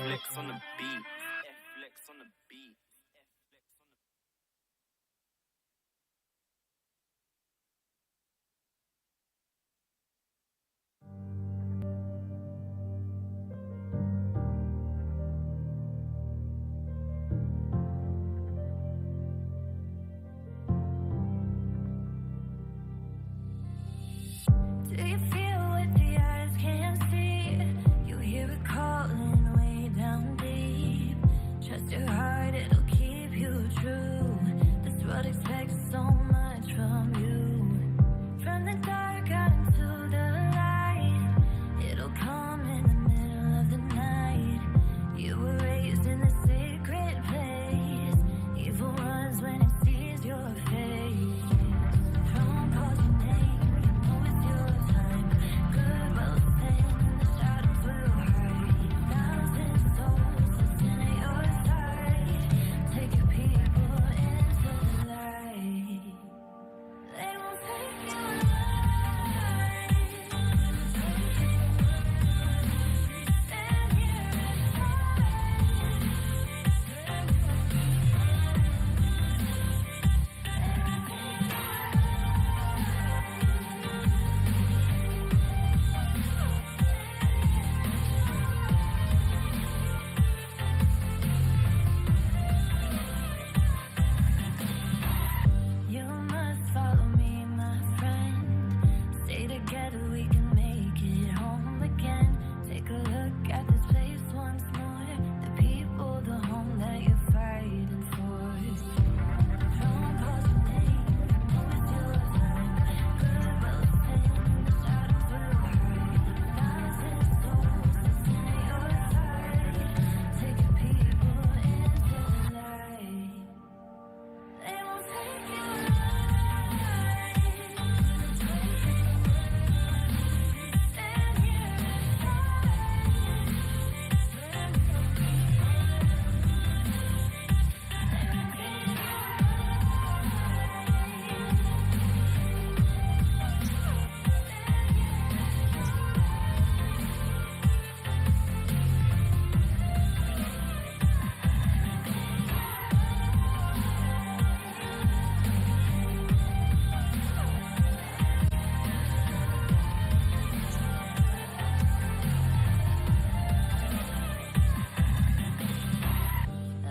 Flex on the beat. Flex on the beat. Do you feel what the eyes can't see? You hear it calling way down deep. Trust your heart, it'll keep you true. This world expects so much from you. From the dark out into the light, it'll come in the middle of the night. You were raised in the sacred place. Evil runs when it sees your face. Don't call your name, you know it's your time. Good will stand and the shadows will hide. 1,000 souls listen at your side. Take your people into the light. They won't take you alive. Stand here and you must follow me, my friend. Stay together, we can make it home again. Take a look at this place once more. The people, the home that you're fighting for. Don't pause your name, you know it's your time. Good will stand and the shadows will hide. 1,000 souls listen at your side. Take your people into the light. They won't take you alive. Stand here and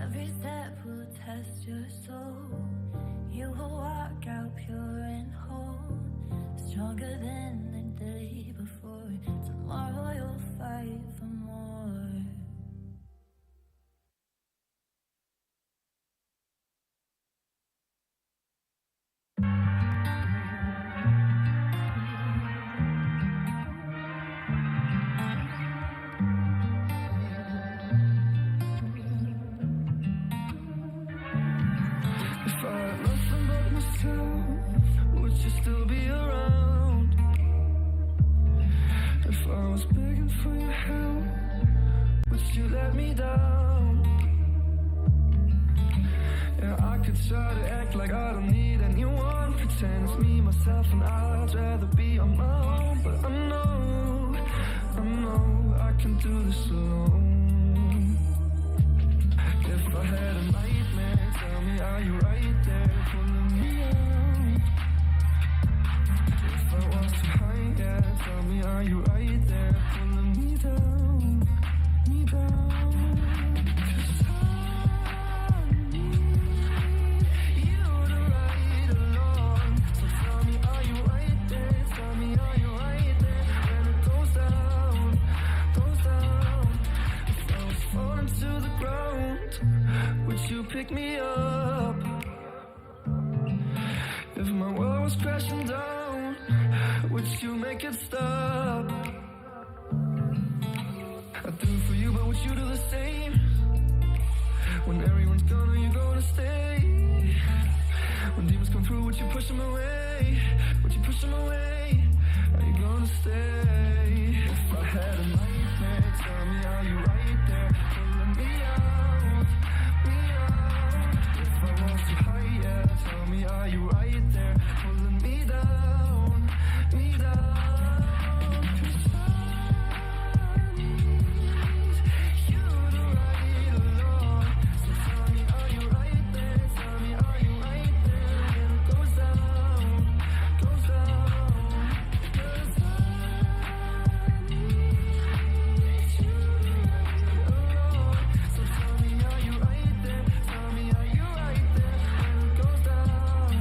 every step will test your soul. You will walk out pure and whole, stronger than the day before. Tomorrow you'll fight for more. If I had nothing but myself, would you still be around? If I was begging for your help, would you let me down? Yeah, I could try to act like I don't need anyone, pretend it's me, myself, and I'd rather be on my own. But I know I can do this alone. If I had a nightmare, tell me, are you right there pulling me out? If I was too high, yeah, tell me, are you right there? Pulling me down, me down. 'Cause I need you to ride along. So tell me, are you right there? Tell me, are you right there? When it goes down, goes down. If I was falling to the ground, would you pick me up? If my world was crashing down, would you make it stop? I do for you, but would you do the same? When everyone's gone, are you gonna stay? When demons come through, would you push them away? Would you push them away? Are you gonna stay? If I had a nightmare, tell me, are you right there? Pulling me out, me out. If I was too high, yeah, tell me, are you right there? Pulling me down, me down. 'Cause I need you to ride along. So tell me, are you right there? Tell me, are you right there? When it goes down, goes down. 'Cause I need you to ride along. So tell me, are you right there? Tell me, are you right there? When it goes down,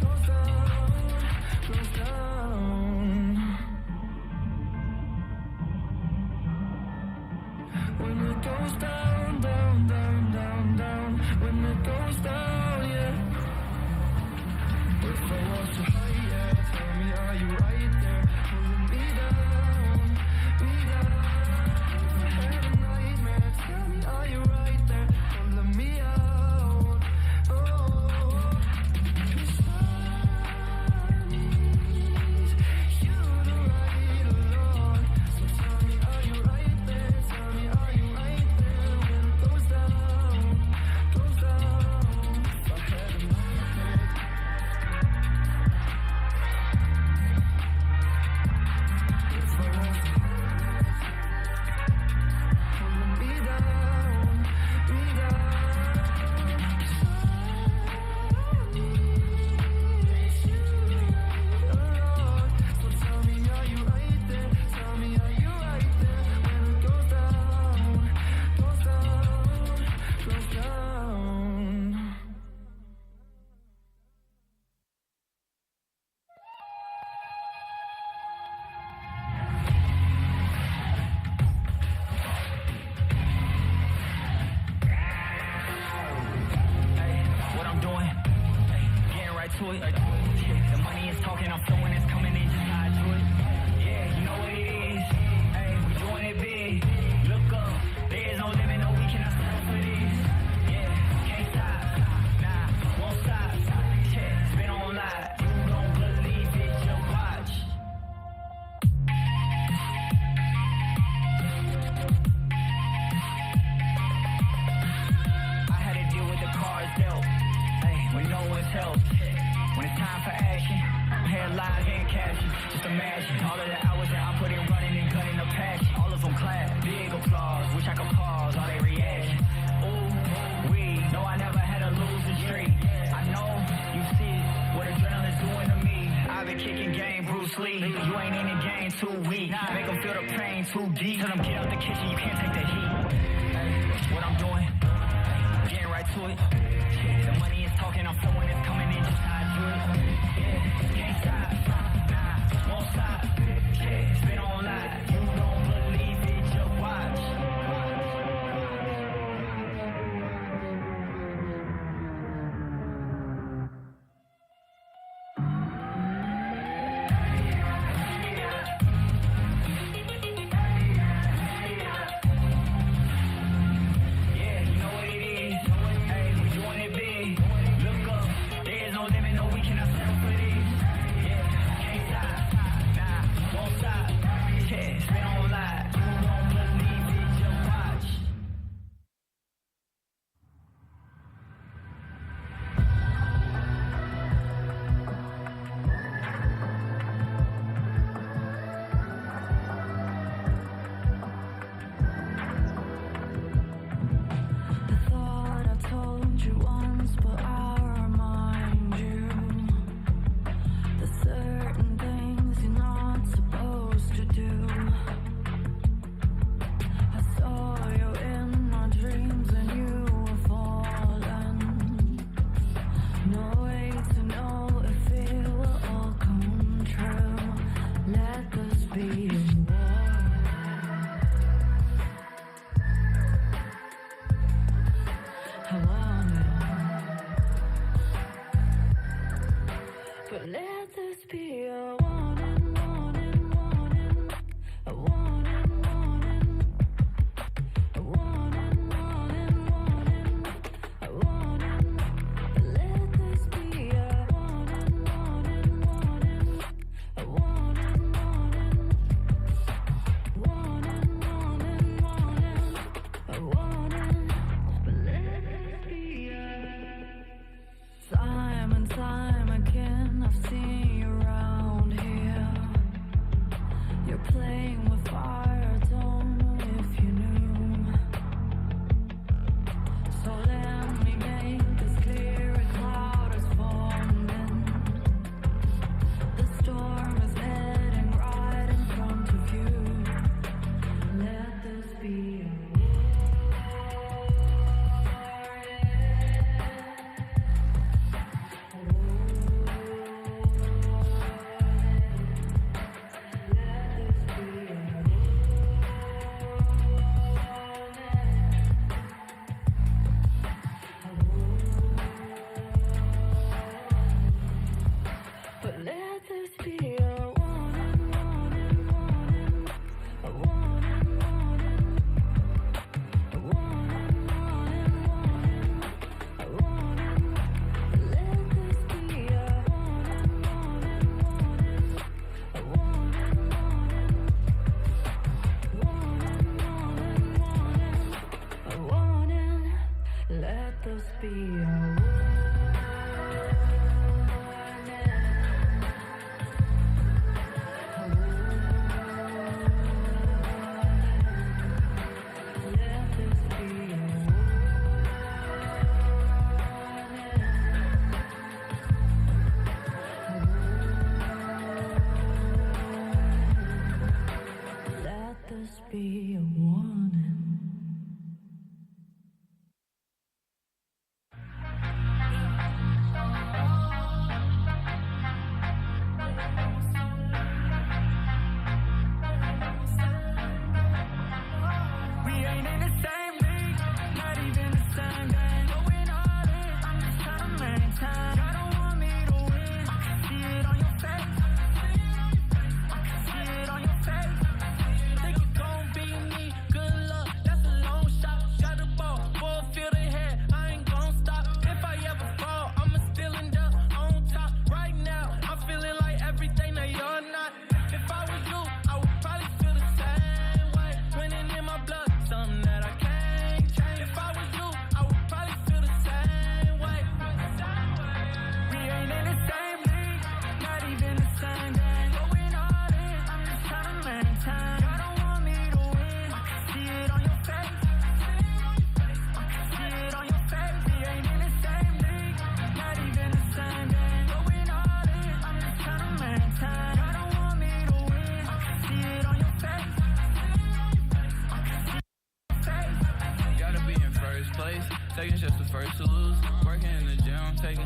goes down, goes down. When it goes down, down, down, down, down. When it goes down, yeah. If I was too high, yeah, tell me, are you right there? Pulling me down, me down. If I had a nightmare, tell me, are you right there? Pulling me out, oh. 'Cause I need you to ride along. So tell me, are you right there? Tell me, are you right there? When it goes down, goes down. If I had a nightmare. If I was pulling me down, me down. 'Cause I need you along. So tell me, are you right there? Tell me, are you right there? When it goes down, goes down, goes down. What I'm doing, getting right to it. The money is talking, I'm flowing, it's coming in, just how I do it. Yeah, you know what it is. Hey, we doing it big. Look up, there is no limit, no, we cannot stop for this. Yeah, can't stop, nah, won't stop. Yeah, it's been on live. You don't believe it, just watch. I had to deal with the cards dealt. Hey, when no one's help. When it's time for action, I'm here live and cashing. Just imagine all of the hours that I put in running and gunning the passion. All of them clap, big applause. Wish I could pause all their reaction. Ooh, we know I never had a losing streak. I know you see what adrenaline's doing to me. I've been kicking game, Bruce Lee. You ain't in the game too weak. Make them feel the pain too deep. Tell them get out the kitchen, you can't take the heat. Hey, what I'm doing, getting right to it. The money is talking, I'm flowing, it's coming in, just how I do it. Yeah, can't stop, nah, won't stop. Yeah, it's been on live, you don't believe it, just watch. Yeah, you know what it is. Hey, we doing it big.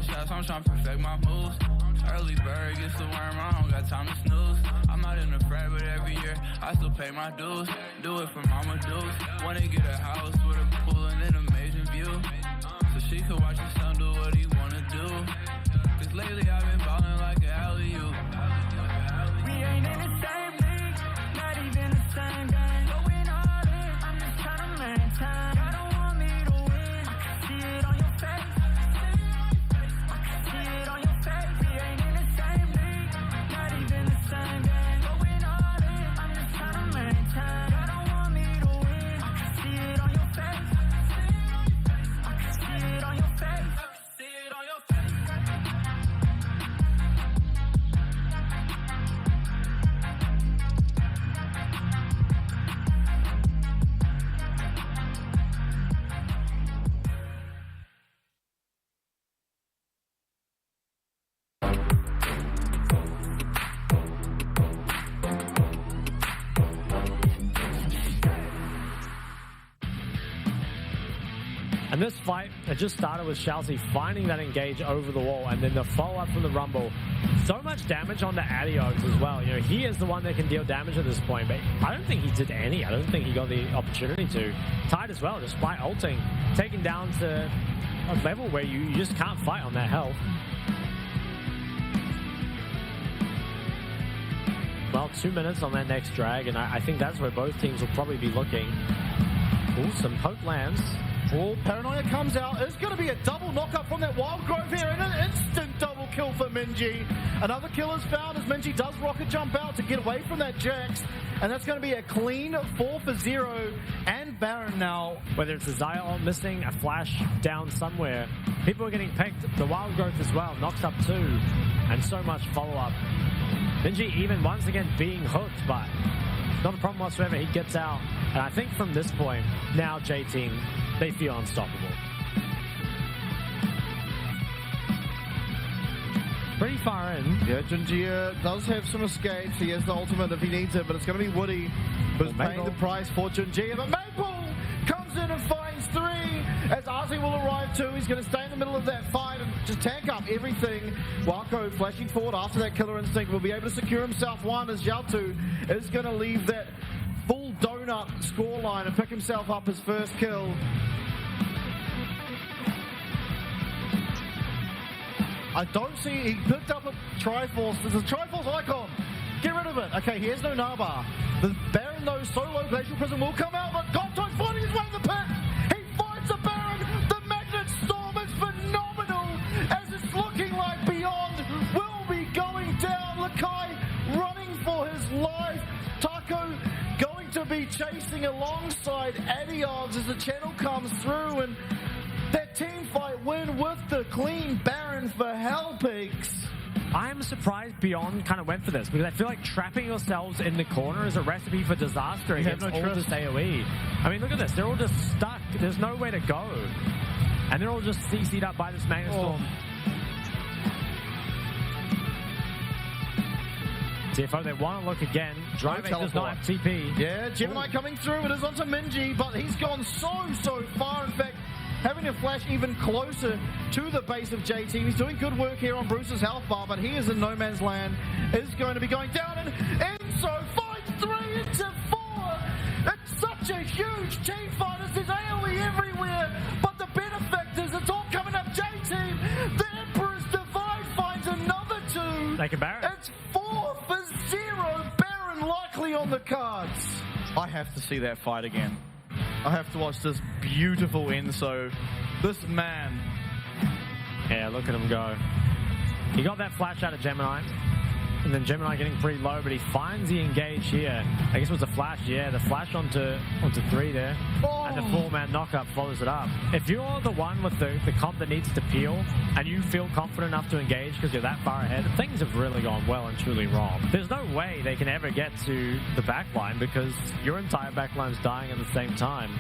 taking shots, I'm trying to perfect my moves. Early bird gets the worm, I don't got time to snooze. I'm not in the frat, but every year I still pay my dues. Do it for mama dues. Wanna get a house with a pool and an amazing view, so she could watch her son do what he wanna do. Cause lately I've been ballin' like an alley-oop. We ain't in the same league, not even the same game. Going all in, I'm just trying to maintain. I don't want me to win, I can see it on your face. I can see it on your face. We ain't in the same league, not even the same game. Going all in, I'm just trying to maintain. I don't want me to win, I can see it on your face. I can see it on your face. I can see it on your face. And this fight, it just started with Shalsey finding that engage over the wall, and then the follow-up from the Rumble. So much damage onto Adiox as well. You know, he is the one that can deal damage at this point, but I don't think he did any. I don't think he got the opportunity to. Tide as well, despite ulting, taken down to a level where you just can't fight on that health. Well, 2 minutes on that next drag, and I think that's where both teams will probably be looking. Ooh, some poke lands. Oh, Paranoia comes out. It's going to be a double knock-up from that Wild Growth here, and an instant double kill for Minji. Another kill is found as Minji does rocket jump out to get away from that Jax, and that's going to be a clean 4 for 0 and Baron now. Whether it's a Xayah ult missing, a flash down somewhere, people are getting picked. The Wild Growth as well, knocks up 2, and so much follow-up. Minji even once again being hooked, but not a problem whatsoever. He gets out, and I think from this point, now J-Team, they feel unstoppable. Pretty far in. Yeah, Junjia does have some escapes. He has the ultimate if he needs it, but it's going to be Woody who's paying the price for Junjia. But Maple comes in and finds 3 as Arzi will arrive too. He's going to stay in the middle of that fight and just tank up everything. Wako flashing forward after that killer instinct will be able to secure himself 1 as Xiaotu is going to leave that full donut scoreline and pick himself up his first kill. I don't see, he picked up a Triforce. There's a Triforce icon. Get rid of it. Okay, he has no Naba. The Baron though, solo Glacial Prism will come out, but Goto's finding his way in the pit. He finds the Baron. The Magnet Storm is phenomenal as it's looking like Beyond will be going down. Lakai running for his life. Taco going to be chasing alongside Adiox as the channel comes through, and that team fight win with the clean Baron for Hellpeaks. I'm surprised Beyond kind of went for this, because I feel like trapping yourselves in the corner is a recipe for disaster against all this AoE. I mean, look at this. They're all just stuck. There's no way to go. And they're all just CC'd up by this Magnet Storm. TFO, they want to look again. Drive does not have TP. Yeah, Gemini coming through. It is onto Minji, but he's gone so far. In fact, having a flash even closer to the base of J-Team. He's doing good work here on Bruce's health bar, but he is in no man's land. Is going to be going down, and Enzo finds 3 into 4. It's such a huge team fight as there's AoE everywhere, but the benefactors, it's all coming up J-Team. The Emperor's Divide finds another 2. Like a Baron. It's 4 for 0. Baron likely on the cards. I have to see that fight again. I have to watch this beautiful Enzo. This man. Yeah, look at him go. He got that flash out of Gemini. And then Gemini getting pretty low, but he finds the engage here. I guess it was a flash, yeah. The flash onto 3 there. Oh. And the 4-man knockup follows it up. If you're the one with the comp that needs to peel, and you feel confident enough to engage because you're that far ahead, things have really gone well and truly wrong. There's no way they can ever get to the backline because your entire backline's dying at the same time.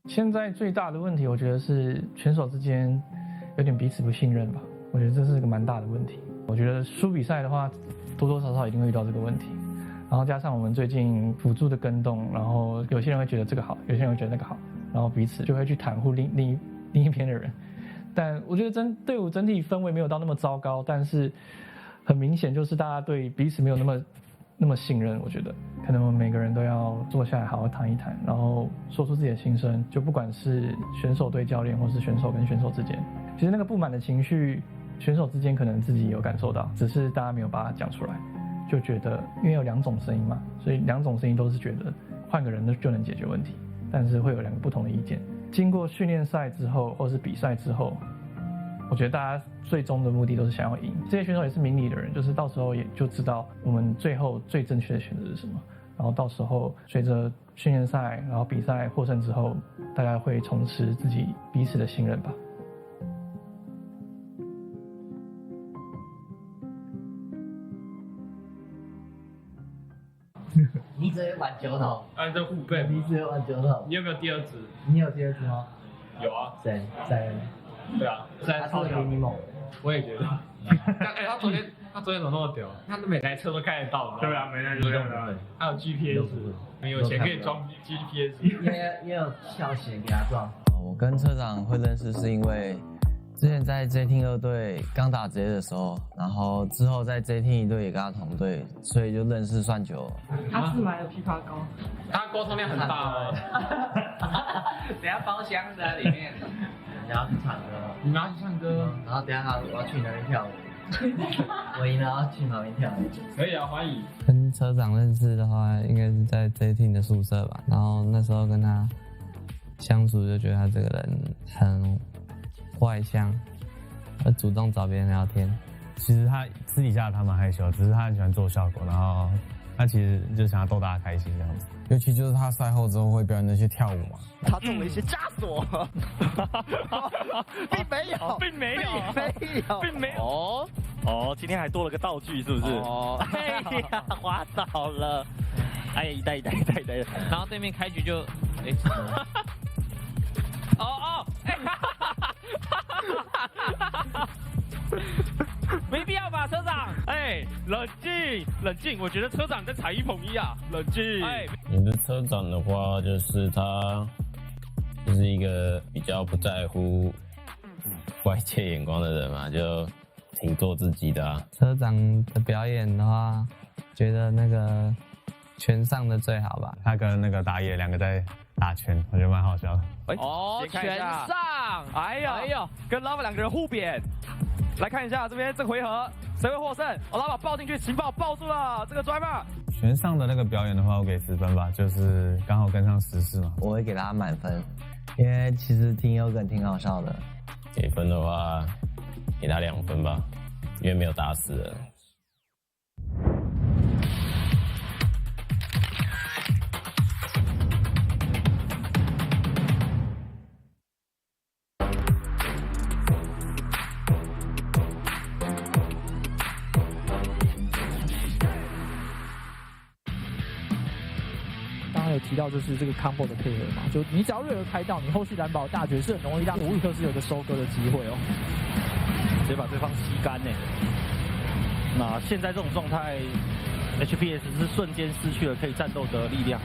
现在最大的问题，我觉得是选手之间有点彼此不信任吧。我觉得这是个蛮大的问题。我觉得输比赛的话，多多少少一定会遇到这个问题。然后加上我们最近辅助的跟动，然后有些人会觉得这个好，有些人会觉得那个好，然后彼此就会去袒护另一边的人。但我觉得队伍整体氛围没有到那么糟糕，但是很明显就是大家对彼此没有那么信任。我觉得可能我们每个人都要坐下来好好谈一谈，然后说出自己的心声，就不管是选手对教练，或是选手跟选手之间，其实那个不满的情绪，选手之间可能自己有感受到，只是大家没有把它讲出来。就觉得因为有2种声音嘛，所以2种声音都是觉得换个人就能解决问题，但是会有2个不同的意见。经过训练赛之后，或是比赛之后，我觉得大家最终的目的都是想要赢。这些选手也是明理的人，就是到时候也就知道我们最后最正确的选择是什么。然后到时候随着训练赛，然后比赛获胜之后，大家会重拾自己彼此的信任吧。你只会玩酒桶，按照互背。你只会玩酒桶。你有没有第2支？你有第2支吗？有啊。谁？在。对啊，他超比你猛。我也觉得。他昨天怎么那么屌？他每台车都开得到。对啊，每台车都开得到。还有 GPS， 你有钱可以装 GPS。也有跳鞋给他装。我跟车长会认识是因为之前在 J Team 2队刚打职业的时候，然后之后在 J Team 1队也跟他同队，所以就认识算久了。他是买了枇杷膏，他沟通量很大哦。等下包厢在里面。你要去唱歌，你们要去唱歌，然后等下我要去那边跳舞，我赢了要去旁边跳舞。可以啊，欢迎。跟车长认识的话，应该是在 J Team 的宿舍吧，然后那时候跟他相处就觉得他这个人很外向，会主动找别人聊天。其实他私底下他蛮害羞，只是他很喜欢做效果，然后他其实就想要逗大家开心这样子。尤其就是他赛后之后会表演的去跳舞嘛。他中了一些枷锁，并没有，并没有。哦，今天还多了个道具，是不是？哦，哎呀，滑倒了。哎，一代。然后对面开局就，没必要吧，车长？哎，冷静！我觉得车长跟踩一捧一啊，冷静。哎，我的车长的话，就是他就是一个比较不在乎外界眼光的人嘛，就挺做自己的啊。车长的表演的话，觉得那个拳上的最好吧。他跟那个打野2个在打拳，我觉得蛮好笑的。拳上，哎呦，跟拉巴2个人互扁。来看一下这边这回合谁会获胜？拉巴抱进去，情报抱住了这个 driver。拳上的那个表演的话，我给10分吧，就是刚好跟上时事嘛。我会给他满分，因为其实挺有梗，挺好笑的。给分的话，给他2分吧，因为没有打死人。有提到就是这个 combo 的配合嘛，就你只要瑞尔开到，你后续蓝宝大绝是很容易让无意克斯有一个收割的机会哦，直接把对方吸干呢。那现在这种状态 ，HPS 是瞬间失去了可以战斗的力量。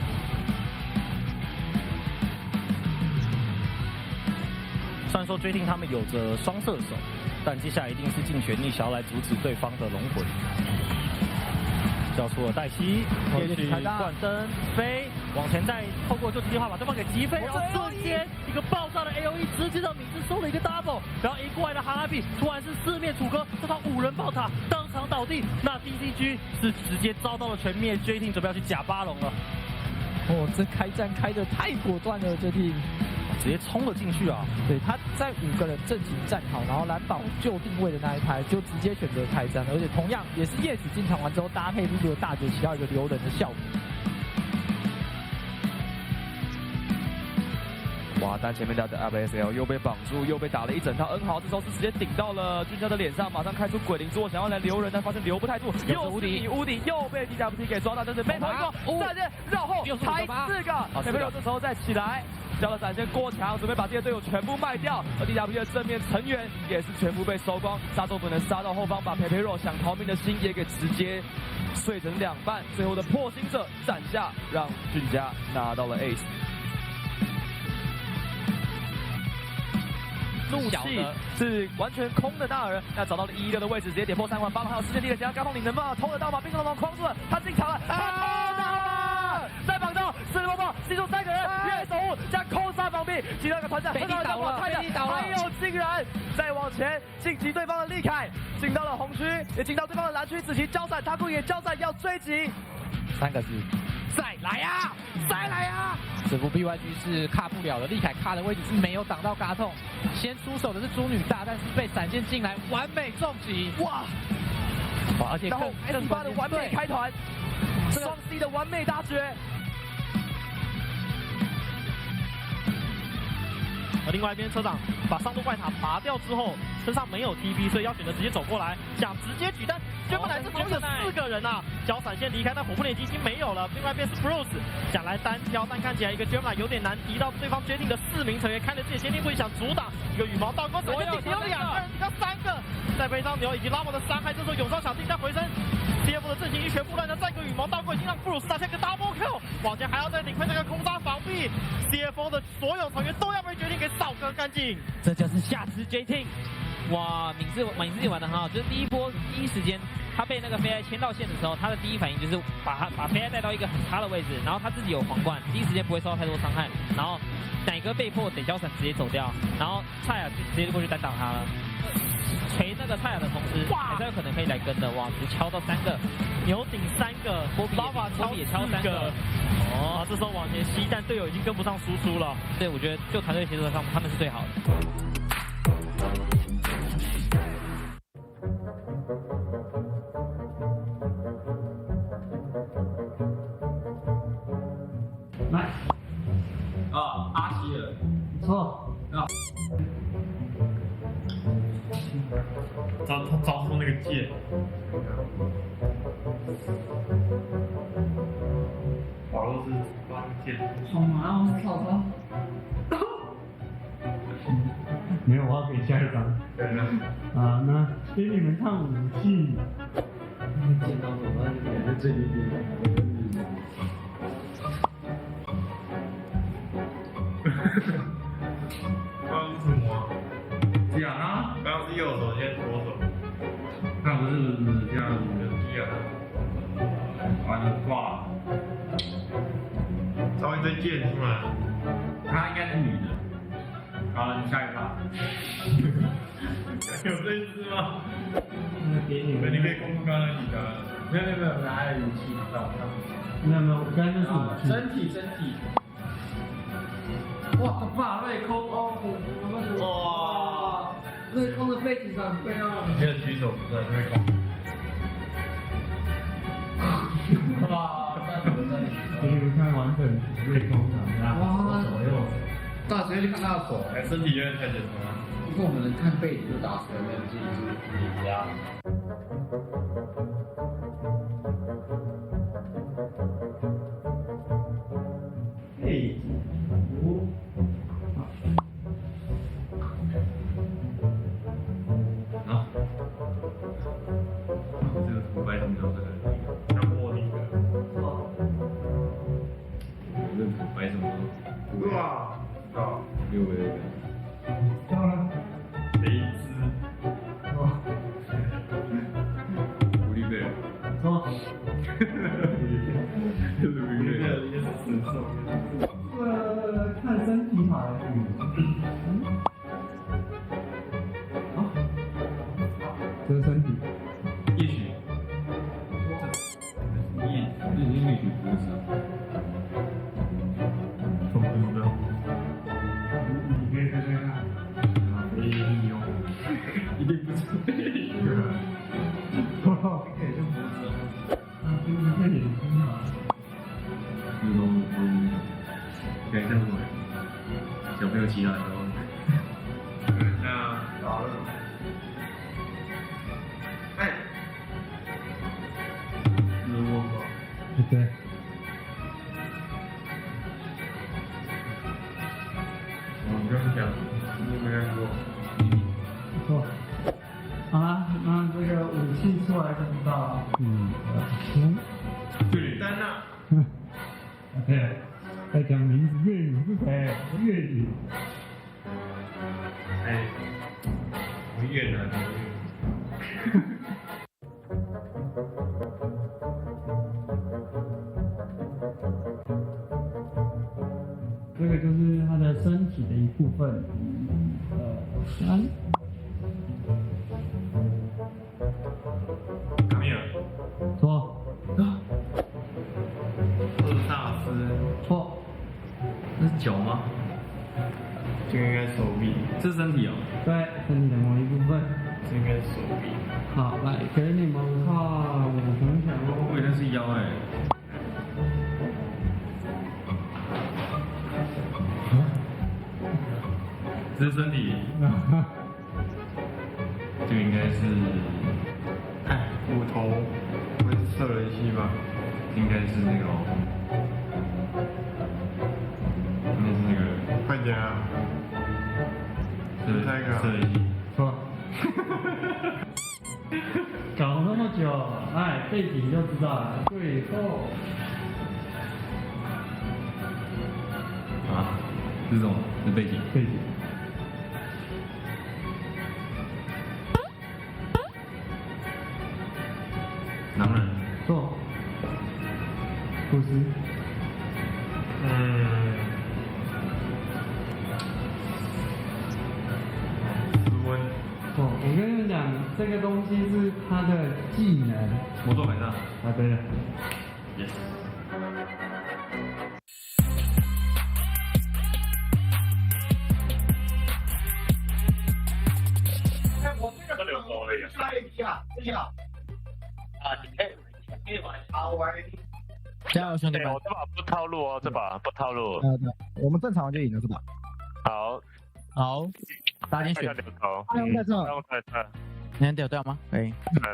虽然说决定他们有着双射手，但接下来一定是尽全力想要来阻止对方的龙魂。交出了黛西，也许冠登飞往前再透过救急电话把对方给击飞，然后瞬间一个爆炸的 AOE 直接让敏智收了一个 double， 然后迎过来的哈拉比突然是四面楚歌，这套5人爆塔当场倒地，那 DCG 是直接遭到了全灭 ，J Team 准备要去假巴龙了。哦，这开战开得太果断了，J Team。直接冲了进去啊！对，他在5个人阵型站好，然后蓝宝就定位的那一排就直接选择开战，而且同样也是夜曲进场完之后搭配露露的大绝起到一个留人的效果。哇！但前面的 FSL 又被绑住，又被打了一整套。恩豪这时候是直接顶到了俊家的脸上，马上开出鬼灵之后想要来留人，但发现留不太住，又是你屋顶又被 DWT 给抓到，但是没头一个，再见绕后抬4个，小朋友这时候再起来。交了闪现过墙，准备把这些队友全部卖掉。而 DWP 的正面成员也是全部被收光，杀手本能杀到后方，把培培肉想逃命的心也给直接碎成2半。最后的破心者斩下，让俊家拿到了 ace。怒气是完全空的纳尔，那找到了116的位置，直接点破3环8还有世界第一的加高痛，你能不能偷得到吗？冰龙龙框住了，他进场了，他偷到了，在榜中4波波击中3个人，越守护加空杀防壁，其他一个团战很好的往太阳，还有竟然再往前晋级对方的利凯，进到了红区，也进到对方的蓝区，子琪交闪，他库也交闪要追击，3个字，再来呀，再来呀！这副 BYG 是卡不了的，利凯卡的位置是没有挡到嘎痛，先出手的是猪女大，但是被闪现进来，完美重击，哇！而且然后 S8 的完美开团，双 C 的完美大绝。而另外一边车长把上路怪塔拔掉之后，身上没有 TP， 所以要选择直接走过来，想直接举，但原本来这只有4个人啊，交闪现离开，但火布连击已经没有了。另外一边是 Bruce 想来单挑，但看起来一个 Gemini 有点难敌到对方决定的4名成员，看着自己的先天不想阻挡一个羽毛倒钩，闪现顶有2个人，顶到3个，再被张牛以及拉莫的伤害，这时候永烧想定下回身。CF 的阵型一蹶不振的，再一个羽毛倒钩已经让布鲁斯打下一个 double kill， 往前还要再顶亏这个空杀防壁 ，CF 的所有成员都要被决定给扫个干净。这就是下肢 JT。哇，敏智玩的很好，就是第一时间他被那个飞爱牵到线的时候，他的第一反应就是把飞爱带到一个很差的位置，然后他自己有皇冠，第一时间不会受到太多伤害，然后奶哥被迫得交闪直接走掉，然后蔡雅直接就过去单挡他了。锤那个蔡雅的同时，还是有可能可以来跟的，哇，只敲到3个，牛顶3个，拉法敲也敲3个，哦，这时候往前吸，但队友已经跟不上输出了。对，我觉得就团队协作上，他们是最好的。来，啊，阿希尔，不错，啊。招出那个剑，保罗是关键。好麻哦，草草。没有，我要给下一张。对了。啊，那给你们看武器。见到我们也是最低的。刚刚是什么？讲啊！刚刚是右手，现在左手。那不是这样子的第二。完了挂。稍微再剑出来。她应该是女的。好了，你下一把。有这一只吗？给你们，你可以公布刚刚那几个。没有，还有武器在我上面。没有，刚才那是武器。整体。哇，把内空哦！哇，内空的背景上非常。没有举手不算内空。哇，给你们看完整内空的，哇，左右。大直接去看他的手，身体有点太简单了。不过我们能看背景就打出来，没有自己是碾压。嘿。好，这个腐败动作这个要破那个，认腐败什么？哇，到6个人，到了，雷兹，哇，狐狸贝尔，哦，就是狐狸贝尔，也是神兽。看身体好。这是身体，也许，也许不是，从不知道，你可以猜猜看，可以应用，一定不是，哇，这个就不是，这个是太眼睛了，这种可以这样做，小朋友骑来的哦，那好了。对。不用讲，你有没有看过？不错。好啦，那这个武器出来就知道了。对，丹娜。OK， 在讲名字粤语是谁？粤语。哎，我越南的。这个就是他的身体的一部分。3。卡米尔。错。厄萨斯。错。那是脚吗？这个应该手臂。这是身体哦。对，身体的某一部分。这应该是手臂。好，来给你们看，我想想哦。我以为那是腰哎。这是身体。这个应该是，骨头或是射人器吧？应该是那个哦。应该是那个。快点啊！射人器。错。搞那么久，哎，背景就知道了。最后。啊，这种是背景。背景。狼人。错。故事。斯温。错，我跟你们讲，这个东西是他的技能。魔兽百大。啊，对了。Yes。都流头了呀！加油，兄弟们！我这把不套路哦，这把不套路。我们正常就赢了，是吧？好，好，大家选。流头。用在这。用在这。你能丢掉吗？可以。来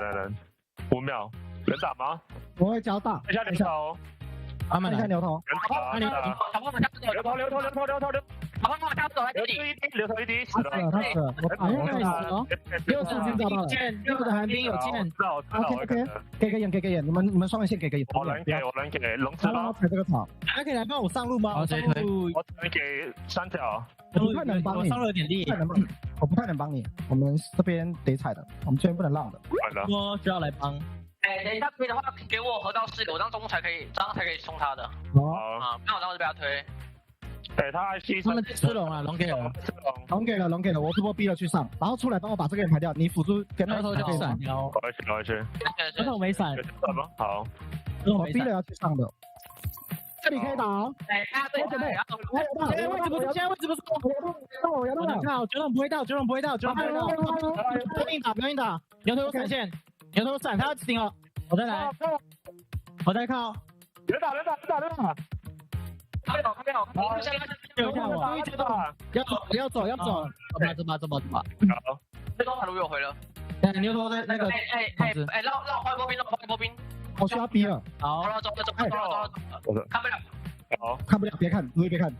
，5秒，能打吗？我会交大。一下牛头。慢慢来，牛头。牛头。小胖头。好，帮我下手来这里。留头一滴，死了。他死了，我打应该死了。6次已经找到了，6的寒冰有剑。OK， 给个眼，你们双人线给个眼。我能给龙之包。踩这个草。还可以来帮我上路吗？我只能给3角。我不太能帮你，上了点力，我不太能帮你。我们这边得踩的，我们这边不能让的。我需要来帮。哎，等一下可以的话，给我河道4个，我这样中路才可以冲他的。好啊，不然我这样就被他推。对他牺牲。他们吃龙啊，龙给了，龙给了，我这波逼了去上，然后出来帮我把这个人排掉，你辅助跟他就可以闪掉。我去。但是我没闪。好。我逼了要去上的。这里可以打哦。哎，对，现在位置不是，我要到了。看，九龙不会到，不用打，牛头有闪现，牛头闪，他要顶了，我再来，我再靠。人打。看到，有看我，要走，这把。好，这张塔卢有回了。牛头在那个，绕坏波兵，我需要逼了。好，走，看不了。好，看不了，别看，别看。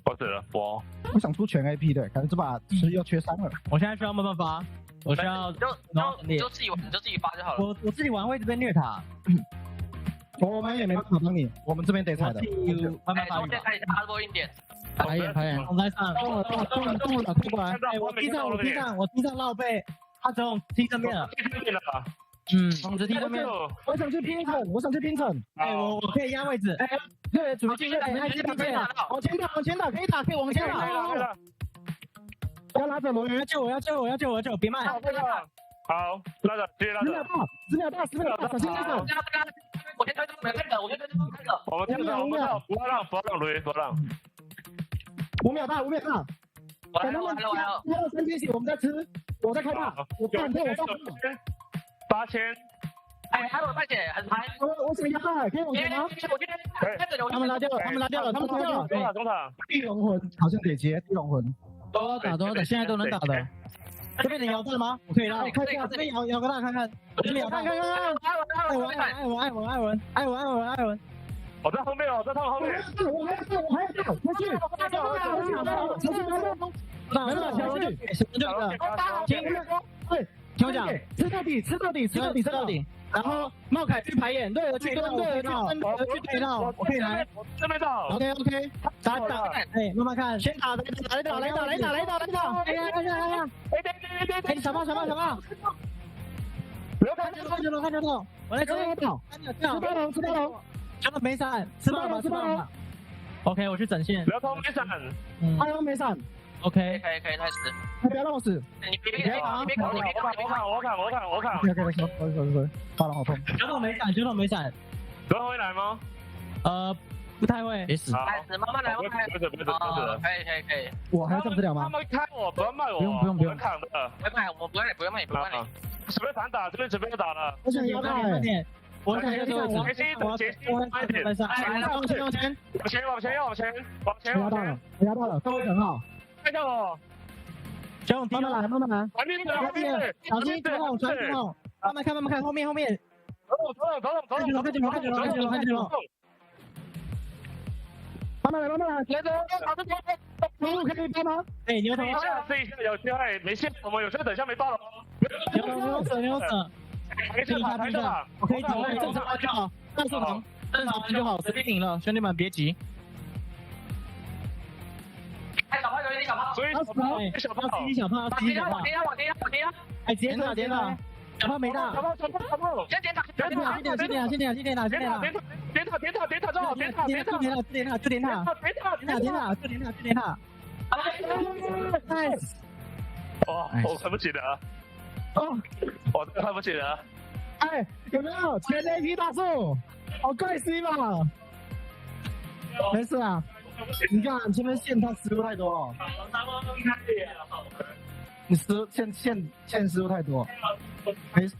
我死了，我想出全 AP 的，感觉这把吃又缺3了。我现在需要慢慢发，我需要你就自己玩，你就自己发就好了。我自己玩会一直被虐塔。我们也没办法帮你，我们这边得踩的。慢慢发。我先看一下阿波1点。排眼，我来上。动了，过来。我踢上绕背，他从踢正面了。往直踢正面。我想去拼城。哎，我可以压位置。对，准备进去。往前打，可以打，往前打。要拉着龙源，要救我，别慢。好，拉着，直接拉着。10秒大，小心点手。我先推中门开的。我们不要让雷，不要让。5秒大。完了。3千血，我们在吃，我在开大，我上8000。哎，还有半血，很残。我想压大，可以往前吗？他们拉掉了。中场。地龙魂好像得接地龙魂。都要打，现在都能打的。这边能摇阵吗？我可以拉，看一下这边摇个大看看。这边摇看。艾文。我我在后面哦，在他们后面。我还要上，回去，听我讲，吃到底。然后茂凯去排演，队友去跟队闹，我可以来。这边到。OK， 打，哎，慢慢看，先打，来，哎，小炮，不要看球头，我来追跑，吃包龙，小炮没闪，吃包龙。OK， 我去整线。不要偷没闪，阿龙没闪。可 OK， 以，开始。不要让我死。你别扛。我扛。OK，发了好痛。球头没闪。德会来吗？不太会。别死。开始，慢慢来。可以。我还上不了吗？他们开我，不要卖我。不用扛的。不要卖，我不要卖你。准备反打，这边准备打了。我想要打哎。我想要打。往前。往前。我压到了，氛围很好。看到我。慢慢来。旁边，小心传统，慢慢看，后面。走。慢慢来，来走，牛可以帮忙。哎，牛头，这一下有机会，没线，我们有机会等一下没爆了。牛舍，停下，我可以走，正常玩就好，正常玩就好，随便赢了，兄弟们别急。哎，小炮，所以小炮，哎，直接打，小炮没大，先点塔，先点塔，点塔，正好点塔，nice，哇，我看不起的啊，我真的看不起的。哎，有没有前 AP 大树？好怪 C 吧？没事啊，你看前面线他失误太多哦。你线失误太多，没事。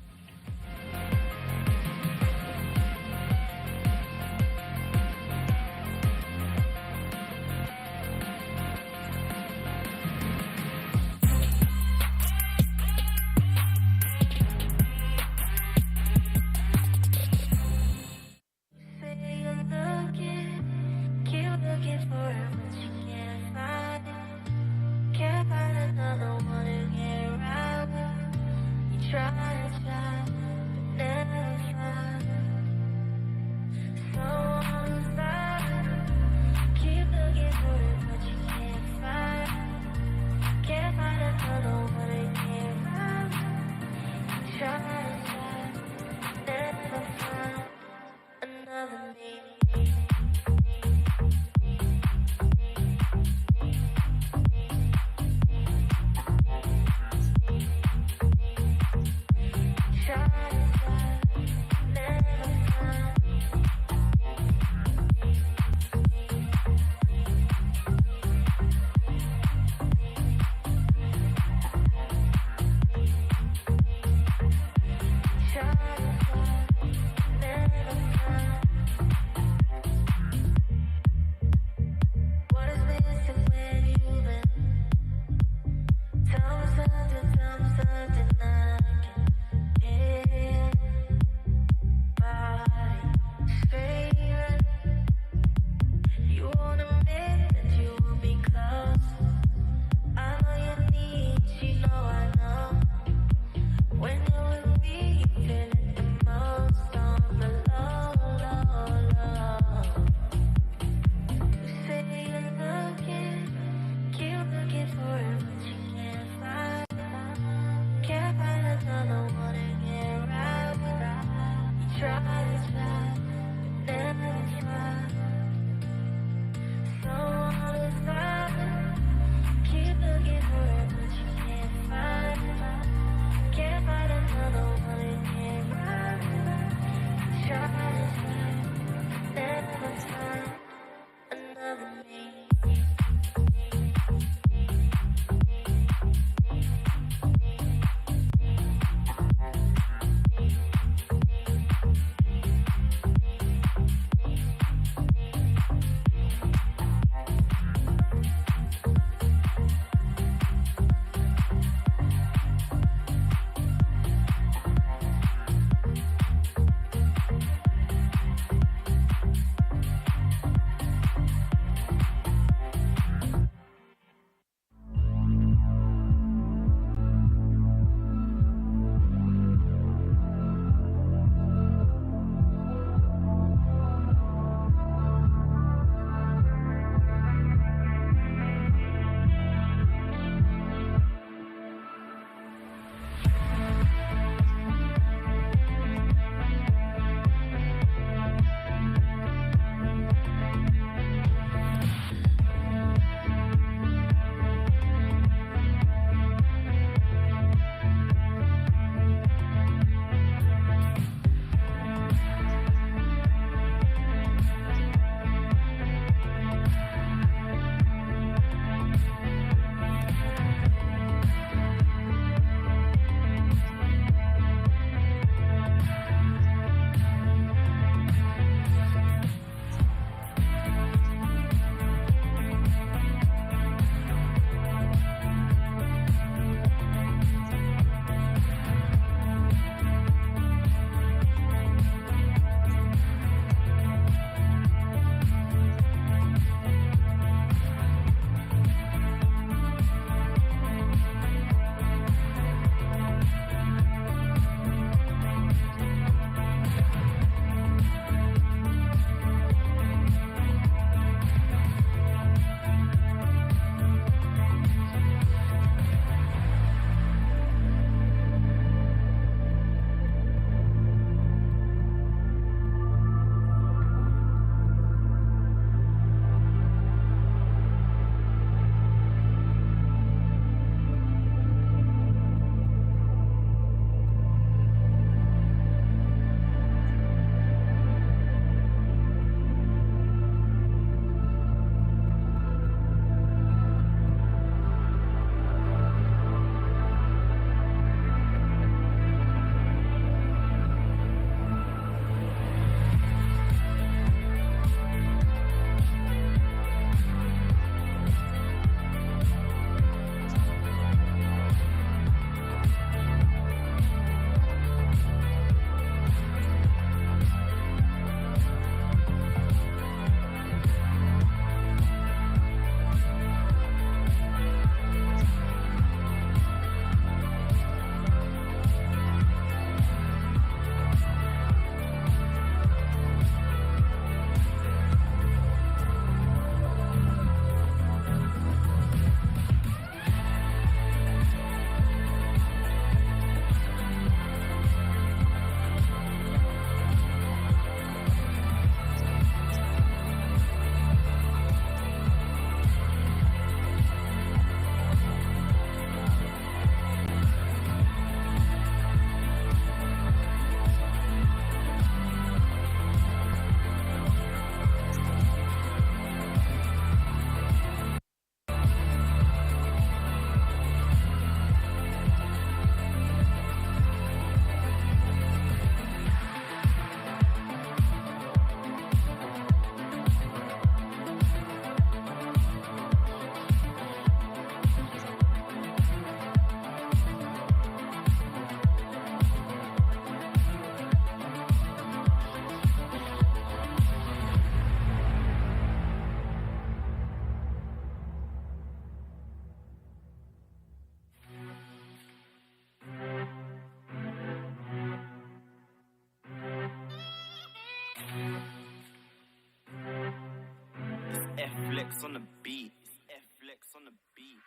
F-Flex on the beat. F-Flex on the beat.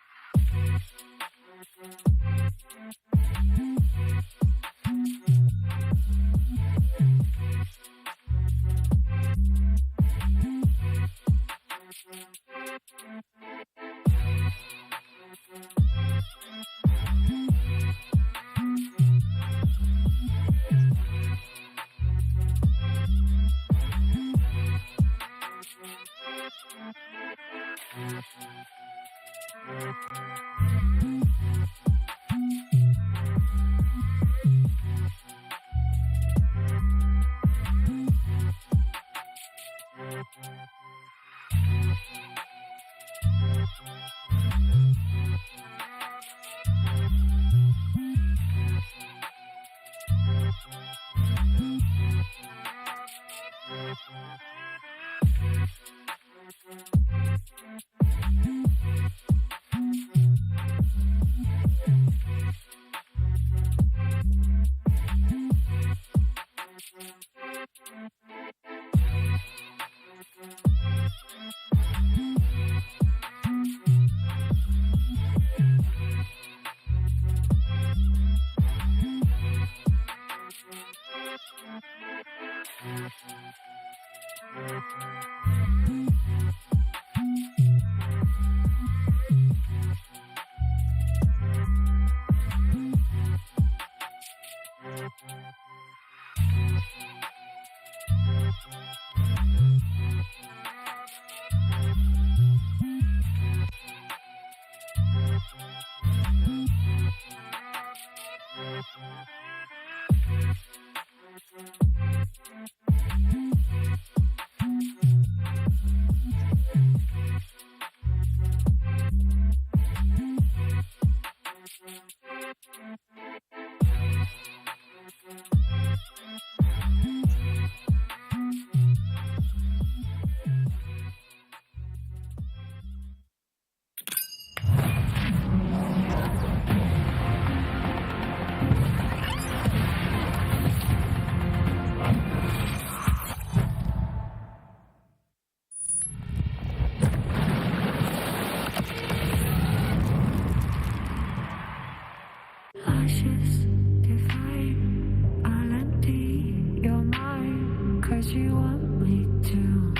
Ashes define I'll empty your mind 'cause you want me to.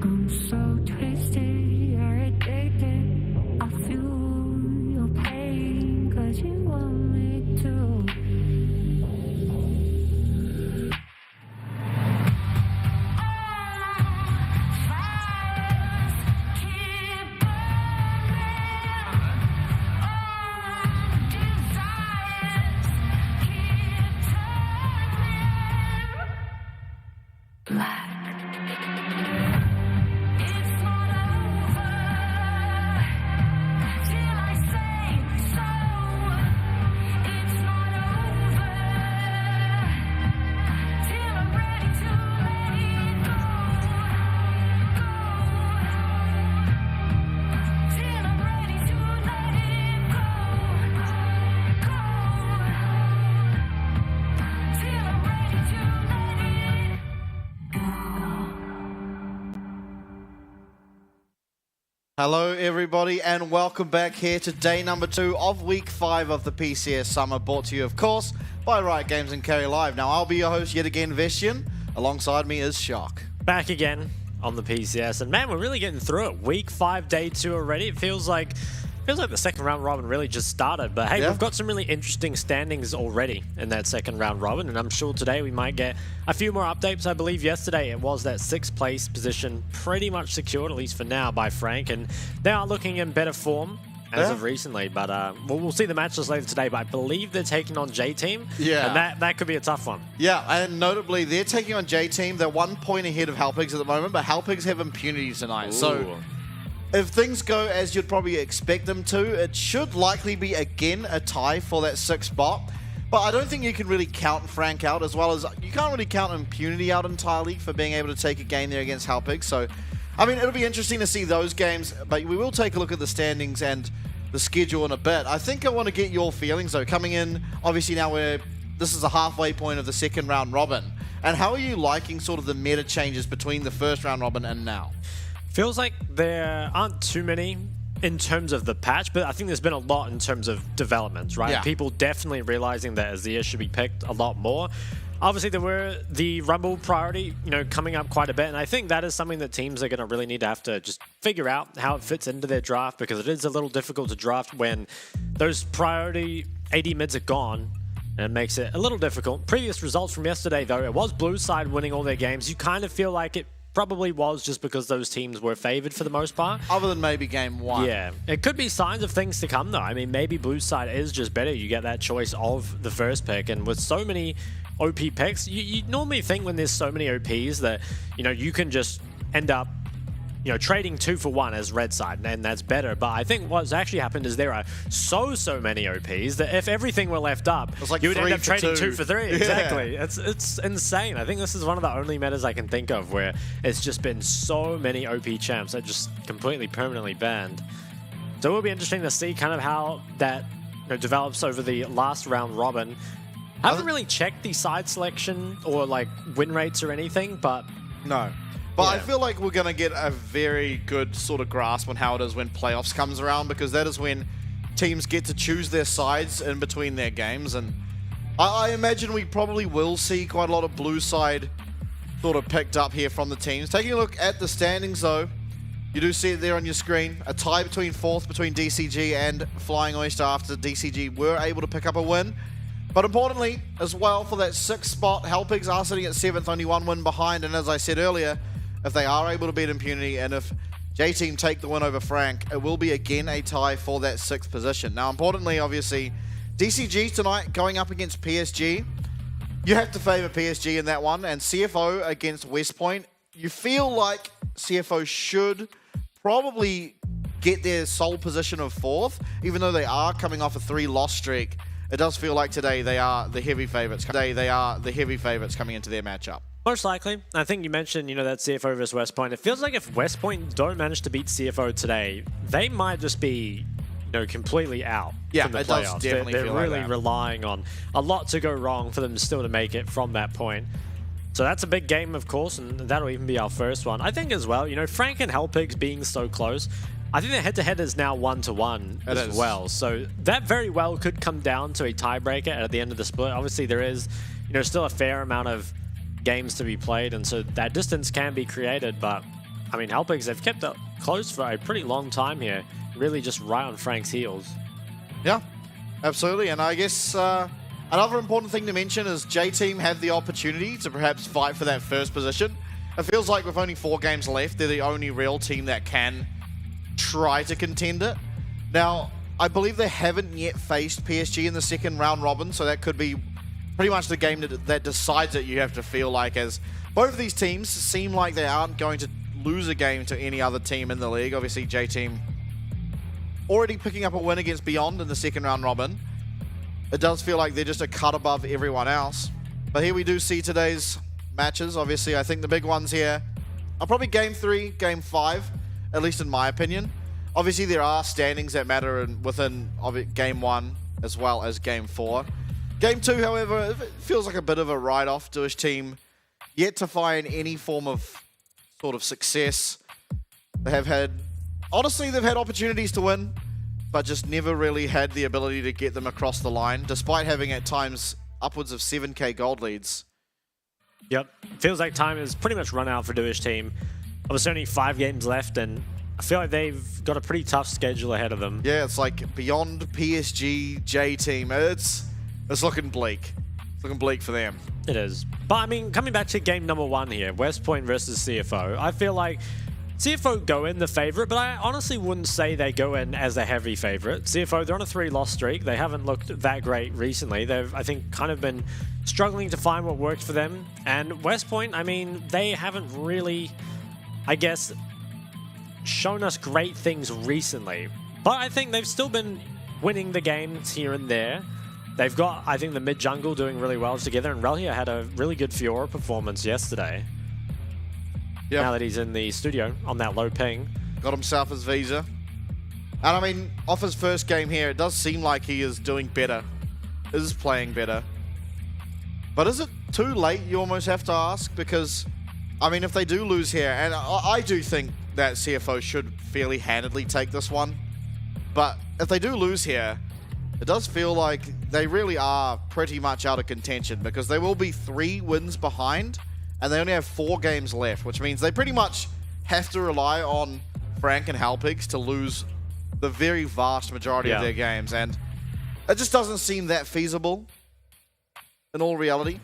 I'm so twisted, you're addicted. I feel your pain 'cause you want me to. Hello everybody and welcome back here to day number 2 of week 5 of the PCS Summer, brought to you of course by Riot Games and Carry Live. Now I'll be your host yet again, Vestian. Alongside me is Shock. Back again on the PCS, and man, we're really getting through it. Week 5, day 2 already. It feels like the second round robin really just started, but hey, we've got some really interesting standings already in that second round robin, and I'm sure today we might get a few more updates. I believe yesterday it was that 6th place position pretty much secured, at least for now, by Frank, and they are looking in better form as of recently, but we'll see the match list later today, but I believe they're taking on J-Team, and that could be a tough one. Yeah, and notably, they're taking on J-Team. They're 1 point ahead of Halpigs at the moment, but Halpigs have impunity tonight, so if things go as you'd probably expect them to, it should likely be again a tie for that 6th spot. But I don't think you can really count Frank out, as well as you can't really count impunity out entirely for being able to take a game there against Halpigs. So, I mean, it'll be interesting to see those games, but we will take a look at the standings and the schedule in a bit. I think I want to get your feelings though, coming in, obviously now this is the halfway point of the second round robin. And how are you liking sort of the meta changes between the first round robin and now? Feels like there aren't too many in terms of the patch, but I think there's been a lot in terms of developments, right? Yeah. People definitely realizing that Azir should be picked a lot more. Obviously, there were the Rumble priority, coming up quite a bit, and I think that is something that teams are going to really need to have to just figure out how it fits into their draft, because it is a little difficult to draft when those priority AD mids are gone, and it makes it a little difficult. Previous results from yesterday, though, it was blue side winning all their games. You kind of feel like it probably was just because those teams were favored for the most part. Other than maybe game 1. Yeah. It could be signs of things to come, though. I mean, maybe blue side is just better. You get that choice of the first pick, and with so many OP picks, you normally think when there's so many OPs that, you can just end up, trading 2 for 1 as red side, and that's better. But I think what's actually happened is there are so many OPs that if everything were left up, like you would end 3 up for trading 2. 2 for 3. Yeah. Exactly. It's insane. I think this is one of the only metas I can think of where it's just been so many OP champs that just completely permanently banned. So it will be interesting to see kind of how that develops over the last round robin. I haven't really checked the side selection or like win rates or anything, but no. But yeah. I feel like we're going to get a very good sort of grasp on how it is when playoffs comes around, because that is when teams get to choose their sides in between their games. And I imagine we probably will see quite a lot of blue side sort of picked up here from the teams. Taking a look at the standings, though, you do see it there on your screen. A tie between 4th between DCG and Flying Oyster after DCG were able to pick up a win. But importantly, as well, for that 6th spot, Hellpigs are sitting at 7th, only 1 win behind. And as I said earlier, if they are able to beat Impunity and if J-Team take the win over Frank, it will be again a tie for that 6th position. Now, importantly, obviously, DCG tonight going up against PSG. You have to favor PSG in that one. And CFO against West Point. You feel like CFO should probably get their sole position of 4th, even though they are coming off a 3-loss streak. It does feel like today they are the heavy favorites. Today they are the heavy favorites coming into their matchup. Most likely. I think you mentioned, that CFO versus West Point. It feels like if West Point don't manage to beat CFO today, they might just be, completely out from the it playoffs. does definitely They're feel like really that. relying on a lot to go wrong for them still to make it from that point. So that's a big game, of course, and that'll even be our first one. I think as well, Frank and Hellpigs being so close, I think the head-to-head is now 1-1 as well. So that very well could come down to a tiebreaker at the end of the split. Obviously, there is, still a fair amount of games to be played, and so that distance can be created. But, I mean, Hellpigs, they've kept it close for a pretty long time here, really just right on Frank's heels. Yeah, absolutely. And I guess another important thing to mention is J-Team have the opportunity to perhaps fight for that first position. It feels like with only 4 games left, they're the only real team that can try to contend it. Now, I believe they haven't yet faced PSG in the 2nd round robin, so that could be pretty much the game that decides it, you have to feel like, as both of these teams seem like they aren't going to lose a game to any other team in the league. Obviously, J-Team already picking up a win against Beyond in the 2nd round robin. It does feel like they're just a cut above everyone else. But here we do see today's matches. Obviously, I think the big ones here are probably Game 3, Game 5, at least in my opinion. Obviously, there are standings that matter within Game 1 as well as Game 4. Game 2, however, it feels like a bit of a write-off. Jewish team yet to find any form of sort of success. They have had, honestly, they've had opportunities to win, but just never really had the ability to get them across the line, despite having at times upwards of 7k gold leads. Yep. Feels like time has pretty much run out for Jewish team. Obviously, only 5 games left, and I feel like they've got a pretty tough schedule ahead of them. Yeah, it's like Beyond, PSG, J-Team. It's looking bleak. It's looking bleak for them. It is. But, I mean, coming back to game number 1 here, West Point versus CFO, I feel like CFO go in the favorite, but I honestly wouldn't say they go in as a heavy favorite. CFO, they're on a 3-loss streak. They haven't looked that great recently. They've, I think, kind of been struggling to find what works for them. And West Point, I mean, they haven't really, I guess, shown us great things recently. But I think they've still been winning the games here and there. They've got, I think, the mid-jungle doing really well together, and Relhia had a really good Fiora performance yesterday. Yep. Now that he's in the studio on that low ping. Got himself his visa. And I mean, off his first game here, it does seem like he is doing better. Is playing better. But is it too late, you almost have to ask, because, I mean, if they do lose here, and I do think that CFO should fairly handedly take this one, but if they do lose here, it does feel like they really are pretty much out of contention, because they will be 3 wins behind, and they only have 4 games left, which means they pretty much have to rely on Frank and Halpigs to lose the very vast majority of their games, and it just doesn't seem that feasible in all reality.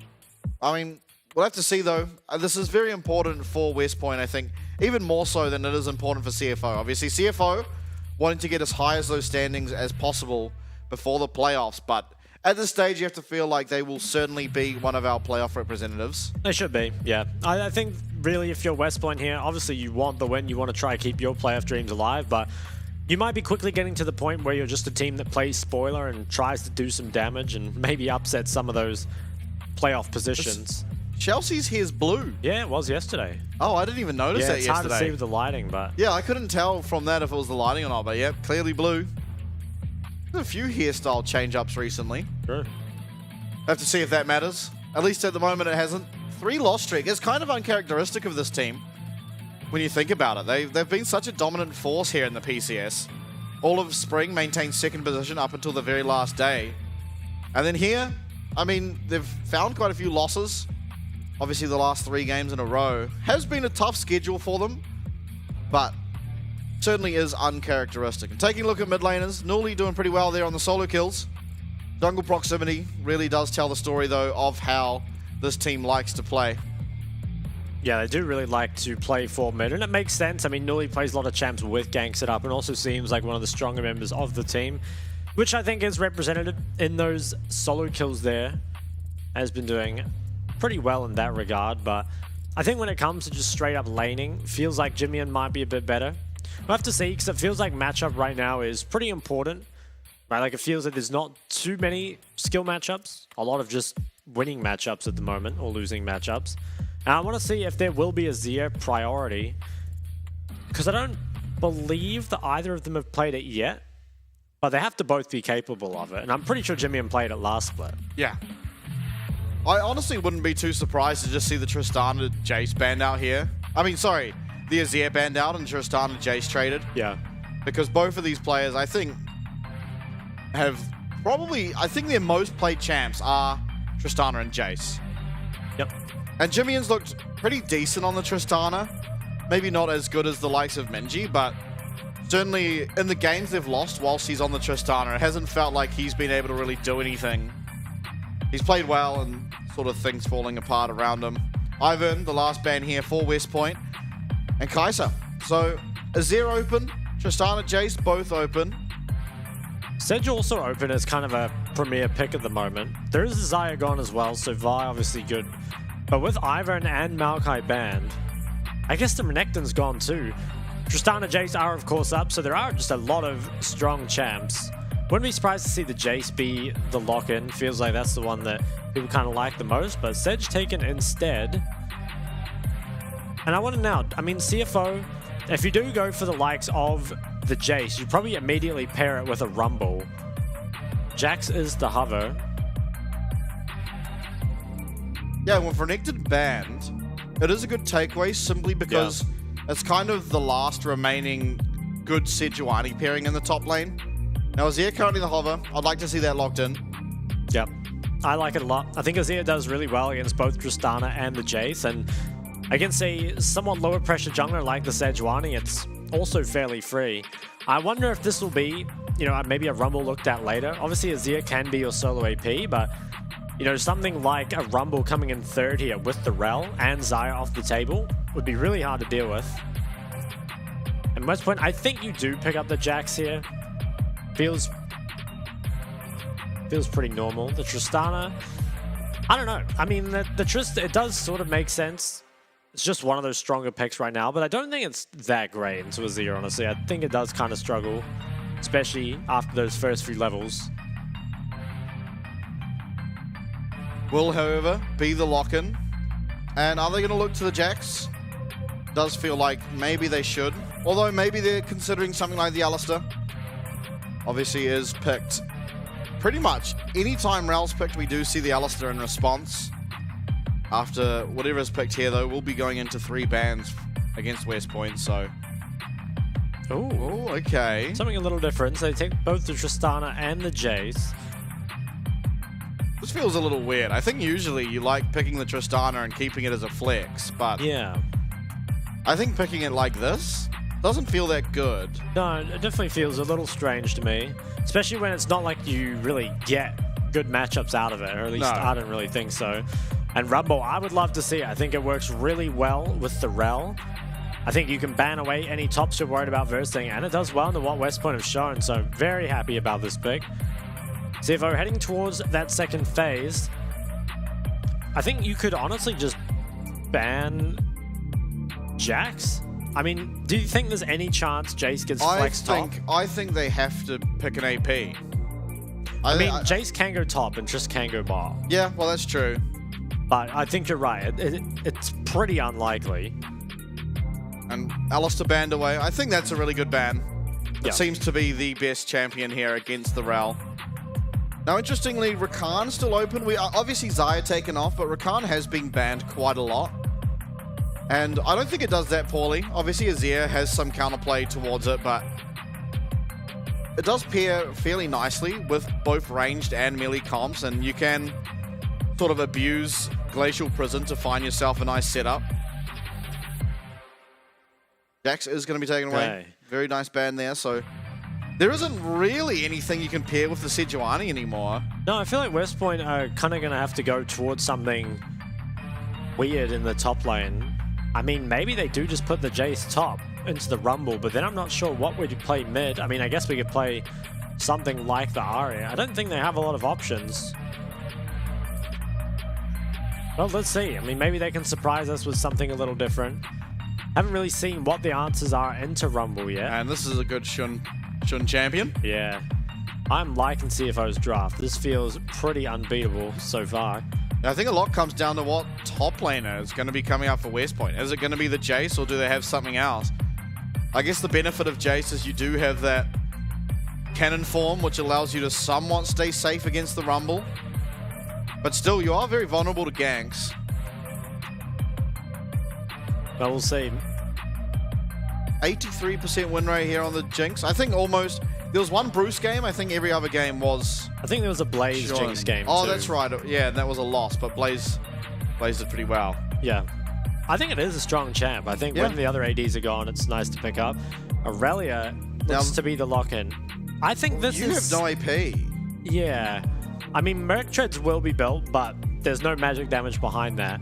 I mean, we'll have to see though. This is very important for West Point, I think, even more so than it is important for CFO. Obviously, CFO wanting to get as high as those standings as possible before the playoffs, but at this stage, you have to feel like they will certainly be one of our playoff representatives. They should be, yeah. I think really if you're West Point here, obviously you want the win, you want to try to keep your playoff dreams alive, but you might be quickly getting to the point where you're just a team that plays spoiler and tries to do some damage and maybe upset some of those playoff positions. Chelsea's hair's blue. Yeah, it was yesterday. Oh, I didn't even notice that yesterday. It's hard to see with the lighting, but... Yeah, I couldn't tell from that if it was the lighting or not, but yeah, clearly blue. There's a few hairstyle change-ups recently. True. Have to see if that matters. At least at the moment it hasn't. 3 loss streak. It's kind of uncharacteristic of this team when you think about it. They've been such a dominant force here in the PCS. All of spring maintained 2nd position up until the very last day. And then here, I mean, they've found quite a few losses. Obviously the last 3 games in a row has been a tough schedule for them, but certainly is uncharacteristic. And taking a look at mid laners, Nuli doing pretty well there on the solo kills. Jungle proximity really does tell the story though of how this team likes to play. Yeah, they do really like to play for mid, and it makes sense. I mean, Nuli plays a lot of champs with ganks it up and also seems like one of the stronger members of the team, which I think is represented in those solo kills there. Has been doing pretty well in that regard, but I think when it comes to just straight up laning, feels like Jimmy might be a bit better. We'll have to see, because it feels like matchup right now is pretty important. Right, like it feels like there's not too many skill matchups, a lot of just winning matchups at the moment, or losing matchups. And I want to see if there will be a Zia priority, because I don't believe that either of them have played it yet, but they have to both be capable of it. And I'm pretty sure Jimmy played it last split. Yeah. I honestly wouldn't be too surprised to just see the Tristana Jace banned out here. I mean, sorry, the Azir banned out and Tristana Jace traded. Yeah. Because both of these players, I think, have probably, I think their most played champs are Tristana and Jace. Yep. And Jimmy's looked pretty decent on the Tristana. Maybe not as good as the likes of Minji, but certainly in the games they've lost whilst he's on the Tristana, it hasn't felt like he's been able to really do anything. He's played well and sort of things falling apart around him. Ivan, the last ban here for West Point, and Kaiser. So Azir open, Tristana, Jace both open. Sedge also open as kind of a premier pick at the moment. There is a Xayah gone as well, so Vi obviously good. But with Ivern and Maokai banned, I guess the Renekton's gone too. Tristana, Jace are of course up, so there are just a lot of strong champs. Wouldn't be surprised to see the Jace be the lock-in. Feels like that's the one that people kind of like the most, but Sedge taken instead. And I want to now, I mean, CFO, if you do go for the likes of the Jace, you probably immediately pair it with a Rumble. Jax is the hover. Yeah, with Renekton banned, it is a good takeaway simply because it's kind of the last remaining good Sejuani pairing in the top lane. Now, Azir currently the hover. I'd like to see that locked in. Yep. I like it a lot. I think Azir does really well against both Tristana and the Jace, and against a somewhat lower pressure jungler like the Sejuani, it's also fairly free. I wonder if this will be, you know, maybe a Rumble looked at later. Obviously, Azir can be your solo AP, but, you know, something like a Rumble coming in third here with the Rel and Xayah off the table would be really hard to deal with. And West Point, I think you do pick up the Jax here. Feels pretty normal. The Tristana, I don't know. I mean, the Trist, it does sort of make sense. It's just one of those stronger picks right now, but I don't think it's that great into Azir, honestly. I think it does kind of struggle, especially after those first few levels. Will, however, be the lock-in. And are they going to look to the Jax? Does feel like maybe they should. Although maybe they're considering something like the Alistar. Obviously is picked pretty much. Anytime Rel's picked, we do see the Alistar in response. After whatever is picked here, though, we'll be going into 3 bans against West Point, so... Oh, okay. Something a little different. So they take both the Tristana and the Jace. This feels a little weird. I think usually you like picking the Tristana and keeping it as a flex, but... Yeah. I think picking it like this doesn't feel that good. No, it definitely feels a little strange to me. Especially when it's not like you really get good matchups out of it, or at least I don't really think so. And Rumble, I would love to see it. I think it works really well with the Rel. I think you can ban away any tops you're worried about versing, and it does well into what West Point have shown, so very happy about this pick. CFO heading towards that second phase. I think you could honestly just ban Jax. I mean, do you think there's any chance Jace gets flex top? I think they have to pick an AP. I mean, Jace can go top and Trist can go bar. Yeah, well, that's true. But I think you're right. It's pretty unlikely. And Alistair banned away. I think that's a really good ban. It seems to be the best champion here against the Rel. Now, interestingly, Rakan still open. We obviously Xayah taken off, but Rakan has been banned quite a lot. And I don't think it does that poorly. Obviously, Azir has some counterplay towards it, but it does pair fairly nicely with both ranged and melee comps, and you can sort of abuse Glacial Prison to find yourself a nice setup. Jax is going to be taken away. Very nice ban there, so there isn't really anything you can pair with the Sejuani anymore. No, I feel like West Point are kind of going to have to go towards something weird in the top lane. I mean, maybe they do just put the Jace top into the Rumble, but then I'm not sure what would you play mid. I mean, I guess we could play something like the Arya. I don't think they have a lot of options. Well, let's see. I mean, maybe they can surprise us with something a little different. Haven't really seen what the answers are into Rumble yet. And this is a good Shun champion. Yeah. I'm liking CFO's draft. This feels pretty unbeatable so far. I think a lot comes down to what top laner is going to be coming up for West Point. Is it going to be the Jace, or do they have something else? I guess the benefit of Jace is you do have that cannon form, which allows you to somewhat stay safe against the Rumble. But still, you are very vulnerable to ganks. Well, we'll see. 83% win rate here on the Jinx. I think almost... There was one Bruce game. I think every other game was... I think there was a Blaze Jinx game, Oh, too. that's right. Yeah, that was a loss, but Blaze did pretty well. Yeah. I think it is a strong champ. I think when the other ADs are gone, it's nice to pick up. Aurelia looks to be the lock-in. I think this You have no AP. Yeah. I mean, Merc Treads will be built, but there's no magic damage behind that.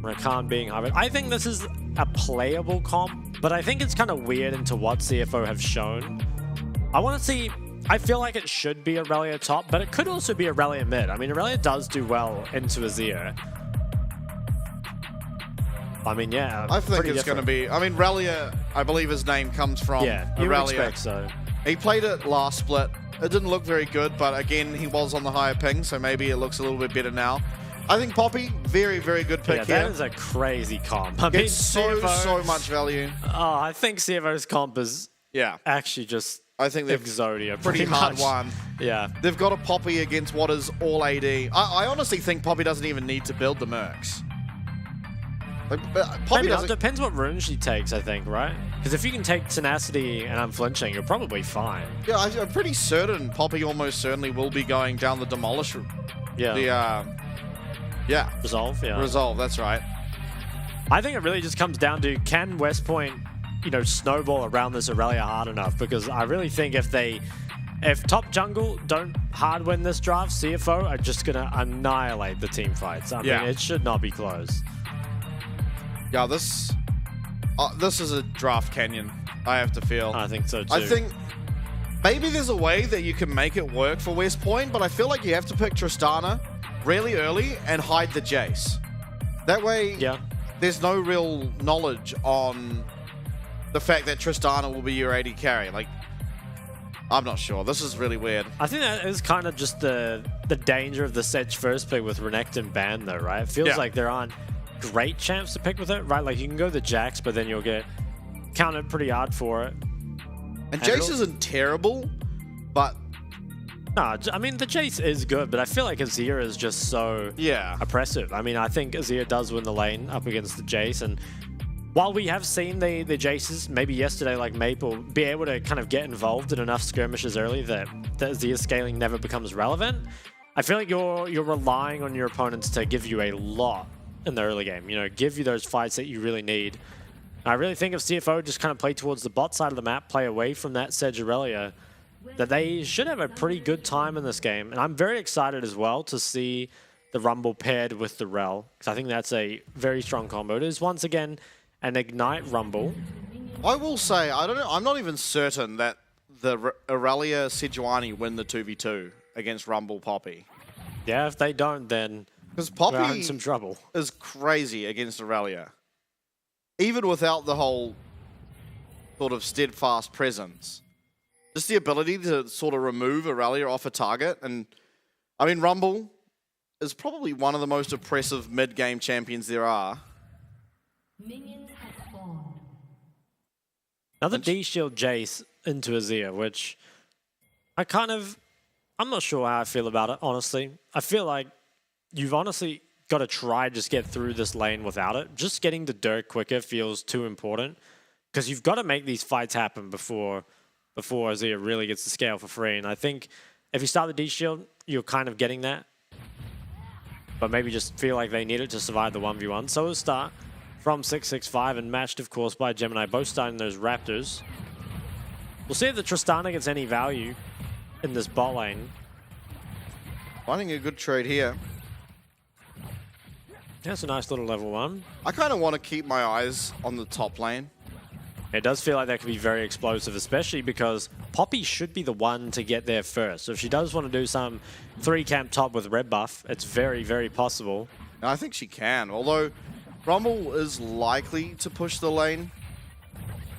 Rakan being hybrid. I think this is a playable comp, but I think it's kind of weird into what CFO have shown. I want to see... I feel like it should be Aurelia top, but it could also be Aurelia mid. I mean, Aurelia does do well into Azir. I mean, yeah. I think it's going to be... I mean, Relia, I believe his name comes from you would Aurelia. expect so. He played it last split. It didn't look very good, but again, he was on the higher ping, so maybe it looks a little bit better now. I think Poppy, very, very good pick here. That is a crazy comp. I mean, Gets so much value. Oh, I think CFO's comp is actually just I think they've Exodia. pretty hard much. one. Yeah. They've got a Poppy against what is all AD. I honestly think Poppy doesn't even need to build the Mercs. Like, Poppy Maybe it depends what rune she takes, I think, right? Because if you can take Tenacity and Unflinching, you're probably fine. Yeah, I'm pretty certain Poppy almost certainly will be going down the Demolish route. Yeah. Resolve, yeah. Resolve, that's right. I think it really just comes down to, can West Point, snowball around this Aurelia hard enough? Because I really think if top jungle don't hard win this draft, CFO are just going to annihilate the team fights. I mean, it should not be close. Yeah, this is a draft canyon, I have to feel. I think so, too. I think maybe there's a way that you can make it work for West Point, but I feel like you have to pick Tristana really early and hide the Jace. That way, there's no real knowledge on the fact that Tristana will be your AD carry. Like, I'm not sure. This is really weird. I think that is kind of just the danger of the Sedge first pick with Renekton banned, though, right? It feels like there aren't great champs to pick with it, right? Like, you can go the Jax, but then you'll get counted pretty hard for it. And Jace isn't terrible, but No, I mean, the chase is good, but I feel like Azir is just so oppressive. I mean, I think Azir does win the lane up against the Jace, and while we have seen the Jaces, maybe yesterday like Maple, be able to kind of get involved in enough skirmishes early that Azir scaling never becomes relevant, I feel like you're relying on your opponents to give you a lot in the early game, you know, give you those fights that you really need. I really think if CFO just kind of play towards the bot side of the map, play away from that Sedge Aurelia, that they should have a pretty good time in this game. And I'm very excited as well to see the Rumble paired with the Rel, because I think that's a very strong combo. It is, once again, an Ignite Rumble. I will say, I don't know, I'm not even certain that the Aurelia Sejuani win the 2v2 against Rumble Poppy. Yeah, if they don't, then because Poppy we're in some trouble. Is crazy against Aurelia. Even without the whole sort of steadfast presence. Just the ability to sort of remove Aurelia off a target. And, I mean, Rumble is probably one of the most oppressive mid-game champions there are. Another D-Shield Jace into Azir, which I'm not sure how I feel about it, honestly. I feel like you've honestly got to try to just get through this lane without it. Just getting the dirt quicker feels too important, because you've got to make these fights happen before Azir really gets to scale for free. And I think if you start the D-Shield, you're kind of getting that. But maybe just feel like they need it to survive the 1v1. So we'll start from 665 and matched, of course, by Gemini, both starting those Raptors. We'll see if the Tristana gets any value in this bot lane. Finding a good trade here. That's a nice little level 1. I kind of want to keep my eyes on the top lane. It does feel like that could be very explosive, especially because Poppy should be the one to get there first. So if she does want to do some 3-camp top with red buff, it's very, very possible. And I think she can, although Rumble is likely to push the lane.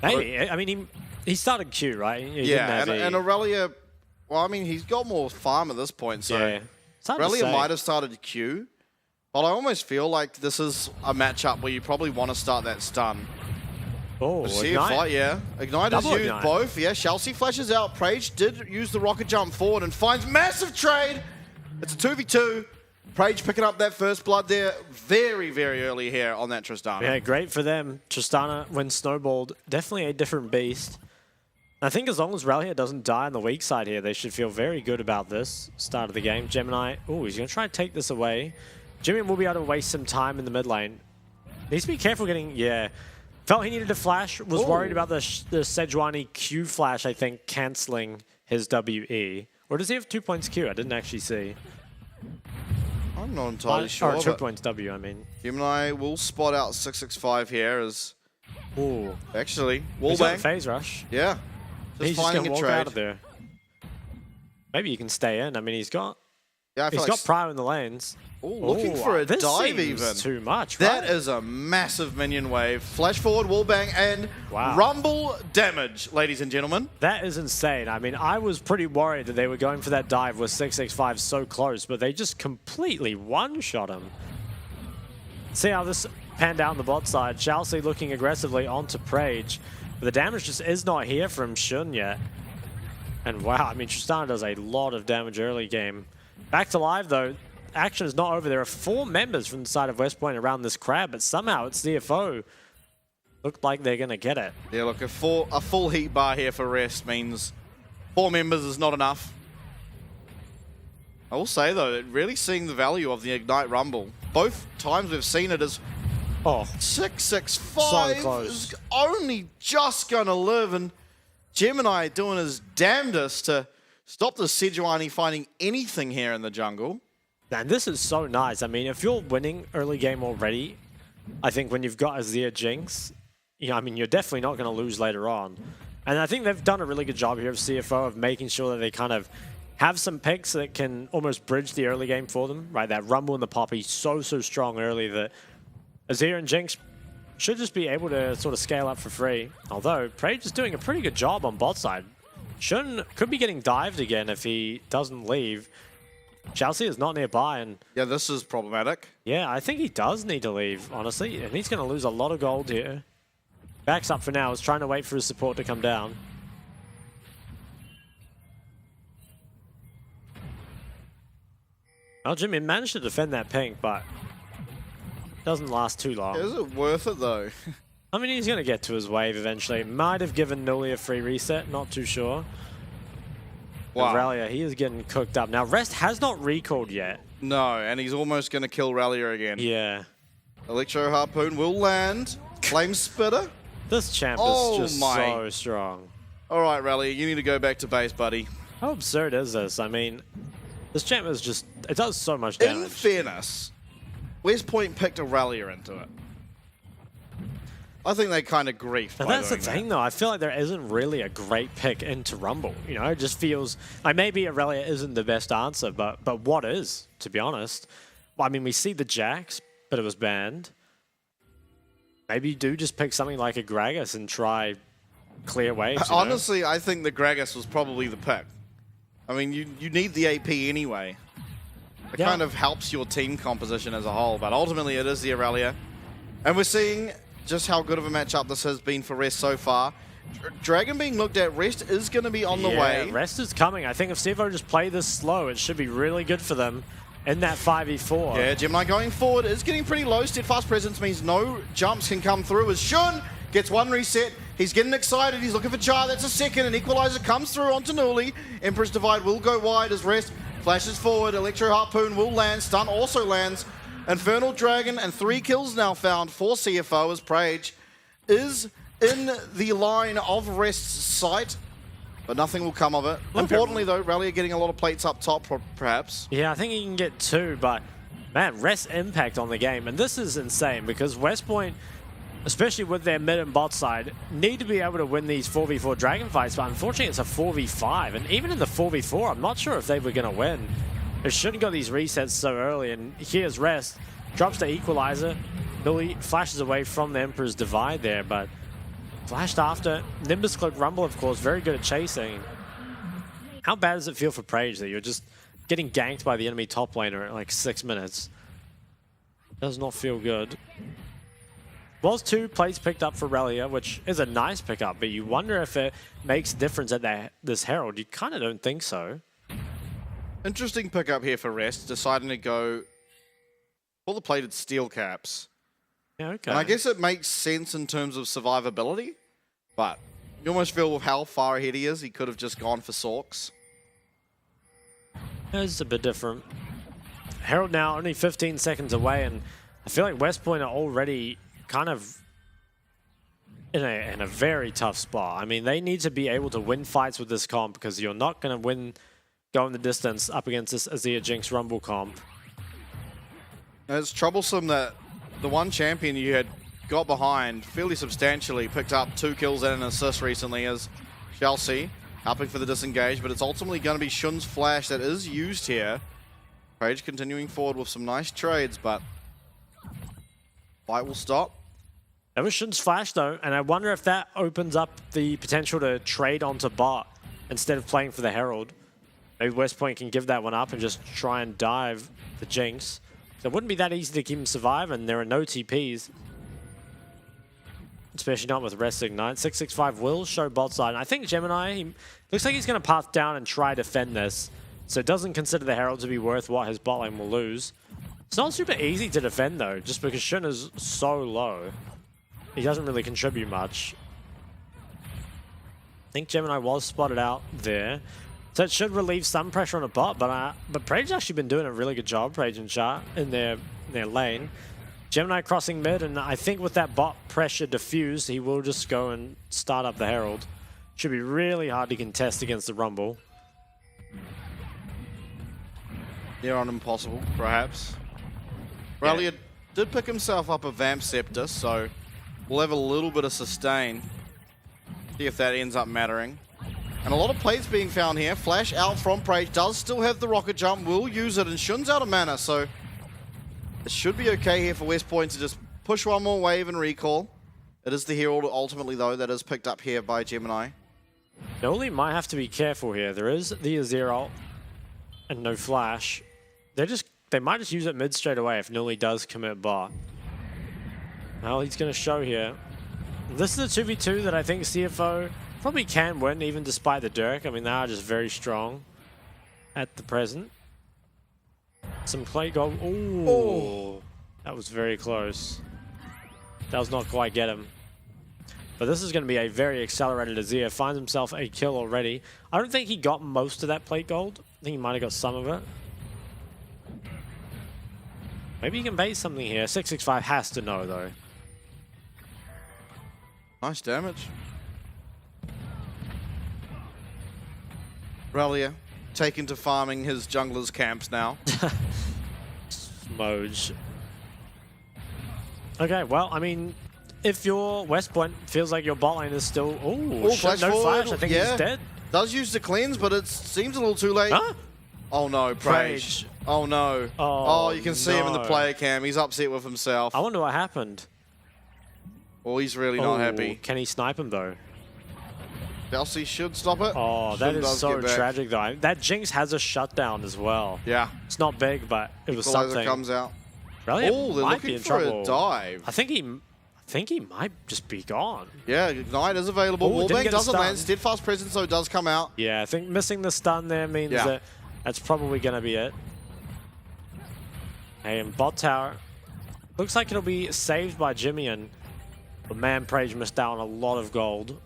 Maybe. I mean, he started Q, right? And Aurelia, well, I mean, he's got more farm at this point, so Aurelia might have started Q. But I almost feel like this is a matchup where you probably want to start that stun. Oh, Ignite. Ignite is used both. Yeah, Chelsea flashes out. Prage did use the rocket jump forward and finds massive trade. It's a 2v2. Prage picking up that first blood there very, very early here on that Tristana. Yeah, great for them. Tristana, when snowballed, definitely a different beast. I think as long as Aurelia doesn't die on the weak side here, they should feel very good about this start of the game. Gemini, oh, he's going to try and take this away. Jimmy will be able to waste some time in the mid lane. Needs to be careful getting, felt he needed a flash, was worried about the Sejuani Q flash, I think, cancelling his WE. Or does he have 2 points Q? I didn't actually see. I'm not entirely sure. Or 2 points W, I mean. Gemini will spot out 665 here as... Ooh. Actually, He's got wallbang. a phase rush. Yeah. He's just going to walk out of there. Maybe you can stay in. I mean, he's got Prime in the lanes. Looking for a dive even. Too much, That is a massive minion wave. Flash forward, wallbang, and Rumble damage, ladies and gentlemen. That is insane. I mean, I was pretty worried that they were going for that dive with 665 so close, but they just completely one-shot him. See how this panned out on the bot side. Chelsea looking aggressively onto Prage, but the damage just is not here from Shun yet. And wow, I mean, Tristana does a lot of damage early game. Back to live, though. Action is not over. There are 4 members from the side of West Point around this crab, but somehow it's CFO. Looked like they're going to get it. Yeah, look, a full heat bar here for rest means 4 members is not enough. I will say, though, really seeing the value of the Ignite Rumble. Both times we've seen it as 665 is only just going to live, and Gemini doing his damnedest to stop the Sejuani finding anything here in the jungle. And this is so nice. I mean, if you're winning early game already, I think when you've got Azir Jinx, I mean, you're definitely not going to lose later on. And I think they've done a really good job here of CFO of making sure that they kind of have some picks that can almost bridge the early game for them, right? That Rumble and the Poppy so strong early that Azir and Jinx should just be able to sort of scale up for free. Although, Prage is doing a pretty good job on bot side. Shun could be getting dived again if he doesn't leave. Chelsea is not nearby, and yeah, this is problematic. Yeah, I think he does need to leave, honestly, and he's going to lose a lot of gold here. Backs up for now, is trying to wait for his support to come down. Well, Jimmy managed to defend that pink, but doesn't last too long. Is it worth it though? I mean, he's going to get to his wave eventually. Might have given Nuli a free reset, not too sure. Wow. Relia, he is getting cooked up. Now, Rest has not recalled yet. No, and he's almost going to kill Relia again. Yeah. Electro Harpoon will land. Flame Spitter. This champ is just so strong. All right, Relia, you need to go back to base, buddy. How absurd is this? I mean, this champ is just, it does so much damage. In fairness, West Point picked a Relia into it. I think they kind of griefed. And that's the thing, though. I feel like there isn't really a great pick into Rumble. You know, it just feels like maybe Aurelia isn't the best answer, but what is, to be honest? Well, I mean, we see the Jax, but it was banned. Maybe you do just pick something like a Gragas and try clear waves. Honestly, I think the Gragas was probably the pick. I mean, you need the AP anyway. It kind of helps your team composition as a whole, but ultimately it is the Aurelia. And we're seeing just how good of a matchup this has been for Rest so far. Dragon being looked at, Rest is going to be on the way. Rest is coming. I think if CFO just play this slow, it should be really good for them in that 5v4. Yeah, Gemini going forward is getting pretty low. Steadfast Presence means no jumps can come through as Shun gets one reset. He's getting excited. He's looking for Char. That's a second. An equalizer comes through onto Nuli. Emperor's Divide will go wide as Rest flashes forward. Electro Harpoon will land. Stun also lands. Infernal Dragon and 3 kills now found for CFO as Prage is in the line of Rest's sight, but nothing will come of it. Importantly though, Relia getting a lot of plates up top perhaps. Yeah, I think he can get 2, but man, Rest's impact on the game, and this is insane because West Point, especially with their mid and bot side, need to be able to win these 4v4 Dragon fights, but unfortunately it's a 4v5, and even in the 4v4, I'm not sure if they were going to win. They shouldn't got these resets so early, and here's Rest. Drops the equalizer. Nuli flashes away from the Emperor's Divide there, but flashed after. Nimbus Cloak Rumble, of course, very good at chasing. How bad does it feel for Prage that you're just getting ganked by the enemy top laner at like 6 minutes? Does not feel good. Was 2 plates picked up for Relia, which is a nice pickup, but you wonder if it makes a difference at this Herald. You kind of don't think so. Interesting pickup here for Rest, deciding to go for the plated steel caps. Yeah, okay. And I guess it makes sense in terms of survivability, but you almost feel with how far ahead he is, he could have just gone for Sorks. It's a bit different. Herald now only 15 seconds away, and I feel like West Point are already kind of in a very tough spot. I mean, they need to be able to win fights with this comp because you're not going to go in the distance up against this Azir Jinx Rumble comp. It's troublesome that the one champion you had got behind fairly substantially picked up 2 kills and an assist recently as Chelsea helping for the disengage, but it's ultimately going to be Shun's flash that is used here. Prage continuing forward with some nice trades, but fight will stop. That was Shun's flash though, and I wonder if that opens up the potential to trade onto bot instead of playing for the Herald. Maybe West Point can give that one up and just try and dive the Jinx. So it wouldn't be that easy to keep him survive, and there are no TPs. Especially not with Rest Ignite. 665 will show bot side. And I think Gemini, he looks like he's going to path down and try to defend this. So it doesn't consider the Herald to be worth what his bot lane will lose. It's not super easy to defend though, just because Shun is so low. He doesn't really contribute much. I think Gemini was spotted out there. So it should relieve some pressure on a bot, but Prage's actually been doing a really good job, Prage and Char, in their lane. Gemini crossing mid, and I think with that bot pressure diffused, he will just go and start up the Herald. Should be really hard to contest against the Rumble. Near on impossible, perhaps. Relia did pick himself up a Vamp Scepter, so we'll have a little bit of sustain. See if that ends up mattering. And a lot of plates being found here. Flash out from Prage, does still have the rocket jump, will use it, and Shun's out of mana, so it should be okay here for West Point to just push one more wave and recall. It is the Herald ultimately, though, that is picked up here by Gemini. Noli might have to be careful here. There is the Azir ult and no flash. They might just use it mid straight away if Noli does commit bot. Well, he's going to show here. This is a 2v2 that I think CFO probably can win, even despite the Dirk. I mean, they are just very strong at the present. Some plate gold. Ooh. Oh. That was very close. That was not quite get him. But this is going to be a very accelerated Azir. Finds himself a kill already. I don't think he got most of that plate gold. I think he might have got some of it. Maybe he can bait something here. 665 has to know, though. Nice damage. Relia taken to farming his junglers' camps now. Moj. Okay, well, I mean, if your West Point feels like your bot lane is still... Oh, flash no forward. flash. I think yeah. he's dead. Does use the cleanse, but it seems a little too late. Huh? Oh no, Prage. Oh no. Oh, you can see him in the player cam. He's upset with himself. I wonder what happened. Oh, he's really not happy. Can he snipe him, though? Delsey should stop it. Oh, that is so tragic, though. That Jinx has a shutdown as well. Yeah. It's not big, but it was Equalizer something. comes out. Really? Oh, they're might be looking in for trouble. a dive. I think he might just be gone. Yeah, Ignite is available. Wallbang doesn't land. Steadfast Presence, though, does come out. Yeah, I think missing the stun there means that that's probably going to be it. Hey, and bot tower. Looks like it'll be saved by Jimmy, but man, Prage missed out on a lot of gold.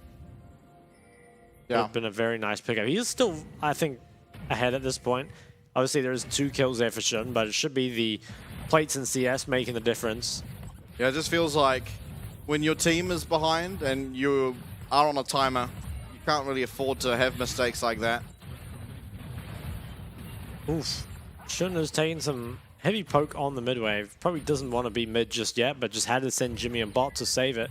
Yeah. Would have been a very nice pickup. He is still, I think, ahead at this point. Obviously, there's 2 kills there for Shun, but it should be the plates and CS making the difference. Yeah, it just feels like when your team is behind and you are on a timer, you can't really afford to have mistakes like that. Oof. Shun has taken some heavy poke on the mid wave. Probably doesn't want to be mid just yet, but just had to send Jimmy and bot to save it.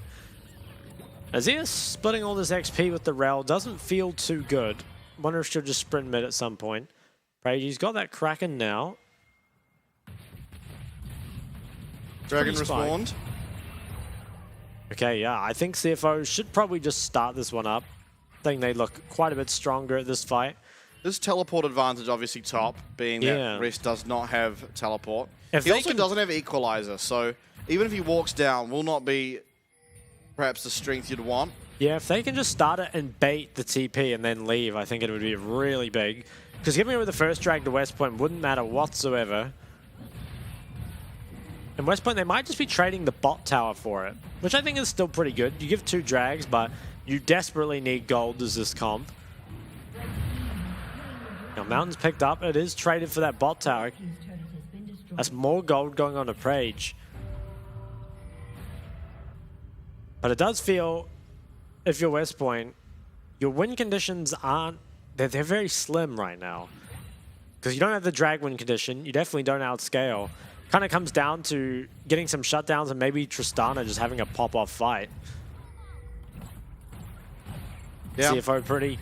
Azir splitting all this XP with the Rel doesn't feel too good. Wonder if she'll just sprint mid at some point. Prage's got that Kraken now. Dragon respawned. Okay, yeah, I think CFO should probably just start this one up. I think they look quite a bit stronger at this fight. This teleport advantage obviously top, being that Rest does not have teleport. He also doesn't have equalizer, so even if he walks down, will not be perhaps the strength you'd want. Yeah, if they can just start it and bait the TP and then leave, I think it would be really big. Because giving away the first drag to West Point wouldn't matter whatsoever. And West Point, they might just be trading the bot tower for it, which I think is still pretty good. You give 2 drags, but you desperately need gold as this comp. Now, Mountain's picked up. It is traded for that bot tower. That's more gold going on to Prage. But it does feel, if you're West Point, your win conditions aren't... They're very slim right now. Because you don't have the drag win condition. You definitely don't outscale. Kind of comes down to getting some shutdowns and maybe Tristana just having a pop-off fight. Yeah. CFO pretty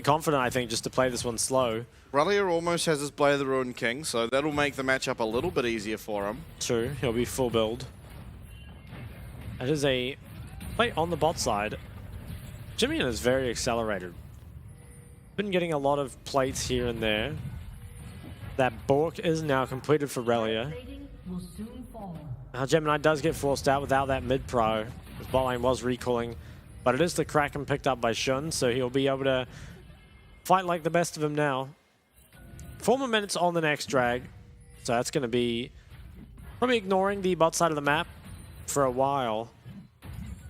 confident, I think, just to play this one slow. Relia almost has his Blade of the Ruined King, so that'll make the matchup a little bit easier for him. True, he'll be full build. That is a play on the bot side. Jimmy is very accelerated. Been getting a lot of plates here and there. That Bork is now completed for Relia. Now Gemini does get forced out without that mid-pro. His bot lane was recalling. But it is the Kraken picked up by Shun, so he'll be able to fight like the best of him now. 4 more minutes on the next drag. So that's going to be probably ignoring the bot side of the map for a while.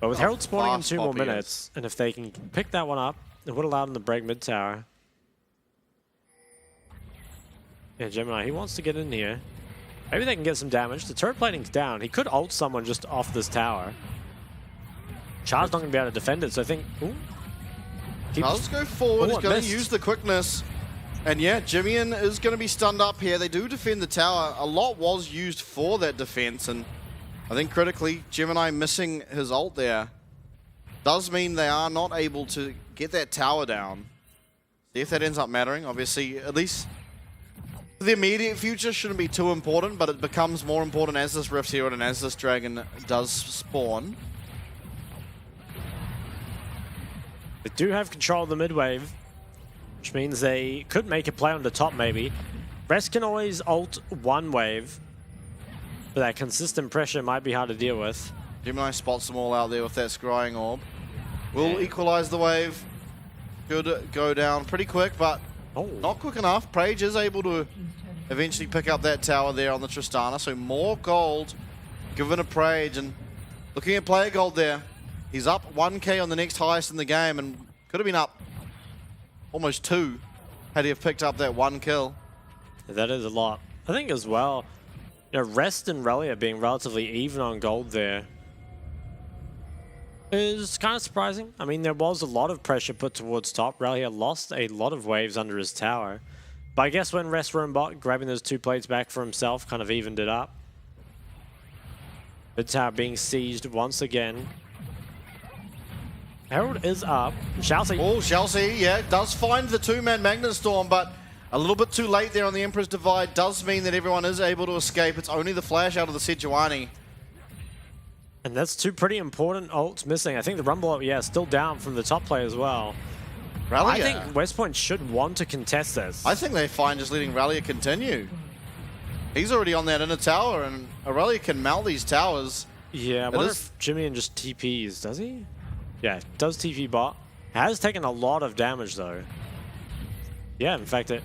But with Herald spawning in 2 more minutes, and if they can pick that one up, it would allow them to break mid tower. Yeah, Gemini, he wants to get in here. Maybe they can get some damage. The turret plating's down. He could ult someone just off this tower. Char's not going to be able to defend it, so I think... Ooh. Does go forward, he's going to use the quickness. And yeah, Jimmian is going to be stunned up here. They do defend the tower. A lot was used for that defense, and I think critically, Gemini missing his ult there does mean they are not able to get that tower down. See if that ends up mattering. Obviously, at least the immediate future shouldn't be too important, but it becomes more important as this Rift Herald and as this Dragon does spawn. They do have control of the mid wave, which means they could make a play on the top maybe. Rest can always ult 1 wave, but that consistent pressure might be hard to deal with. Gemini spots them all out there with that scrying orb. Will equalize the wave. Could go down pretty quick, but not quick enough. Prage is able to eventually pick up that tower there on the Tristana. So more gold given a Prage, and looking at player gold there. He's up 1k on the next highest in the game and could have been up almost 2 had he have picked up that 1 kill. That is a lot. I think as well, you know, Rest and Relia being relatively even on gold there is kind of surprising. I mean, there was a lot of pressure put towards top. Relia lost a lot of waves under his tower. But I guess when Rest roamed bot, grabbing those 2 plates back for himself kind of evened it up. The tower being sieged once again. Herald is up. Chelsea. Oh, Chelsea, yeah, does find the 2-man Magnet Storm, but a little bit too late there on the Emperor's Divide. Does mean that everyone is able to escape. It's only the flash out of the Sejuani. And that's 2 pretty important ults missing. I think the Rumble ult, yeah, still down from the top player as well. Relia. I think West Point should want to contest this. I think they're fine just letting Relia continue. He's already on that inner tower, and Relia can mount these towers. Yeah, I wonder if Jimmy just TPs, does he? Yeah, does TP bot. Has taken a lot of damage though. Yeah, in fact, it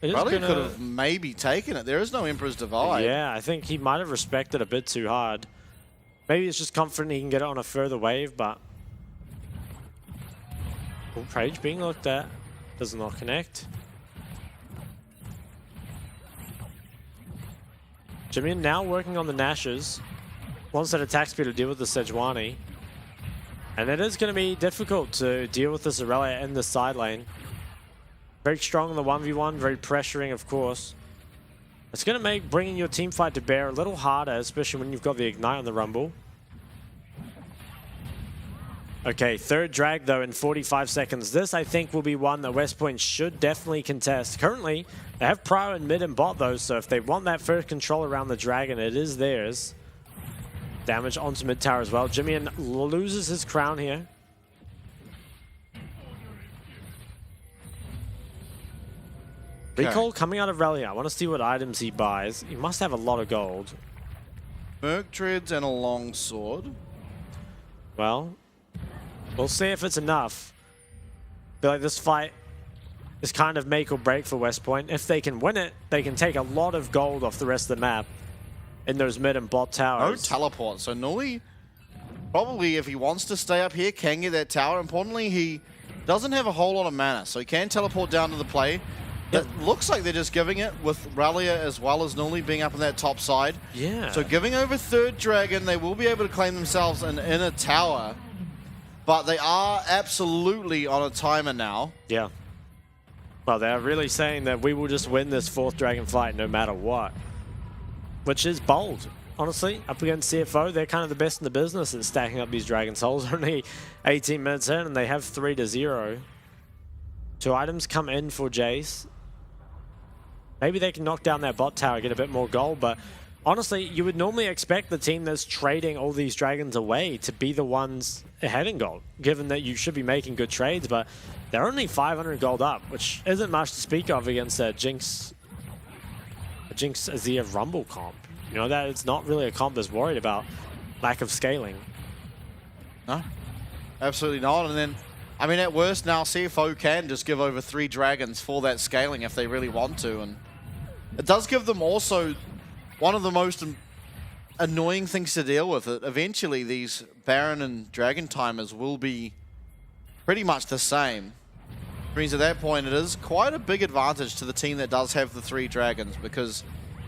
is Relia gonna... could have maybe taken it. There is no Emperor's Divide. Yeah, I think he might have respected a bit too hard. Maybe it's just confident he can get it on a further wave, but... Oh, Prage being looked at. Does not connect. Jimmy now working on the Nashers. Wants that attack speed to deal with the Sejuani. And it is going to be difficult to deal with this Aurelia in the side lane. Very strong in the 1v1, very pressuring, of course. It's going to make bringing your team fight to bear a little harder, especially when you've got the Ignite on the Rumble. Okay, 3rd drag, though, in 45 seconds. This, I think, will be one that West Point should definitely contest. Currently, they have Prio in mid and bot, though, so if they want that first control around the Dragon, it is theirs. Damage onto mid tower as well. Jimmy loses his crown here. Recall coming out of Relia. I want to see what items he buys. He must have a lot of gold. Merc Dreads and a long sword. Well, we'll see if it's enough. I feel like this fight is kind of make or break for West Point. If they can win it, they can take a lot of gold off the rest of the map in those mid and bot towers. No teleport, so Nuli probably, if he wants to stay up here, can get that tower. Importantly, he doesn't have a whole lot of mana, so he can teleport down to the play. It looks like they're just giving it with Relia as well as Nuli being up on that top side. Yeah. So giving over 3rd Dragon, they will be able to claim themselves an inner tower, but they are absolutely on a timer now. Yeah. Well, they're really saying that we will just win this 4th Dragon fight no matter what. Which is bold, honestly. Up against CFO, they're kind of the best in the business at stacking up these Dragon Souls. Only 18 minutes in, and they have 3-0. 2 items come in for Jace. Maybe they can knock down that bot tower, get a bit more gold, but honestly, you would normally expect the team that's trading all these Dragons away to be the ones ahead in gold, given that you should be making good trades, but they're only 500 gold up, which isn't much to speak of against Jinx Azir Rumble comp. You know, that it's not really a comp that's worried about lack of scaling. No, absolutely not. And then, I mean, at worst now, CFO can just give over 3 Dragons for that scaling if they really want to. And it does give them also one of the most annoying things to deal with. Eventually, these Baron and Dragon timers will be pretty much the same. Which means at that point, it is quite a big advantage to the team that does have the 3 Dragons, because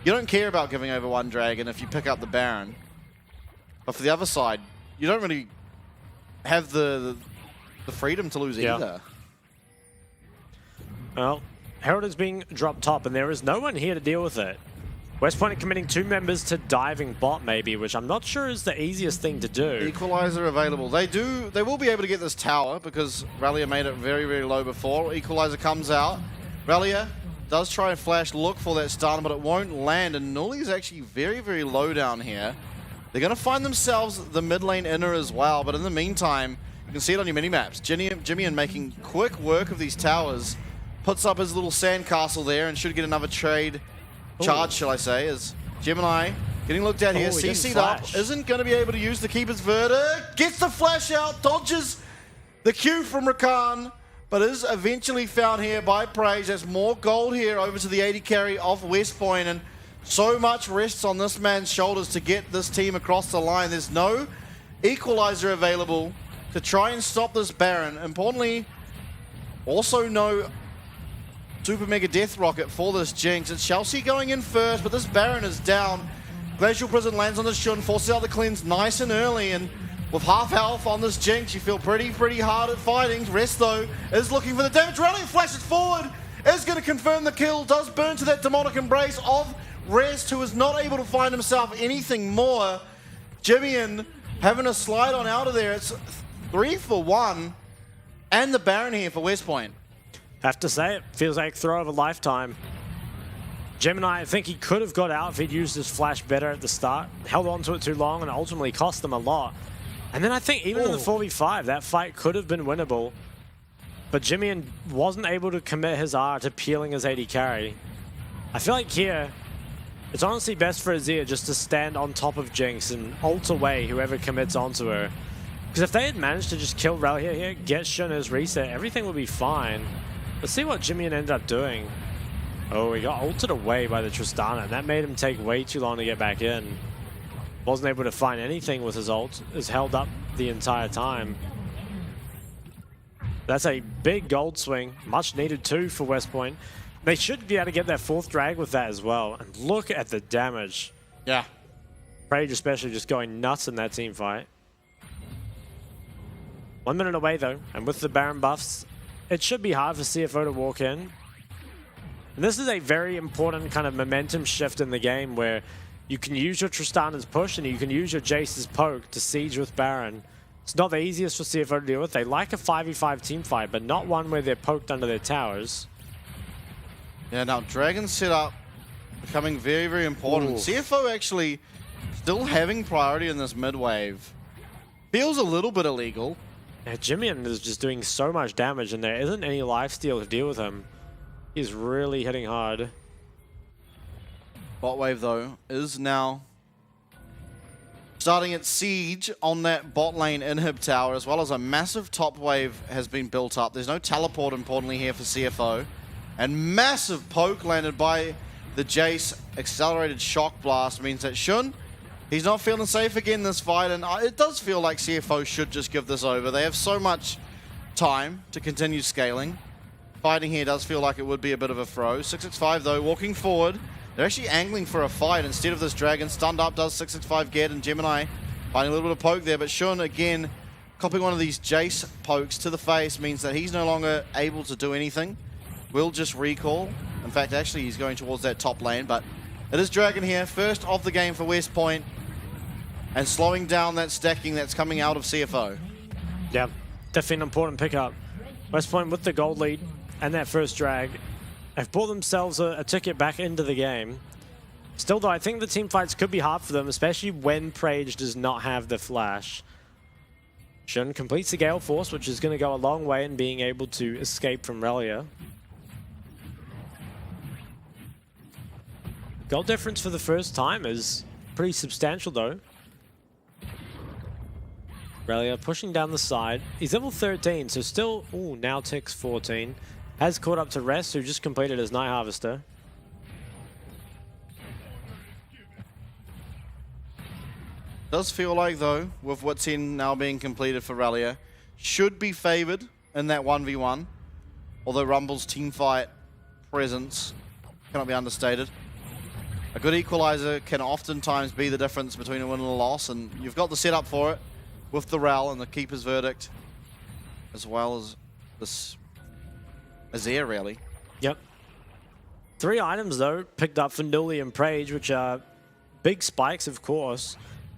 you don't care about giving over 1 Dragon if you pick up the Baron. But for the other side, you don't really have the freedom to lose either. Well, Herald is being dropped top, and there is no one here to deal with it. West Point are committing 2 members to diving bot, maybe, which I'm not sure is the easiest thing to do. Equalizer available. They will be able to get this tower because Relia made it very, very low before. Equalizer comes out. Relia does try and flash, look for that stun, but it won't land. And Nuli is actually very, very low down here. They're going to find themselves the mid lane inner as well, but in the meantime, you can see it on your mini-maps. Jimmy making quick work of these towers. Puts up his little sandcastle there and should get another trade charge, shall I say, as Gemini getting looked at here. CC'd up, isn't going to be able to use the Keeper's Verdict. Gets the flash out, dodges the Q from Rakan, but is eventually found here by Praise. There's more gold here over to the 80 carry of West Point, and so much rests on this man's shoulders to get this team across the line. There's no equalizer available to try and stop this Baron. Importantly, also no Super Mega Death Rocket for this Jinx. It's Chelsea going in first, but this Baron is down. Glacial Prison lands on the Shun, forces out the cleanse nice and early, and with half health on this Jinx, you feel pretty hard at fighting. Rest, though, is looking for the damage. Rallying flashes forward, is going to confirm the kill, does burn to that demonic embrace of Rest, who is not able to find himself anything more. Jimmy having a slide on out of there. It's 3 for 1, and the Baron here for West Point. Have to say, it feels like throw of a lifetime. Gemini, I think he could have got out if he'd used his flash better at the start. Held on to it too long and ultimately cost them a lot. And then I think even in the 4v5, that fight could have been winnable. But Jimmy wasn't able to commit his R to peeling his 80 carry. I feel like here, it's honestly best for Azir just to stand on top of Jinx and ult away whoever commits onto her. Because if they had managed to just kill Relia here, get Shun his reset, everything would be fine. Let's see what Jimmy ended up doing. Oh, he got ulted away by the Tristana, and that made him take way too long to get back in. Wasn't able to find anything with his ult. Is held up the entire time. That's a big gold swing. Much needed too for West Point. They should be able to get their 4th drag with that as well. And look at the damage. Yeah. Rage especially just going nuts in that team fight. 1 minute away though, and with the Baron buffs, it should be hard for CFO to walk in. And this is a very important kind of momentum shift in the game where you can use your Tristana's push and you can use your Jace's poke to siege with Baron. It's not the easiest for CFO to deal with. They like a 5v5 team fight, but not one where they're poked under their towers. Yeah, now Dragon setup becoming very important. Ooh. CFO actually still having priority in this mid wave. Feels a little bit illegal. Yeah, Jimmian is just doing so much damage and there isn't any lifesteal to deal with him. He's really hitting hard. Bot wave though is now starting its siege on that bot lane inhib tower, as well as a massive top wave has been built up. There's no teleport importantly here for CFO. And massive poke landed by the Jace. Accelerated shock blast means that Shun, he's not feeling safe again this fight, and it does feel like CFO should just give this over. They have so much time to continue scaling. Fighting here does feel like it would be a bit of a throw. 665 though, walking forward. They're actually angling for a fight instead of this Dragon. Stunned up does 665 get, and Gemini finding a little bit of poke there, but Shun again copying one of these Jace pokes to the face means that he's no longer able to do anything. Will just recall. In fact, actually he's going towards that top lane, but it is Dragon here, first of the game for West Point, and slowing down that stacking that's coming out of CFO. Yeah, definitely an important pickup. West Point with the gold lead and that first drag have brought themselves a ticket back into the game. Still though, I think the team fights could be hard for them, especially when Prage does not have the flash. Shun completes the Gale Force, which is going to go a long way in being able to escape from Relia. Goal difference for the first time is pretty substantial though. Relia pushing down the side. He's level 13, so still, now ticks 14. Has caught up to Rest, who just completed his Night Harvester. Does feel like though, with what's in now being completed for Relia, should be favored in that 1v1. Although Rumble's teamfight presence cannot be understated. A good equalizer can oftentimes be the difference between a win and a loss, and you've got the setup for it with the Rel and the Keeper's Verdict, as well as this Azir, really. Yep. 3 items, though, picked up for Nuli and Prage, which are big spikes, of course.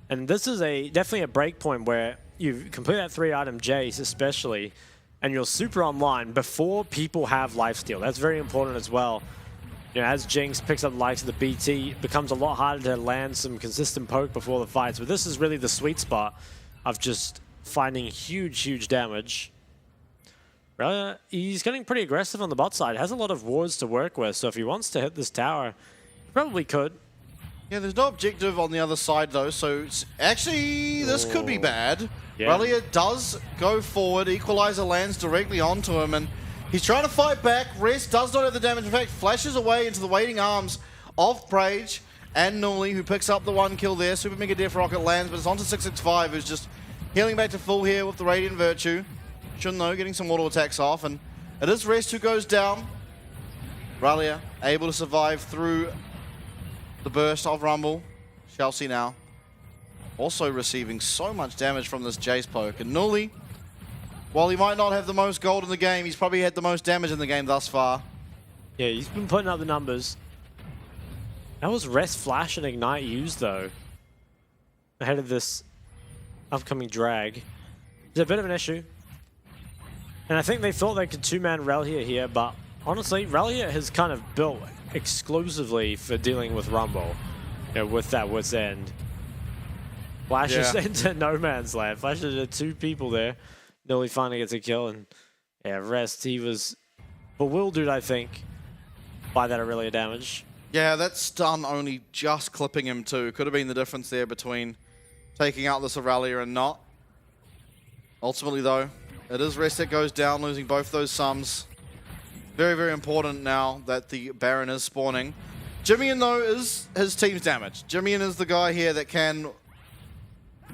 And this is definitely a break point where you complete that 3-item Jace, especially, and you're super online before people have lifesteal. That's very important as well. You know, as Jinx picks up the likes of the BT, it becomes a lot harder to land some consistent poke before the fights. But this is really the sweet spot of just finding huge damage. He's getting pretty aggressive on the bot side. Has a lot of wards to work with, so if he wants to hit this tower, he probably could. Yeah, there's no objective on the other side though, so actually this could be bad. Yeah. Relia does go forward, Equalizer lands directly onto him, and He's trying to fight back. Rest does not have the damage. In fact, flashes away into the waiting arms of Prage and Nuli, who picks up the 1 kill there. Super Mega Death Rocket lands, but it's onto 665, who's just healing back to full here with the Radiant Virtue. Shun, though, getting some auto attacks off, and it is Rest who goes down. Ralia able to survive through the burst of Rumble. Chelsea now also receiving so much damage from this Jace poke. And Nuli, while he might not have the most gold in the game, he's probably had the most damage in the game thus far. Yeah, he's been putting up the numbers. That was Rest Flash and Ignite used, though, ahead of this upcoming drag. It's a bit of an issue. And I think they thought they could two-man Relia here, but honestly, Relia has kind of built exclusively for dealing with Rumble, you know, with that Wit's End. Flashes into no man's land. Flashes into 2 people there. Nuli finally gets a kill, and yeah, Rest, he was bewildered, I think, by that Aurelia damage. Yeah, that stun only just clipping him too. Could have been the difference there between taking out this Aurelia and not. Ultimately, though, it is Rest that goes down, losing both those sums. Very, very important now that the Baron is spawning. Jimmy, though, is his team's damage. Jimmy is the guy here that can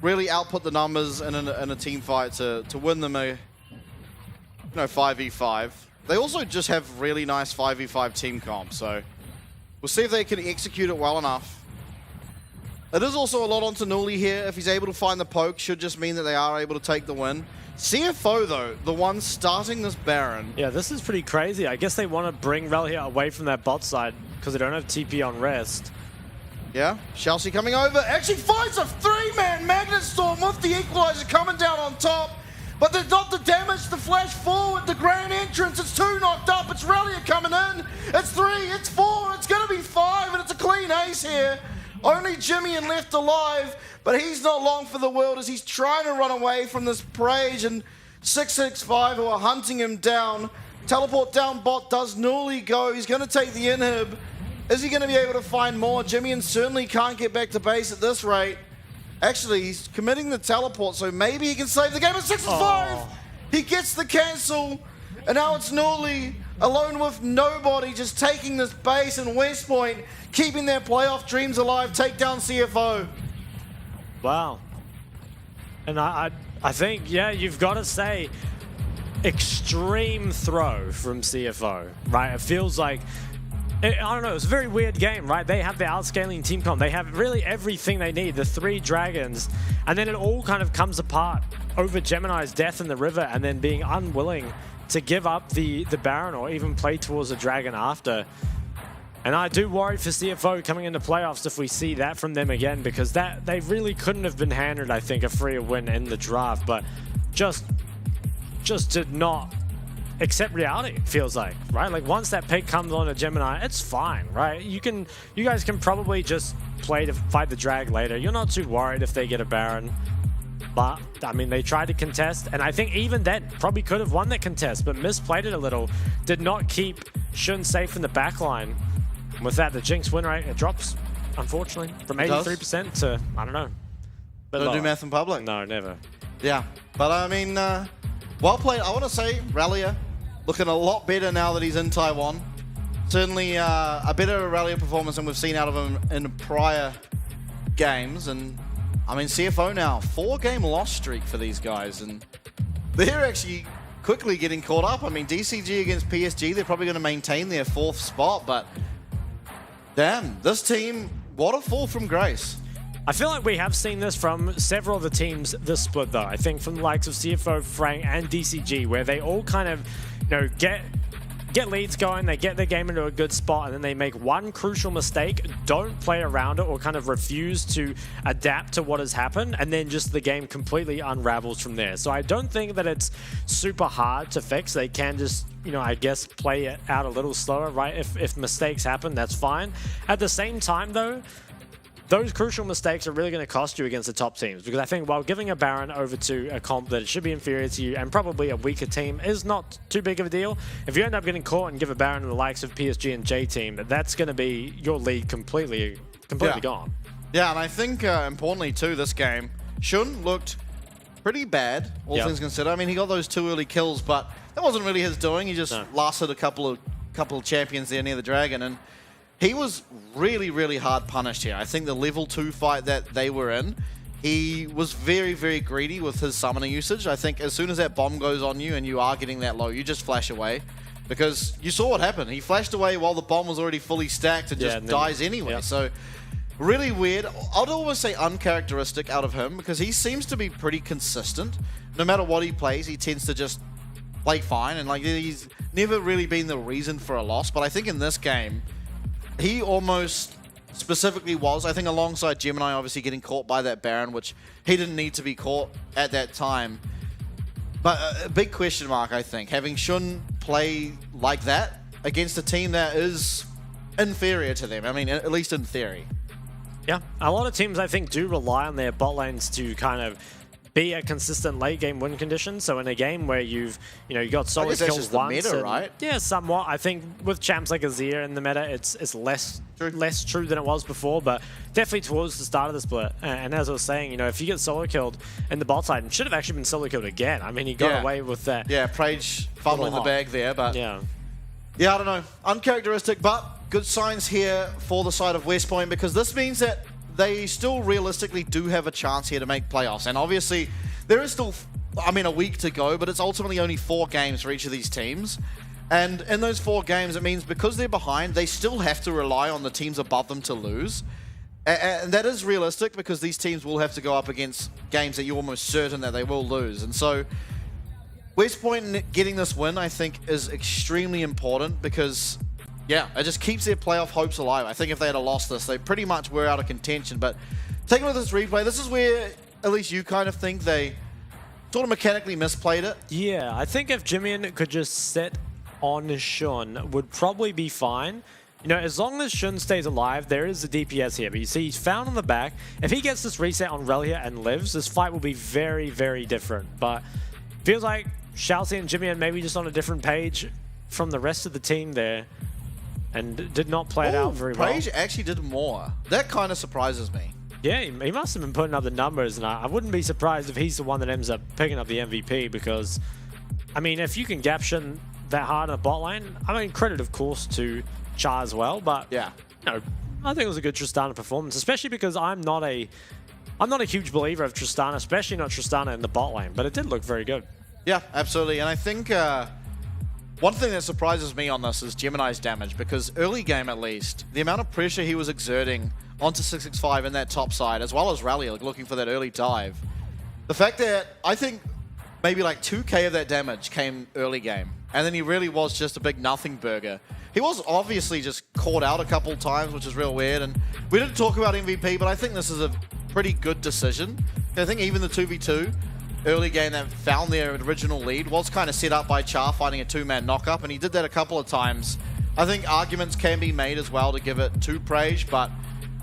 really output the numbers in a team fight to win them a 5v5. They also just have really nice 5v5 team comp, so we'll see if they can execute it well enough. It is also a lot onto Nuli here. If he's able to find the poke, should just mean that they are able to take the win. CFO, though, the one starting this Baron. Yeah, this is pretty crazy. I guess they want to bring Relia away from that bot side because they don't have TP on Rest. Yeah, Chelsea coming over. Actually finds a 3-man Magnet Storm with the Equalizer coming down on top. But there's not the damage. The flash forward, the grand entrance. It's 2 knocked up. It's Relia coming in. It's 3, it's 4, it's going to be 5, and it's a clean ace here. Only Jimmy left alive, but he's not long for the world as he's trying to run away from this Prage and 665 who are hunting him down. Teleport down bot does Nuli go. He's going to take the inhib. Is he going to be able to find more? Jimmy certainly can't get back to base at this rate. Actually, he's committing the teleport, so maybe he can save the game at 6-5. He gets the cancel, and now it's Nuli alone with nobody, just taking this base in West Point, keeping their playoff dreams alive, take down CFO. Wow. And I think, yeah, you've got to say, extreme throw from CFO, right? It feels like, I don't know, it's a very weird game, right? They have the outscaling team comp. They have really everything they need, the 3 dragons, and then it all kind of comes apart over Gemini's death in the river and then being unwilling to give up the Baron or even play towards the dragon after. And I do worry for CFO coming into playoffs if we see that from them again, because that they really couldn't have been handed, I think, a freer win in the draft, but just did not accept reality, it feels like, right? Like once that pick comes on a Gemini, it's fine, right? You guys can probably just play to fight the drag later. You're not too worried if they get a Baron. But, I mean, they tried to contest, and I think even then, probably could have won that contest, but misplayed it a little. Did not keep Shun safe in the backline. And with that, the Jinx win rate, it drops, unfortunately, from 83% to, I don't know. Don't do math in public. No, never. Yeah, but I mean, well played. I want to say, Relia looking a lot better now that he's in Taiwan. Certainly a better Relia performance than we've seen out of him in prior games, and I mean, CFO now, 4-game loss streak for these guys, and they're actually quickly getting caught up. I mean, DCG against PSG, they're probably going to maintain their 4th spot, but damn, this team, what a fall from grace. I feel like we have seen this from several of the teams this split, though. I think from the likes of CFO, Frank, and DCG, where they all kind of, get leads going, they get their game into a good spot, and then they make one crucial mistake, don't play around it, or kind of refuse to adapt to what has happened, and then just the game completely unravels from there. So I don't think that it's super hard to fix. They can just, I guess play it out a little slower, right? If mistakes happen, that's fine. At the same time, though, those crucial mistakes are really going to cost you against the top teams, because I think while giving a Baron over to a comp that should be inferior to you and probably a weaker team is not too big of a deal, if you end up getting caught and give a Baron to the likes of PSG and J team, that's going to be your lead completely gone. Yeah, and I think importantly too, this game, Shun looked pretty bad, all things considered. I mean, he got those 2 early kills, but that wasn't really his doing. He just lasted a couple of champions there near the Dragon, and he was really, really hard punished here. I think the level 2 fight that they were in, he was very, very greedy with his summoning usage. I think as soon as that bomb goes on you and you are getting that low, you just flash away. Because you saw what happened. He flashed away while the bomb was already fully stacked and just dies anyway. So really weird. I'd almost say uncharacteristic out of him because he seems to be pretty consistent. No matter what he plays, he tends to just play fine. And like he's never really been the reason for a loss. But I think in this game, he almost specifically was. I think alongside Gemini obviously getting caught by that Baron, which he didn't need to be caught at that time. But a big question mark, I think, having Shun play like that against a team that is inferior to them. I mean, at least in theory. Yeah, a lot of teams, I think, do rely on their bot lanes to kind of be a consistent late game win condition. So in a game where you got solid kills once, the meta, right? Yeah, somewhat. I think with champs like Azir in the meta, it's less true than it was before, but definitely towards the start of the split. And as I was saying, if you get solo killed in the bot side, and should have actually been solo killed again. I mean, he got away with that. Yeah, Prage fumbling the bag there, but yeah, I don't know, uncharacteristic, but good signs here for the side of West Point because this means that they still realistically do have a chance here to make playoffs. And obviously, there is still, a week to go, but it's ultimately only 4 games for each of these teams. And in those 4 games, it means because they're behind, they still have to rely on the teams above them to lose. And that is realistic because these teams will have to go up against games that you're almost certain that they will lose. And so, West Point getting this win, I think, is extremely important because yeah, it just keeps their playoff hopes alive. I think if they had lost this, they pretty much were out of contention. But taking a look at this replay, this is where at least you kind of think they sort of mechanically misplayed it. Yeah, I think if Jimian could just sit on Shun, would probably be fine. As long as Shun stays alive, there is a DPS here. But you see, he's found on the back. If he gets this reset on Relia and lives, this fight will be very, very different. But feels like Shalsey and Jimian maybe just on a different page from the rest of the team there. And did not play it out very well. Prage actually did more. That kind of surprises me. Yeah, he must have been putting up the numbers, and I wouldn't be surprised if he's the one that ends up picking up the MVP because, if you can gap Shun that hard in a bot lane, credit, of course, to Char as well, but yeah, I think it was a good Tristana performance, especially because I'm not a huge believer of Tristana, especially not Tristana in the bot lane, but it did look very good. Yeah, absolutely, and I think one thing that surprises me on this is Gemini's damage, because early game at least, the amount of pressure he was exerting onto 665 in that top side, as well as Rally, looking for that early dive. The fact that I think maybe like 2k of that damage came early game, and then he really was just a big nothing burger. He was obviously just caught out a couple times, which is real weird, and we didn't talk about MVP, but I think this is a pretty good decision. I think even the 2v2 early game that found their original lead was kind of set up by Char finding a 2-man knock-up, and he did that a couple of times. I think arguments can be made as well to give it to Prage, but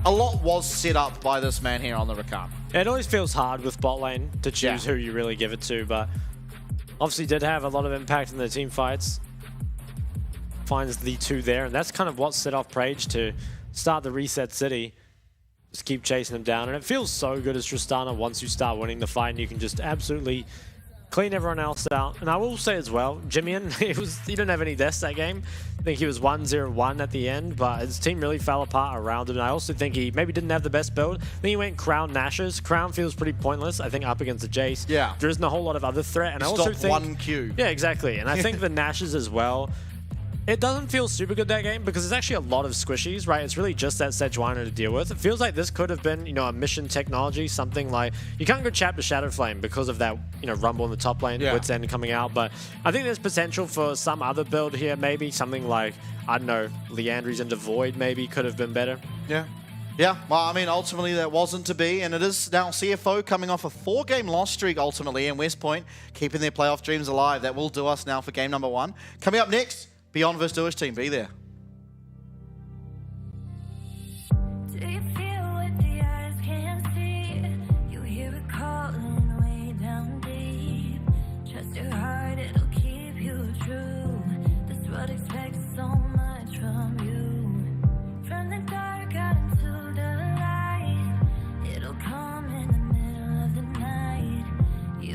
a lot was set up by this man here on the Rakan. It always feels hard with bot lane to choose who you really give it to, but obviously did have a lot of impact in the team fights. Finds the 2 there, and that's kind of what set off Prage to start the reset city. Just keep chasing him down, and it feels so good as Tristana once you start winning the fight and you can just absolutely clean everyone else out. And I will say as well, Jimian, he didn't have any deaths that game. I think he was 1-0-1 at the end, but his team really fell apart around him. And I also think he maybe didn't have the best build. Then he went Crown Nashers. Crown feels pretty pointless, I think, up against the Jace. Yeah. There isn't a whole lot of other threat. And I also think 1 Q. Yeah, exactly. And I think the Nashers as well, it doesn't feel super good that game because there's actually a lot of squishies, right? It's really just that Sejuani to deal with. It feels like this could have been, a mission technology, something like, you can't go chap to Shadow Flame because of that, Rumble in the top lane, Wits End coming out, but I think there's potential for some other build here, maybe something like, I don't know, Leandries into Void maybe could have been better. Yeah. Yeah, well, ultimately that wasn't to be, and it is now CFO coming off a 4-game loss streak ultimately, and West Point keeping their playoff dreams alive. That will do us now for game number 1. Coming up next, Beyond vs. Duish team, be there. Do you feel what the eyes can't see? You hear it calling way down deep. Trust your heart, it'll keep you true. This world expects so much from you. From the dark out into the light, it'll come in the middle of the night. You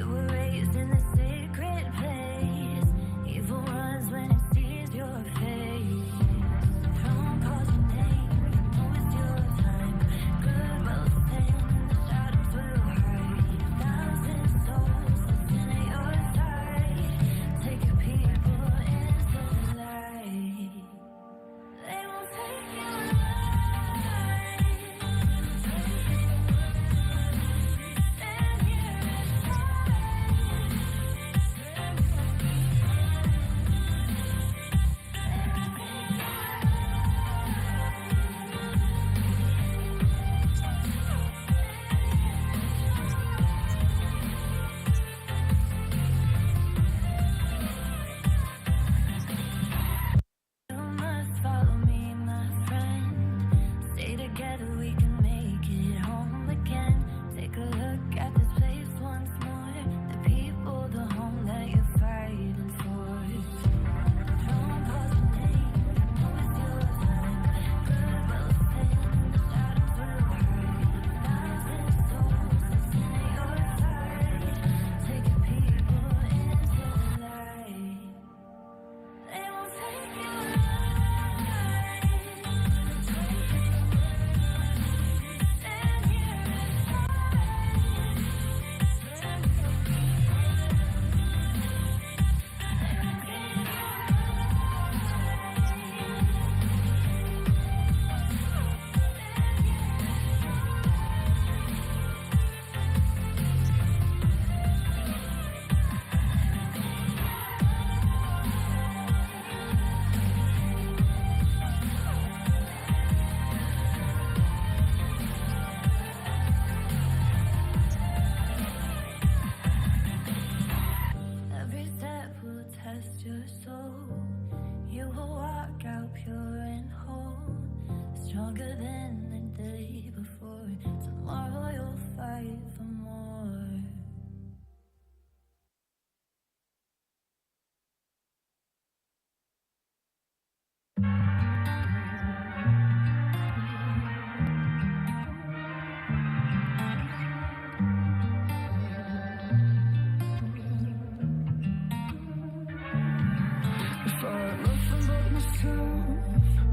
myself,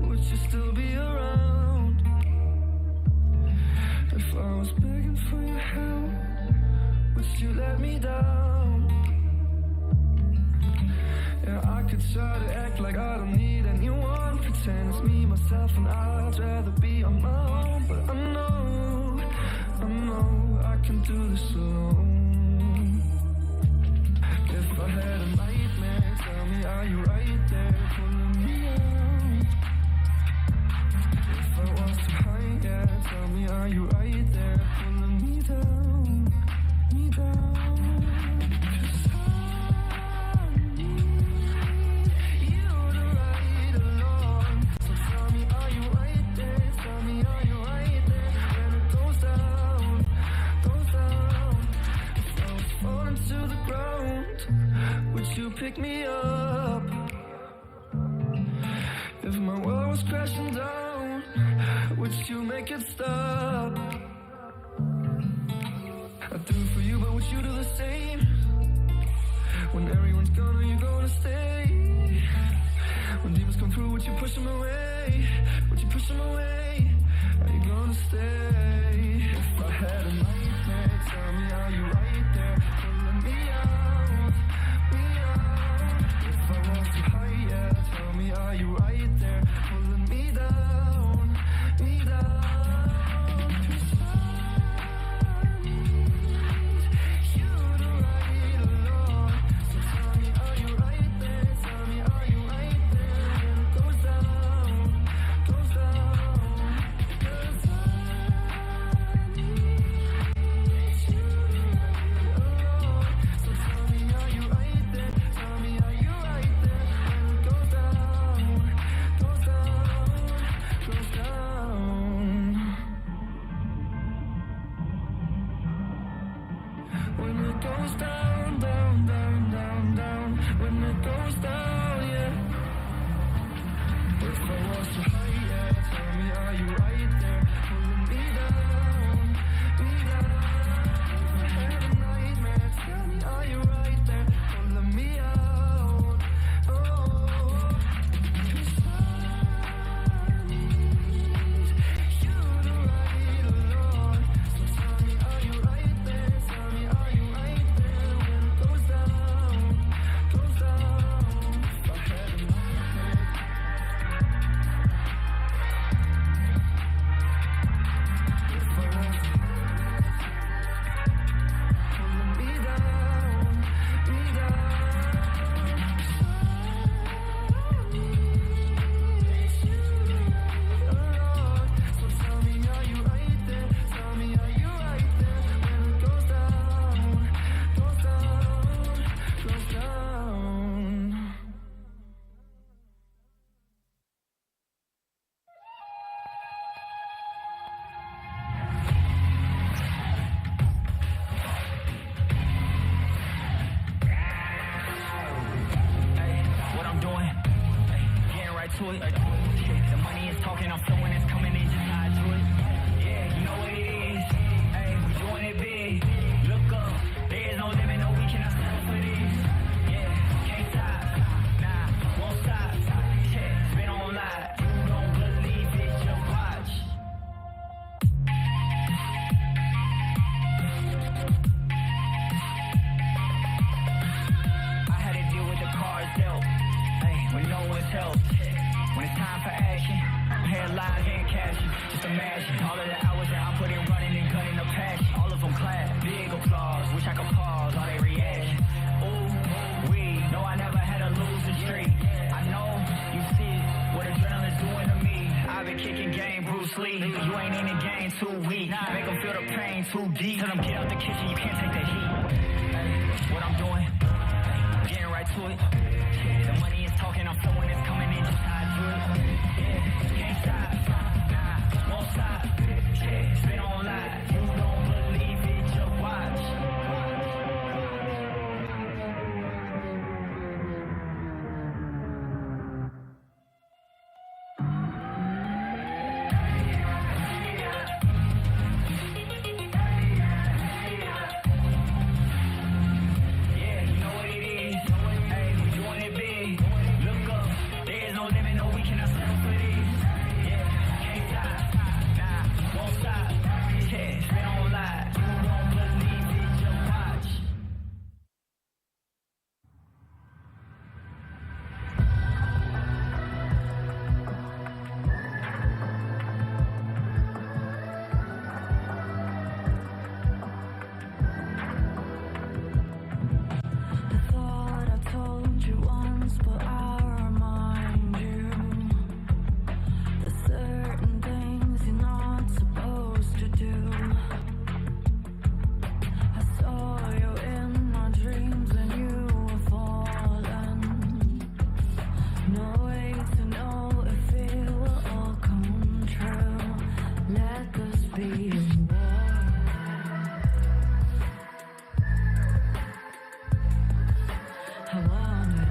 would you still be around? If I was begging for your help, would you let me down? Yeah, I could try to act like I don't need anyone, pretend it's me, myself, and I'd rather be on my own. But I know I can do this alone. If I had a nightmare, tell me, are you right there pulling me out? If I was too high, yeah, tell me, are you right there pulling me down, me down? 'Cause I need you to ride along. So tell me, are you right there? Tell me, are you right there when it goes down, goes down? If I was falling to the ground, would you pick me up? If my world was crashing down, would you make it stop? I do for you, but would you do the same? When everyone's gone, are you gonna stay? When demons come through, would you push them away? Would you push them away? Are you gonna stay? If I had a nightmare, tell me, are you right there pulling me out, me out? If I was too high, yeah, tell me, are you right there pulling me down, me down? 'Cause I need you to ride along. So tell me, are you right there? Tell me, are you right there when it goes down, goes down? 'Cause I need you to ride along. So tell me, are you right there? Tell me, are you right there when it goes down, goes down, goes down? When it goes down, down, down, down, down. When it goes down, yeah. If I was too high, yeah, tell me, are you right there pulling me down, me down? If I had a nightmare, tell me, are you right there pulling me out? Oh, 'cause I need you to ride along. So tell me, are you right there? Tell me, are you right there when it goes down, goes down? If I had a nightmare, if I was pulling me down, me down. So tell me, are you right there? Tell me, are you right there when it goes down, goes down, goes down? What I'm doing, getting right to it. The money is talking, I'm flowing, it's coming in, just hide to it. Yeah, you know what it is. Hey, we doing it big. Look up, there is no limit, no, we cannot settle for this. Yeah, can't stop, nah, won't stop. Yeah, spin on live, you don't believe it, just watch. I had to deal with the cards dealt, hey, when no one's help. When it's time for action, I'm here live and cashing. Just imagine all of the hours that I put in running and gunning the passion. All of them clap, big applause, wish I could pause all their reaction. Ooh, we know I never had a losing streak. I know you see what adrenaline's doing to me. I've been kicking game, Bruce Lee. You ain't in the game too weak. Make them feel the pain too deep. Tell them get out the kitchen, you can't take the heat. What I'm doing, getting right to it. The money is talking, I'm flowing, it's coming in, just hide to it. Yeah, can't stop, nah, won't stop. Yeah, spin on live, you don't believe it, just watch. Yeah, you know what it is. Hey, we doing it big. Look up, there is no limit, no, you once, but I'll remind you. There's certain things you're not supposed to do. I saw you in my dreams when you were falling. No way to know if it will all come true. Let this be a war. I want it,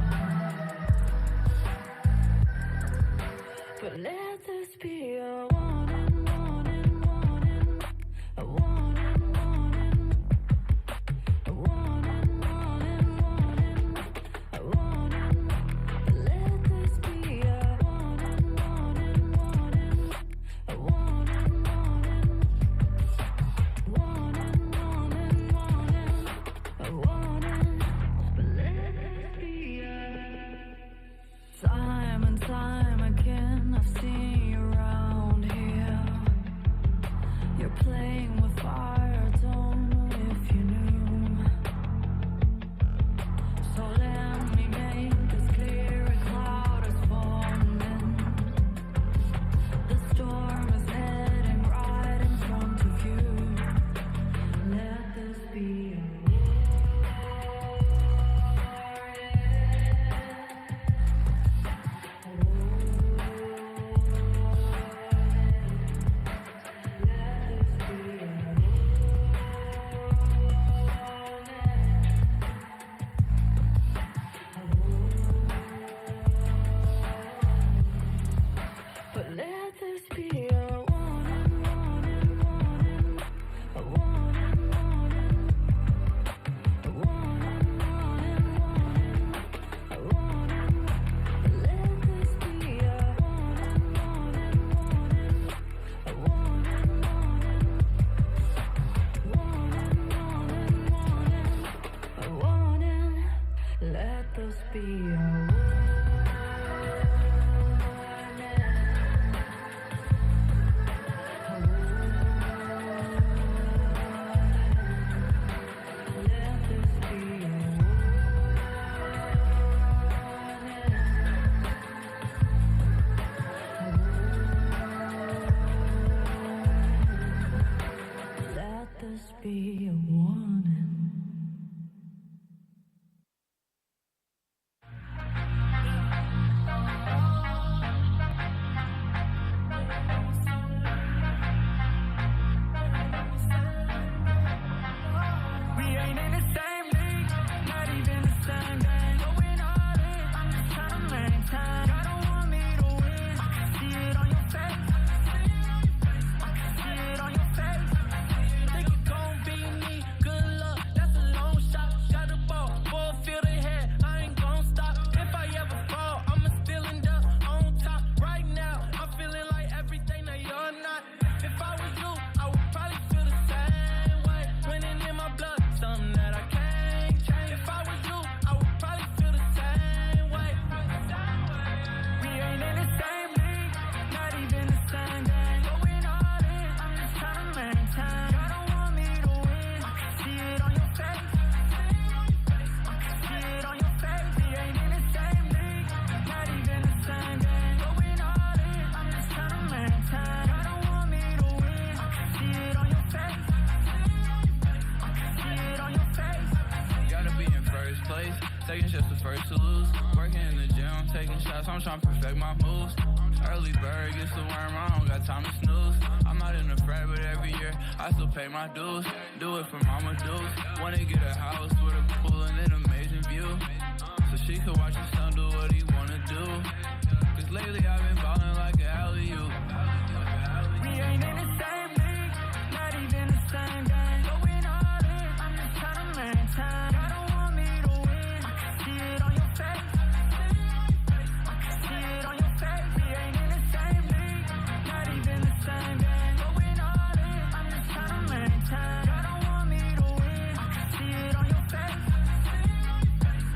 but let this be a warning, warning, warning, a warning, warning, a warning, warning, warning, a warning. Let this be a warning, warning, warning, a warning, warning, warning, warning, warning, a warning. But let this be a time and time again. I've seen you around here. You're playing with fire, don't know if you knew. So let me make this clear, a cloud is forming. The storm is heading right in front of you. Let this be a But let this be a warning, warning, warning, a warning, warning, a warning, warning, warning, a warning. Let this be a warning, warning, warning, a warning, warning, warning, warning, warning, a warning. Let this be a warning. Let this be a warning. We ain't in the same league, not even the same game. Going all in, I'm just trying to maintain. Y'all don't want me to win, I can see it on your face. I can see it on your face. Think you gon' beat me, good luck, that's a long shot. Got the ball, full field ahead, I ain't gon' stop. If I ever fall, I'ma still end up on top. Right now, I'm feeling like everything that you're not. If I was you, I would probably feel the same way. Winning in my blood, something that I can't change. If I was you, I would probably feel the same way. We ain't in the same league, not even the same game. Going all in, I'm just trying to maintain. Y'all don't want me to win, I can see it on your face. I can see it on your face. We ain't in the same league, not even the same game. Going all in, I'm just trying to maintain. Y'all don't want me to win, I can see it on your face. I can see it on your face. Gotta be in first place, second just the first to lose. Working in the gym, taking shots, I'm trying to perfect my moves. Early bird gets the worm, I don't got time to snooze. I'm not in the frat, but every year I still pay my dues. Do it for mama dues. Wanna get a house with a pool and an amazing view, so she could watch her son do what he wanna do. Cause lately I've been ballin' like an alley-oop. We ain't in the same league, not even the same game. Going all in, I'm just trying to maintain. Y'all don't want me to win, I can see it on your face. I can see it on your face. We ain't in the same league, not even the same game. Going all in, I'm just trying to maintain. Y'all don't want me to win, I can see it on your face.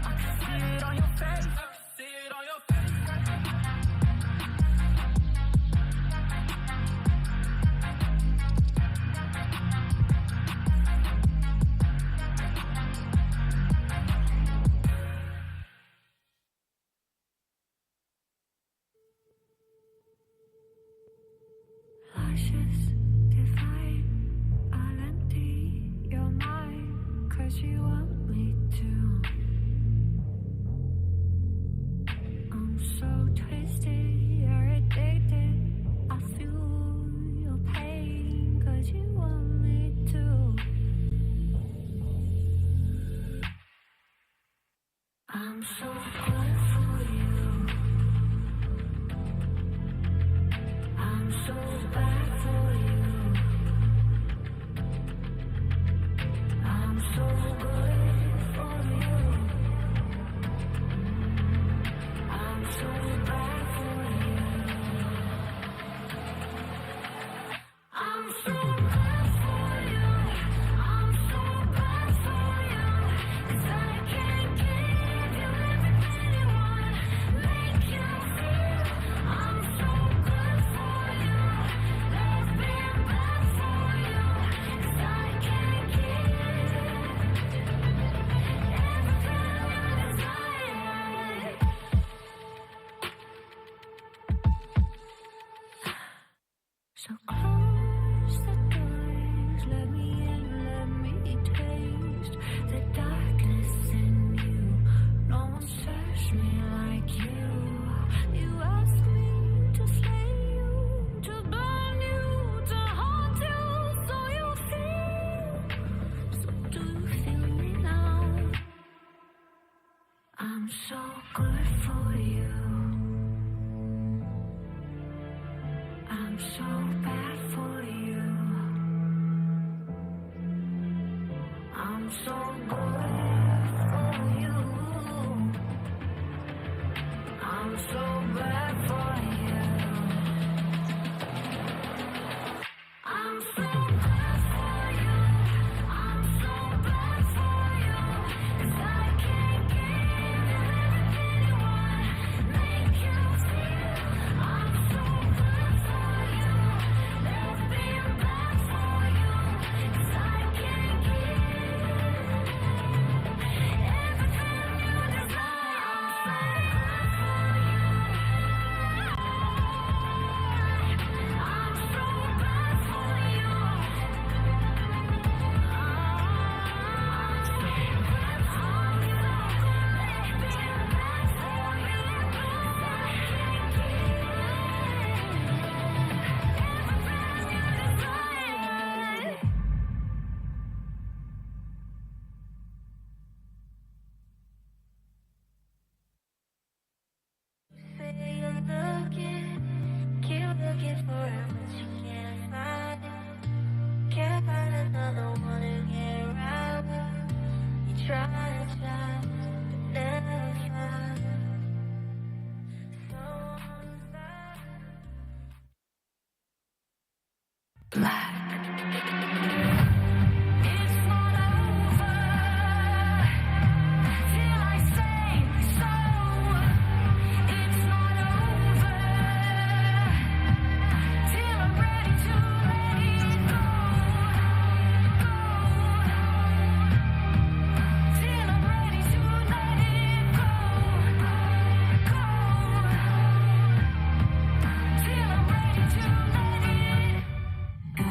I can see it on you want me to. I'm so twisted, you're addicted. I feel your pain, cause you want me to. I'm so good for you. I'm so bad for you. I'm so good for you. I'm so bad for you. I'm so good for you. I'm so bad for you. 'Cause I can't give you everything you want. Make you feel I'm so good for you. Love being bad for you. 'Cause I can't give everything you desire. So close the doors, let me in, let me taste the darkness in you. No one serves me like you. You ask me to slay you, to burn you, to haunt you, so you feel. So do you feel me now? I'm so good for you. I'm so bad for you. I'm so good for you. I'm so bad for you. I'm so good for you. I'm so bad for you. 'Cause I can't give you everything you want. Make you feel I'm so good for you. Love being bad for you. 'Cause I can't give everything you desire. I'm so good for you. I'm so bad for you. Keep looking for it, but you can't find it. Can't find another one to get around it. You try and try, but never find someone black. It's not over till I say so. It's not over till I'm ready to let it go. Till I'm ready to let it go. Till I'm ready to let it go.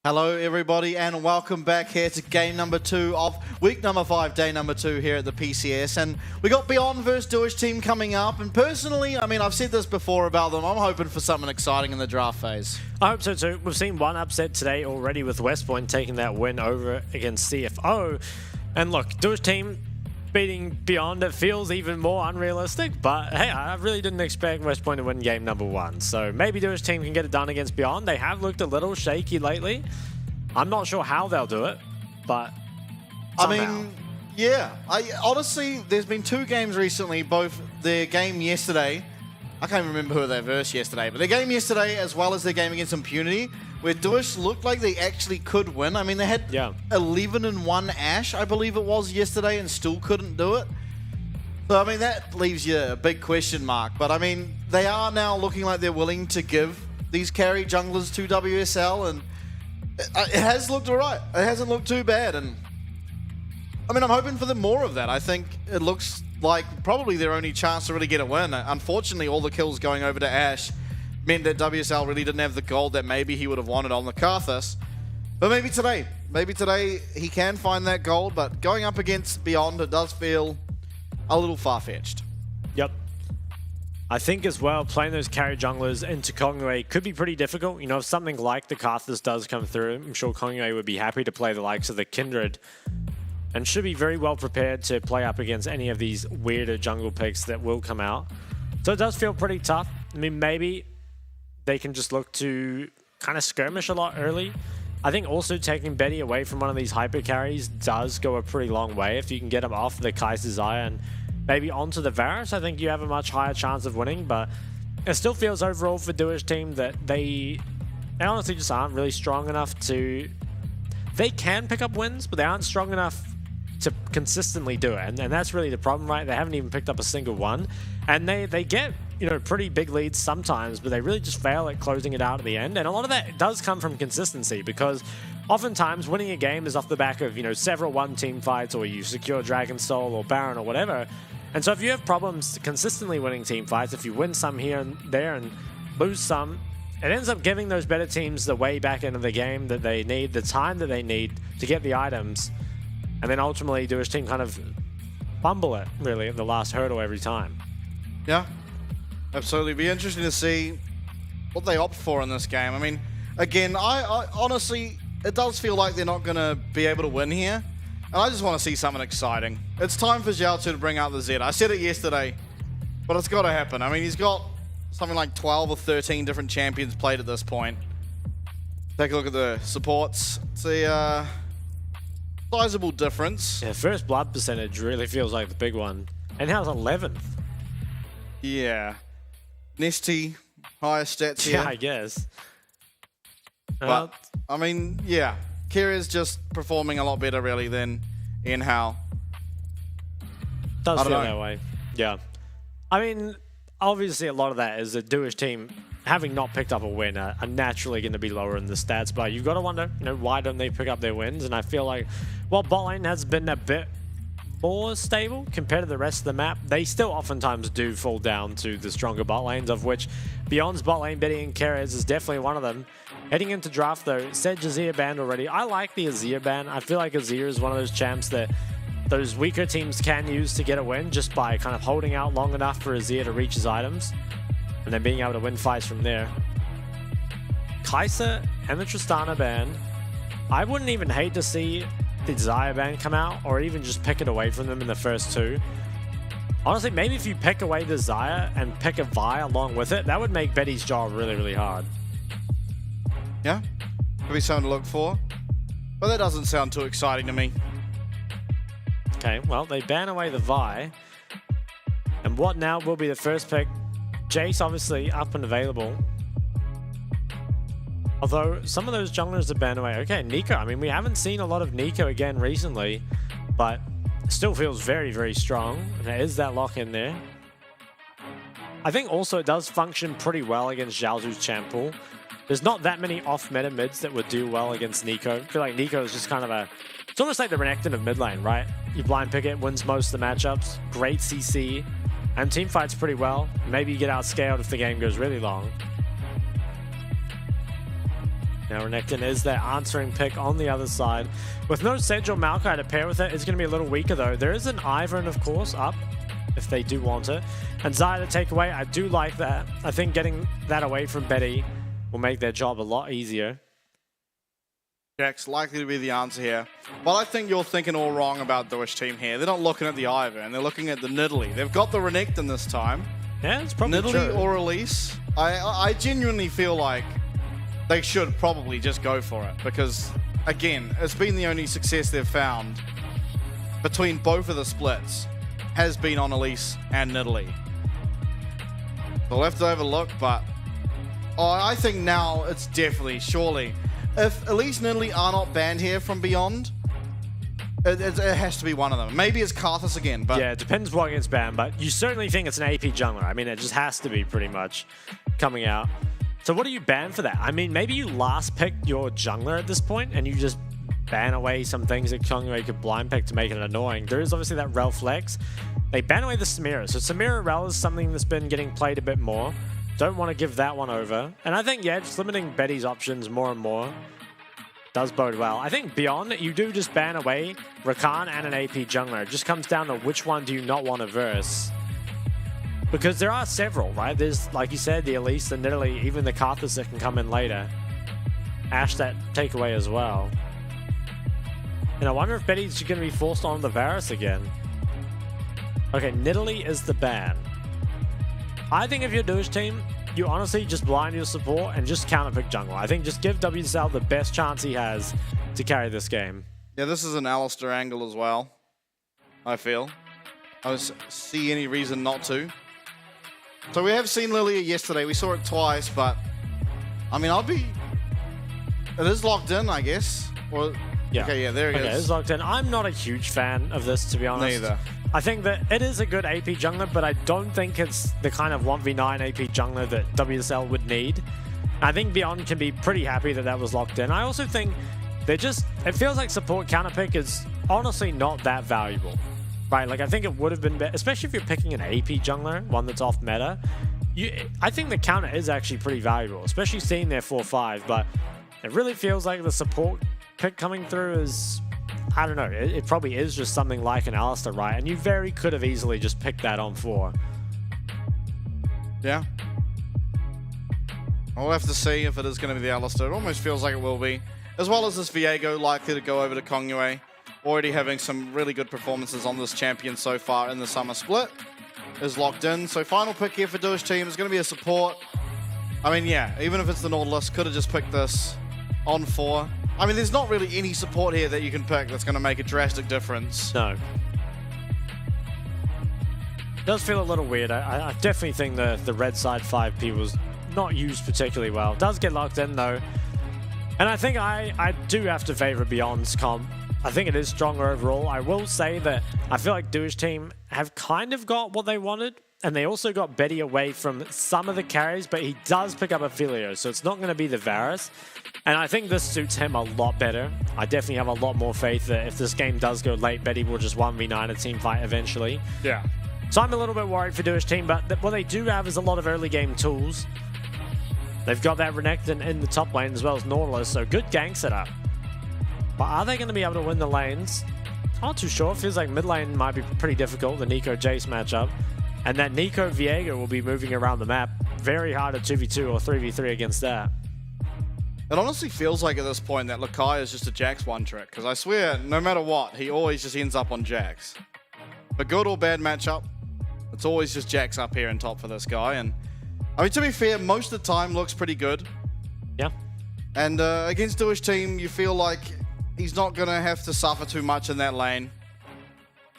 Hello, everybody, and welcome back here to game number 2 of week number 5, day number 2 here at the PCS. And we got Beyond vs. Deutsch team coming up. And personally, I mean, I've said this before about them. I'm hoping for something exciting in the draft phase. I hope so too. We've seen one upset today already with West Point taking that win over against CFO. And look, Deutsch team beating Beyond, it feels even more unrealistic. But hey, I really didn't expect West Point to win game number 1. So maybe Deutsch team can get it done against Beyond. They have looked a little shaky lately. I'm not sure how they'll do it, but somehow. I mean, yeah. Honestly, there's been 2 games recently, both their game yesterday, I can't remember who they versed yesterday, but their game yesterday as well as their game against Impunity, where Deutsch looked like they actually could win. I mean, they had 11-1 Ash, I believe it was, yesterday, and still couldn't do it. So, I mean, that leaves you a big question mark. But, I mean, they are now looking like they're willing to give these carry junglers to WSL, and it has looked alright. It hasn't looked too bad, and I mean, I'm hoping for them more of that. I think it looks like probably their only chance to really get a win. Unfortunately, all the kills going over to Ash meant that WSL really didn't have the gold that maybe he would have wanted on the Karthus. But maybe today he can find that gold, but going up against Beyond, it does feel a little far-fetched. Yep. I think as well, playing those carry junglers into Kongyue could be pretty difficult. You know, if something like the Karthus does come through, I'm sure Kongyue would be happy to play the likes of the Kindred and should be very well prepared to play up against any of these weirder jungle picks that will come out. So it does feel pretty tough. I mean, maybe they can just look to kind of skirmish a lot early. I think also taking Betty away from one of these hyper carries does go a pretty long way. If you can get him off the Kaiser Zaya and maybe onto the Varus, I think you have a much higher chance of winning. But it still feels overall for Duish team that they honestly just aren't really strong enough to... They can pick up wins, but they aren't strong enough to consistently do it. And that's really the problem, right? They haven't even picked up a single one. And they get, you know, pretty big leads sometimes, but they really just fail at closing it out at the end. And a lot of that does come from consistency, because oftentimes winning a game is off the back of, you know, several one-team fights, or you secure Dragon Soul or Baron or whatever. And so if you have problems consistently winning team fights, if you win some here and there and lose some, it ends up giving those better teams the way back into the game that they need, the time that they need to get the items. And then ultimately Duish team kind of fumble it, really, at the last hurdle every time. Yeah, absolutely. Be interesting to see what they opt for in this game. I mean, again, I honestly, it does feel like they're not going to be able to win here. And I just want to see something exciting. It's time for Xiao Zhu to bring out the Z. I said it yesterday, but it's got to happen. I mean, he's got something like 12 or 13 different champions played at this point. Take a look at the supports. It's a sizable difference. Yeah, first blood percentage really feels like the big one. And now it's 11th. Yeah. Nesty, highest stats here. Yeah, I guess. But, I mean, yeah. Kira's just performing a lot better, really, than Ian Howe. Does feel that way. Yeah. I mean, obviously a lot of that is the Duish team, having not picked up a win, are naturally going to be lower in the stats. But you've got to wonder, you know, why don't they pick up their wins? And I feel like, while bot lane has been a bit more stable compared to the rest of the map, they still oftentimes do fall down to the stronger bot lanes, of which Beyond's bot lane, Betty and Keres is definitely one of them. Heading into draft though, said Azir banned already. I like the Azir ban. I feel like Azir is one of those champs that those weaker teams can use to get a win, just by kind of holding out long enough for Azir to reach his items and then being able to win fights from there. Kai'Sa and the Tristana ban. I wouldn't even hate to see the Xayah ban come out, or even just pick it away from them in the first two. Honestly, maybe if you pick away the Xayah and pick a Vi along with it, that would make Betty's job really, really hard. Yeah, could be something to look for. But that doesn't sound too exciting to me. Okay, well, they ban away the Vi. And what now will be the first pick? Jace obviously up and available. Although some of those junglers are banned away. Okay, Nico. I mean, we haven't seen a lot of Nico again recently, but still feels very, very strong. And there is that lock in there. I think also it does function pretty well against Xiao Zhu's champ pool. There's not that many off-meta mids that would do well against Nico. I feel like Nico is just kind of a... It's almost like the Renekton of mid lane, right? You blind pick it, wins most of the matchups. Great CC. And team fights pretty well. Maybe you get outscaled if the game goes really long. Now Renekton is their answering pick on the other side. With no Sedge or Maokai to pair with it, it's going to be a little weaker though. There is an Ivern, of course, up if they do want it. And Xayah to take away, I do like that. I think getting that away from Betty will make their job a lot easier. Jack's likely to be the answer here. But I think you're thinking all wrong about Duish team here. They're not looking at the Ivern, they're looking at the Nidalee. They've got the Renekton this time. Yeah, it's probably Nidalee true. or Elise. I genuinely feel like they should probably just go for it, because, again, it's been the only success they've found between both of the splits has been on Elise and Nidalee. They'll have to overlook, but I think now it's definitely, surely, if Elise and Nidalee are not banned here from Beyond, it has to be one of them. Maybe it's Karthus again, but... Yeah, it depends what gets banned, but you certainly think it's an AP jungler. I mean, it just has to be pretty much coming out. So what do you ban for that? I mean, maybe you last pick your jungler at this point and you just ban away some things that Kongyue could blind pick to make it annoying. There is obviously that Rel flex. They ban away the Samira. So Samira Rel is something that's been getting played a bit more. Don't want to give that one over. And I think, yeah, just limiting Betty's options more and more. does bode well. I think beyond, you do just ban away Rakan and an AP jungler. It just comes down to which one do you not want to verse. Because there are several, right? There's, like you said, the Elise, the Nidalee, even the Karthus that can come in later. Ashe that takeaway as well. And I wonder if Betty's going to be forced on the Varus again. Okay, Nidalee is the ban. I think if you're Douche team, you honestly just blind your support and just counterpick jungle. I think just give WSL the best chance he has to carry this game. Yeah, this is an Alistar angle as well, I feel. I don't see any reason not to. So we have seen Lilia yesterday. We saw it twice, but I mean, it is locked in, I guess. Or yeah. Okay, yeah, there it is. It's locked in. I'm not a huge fan of this, to be honest. Neither. I think that it is a good AP jungler, but I don't think it's the kind of 1v9 AP jungler that WSL would need. I think Beyond can be pretty happy that that was locked in. I also think it feels like support counterpick is honestly not that valuable. Right, like I think it would have been better, especially if you're picking an AP jungler, one that's off meta. I think the counter is actually pretty valuable, especially seeing their 4-5, but it really feels like the support pick coming through is, I don't know, it probably is just something like an Alistar, right? And you very could have easily just picked that on 4. Yeah. I'll have to see if it is going to be the Alistar. It almost feels like it will be. As well as this Viego likely to go over to Kongyue. Already having some really good performances on this champion so far in the summer split. Is locked in. So final pick here for Douche team is going to be a support. I mean, yeah, even if it's the Nautilus, could have just picked this on 4. I mean, there's not really any support here that you can pick that's going to make a drastic difference. No. It does feel a little weird. I definitely think the red side 5P was not used particularly well. It does get locked in though. And I think I do have to favor Beyond's comp. I think it is stronger overall. I will say that I feel like Douche team have kind of got what they wanted, and they also got Betty away from some of the carries, but he does pick up a Filio, so it's not going to be the Varus. And I think this suits him a lot better. I definitely have a lot more faith that if this game does go late, Betty will just 1v9 a team fight eventually. Yeah. So I'm a little bit worried for Douche team, but what they do have is a lot of early game tools. They've got that Renekton in the top lane as well as Nautilus, so good gank setup. But are they going to be able to win the lanes? Not too sure. Feels like mid lane might be pretty difficult, the Nico Jace matchup. And that Nico Viego will be moving around the map. Very hard at 2v2 or 3v3 against that. It honestly feels like at this point that Lakai is just a Jax one trick. Because I swear, no matter what, he always just ends up on Jax. But good or bad matchup, it's always just Jax up here in top for this guy. And I mean, to be fair, most of the time looks pretty good. Yeah. And against Douche team, you feel like he's not going to have to suffer too much in that lane.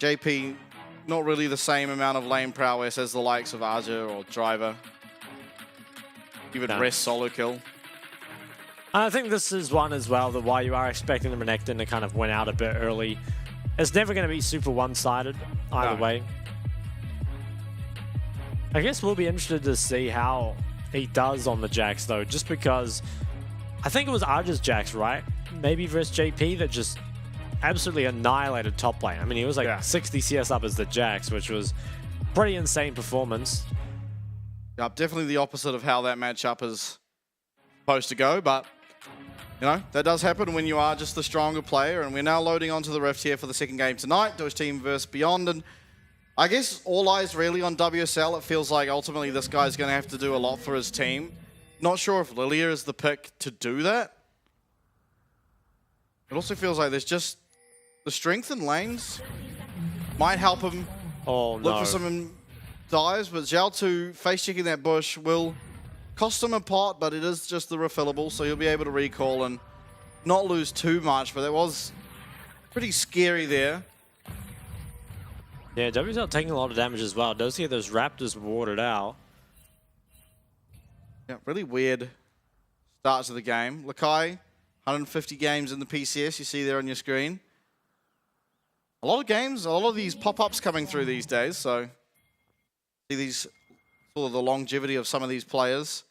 JP, not really the same amount of lane prowess as the likes of Aja or Driver. Even rest solo kill. I think this is one as well that why you are expecting the Renekton to kind of win out a bit early. It's never going to be super one-sided either way. I guess we'll be interested to see how he does on the Jax though, just because I think it was Aja's Jax, right? Maybe versus JP that just absolutely annihilated top lane. I mean, he was like 60 CS up as the Jax, which was pretty insane performance. Yeah, definitely the opposite of how that matchup is supposed to go, but you know, that does happen when you are just the stronger player, and we're now loading onto the Rift here for the second game tonight. Douche team versus Beyond, and I guess all eyes really on WSL. It feels like ultimately this guy's going to have to do a lot for his team. Not sure if Lilia is the pick to do that. It also feels like there's just the strength in lanes might help him look for some dives, but Zhao 2 face checking that bush will cost him a pot, but it is just the refillable, so he'll be able to recall and not lose too much, but that was pretty scary there. Yeah, WSL taking a lot of damage as well. Does see those Raptors warded out. Yeah, really weird start to the game. Lakai, 150 games in the PCS, you see there on your screen. A lot of games, a lot of these pop-ups coming through these days, so see these sort of the longevity of some of these players.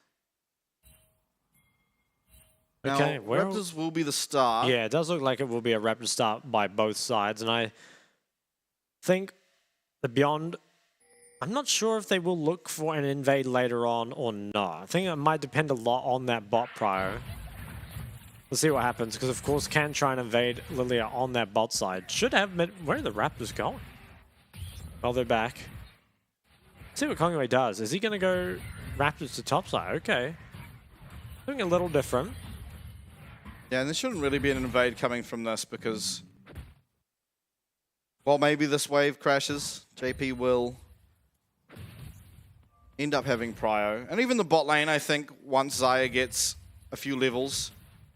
Okay, now, Raptors will be the start. Yeah, it does look like it will be a Raptor start by both sides, and I think the Beyond, I'm not sure if they will look for an invade later on or not. I think it might depend a lot on that bot prior. Let's see what happens, because of course can try and invade Lilia on that bot side. Should have mid. Where are the Raptors going? Well, they're back. Let's see what Kongwei does. Is he going to go Raptors to top side? Okay. Doing a little different. Yeah, and there shouldn't really be an invade coming from this because, well, maybe this wave crashes. JP will end up having prio. And even the bot lane, I think, once Xayah gets a few levels,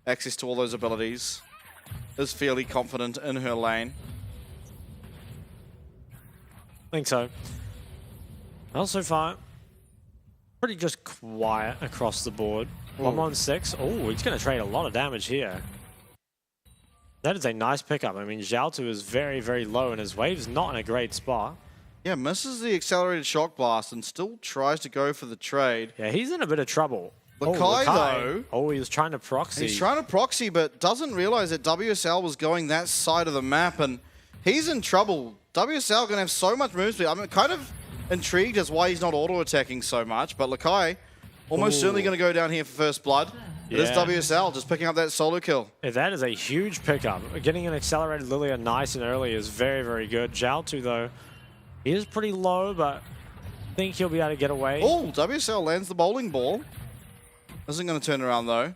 access to all those abilities, is fairly confident in her lane. I think so. Well, so far, pretty just quiet across the board. 116. Oh, he's going to trade a lot of damage here. That is a nice pickup. I mean, Zhao is very, very low, and his wave's not in a great spot. Yeah, misses the accelerated shock blast and still tries to go for the trade. Yeah, he's in a bit of trouble. Lakai, though. Oh, he was trying to proxy. He's trying to proxy, but doesn't realize that WSL was going that side of the map, and he's in trouble. WSL going to have so much move speed. I'm kind of intrigued as why he's not auto-attacking so much, but Lakai almost certainly going to go down here for first blood. It is WSL just picking up that solo kill. Yeah, that is a huge pickup. Getting an accelerated Lilia nice and early is very, very good. Zhao, though, he is pretty low, but I think he'll be able to get away. Oh, WSL lands the bowling ball. Isn't going to turn around, though.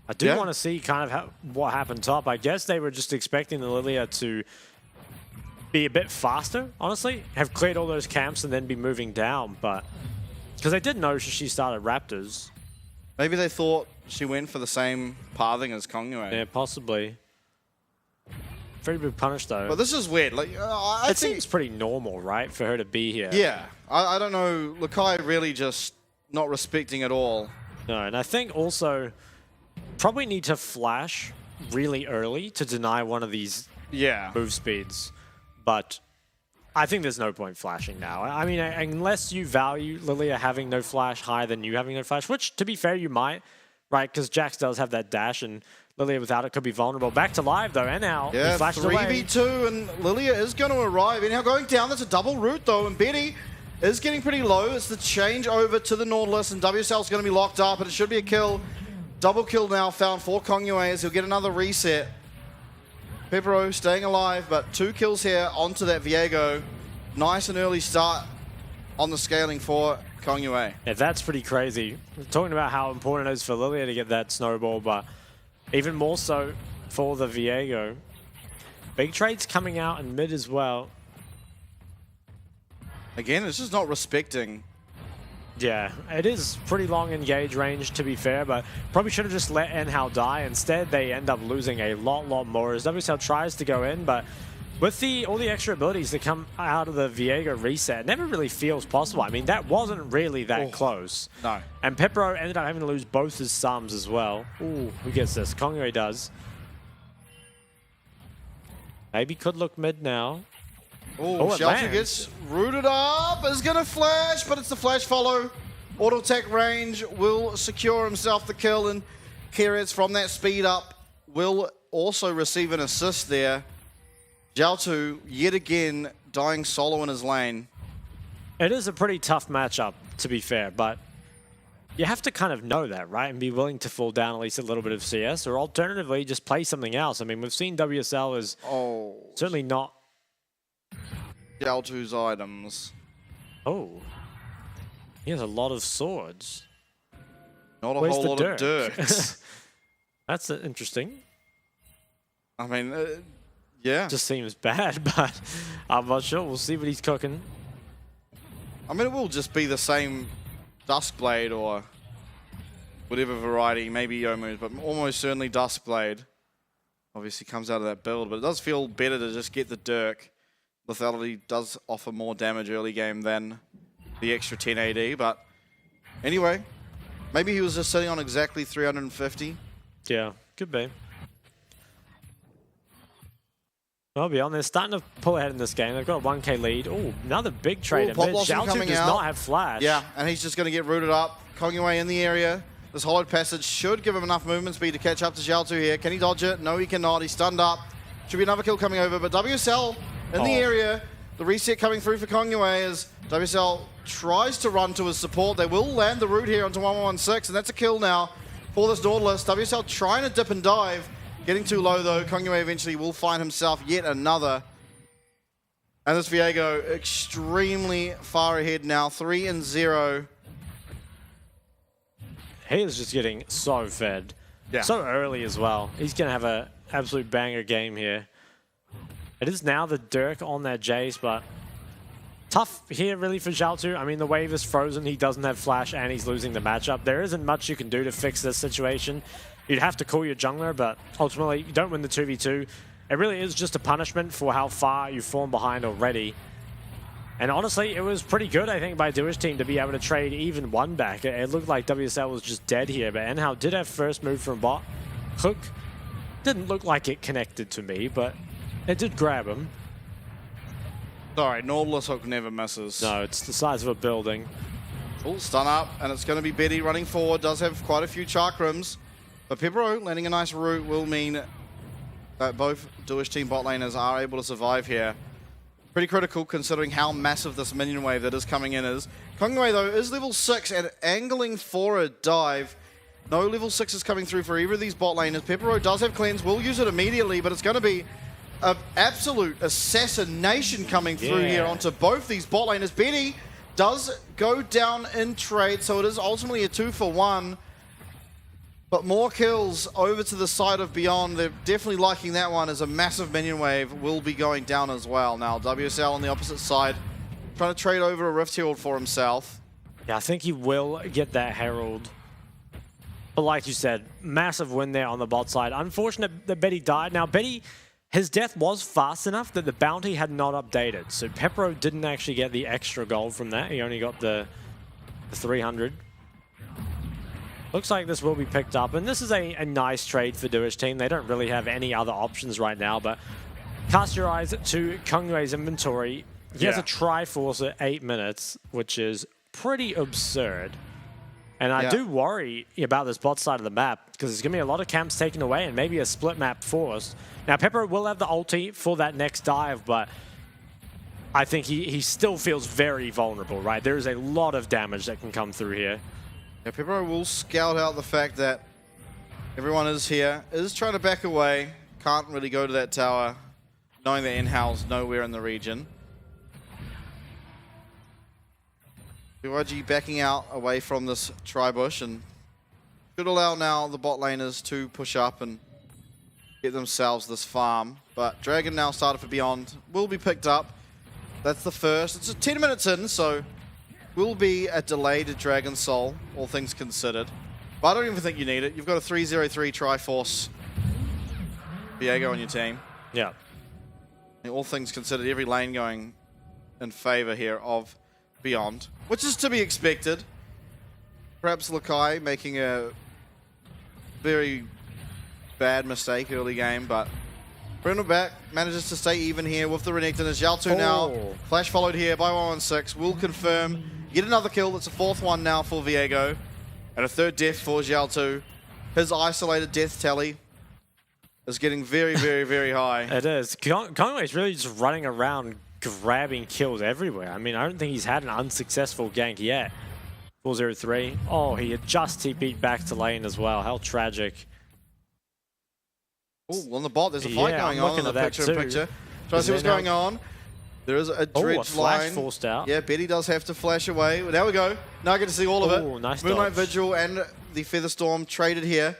I do want to see kind of what happened top. I guess they were just expecting the Lilia to be a bit faster, honestly. Have cleared all those camps and then be moving down, but because they did know she started Raptors. Maybe they thought she went for the same pathing as Kongwei. Yeah, possibly. Very big punish, though. But this is weird. Like, I it think seems pretty normal, right, for her to be here. Yeah. I don't know. Lakai really just not respecting at all. No, and I think also probably need to flash really early to deny one of these move speeds. But I think there's no point flashing now. I mean, unless you value Lilia having no flash higher than you having no flash, which, to be fair, you might, right? Because Jax does have that dash, and Lilia without it could be vulnerable. Back to live, though, and now he flashes away. 3v2, and Lilia is going to arrive. And now going down, that's a double root, though, and Betty is getting pretty low. It's the change over to the Nautilus, and WSL's going to be locked up, and it should be a kill. Double kill now found for Kongwei as he'll get another reset. Pepero staying alive, but 2 kills here onto that Viego. Nice and early start on the scaling for Kongwei. Yeah, that's pretty crazy. We're talking about how important it is for Lilia to get that snowball, but even more so for the Viego. Big trades coming out in mid as well. Again, it's just not respecting. Yeah, it is pretty long engage range, to be fair, but probably should have just let Enhao die. Instead, they end up losing a lot more as WSL tries to go in, but with all the extra abilities that come out of the Viego reset, it never really feels possible. I mean, that wasn't really that close. No. And Pepero ended up having to lose both his sums as well. Ooh, who gets this? Kongwei does. Maybe could look mid now. Oh, Shelter gets rooted up, is going to flash, but it's the flash follow. Auto tech range will secure himself the kill, and Kierets from that speed up will also receive an assist there. Zhao yet again dying solo in his lane. It is a pretty tough matchup, to be fair, but you have to kind of know that, right? And be willing to fall down at least a little bit of CS, or alternatively just play something else. I mean, we've seen WSL is certainly not Zhao items. Oh. He has a lot of swords. Not a whole lot of dirks. That's interesting. I mean, yeah. Just seems bad, but I'm not sure. We'll see what he's cooking. I mean, it will just be the same Duskblade or whatever variety, maybe Yomu's, but almost certainly Duskblade. Obviously comes out of that build, but it does feel better to just get the Dirk. Lethality does offer more damage early game than the extra 10 AD, but anyway, maybe he was just sitting on exactly 350. Yeah, could be. I'll be honest, they're starting to pull ahead in this game. They've got a 1k lead. Oh, another big trade. Zhao does not have flash. Yeah, and he's just going to get rooted up. Kongwei in the area. This hollowed passage should give him enough movement speed to catch up to Zhao here. Can he dodge it? No, he cannot. He's stunned up. Should be another kill coming over, but WSL in the area. The reset coming through for Kongwei as WSL tries to run to his support. They will land the root here onto 116, and that's a kill now for this Nautilus. WSL trying to dip and dive. Getting too low though. Kongwei eventually will find himself yet another. And this Viego extremely far ahead now. 3-0. He is just getting so fed. Yeah. So early as well. He's going to have an absolute banger game here. It is now the Dirk on that Jace, but tough here really for Zhao. I mean, the wave is frozen. He doesn't have flash and he's losing the matchup. There isn't much you can do to fix this situation. You'd have to call your jungler, but ultimately you don't win the 2v2. It really is just a punishment for how far you've fallen behind already. And honestly, it was pretty good, I think, by Duish team to be able to trade even one back. It looked like WSL was just dead here, but Enhao did have first move from bot. Hook didn't look like it connected to me, but it did grab him. Sorry, Nautilus Hook never misses. No, it's the size of a building. Oh, stun up, and it's going to be Betty running forward. Does have quite a few chakrams. But Pepero landing a nice route will mean that both Duish team bot laners are able to survive here. Pretty critical considering how massive this minion wave that is coming in is. Kongwei though is level 6 and angling for a dive. No level 6 is coming through for either of these bot laners. Pepero does have cleanse, will use it immediately, but it's going to be an absolute assassination coming through here onto both these bot laners. Betty does go down in trade, so it is ultimately a 2-for-1. But more kills over to the side of Beyond. They're definitely liking that one as a massive minion wave will be going down as well. Now WSL on the opposite side trying to trade over a Rift Herald for himself. Yeah, I think he will get that Herald. But like you said, massive win there on the bot side. Unfortunate that Betty died. Now Betty, his death was fast enough that the bounty had not updated. So Pepero didn't actually get the extra gold from that. He only got the 300. Looks like this will be picked up, and this is a nice trade for Duish team. They don't really have any other options right now, but cast your eyes to Kongwei's inventory. He has a Triforce at 8 minutes, which is pretty absurd. And I do worry about this bot side of the map, because there's going to be a lot of camps taken away and maybe a split map forced. Now, Pepper will have the ulti for that next dive, but I think he still feels very vulnerable, right? There is a lot of damage that can come through here. Yeah, Pepero will scout out the fact that everyone is here, is trying to back away, can't really go to that tower, knowing that Enhao's nowhere in the region. BYG backing out away from this tri-bush and could allow now the bot laners to push up and get themselves this farm. But Dragon now started for Beyond, will be picked up. That's the first. It's 10 minutes in, so will be a delayed Dragon Soul, all things considered. But I don't even think you need it. You've got a 303 Triforce Viego on your team. Yeah. And all things considered, every lane going in favor here of Beyond, which is to be expected. Perhaps Lakai making a very bad mistake early game, but Brindle back manages to stay even here with the Renekton as Zhao now. Flash followed here by 116. Will confirm. Get another kill. That's a 4th one now for Viego. And a 3rd death for Zhao. His isolated death tally is getting very, very, very high. It is. Kongwei's really just running around grabbing kills everywhere. I mean, I don't think he's had an unsuccessful gank yet. 403. Oh, he had just TP'd back to lane as well. How tragic. Oh, on the bot, there's a fight going on in the picture-in-picture. Try to see what's going on. There is a dredge line. Forced out. Yeah, Betty does have to flash away. Well, there we go. Now I get to see all of it. Nice Moonlight dodge. Vigil and the Featherstorm traded here.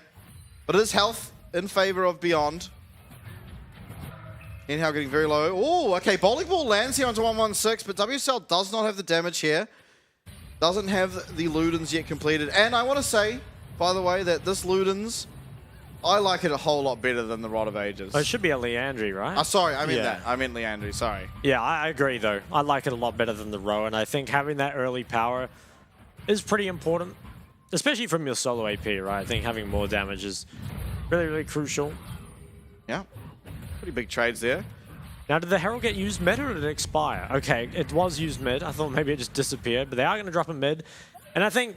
But it is health in favor of Beyond. Enhao getting very low. Oh, okay. Bowling Ball lands here onto 116, but WSL does not have the damage here. Doesn't have the Ludens yet completed. And I want to say, by the way, that this Ludens, I like it a whole lot better than the Rod of Ages. Oh, it should be a Leandry, right? Sorry, I meant that. I meant Leandry, sorry. Yeah, I agree, though. I like it a lot better than the Rowan. I think having that early power is pretty important, especially from your solo AP, right? I think having more damage is really, really crucial. Yeah, pretty big trades there. Now, did the Herald get used mid or did it expire? Okay, it was used mid. I thought maybe it just disappeared, but they are going to drop him mid. And I think,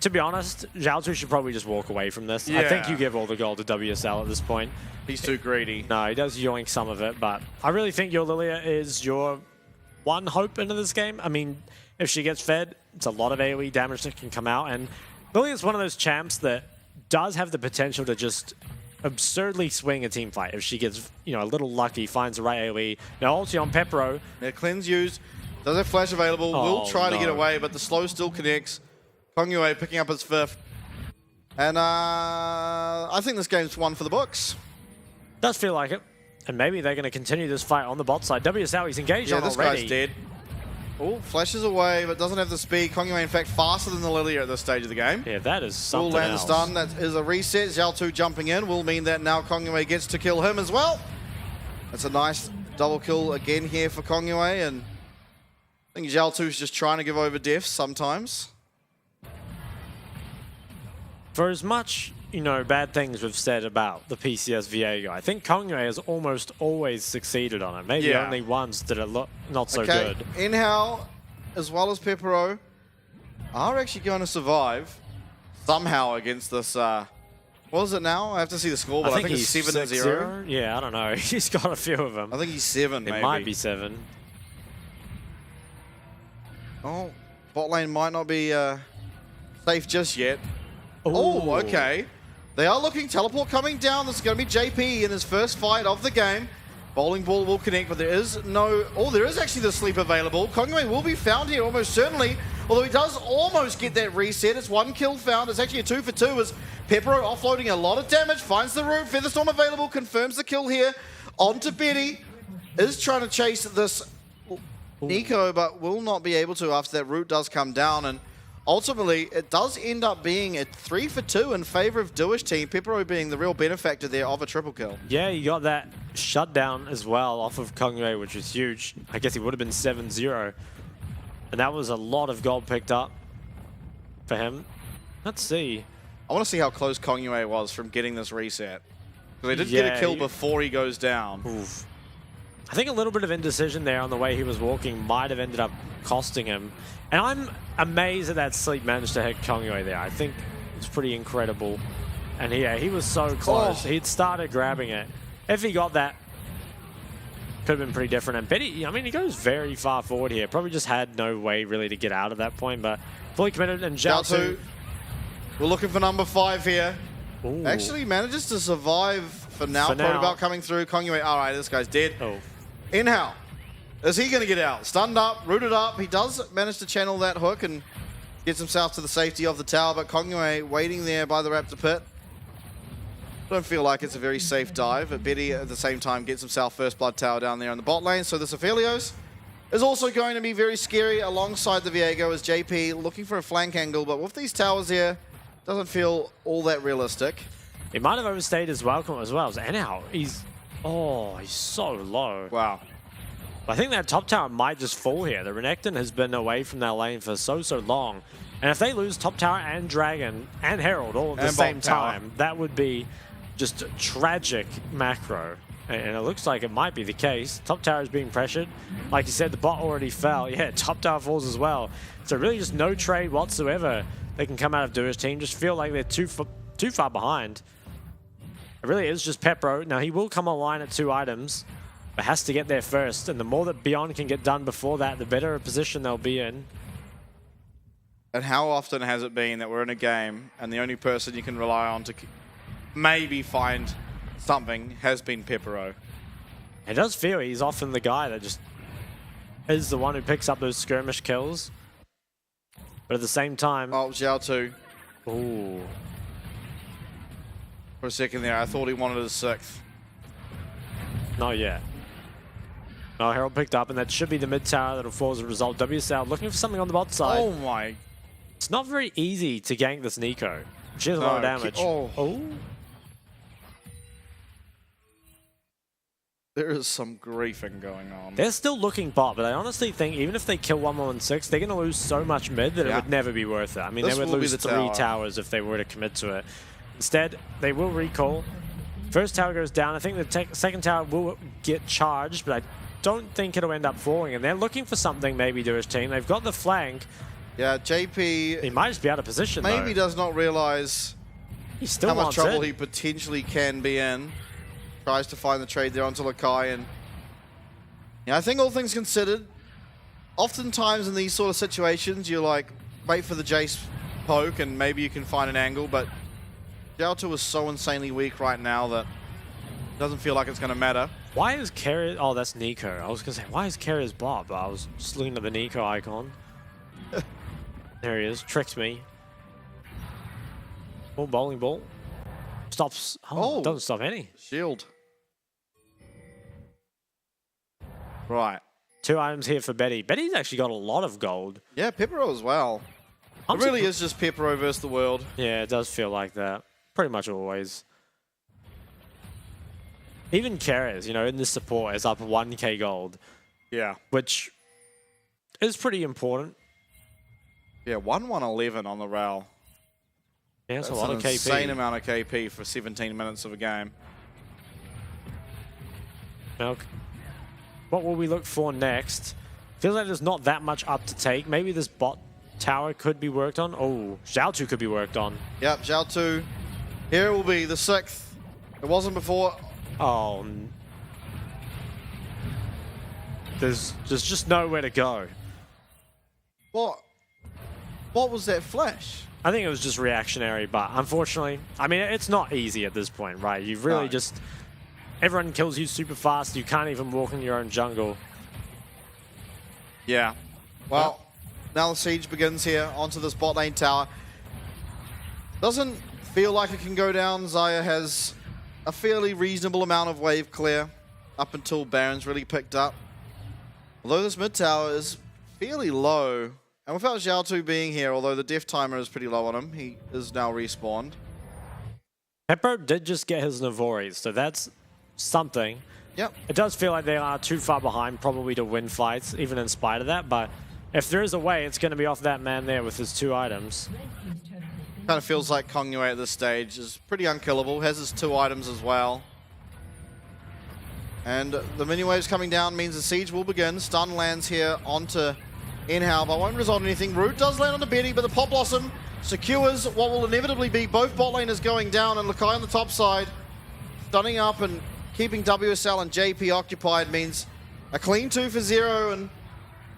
to be honest, Zhao should probably just walk away from this. Yeah. I think you give all the gold to WSL at this point. He's too greedy. No, he does yoink some of it, but I really think your Lilia is your one hope into this game. I mean, if she gets fed, it's a lot of AoE damage that can come out, and Lilia's one of those champs that does have the potential to just absurdly swing a team fight if she gets, you know, a little lucky, finds the right AoE. Now ulti on Pepero. Yeah, cleanse used. Does have flash available. Will try to get no. away, but the slow still connects. Kongyue picking up his 5th. And I think this game's one for the books. Does feel like it. And maybe they're going to continue this fight on the bot side. WSL, he's engaged on this already. guy's dead. Oh, flashes away, but doesn't have the speed. Kongyue, in fact, faster than the Lilia at this stage of the game. Yeah, that is something Will land the else. stun. That is a reset. Xiao2 jumping in will mean that now Kongyue gets to kill him as well. That's a nice double kill again here for Kongyue, and I think Xiao2's just trying to give over deaths sometimes. For as much, you know, bad things we've said about the PCS Viego, I think Kongyue has almost always succeeded on it. Maybe only ones that are not so good. Inhao, as well as Pepero, are actually going to survive somehow against this. What is it now? I have to see the score, but I think it's 7-0. Yeah, I don't know. He's got a few of them. I think he's 7, maybe. It might be 7. Oh, bot lane might not be safe just yet. Oh, okay. They are looking teleport coming down. This is going to be JP in his first fight of the game. Bowling ball will connect, but there is no... Oh, there is actually the sleep available. Kongyue will be found here almost certainly, although he does almost get that reset. It's 1 kill found. It's actually a 2 for 2 as Pepero offloading a lot of damage, finds the root. Featherstorm available, confirms the kill here. On to Betty. Is trying to chase this Nico, but will not be able to after that root does come down. And ultimately, it does end up being a 3 for 2 in favor of Duish team. Pepero being the real benefactor there of a triple kill. Yeah, you got that shutdown as well off of Kongyue, which was huge. I guess he would have been 7-0. And that was a lot of gold picked up for him. Let's see. I want to see how close Kongyue was from getting this reset. Because they did get a kill before he goes down. Oof. I think a little bit of indecision there on the way he was walking might have ended up costing him. And I'm amazed that sleep managed to hit Kongyue there. I think it's pretty incredible. And yeah, he was so close. He'd started grabbing it. If he got that, could have been pretty different. And Betty, I mean, he goes very far forward here. Probably just had no way really to get out of that point, but fully committed. And Xiao2, we're looking for number 5 here. Ooh. Actually manages to survive for now. About coming through. Kongyue, all right, this guy's dead. Inhao. Is he going to get out? Stunned up, rooted up. He does manage to channel that hook and gets himself to the safety of the tower, but Kongyue waiting there by the Raptor pit. Don't feel like it's a very safe dive, but Betty at the same time gets himself first blood tower down there in the bot lane. So this Aphelios is also going to be very scary alongside the Viego as JP looking for a flank angle, but with these towers here, doesn't feel all that realistic. He might have overstayed his welcome as well. And now he's so low. Wow. I think that top tower might just fall here. The Renekton has been away from that lane for so long. And if they lose top tower and Dragon and Herald all at the same time, that would be just a tragic macro. And it looks like it might be the case. Top tower is being pressured. Like you said, the bot already fell. Yeah, top tower falls as well. So really just no trade whatsoever. They can come out of Duish team. Just feel like they're too far behind. It really is just Pepero. Now he will come online at 2 items, but has to get there first. And the more that Beyond can get done before that, the better a position they'll be in. And how often has it been that we're in a game and the only person you can rely on to maybe find something has been Pepero? It does feel he's often the guy that just is the one who picks up those skirmish kills. But at the same time... Oh, Xiao2. Ooh. For a second there, I thought he wanted his 6th. Not yet. No, Herald picked up, and that should be the mid tower that'll fall as a result. WSL looking for something on the bot side. Oh my. It's not very easy to gank this Nico. She has a lot of damage. Oh. There is some griefing going on. They're still looking bot, but I honestly think even if they kill 1-1-6, they're going to lose so much mid that it would never be worth it. I mean, they would lose 3 towers if they were to commit to it. Instead, they will recall. First tower goes down. I think the second tower will get charged, but I don't think it'll end up falling. And they're looking for something, maybe, Duish team. They've got the flank. Yeah, JP... He might just be out of position, maybe does not realize how much trouble he potentially can be in. Tries to find the trade there onto Lakai. And yeah, I think all things considered, oftentimes in these sort of situations, you're like, wait for the Jace poke and maybe you can find an angle, but Xiao2 is so insanely weak right now that it doesn't feel like it's going to matter. Why is Carrier... Oh, that's Nico. I was going to say, why is Carrier's bot? But I was just looking at the Nico icon. There he is. Tricked me. Oh, bowling ball. Stops. Oh, doesn't stop any. Shield. Right. 2 items here for Betty. Betty's actually got a lot of gold. Yeah, Pepero as well. It really is just Pepero versus the world. Yeah, it does feel like that. Pretty much always. Even Keres, you know, in this support is up 1k gold. Yeah. Which is pretty important. Yeah, 1-1-11 on the rail. Yeah, that's a lot an of KP. Insane amount of KP for 17 minutes of a game. Now, what will we look for next? Feels like there's not that much up to take. Maybe this bot tower could be worked on. Oh, Xiao2 could be worked on. Yep, Xiao2. Here will be the 6th. It wasn't before. Oh. There's just nowhere to go. What was that flash? I think it was just reactionary, but unfortunately, I mean, it's not easy at this point, right? You've really just... Everyone kills you super fast. You can't even walk in your own jungle. Yeah. Well, now the siege begins here onto this bot lane tower. Doesn't feel like it can go down. Xayah has a fairly reasonable amount of wave clear up until Baron's really picked up. Although this mid tower is fairly low. And without Xiao2 being here, although the death timer is pretty low on him, he is now respawned. Pepper did just get his Navori, so that's something. Yep. It does feel like they are too far behind probably to win fights, even in spite of that, but if there is a way, it's going to be off that man there with his 2 items. Kind of feels like Kongyue at this stage is pretty unkillable, has his 2 items as well. And the mini waves coming down means the siege will begin. Stun lands here onto Inhao, but won't result in anything. Root does land on the Betty, but the Pop Blossom secures what will inevitably be both bot laners going down, and Lakai on the top side, stunning up and keeping WSL and JP occupied means a clean 2 for 0, and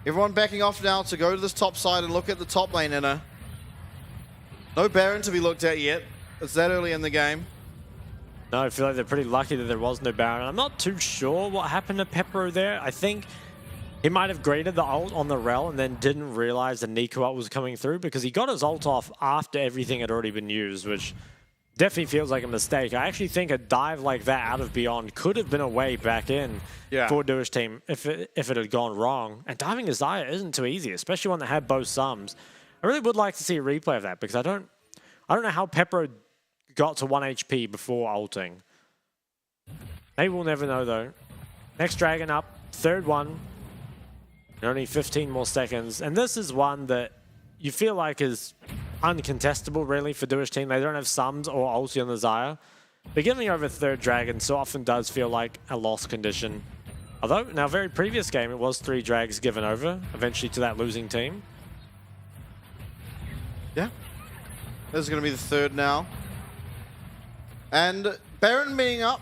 everyone backing off now to go to this top side and look at the top lane inner. No Baron to be looked at yet. It's that early in the game. No, I feel like they're pretty lucky that there was no Baron. I'm not too sure what happened to Pepper there. I think he might have graded the ult on the Rel and then didn't realize the Nico ult was coming through because he got his ult off after everything had already been used, which definitely feels like a mistake. I actually think a dive like that out of Beyond could have been a way back in for Duish team if it had gone wrong. And diving a Xayah isn't too easy, especially one that had both sums. I really would like to see a replay of that because I don't know how Pepper got to 1 HP before ulting. Maybe we'll never know though. Next dragon up, 3rd one. Only 15 more seconds. And this is one that you feel like is uncontestable, really, for Duish team. They don't have sums or ulti on the Xayah. But giving over 3rd dragon so often does feel like a lost condition. Although, in our very previous game, it was 3 drags given over, eventually to that losing team. Yeah. This is going to be the 3rd now. And Baron being up,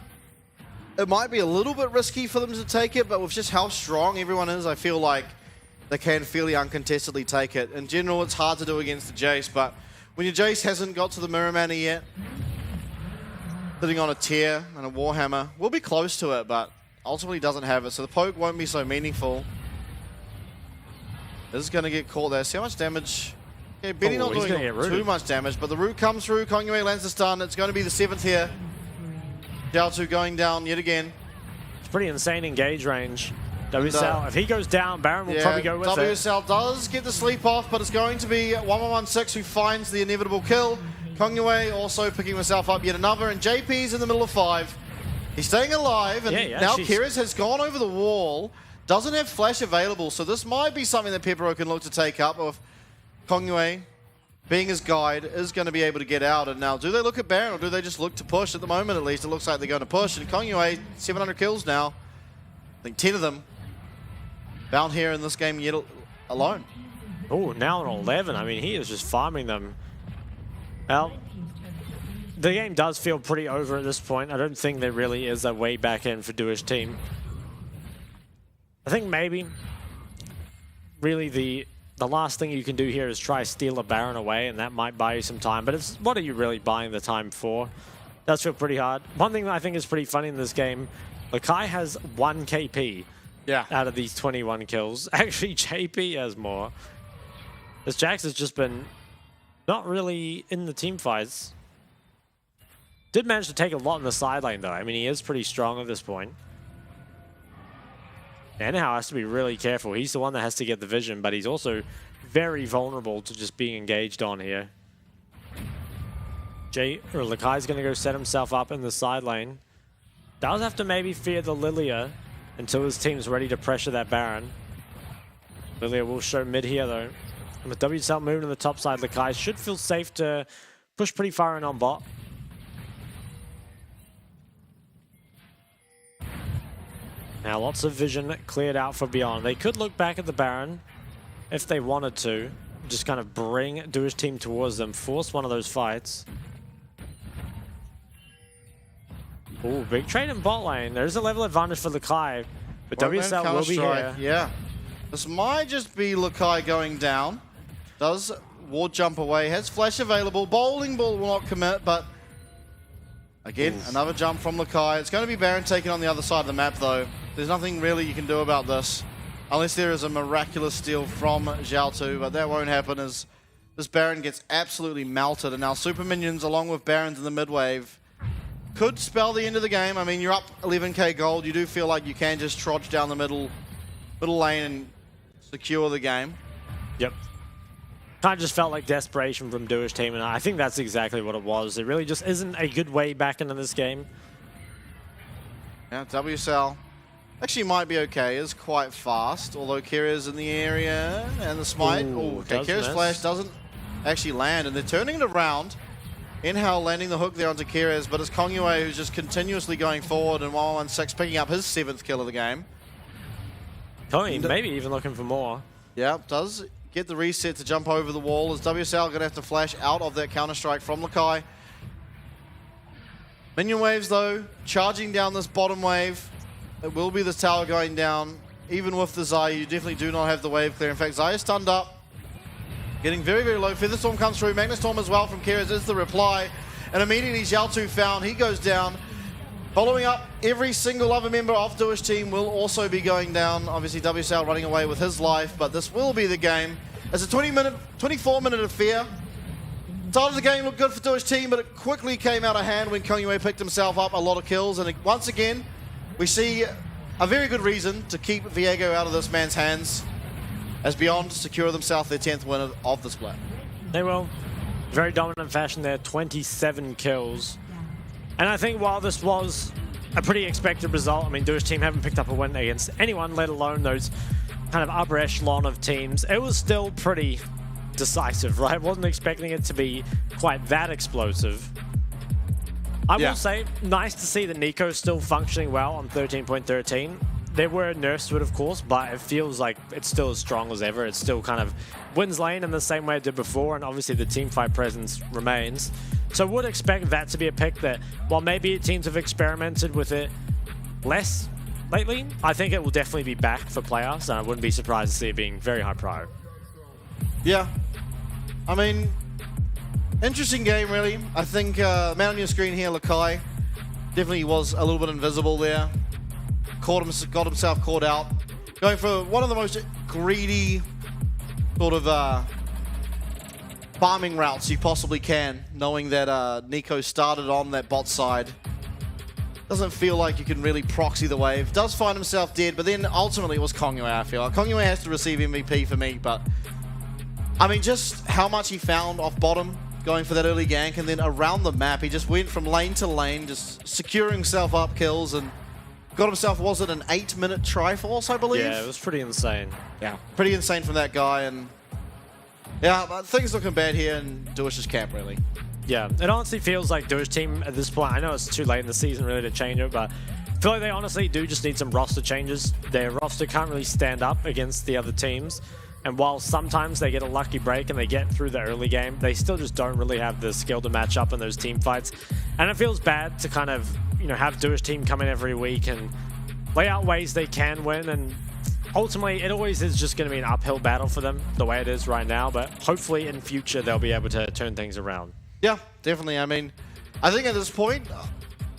it might be a little bit risky for them to take it, but with just how strong everyone is, I feel like they can fairly uncontestedly take it. In general, it's hard to do against the Jace, but when your Jace hasn't got to the Mirror Mana yet, sitting on a Tear and a Warhammer, we'll be close to it, but ultimately doesn't have it, so the poke won't be so meaningful. This is going to get caught there. See how much damage? Okay, Betty not doing too much damage, but the root comes through. Kongyue lands the stun. It's going to be the 7th here. Xiao2 going down yet again. It's pretty insane engage range. WSL, if he goes down, Baron will probably go with WSL does get the sleep off, but it's going to be 1116 who finds the inevitable kill. Kongyue also picking himself up yet another, and JP's in the middle of 5. He's staying alive, and now Keres has gone over the wall. Doesn't have flash available, so this might be something that Pepero can look to take up. Of Kongyue being his guide is going to be able to get out. And now, do they look at Baron, or do they just look to push? At the moment, at least, it looks like they're going to push. And Kongyue, 700 kills now. I think 10 of them bound here in this game yet alone. Oh, now an 11. I mean, he is just farming them. Well, the game does feel pretty over at this point. I don't think there really is a way back in for Duish team. I think maybe really the the last thing you can do here is try steal a Baron away, and that might buy you some time. But it's what are you really buying the time for? Does feel pretty hard. One thing that I think is pretty funny in this game, Lakai has 1 KP out of these 21 kills. Actually, JP has more. This Jax has just been not really in the team fights. Did manage to take a lot in the side lane, though. I mean, he is pretty strong at this point. Anyhow, has to be really careful. He's the one that has to get the vision, but he's also very vulnerable to just being engaged on here. Lakai's going to go set himself up in the side lane. Does have to maybe fear the Lilia until his team's ready to pressure that Baron. Lilia will show mid here, though. And with WCL moving to the top side, Lakai should feel safe to push pretty far in on bot. Now lots of vision cleared out for Beyond. They could look back at the Baron if they wanted to. Just kind of bring Dua's team towards them, force one of those fights. Ooh, big trade in bot lane. There's a level advantage for Lakai, but WSL will be here. Yeah. This might just be Lakai going down. Does ward jump away, has flash available. Bowling ball will not commit, but again, another jump from Lakai. It's going to be Baron taking on the other side of the map, though. There's nothing really you can do about this, unless there is a miraculous steal from Zhao 2, but that won't happen as this Baron gets absolutely melted. And now Super Minions, along with Barons in the mid wave, could spell the end of the game. I mean, you're up 11k gold. You do feel like you can just trudge down the middle lane and secure the game. Yep. Kind of just felt like desperation from Dua's team, and I think that's exactly what it was. It really just isn't a good way back into this game. Yeah, WSL actually might be okay. Is quite fast, although Kira's in the area, and the smite. Oh, okay, Kira's flash doesn't actually land, and they're turning it around. Inhale landing the hook there onto Kira's, but it's Kongyue who's just continuously going forward, and 116 picking up his 7th kill of the game. Kongyue maybe even looking for more. Yeah, does get the reset to jump over the wall, as WSL going to have to flash out of that counter-strike from Lakai. Minion waves, though, charging down this bottom wave. It will be this tower going down. Even with the Xayah, you definitely do not have the wave clear. In fact, Xayah stunned up. Getting very, very low. Featherstorm comes through. Magnustorm as well from Kira's is the reply. And immediately Zhao 2 found. He goes down. Following up, every single other member of Dua's team will also be going down. Obviously, WSL running away with his life, but this will be the game. It's a 24-minute affair. Start of the game looked good for Dua's team, but it quickly came out of hand when Kongyue picked himself up a lot of kills. And once again, we see a very good reason to keep Viego out of this man's hands, as Beyond secure themselves their 10th win of the split. They will. Very dominant fashion there, 27 kills. And I think while this was a pretty expected result, I mean, Dua's team haven't picked up a win against anyone, let alone those kind of upper echelon of teams. It was still pretty decisive, right? Wasn't expecting it to be quite that explosive. I will say, nice to see that Nico's still functioning well on 13.13. There were nerfs to it, of course, but it feels like it's still as strong as ever. It still kind of wins lane in the same way it did before, and obviously the teamfight presence remains. So would expect that to be a pick that, while maybe teams have experimented with it less lately, I think it will definitely be back for playoffs, and I wouldn't be surprised to see it being very high pro. Yeah. I mean, interesting game, really. I think, man on your screen here, Lakai, definitely was a little bit invisible there. Got himself caught out. Going for one of the most greedy sort of farming routes you possibly can, knowing that Nico started on that bot side. Doesn't feel like you can really proxy the wave. Does find himself dead, but then ultimately it was Kongyue, I feel. Like Kongyue has to receive MVP for me, but I mean, just how much he found off bottom, going for that early gank, and then around the map, he just went from lane to lane, just securing himself up kills, and got himself, was it an 8-minute Triforce, I believe? Yeah, it was pretty insane. Yeah, pretty insane from that guy, and yeah, but things looking bad here in Dua's camp, really. Yeah, it honestly feels like Dua's team at this point, I know it's too late in the season really to change it, but I feel like they honestly do just need some roster changes. Their roster can't really stand up against the other teams, and while sometimes they get a lucky break and they get through the early game, they still just don't really have the skill to match up in those team fights. And it feels bad to kind of, you know, have Dua's team come in every week and lay out ways they can win, and ultimately, it always is just going to be an uphill battle for them, the way it is right now. But hopefully in future, they'll be able to turn things around. Yeah, definitely. I mean, I think at this point,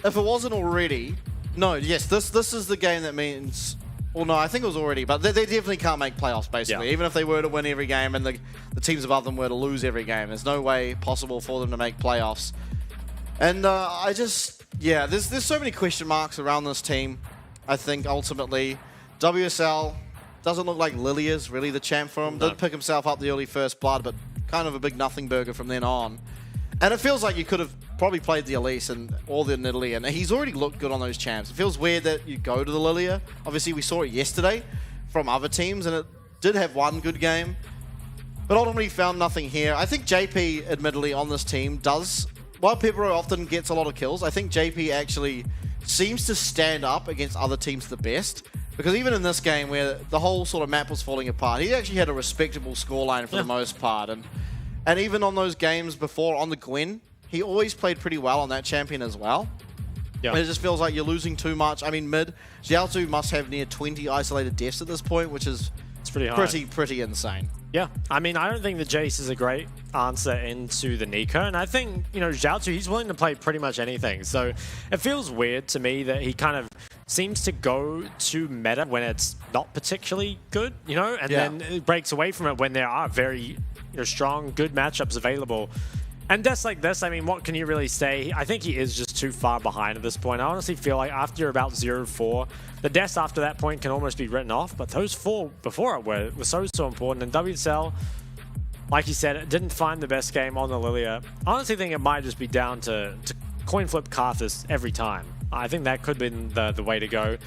if it wasn't already, no, yes, this is the game that means, well, no, I think it was already, but they definitely can't make playoffs, basically. Yeah. Even if they were to win every game and the teams above them were to lose every game, there's no way possible for them to make playoffs. And I just, yeah, there's so many question marks around this team. I think ultimately, WSL doesn't look like Lily is really the champ for him. No. Did pick himself up the early first blood, but kind of a big nothing burger from then on. And it feels like you could have probably played the Elise or the Nidalee, and he's already looked good on those champs. It feels weird that you go to the Lilia. Obviously, we saw it yesterday from other teams, and it did have one good game, but ultimately found nothing here. I think JP, admittedly, on this team does, while Pepero often gets a lot of kills, I think JP actually seems to stand up against other teams the best. Because even in this game where the whole sort of map was falling apart, he actually had a respectable scoreline for the most part. And even on those games before on the Gwen, he always played pretty well on that champion as well. Yeah. And it just feels like you're losing too much. I mean, mid, Xiaotu must have near 20 isolated deaths at this point, which is pretty high. Pretty insane. Yeah, I mean, I don't think the Jace is a great answer into the Nico, and I think, you know, Xiaotu, he's willing to play pretty much anything, so it feels weird to me that he kind of seems to go to meta when it's not particularly good, you know, and then it breaks away from it when there are very strong, good matchups available. And deaths like this, I mean, what can you really say? I think he is just too far behind at this point. I honestly feel like after about 0-4, the deaths after that point can almost be written off, but those 4 before it were so important. And WSL, like you said, it didn't find the best game on the Lilia. I honestly think it might just be down to coin flip Karthus every time. I think that could have been the way to go.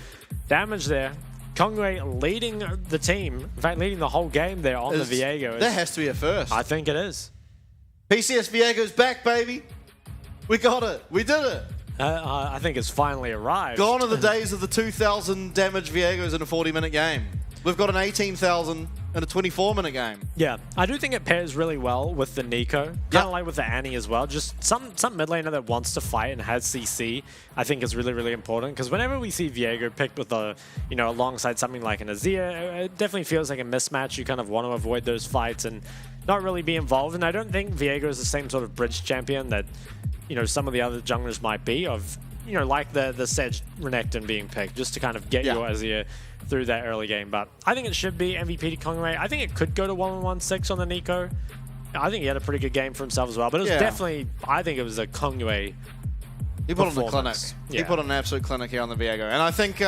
Damage there. Kongwei leading the team, in fact, leading the whole game there on the Viego. That has to be a first. I think it is. PCS Viego's back, baby. We got it. We did it. I think it's finally arrived. Gone are the days of the 2,000 damage Viegos in a 40-minute game. We've got an 18,000 in a 24-minute game. Yeah, I do think it pairs really well with the Nico. Kind of like with the Annie as well. Just some mid laner that wants to fight and has CC, I think is really, really important. Because whenever we see Viego picked with a, alongside something like an Azir, it definitely feels like a mismatch. You kind of want to avoid those fights and not really be involved. And I don't think Viego is the same sort of bridge champion that, some of the other junglers might be of, like the Sedge Renekton being picked, just to kind of get your Azir through that early game. But I think it should be MVP to Kongwei. I think it could go to 1-1-6 on the Nico. I think he had a pretty good game for himself as well. But it was definitely, I think it was a Kongwei He put on the clinic. Yeah. He put on an absolute clinic here on the Viego. And I think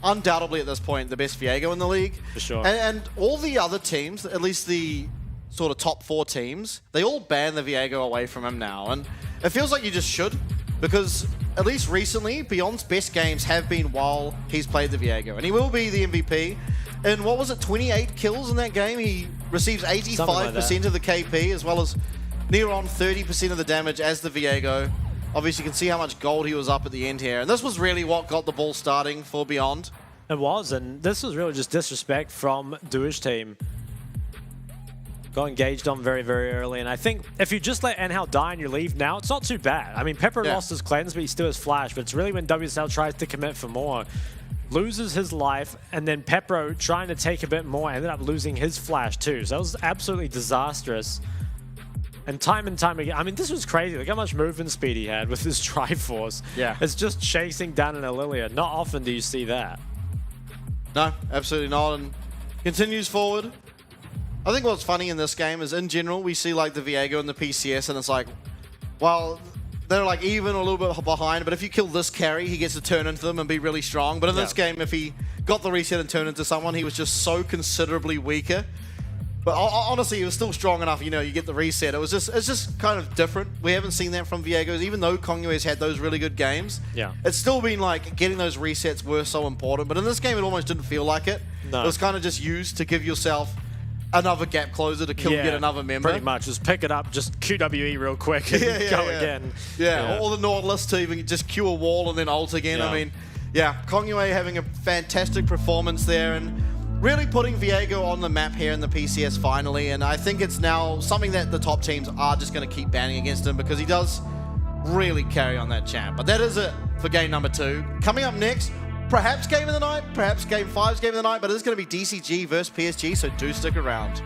undoubtedly at this point, the best Viego in the league. For sure. And all the other teams, at least the sort of top 4 teams, they all ban the Viego away from him now. And it feels like you just should, because at least recently, Beyond's best games have been while he's played the Viego. And he will be the MVP. And what was it, 28 kills in that game? He receives 85% of the KP, as well as near on 30% of the damage as the Viego. Obviously, you can see how much gold he was up at the end here. And this was really what got the ball starting for Beyond. It was, and this was really just disrespect from Duish team. Got engaged on very, very early, and I think if you just let Enhal die and you leave now, it's not too bad. I mean, Pepper lost his cleanse, but he still has flash, but it's really when WSL tries to commit for more, loses his life, and then Pepro trying to take a bit more ended up losing his flash too. So that was absolutely disastrous. And time again, I mean, this was crazy. Look how much movement speed he had with his Triforce. Yeah. It's just chasing down an Aurelia. Not often do you see that. No, absolutely not. And continues forward. I think what's funny in this game is, in general, we see like the Viego and the PCS, and it's like, well, they're like even or a little bit behind, but if you kill this carry, he gets to turn into them and be really strong. But in this game, if he got the reset and turned into someone, he was just so considerably weaker. But honestly, he was still strong enough, you get the reset. It's just kind of different. We haven't seen that from Viego's, even though Kongwei's had those really good games. Yeah. It's still been like, getting those resets were so important, but in this game, it almost didn't feel like it. No. It was kind of just used to give yourself another gap closer to kill yet another member. Pretty much. Just pick it up, just QWE real quick and go again. Yeah, or the Nautilus to even just Q a wall and then ult again. Yeah. I mean, Kongwei having a fantastic performance there and really putting Viego on the map here in the PCS finally. And I think it's now something that the top teams are just going to keep banning against him, because he does really carry on that champ. But that is it for game number 2. Coming up next, Perhaps game of the night, perhaps game 5's game of the night, but it is going to be DCG versus PSG, so do stick around.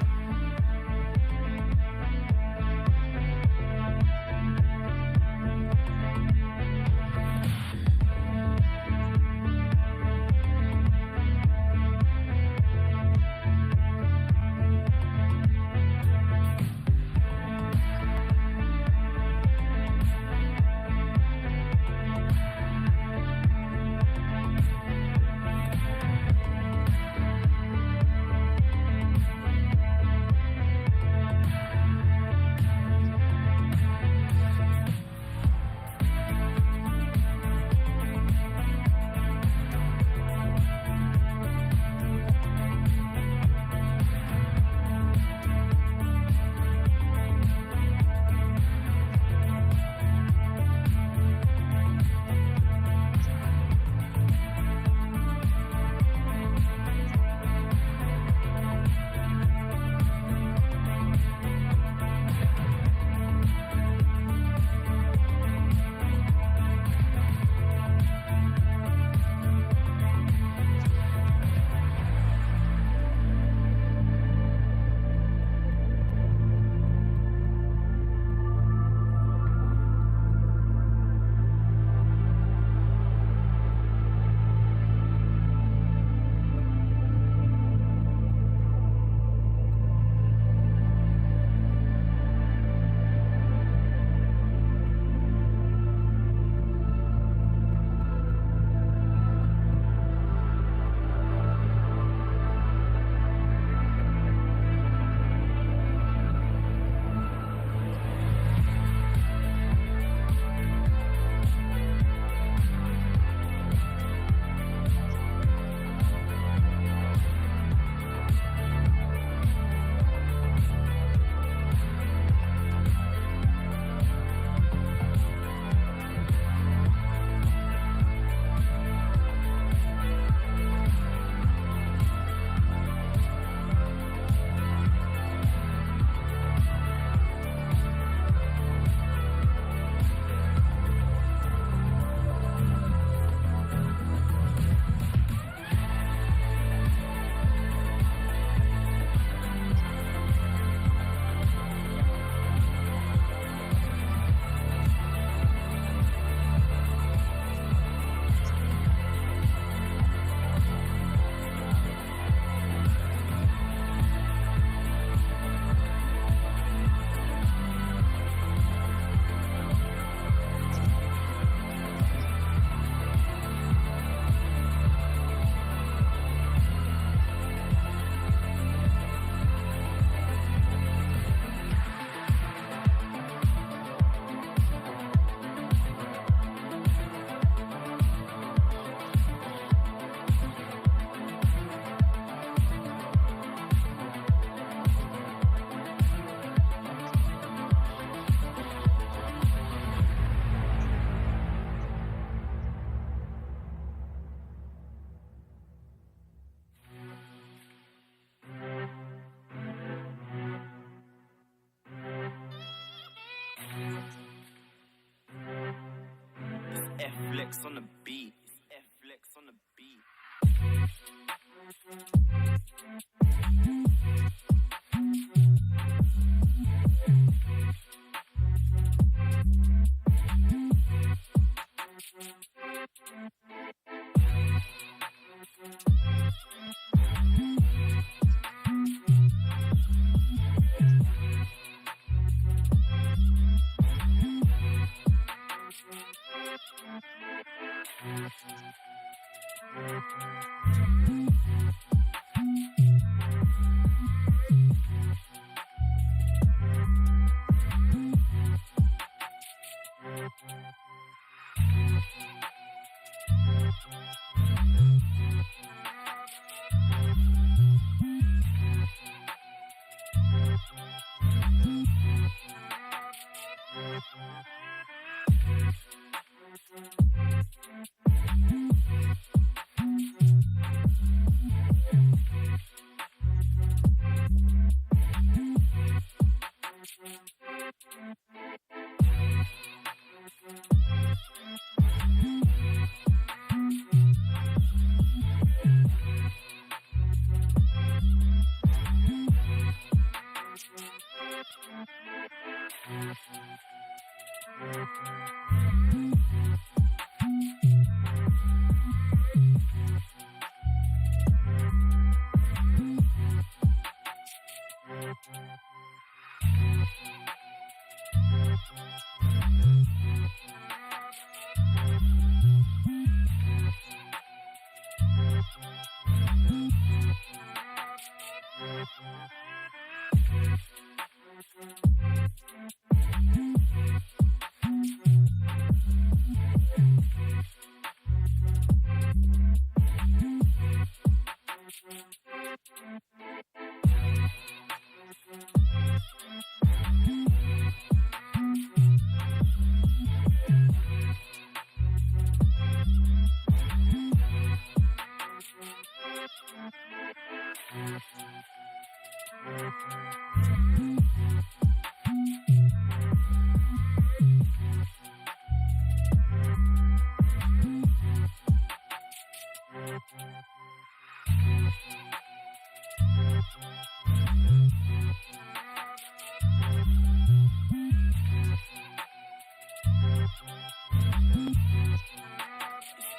F-Flex on the beat. F-Flex on the beat.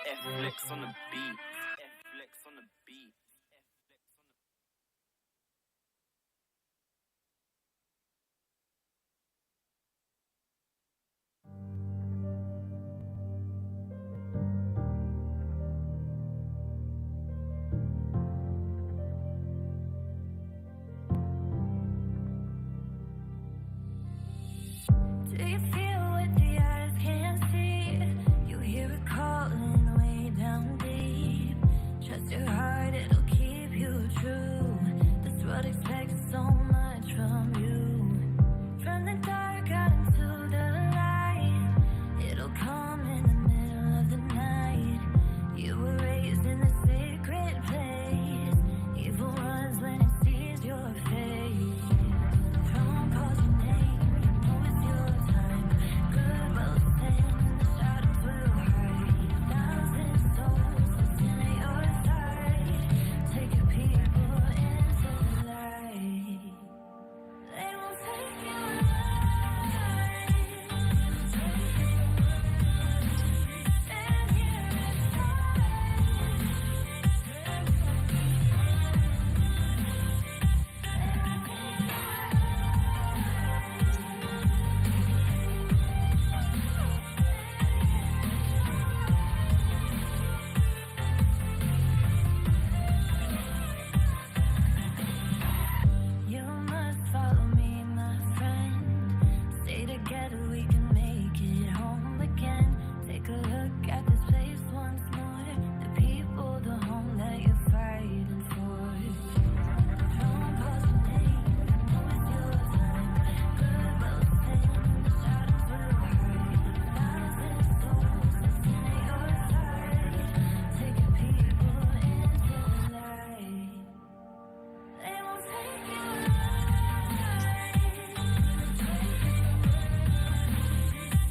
F-Flex on the beat. F-Flex on the beat. Do you feel what the eyes can't see? You hear it calling way down deep. Trust your heart, it'll keep you true. This world expects so much from you. From the dark out into the light, it'll come in the middle of the night. You were raised in the sacred place. Evil runs when it sees your face. Throne calls your name, you know it's your time. Good will stand and the shadows will hide. 1,000 souls within your side. Take your people into the light. They won't take you alive. Stand here and You must follow me, my friend. Stay together, we can make it home again. Take a look at this place once more. The people, the home that you're fighting for. Throne calls your name, you know it's your time. Good will stand and the shadows will hide. 1,000 souls within your side. Take your people into the light. They won't take you alive.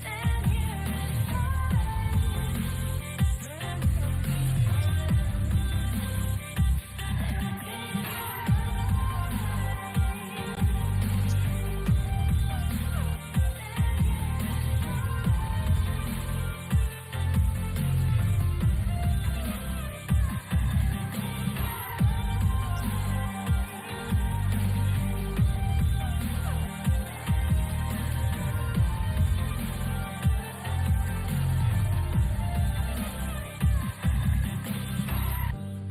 Stand here and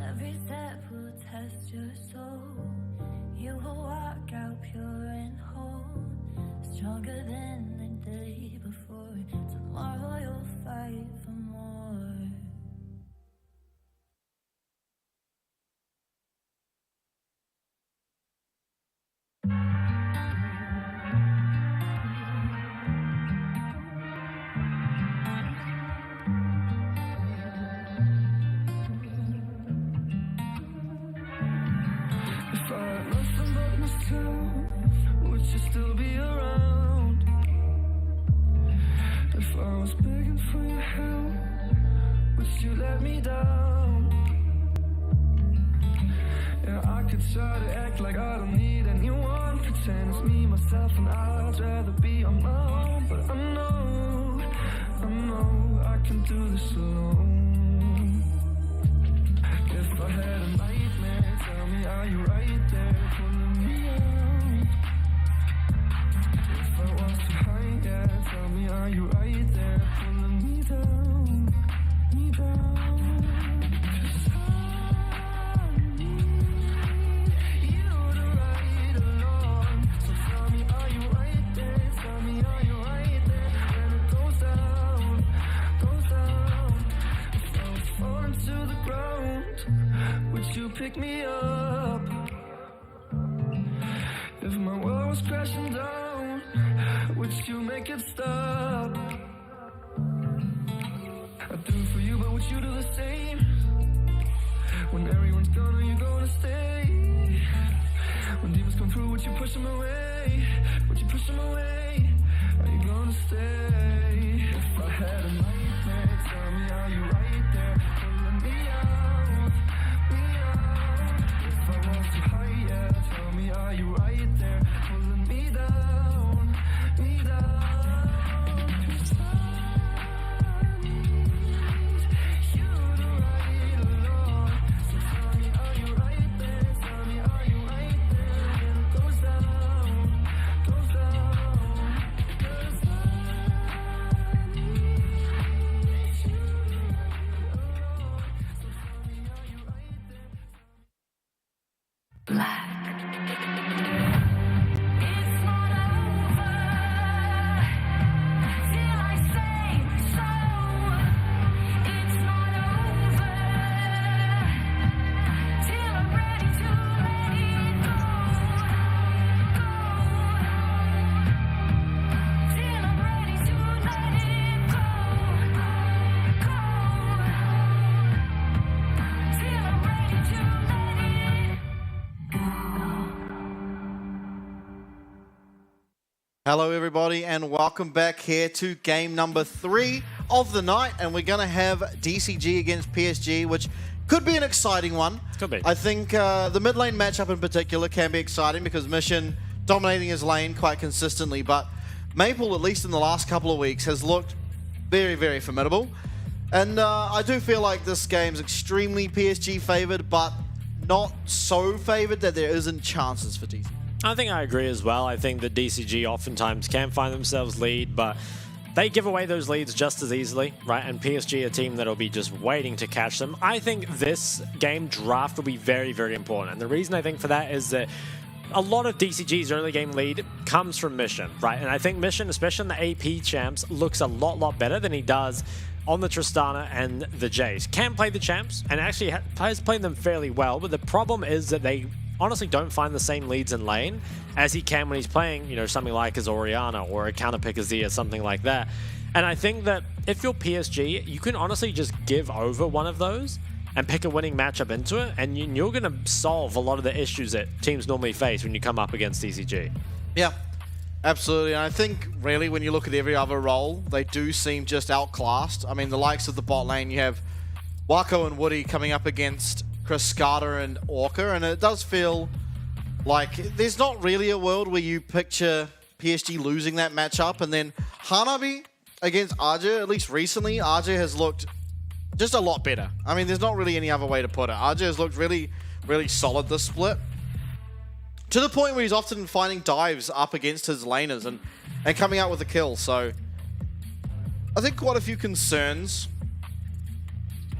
every step will test your soul. You will walk out pure and whole, stronger than the day before. Tomorrow you'll fight for more. If I had nothing but myself, would you still be around? If I was begging for your help, would you let me down? Yeah, I could try to act like I don't need anyone, pretend it's me, myself, and I'd rather be on my own. But I know I can do this alone. If I had a nightmare, tell me, are you right there pulling me out? If I was too high, yeah, tell me, are you right there pulling me down, me down? 'Cause I need you wake me up. If my world was crashing down, would you make it stop? I do it for you, but would you do the same? When everyone's gone, are you gonna stay? When demons come through, would you push them away? Would you push them away? Are you gonna stay? If I had a nightmare, tell me, are you right there? Pulling me out, me out. If I was too high, yeah, tell me, are you right there? Pulling me down, me down. 'Cause I need you to ride along. So tell me, are you right there? Tell me, are you right there? When it goes down, goes down. 'Cause I need you to ride along. So tell me, are you right there? Black. It's not over till I say so. It's not over till I'm ready to let it go. Till I'm ready to let it go. Till I'm ready to let it Hello everybody and welcome back here to game number 3 of the night, and we're going to have DCG against PSG, which could be an exciting one. Could be. I think the mid lane matchup in particular can be exciting because Mission dominating his lane quite consistently, but Maple, at least in the last couple of weeks, has looked very, very formidable. And I do feel like this game's extremely PSG favored, but not so favored that there isn't chances for DCG. I think I agree as well. I think that DCG oftentimes can find themselves lead, but they give away those leads just as easily, right? And PSG, a team that'll be just waiting to catch them. I think this game draft will be very, very important. And the reason I think for that is that a lot of DCG's early game lead comes from Mission, right? And I think Mission, especially in the AP champs, looks a lot better than he does on the Tristana and the Jace. Can play the champs and actually has played them fairly well, but the problem is that they honestly don't find the same leads in lane as he can when he's playing, you know, something like his Orianna or a counter pick as Zia, something like that. And I think that if you're PSG, you can honestly just give over one of those and pick a winning matchup into it, and you're going to solve a lot of the issues that teams normally face when you come up against DCG. Yeah, absolutely. And I think really when you look at every other role, they do seem just outclassed. I mean, the likes of the bot lane, you have Wako and Woody coming up against Chris Carter and Orca, and it does feel like there's not really a world where you picture PSG losing that matchup. And then Hanabi against Arja, at least recently, Arja has looked just a lot better. I mean, there's not really any other way to put it. Arja has looked really, really solid this split, to the point where he's often finding dives up against his laners and coming out with a kill. So I think quite a few concerns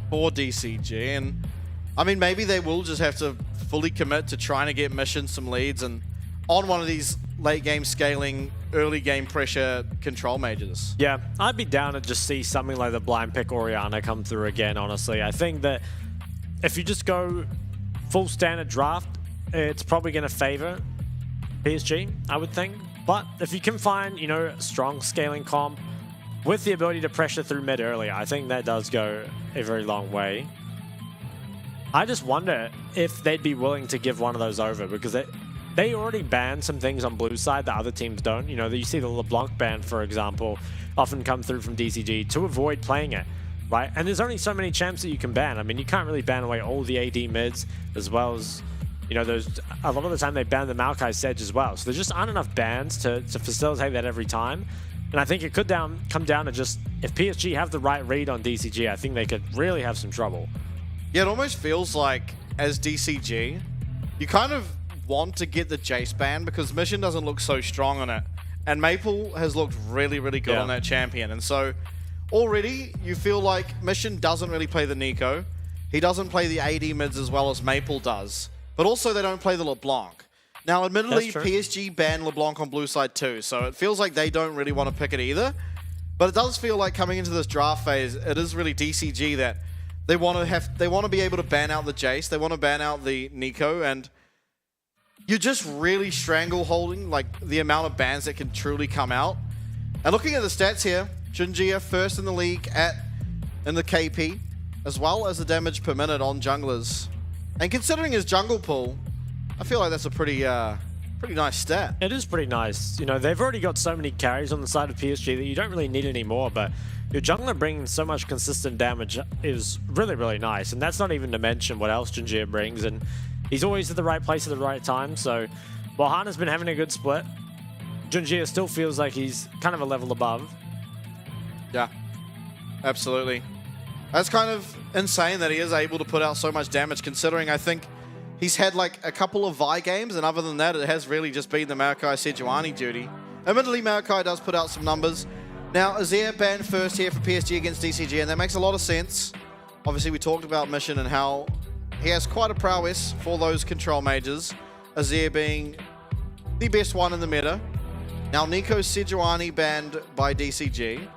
for DCG, and I mean, maybe they will just have to fully commit to trying to get Mission some leads and on one of these late game scaling, early game pressure control majors. Yeah, I'd be down to just see something like the blind pick Orianna come through again, honestly. I think that if you just go full standard draft, it's probably going to favor PSG, I would think. But if you can find, you know, strong scaling comp with the ability to pressure through mid early, I think that does go a very long way. I just wonder if they'd be willing to give one of those over, because they already ban some things on blue side that other teams don't. You know, you see the LeBlanc ban, for example, often come through from DCG to avoid playing it, right? And there's only so many champs that you can ban. I mean, you can't really ban away all the AD mids, as well as, you know, there's a lot of the time they ban the Maokai Sedge as well. So there just aren't enough bans to facilitate that every time. And I think it could come down to just, if PSG have the right read on DCG, I think they could really have some trouble. Yeah, it almost feels like, as DCG, you kind of want to get the Jace ban because Mission doesn't look so strong on it. And Maple has looked really, really good on that champion. And so already you feel like Mission doesn't really play the Nico. He doesn't play the AD mids as well as Maple does. But also they don't play the LeBlanc. Now, admittedly, PSG banned LeBlanc on blue side too, so it feels like they don't really want to pick it either. But it does feel like coming into this draft phase, it is really DCG that They want to be able to ban out the Jace. They want to ban out the Nico, and you're just really strangleholding like the amount of bans that can truly come out. And looking at the stats here, Junjia first in the league in the KP, as well as the damage per minute on junglers. And considering his jungle pool, I feel like that's a pretty nice stat. It is pretty nice. You know, they've already got so many carries on the side of PSG that you don't really need any more, but your jungler bringing so much consistent damage is really, really nice. And that's not even to mention what else Junjia brings. And he's always at the right place at the right time. So while Hana's been having a good split, Junjia still feels like he's kind of a level above. Yeah, absolutely. That's kind of insane that he is able to put out so much damage, considering I think he's had like a couple of Vi games, and other than that, it has really just been the Maokai Sejuani duty. Admittedly, Maokai does put out some numbers. Now, Azir banned first here for PSG against DCG, and that makes a lot of sense. Obviously, we talked about Mission and how he has quite a prowess for those control mages, Azir being the best one in the meta. Now, Nico Sejuani banned by DCG.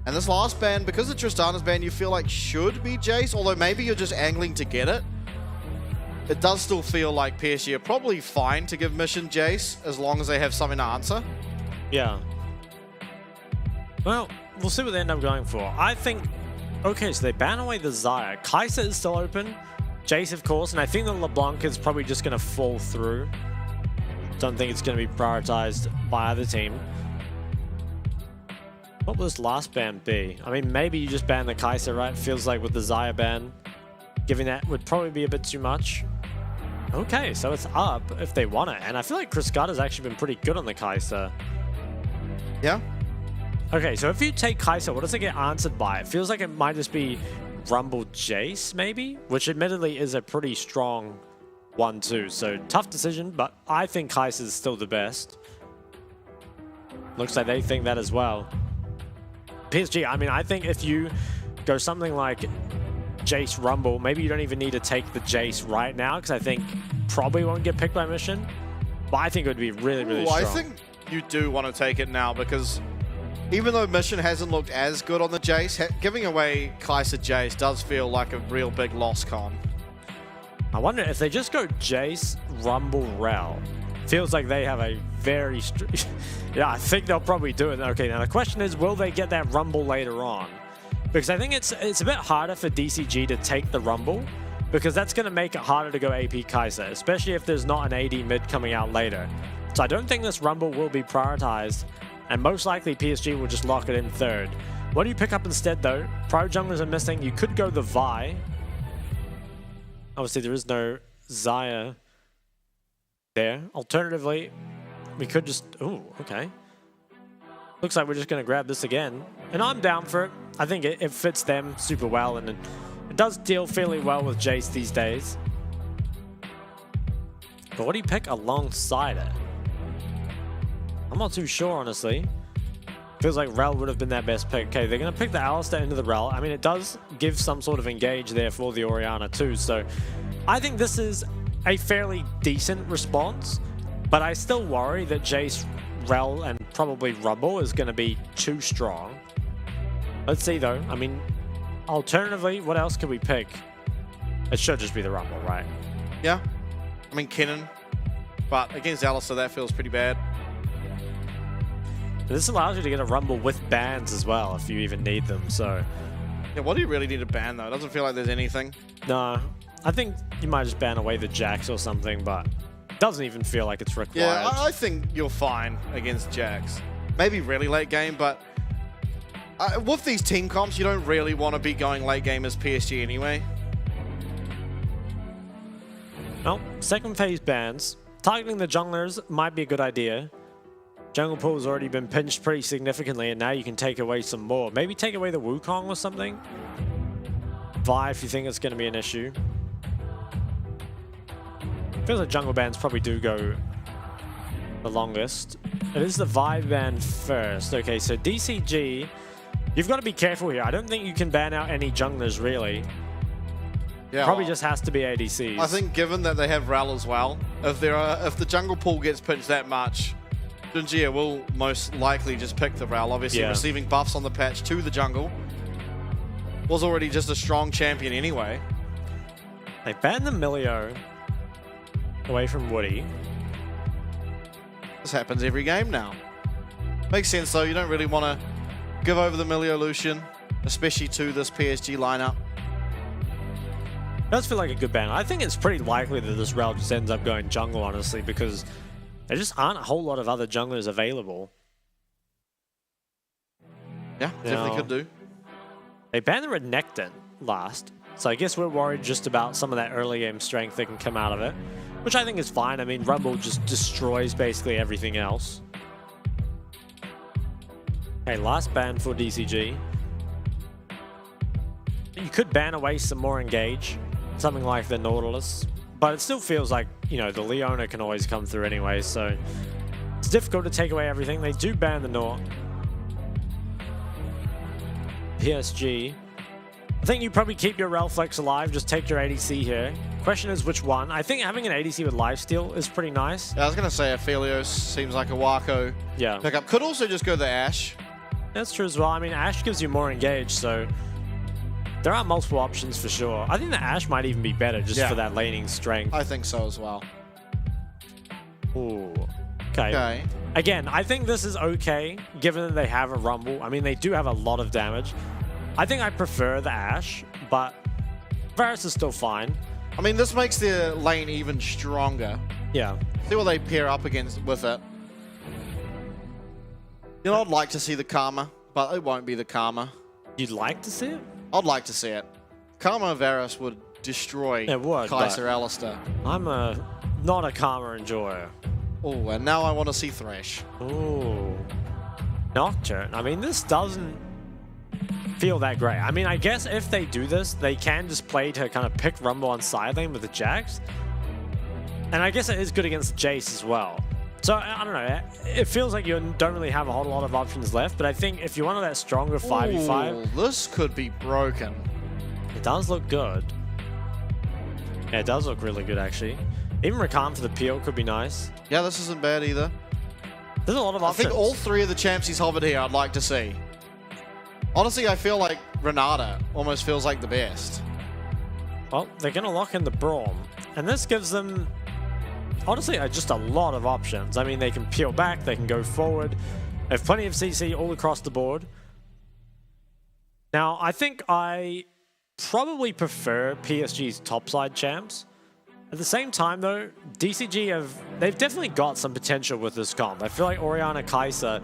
And this last ban, because of Tristana's ban, you feel like should be Jace, although maybe you're just angling to get it. It does still feel like PSG are probably fine to give Mission Jace as long as they have something to answer. Yeah. Well, we'll see what they end up going for. I think, okay, so they ban away the Xayah. Kai'Sa is still open. Jace, of course, and I think the LeBlanc is probably just going to fall through. Don't think it's going to be prioritized by either team. What will this last ban be? I mean, maybe you just ban the Kai'Sa, right? Feels like with the Xayah ban, giving that would probably be a bit too much. Okay, so it's up if they want it. And I feel like Kriskada's actually been pretty good on the Kai'Sa. Yeah. Okay, so if you take Kai'Sa, what does it get answered by? It feels like it might just be Rumble Jace, maybe? Which admittedly is a pretty strong 1-2. So tough decision, but I think Kai'Sa is still the best. Looks like they think that as well. PSG, I mean, I think if you go something like Jace Rumble, maybe you don't even need to take the Jace right now, because I think probably won't get picked by Mission. But I think it would be really, really strong. I think you do want to take it now, because even though Mission hasn't looked as good on the Jace, giving away Kai'Sa Jace does feel like a real big loss con. I wonder if they just go Jace, Rumble, Rel. Feels like they have a very... yeah, I think they'll probably do it. Okay, now the question is, will they get that Rumble later on? Because I think it's a bit harder for DCG to take the Rumble, because that's going to make it harder to go AP Kai'Sa, especially if there's not an AD mid coming out later. So I don't think this Rumble will be prioritized, and most likely PSG will just lock it in third. What do you pick up instead, though? Pro junglers are missing. You could go the Vi. Obviously, there is no Xayah there. Alternatively, we could just... Ooh, okay. Looks like we're just going to grab this again. And I'm down for it. I think it fits them super well, and it does deal fairly well with Jace these days. But what do you pick alongside it? I'm not too sure, honestly. Feels like Rel would have been their best pick. Okay, they're going to pick the Alistar into the Rel. I mean, it does give some sort of engage there for the Orianna too. So I think this is a fairly decent response, but I still worry that Jace, Rel, and probably Rumble is going to be too strong. Let's see, though. I mean, alternatively, what else could we pick? It should just be the Rumble, right? Yeah. I mean, Kennen. But against Alistar, that feels pretty bad. This allows you to get a Rumble with bans as well, if you even need them, so... Yeah, what do you really need to ban, though? It doesn't feel like there's anything. No. I think you might just ban away the Jax or something, but it doesn't even feel like it's required. Yeah, I think you're fine against Jax. Maybe really late game, but... with these team comps, you don't really want to be going late game as PSG anyway. Well, second phase bans. Targeting the junglers might be a good idea. Jungle pool has already been pinched pretty significantly, and now you can take away some more. Maybe take away the Wukong or something? Vi, if you think it's going to be an issue. Feels like jungle bans probably do go the longest. It is the Vi ban first. Okay, so DCG, you've got to be careful here. I don't think you can ban out any junglers, really. Yeah, probably just has to be ADCs. I think given that they have Rel as well, if the jungle pool gets pinched that much, Junjia will most likely just pick the Rel, obviously receiving buffs on the patch to the jungle. was already just a strong champion anyway. They banned the Milio away from Woody. This happens every game now. Makes sense though, you don't really want to give over the Milio Lucian, especially to this PSG lineup. Does feel like a good ban. I think it's pretty likely that this route just ends up going jungle, honestly, because there just aren't a whole lot of other junglers available. Yeah, definitely could do. They banned the Renekton last, so I guess we're worried just about some of that early game strength that can come out of it, which I think is fine. I mean, Rumble just destroys basically everything else. Okay, last ban for DCG. You could ban away some more engage, something like the Nautilus, but it still feels like, you know, the Leona can always come through anyway, so it's difficult to take away everything. They do ban the Nort. PSG. I think you probably keep your Relflex alive, just take your ADC here. Question is which one. I think having an ADC with lifesteal is pretty nice. Yeah, I was going to say Aphelios seems like a Wako pickup. Could also just go the Ashe. That's true as well. I mean, Ashe gives you more engage, so there are multiple options for sure. I think the Ashe might even be better just for that laning strength. I think so as well. Ooh. Okay. Again, I think this is okay, given that they have a Rumble. I mean, they do have a lot of damage. I think I prefer the Ashe, but Varus is still fine. I mean, this makes the lane even stronger. Yeah. See what they pair up against with it. You know, I'd like to see the Karma, but it won't be the Karma. You'd like to see it? I'd like to see it. Karma Varus would destroy Kaiser Alistair. I'm not a Karma enjoyer. Oh, and now I want to see Thresh. Ooh. Nocturne. I mean, this doesn't feel that great. I mean, I guess if they do this, they can just play to kind of pick Rumble on side lane with the Jax. And I guess it is good against Jace as well. So, I don't know. It feels like you don't really have a whole lot of options left, but I think if you wanted that stronger 5v5... this could be broken. It does look good. Yeah, it does look really good, actually. Even Rakan for the peel could be nice. Yeah, this isn't bad either. There's a lot of options. I think all three of the champs he's hovered here I'd like to see. Honestly, I feel like Renata almost feels like the best. Well, they're going to lock in the Braum, and this gives them, honestly, just a lot of options. I mean, they can peel back, they can go forward. They have plenty of CC all across the board. Now, I think I probably prefer PSG's topside champs. At the same time, though, DCG they've definitely got some potential with this comp. I feel like Orianna Kai'Sa,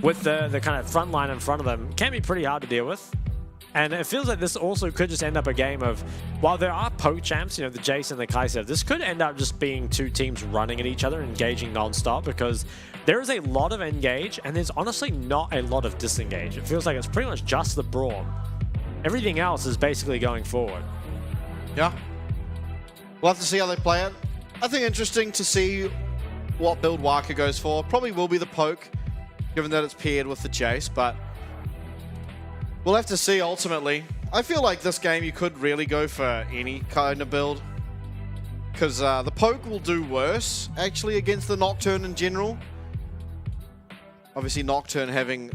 with the kind of front line in front of them, can be pretty hard to deal with. And it feels like this also could just end up a game of, while there are poke champs, you know, the Jace and the Kai'Sa, this could end up just being two teams running at each other, engaging non-stop, because there is a lot of engage, and there's honestly not a lot of disengage. It feels like it's pretty much just the Braum. Everything else is basically going forward. Yeah. We'll have to see how they play it. I think interesting to see what build Waka goes for. Probably will be the poke, given that it's paired with the Jace, but we'll have to see ultimately. I feel like this game you could really go for any kind of build, because the poke will do worse, actually, against the Nocturne in general. Obviously, Nocturne having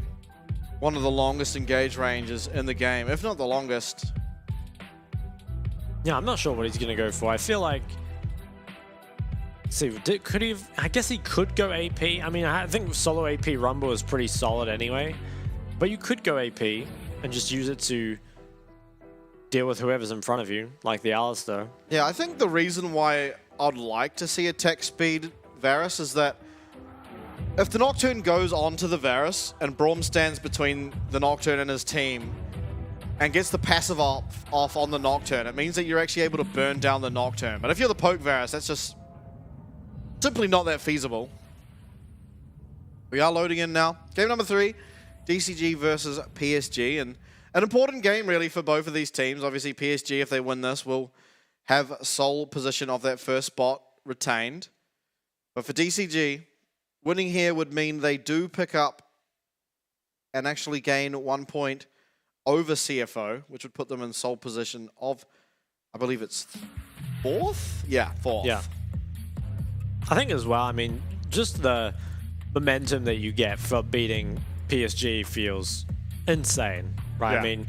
one of the longest engage ranges in the game, if not the longest. Yeah, I'm not sure what he's going to go for. I feel like... Let's see, could he have... I guess he could go AP. I mean, I think solo AP Rumble is pretty solid anyway. But you could go AP and just use it to deal with whoever's in front of you, like the Alistair. Yeah, I think the reason why I'd like to see attack speed Varus is that if the Nocturne goes onto the Varus and Braum stands between the Nocturne and his team and gets the passive off on the Nocturne, it means that you're actually able to burn down the Nocturne. But if you're the poke Varus, that's just simply not that feasible. We are loading in now. Game number 3, DCG versus PSG, and an important game really for both of these teams. Obviously PSG, if they win this, will have sole position of that first spot retained. But for DCG, winning here would mean they do pick up and actually gain 1 point over CFO, which would put them in sole position of, I believe it's 4th? Yeah, 4th. Yeah. I think as well, I mean, just the momentum that you get for beating PSG feels insane, right? Yeah. I mean,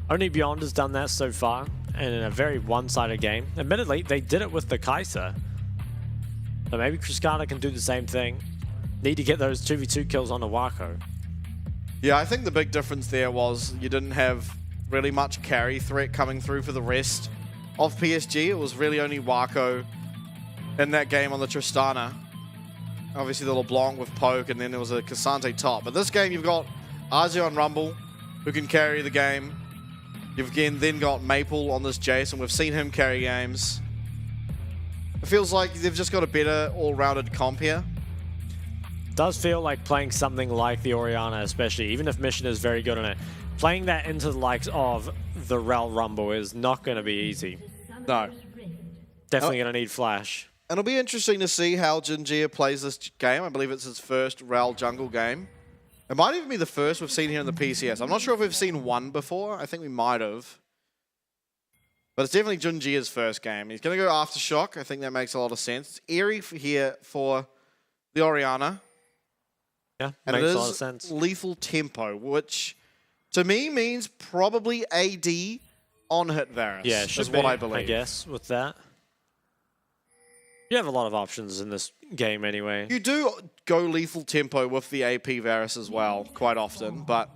Only Beyond has done that so far, and in a very one-sided game. Admittedly, they did it with the Kai'Sa. So maybe Cascada can do the same thing. Need to get those 2v2 kills on the Wako. Yeah, I think the big difference there was you didn't have really much carry threat coming through for the rest of PSG. It was really only Wako in that game on the Tristana. Obviously the LeBlanc with Poke, and then there was a Cassante top. But this game you've got Arzio on Rumble, who can carry the game. You've again then got Maple on this Jace, and we've seen him carry games. It feels like they've just got a better all-rounded comp here. Does feel like playing something like the Orianna, especially, even if Mission is very good on it. Playing that into the likes of the Rel Rumble is not going to be easy. No. Definitely going to need Flash. And it'll be interesting to see how Jinjia plays this game. I believe it's his first Rel jungle game. It might even be the first we've seen here in the PCS. I'm not sure if we've seen one before. I think we might have. But it's definitely Junjia's first game. He's going to go Aftershock. I think that makes a lot of sense. It's eerie here for the Orianna. Yeah, and makes it a lot of is sense. lethal tempo, which to me means probably AD on hit Varus. Yeah, it should is be, what I believe. I guess, with that. You have a lot of options in this game anyway. You do go lethal tempo with the AP Varus as well, quite often, but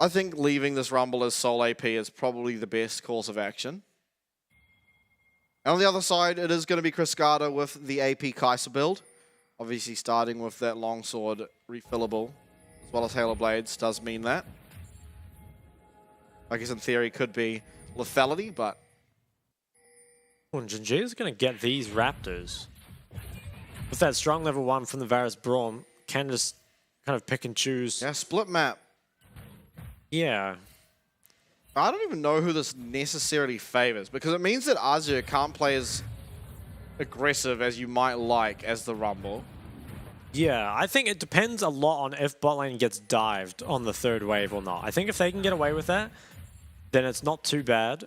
I think leaving this Rumble as sole AP is probably the best course of action. And on the other side, it is going to be Cascada with the AP Kai'Sa build. Obviously starting with that longsword refillable, as well as Halo Blades, does mean that. I guess in theory could be lethality, but... Well, Jinjia is going to get these Raptors. With that strong level 1 from the Varus Braum, can just kind of pick and choose. Yeah, split map. Yeah. I don't even know who this necessarily favors, because it means that Azure can't play as aggressive as you might like as the Rumble. Yeah, I think it depends a lot on if bot lane gets dived on the third wave or not. I think if they can get away with that, then it's not too bad.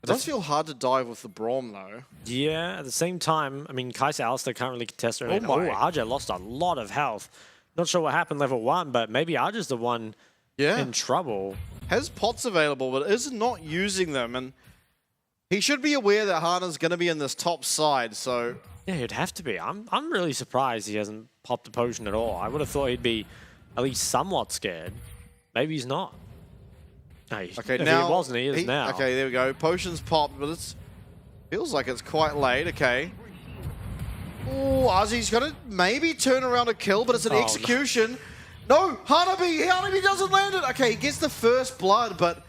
It does feel hard to dive with the Braum, though. Yeah, at the same time, I mean, Kai'Sa Alistar can't really contest her. Oh my. RJ lost a lot of health. Not sure what happened level 1, but maybe RJ's the one in trouble. Has pots available, but is not using them, and he should be aware that Hana's going to be in this top side, so... Yeah, he'd have to be. I'm really surprised he hasn't popped a potion at all. I would have thought he'd be at least somewhat scared. Maybe he's not. Hey, okay, if now he wasn't, he is now. Okay, there we go. Potions popped, but it feels like it's quite late. Okay. Oh, Ozzy's going to maybe turn around a kill, but it's an execution. No, Hanabi doesn't land it. Okay, he gets the first blood, but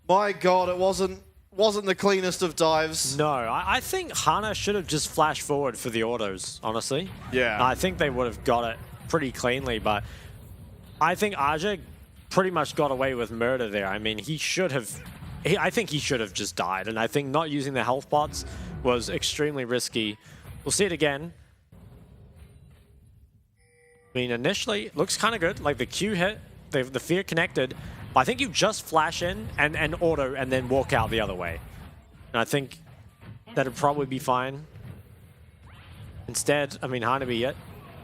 my God, it wasn't the cleanest of dives. No, I think Hana should have just flashed forward for the autos, honestly. Yeah. I think they would have got it pretty cleanly, but I think Aja pretty much got away with murder there. I mean, he should have... I think he should have just died, and I think not using the health pots was extremely risky. We'll see it again. I mean, initially, it looks kind of good. Like, the Q hit, the fear connected. But I think you just flash in and auto and then walk out the other way. And I think that'd probably be fine. Instead, I mean, Hanabi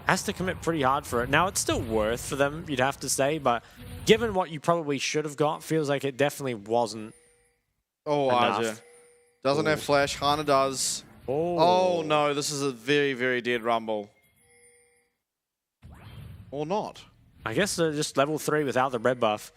has to commit pretty hard for it. Now, it's still worth for them, you'd have to say, but given what you probably should have got, feels like it definitely wasn't enough. Aja doesn't have flash. Hana does. Oh, no, this is a very, very dead Rumble. Or not. I guess they're just level 3 without the red buff.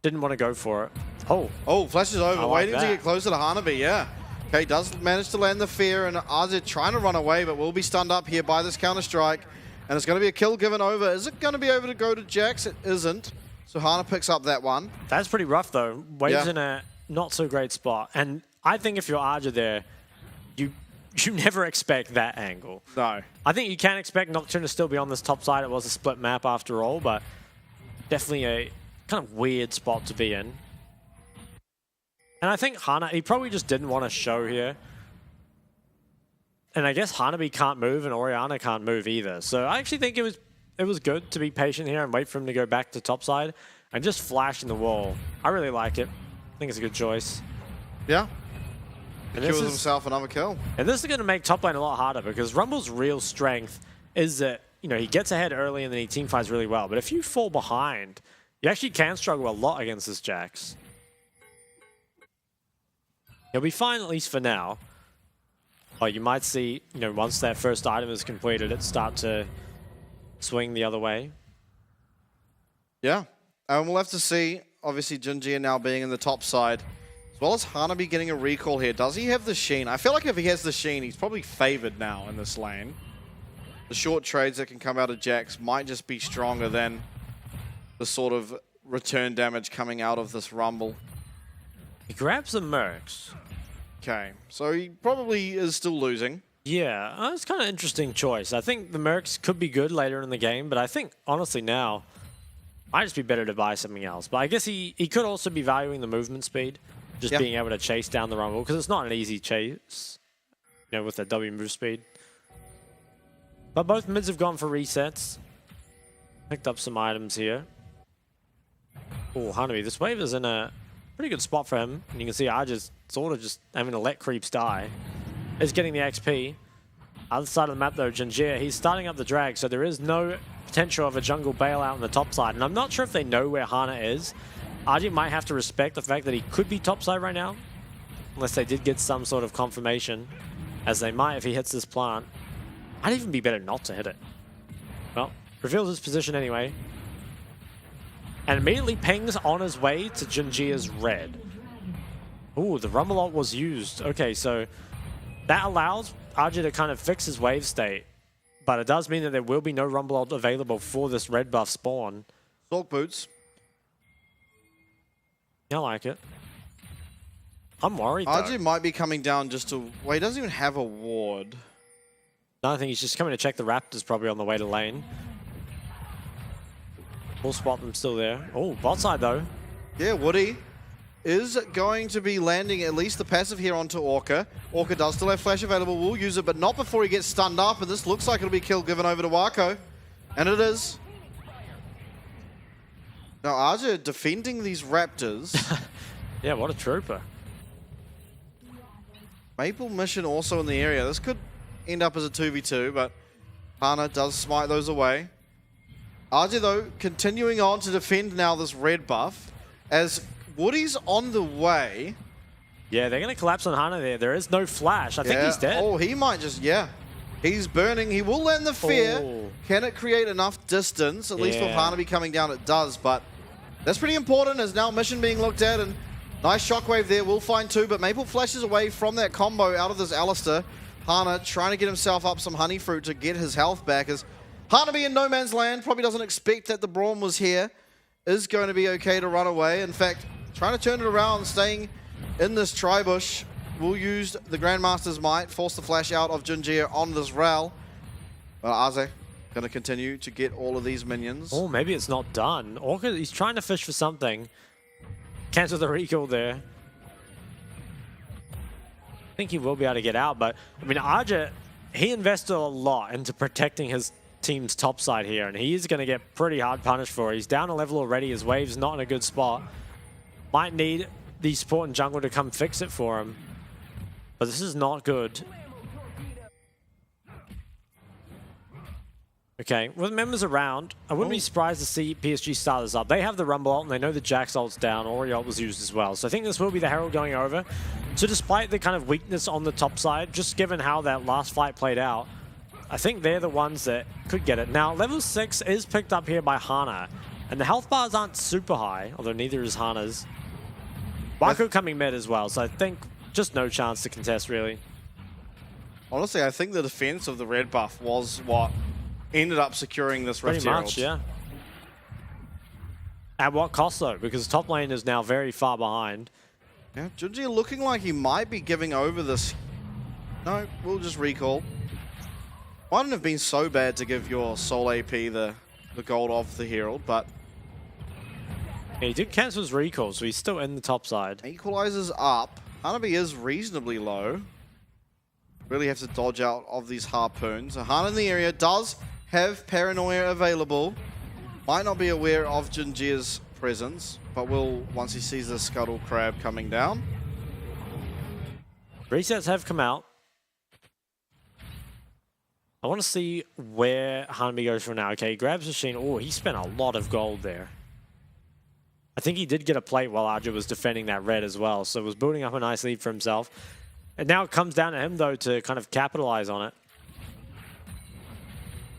Didn't want to go for it. Oh, flash is over. I like Waiting to that. get closer to Hanabi, yeah. Okay, does manage to land the fear, and Azir trying to run away, but will be stunned up here by this counter-strike. And it's going to be a kill given over. Is it going to be able to go to Jax? It isn't. So Hana picks up that one. That's pretty rough, though. Wave's in a not-so-great spot. And I think if you're Arja there, you never expect that angle. No. I think you can expect Nocturne to still be on this top side. It was a split map after all, but definitely a kind of weird spot to be in. And I think Hana, he probably just didn't want to show here. And I guess Hanabi can't move and Orianna can't move either. So I actually think it was good to be patient here and wait for him to go back to top side and just flash in the wall. I really like it. I think it's a good choice. Yeah. And Kills himself another kill. And this is going to make top lane a lot harder because Rumble's real strength is that, you know, he gets ahead early and then he team fights really well. But if you fall behind, you actually can struggle a lot against this Jax. He'll be fine at least for now. But you might see, you know, once that first item is completed, it start to swing the other way. Yeah, and we'll have to see. Obviously, Jinjia now being in the top side, as well as Hanabi getting a recall here. Does he have the Sheen? I feel like if he has the Sheen, he's probably favored now in this lane. The short trades that can come out of Jax might just be stronger than the sort of return damage coming out of this Rumble. He grabs the Mercs. Okay, so he probably is still losing. Yeah, it's kind of interesting choice. I think the Mercs could be good later in the game, but I think, honestly, now, might just be better to buy something else. But I guess he could also be valuing the movement speed, just being able to chase down the Rumble, because it's not an easy chase, you know, with the W move speed. But both mids have gone for resets. Picked up some items here. Oh, Hanabi, this wave is in a pretty good spot for him. And you can see Arja's sort of just having to let creeps die. Is getting the XP. Other side of the map though, Jinjia, he's starting up the drag, so there is no potential of a jungle bailout on the top side. And I'm not sure if they know where Hana is. Arja might have to respect the fact that he could be top side right now. Unless they did get some sort of confirmation. As they might if he hits this plant. Might even be better not to hit it. Well, reveals his position anyway. And immediately pings on his way to Jinjia's red. Ooh, the Rumble ult was used. Okay, so that allows Arja to kind of fix his wave state. But it does mean that there will be no Rumble ult available for this red buff spawn. Stalk boots. Yeah, I like it. I'm worried though. Arja might be coming down just to... Well, he doesn't even have a ward. No, I think he's just coming to check the Raptors probably on the way to lane. We'll spot them still there. Oh, bot side though. Yeah, Woody is going to be landing at least the passive here onto Orca. Orca does still have flash available. We'll use it, but not before he gets stunned up. And this looks like it'll be kill given over to Wako. And it is. Now, Arja defending these Raptors. Yeah, what a trooper. Maple Mission also in the area. This could end up as a 2v2, but Hana does smite those away. Arja, though, continuing on to defend now this red buff. As Woody's on the way. Yeah, they're going to collapse on Hana there. There is no flash. I think he's dead. Oh, he might just, He's burning. He will land the fear. Oh. Can it create enough distance? At least with Hanabi coming down, it does. But that's pretty important as now mission being looked at. And nice shockwave there. We'll find two. But Maple flashes away from that combo out of this Alistair. Hana trying to get himself up some honey fruit to get his health back. As Hanabi in no man's land probably doesn't expect that the Braum was here. Is going to be okay to run away. In fact, trying to turn it around, staying in this tri-bush. We'll use the Grandmaster's might, force the flash out of Jinjia on this Ral. But Aze going to continue to get all of these minions. Oh, maybe it's not done. Orca, he's trying to fish for something. Cancel the recall there. I think he will be able to get out, but I mean, Arja, he invested a lot into protecting his team's top side here, and he is going to get pretty hard punished for it. He's down a level already. His wave's not in a good spot. Might need the support and jungle to come fix it for him. But this is not good. Okay, with members around, I wouldn't be surprised to see PSG start this up. They have the Rumble ult, and they know the Jax ult's down. Ori ult was used as well. So I think this will be the Herald going over. So despite the kind of weakness on the top side, just given how that last fight played out, I think they're the ones that could get it. Now, level 6 is picked up here by Hana. And the health bars aren't super high, although neither is Hana's. Wako coming mid as well, so I think just no chance to contest, really. Honestly, I think the defense of the red buff was what ended up securing this Rift Pretty much, yeah. At what cost, though? Because top lane is now very far behind. Yeah, Jinjia looking like he might be giving over this. No, we'll just recall. Wouldn't have been so bad to give your soul AP the gold of the Herald, but... Yeah, he did cancel his recall, so he's still in the top side. Equalizes up. Hanabi is reasonably low. Really have to dodge out of these harpoons. So Hana in the area does have Paranoia available. Might not be aware of Jinjia's presence, but will once he sees the Scuttle Crab coming down. Resets have come out. I want to see where Hanabi goes from now. Okay, he grabs the Sheen. Oh, he spent a lot of gold there. I think he did get a plate while Arja was defending that red as well, so was building up a nice lead for himself. And now it comes down to him, though, to kind of capitalize on it.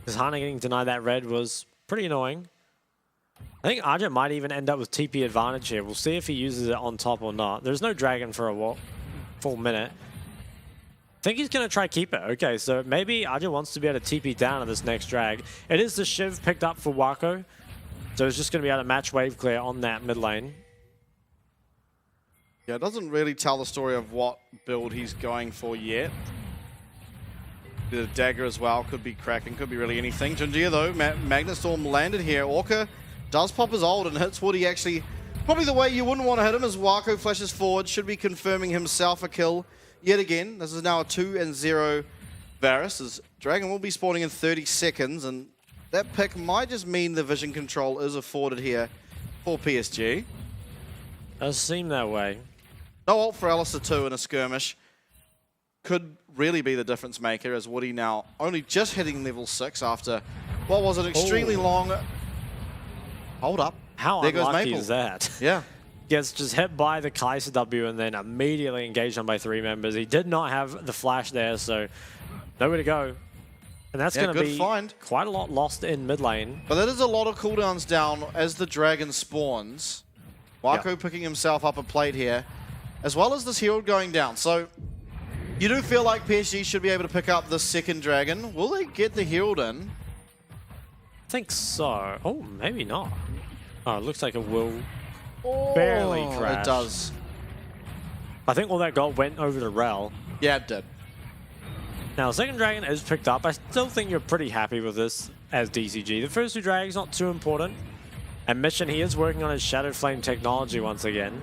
Because Hana getting denied that red was pretty annoying. I think Arja might even end up with TP advantage here. We'll see if he uses it on top or not. There's no dragon for a full minute. I think he's going to try keep it. Okay, so maybe Arja wants to be able to TP down on this next drag. It is the Shiv picked up for Wako. So it's just going to be able to match wave clear on that mid lane. Yeah, it doesn't really tell the story of what build he's going for yet. The dagger as well could be cracking, could be really anything. Junjia though, Magnet Storm landed here. Orca does pop his ult and hits Woody actually. Probably the way you wouldn't want to hit him as Wako flashes forward. Should be confirming himself a kill yet again. This is now a 2-0 Varus. As Dragon will be spawning in 30 seconds. And that pick might just mean the vision control is afforded here for PSG. Does seem that way. No ult for Alistair 2 in a skirmish. Could really be the difference maker as Woody now only just hitting level 6 after what was an extremely long... Hold up. How there goes unlucky Maple. is that? Yeah. Gets just hit by the Kaiser W and then immediately engaged on by 3 members. He did not have the flash there, so nowhere to go. And that's going to be quite a lot lost in mid lane. But that is a lot of cooldowns down as the dragon spawns. Wako picking himself up a plate here, as well as this Herald going down. So you do feel like PSG should be able to pick up the second dragon. Will they get the Herald in? I think so. Oh, maybe not. Oh, it looks like it will barely crash. It does. I think all that gold went over to Rel. Yeah, it did. Now, second dragon is picked up. I still think you're pretty happy with this as DCG. The first 2 dragons not too important. And Mission, he is working on his Shadow Flame technology once again.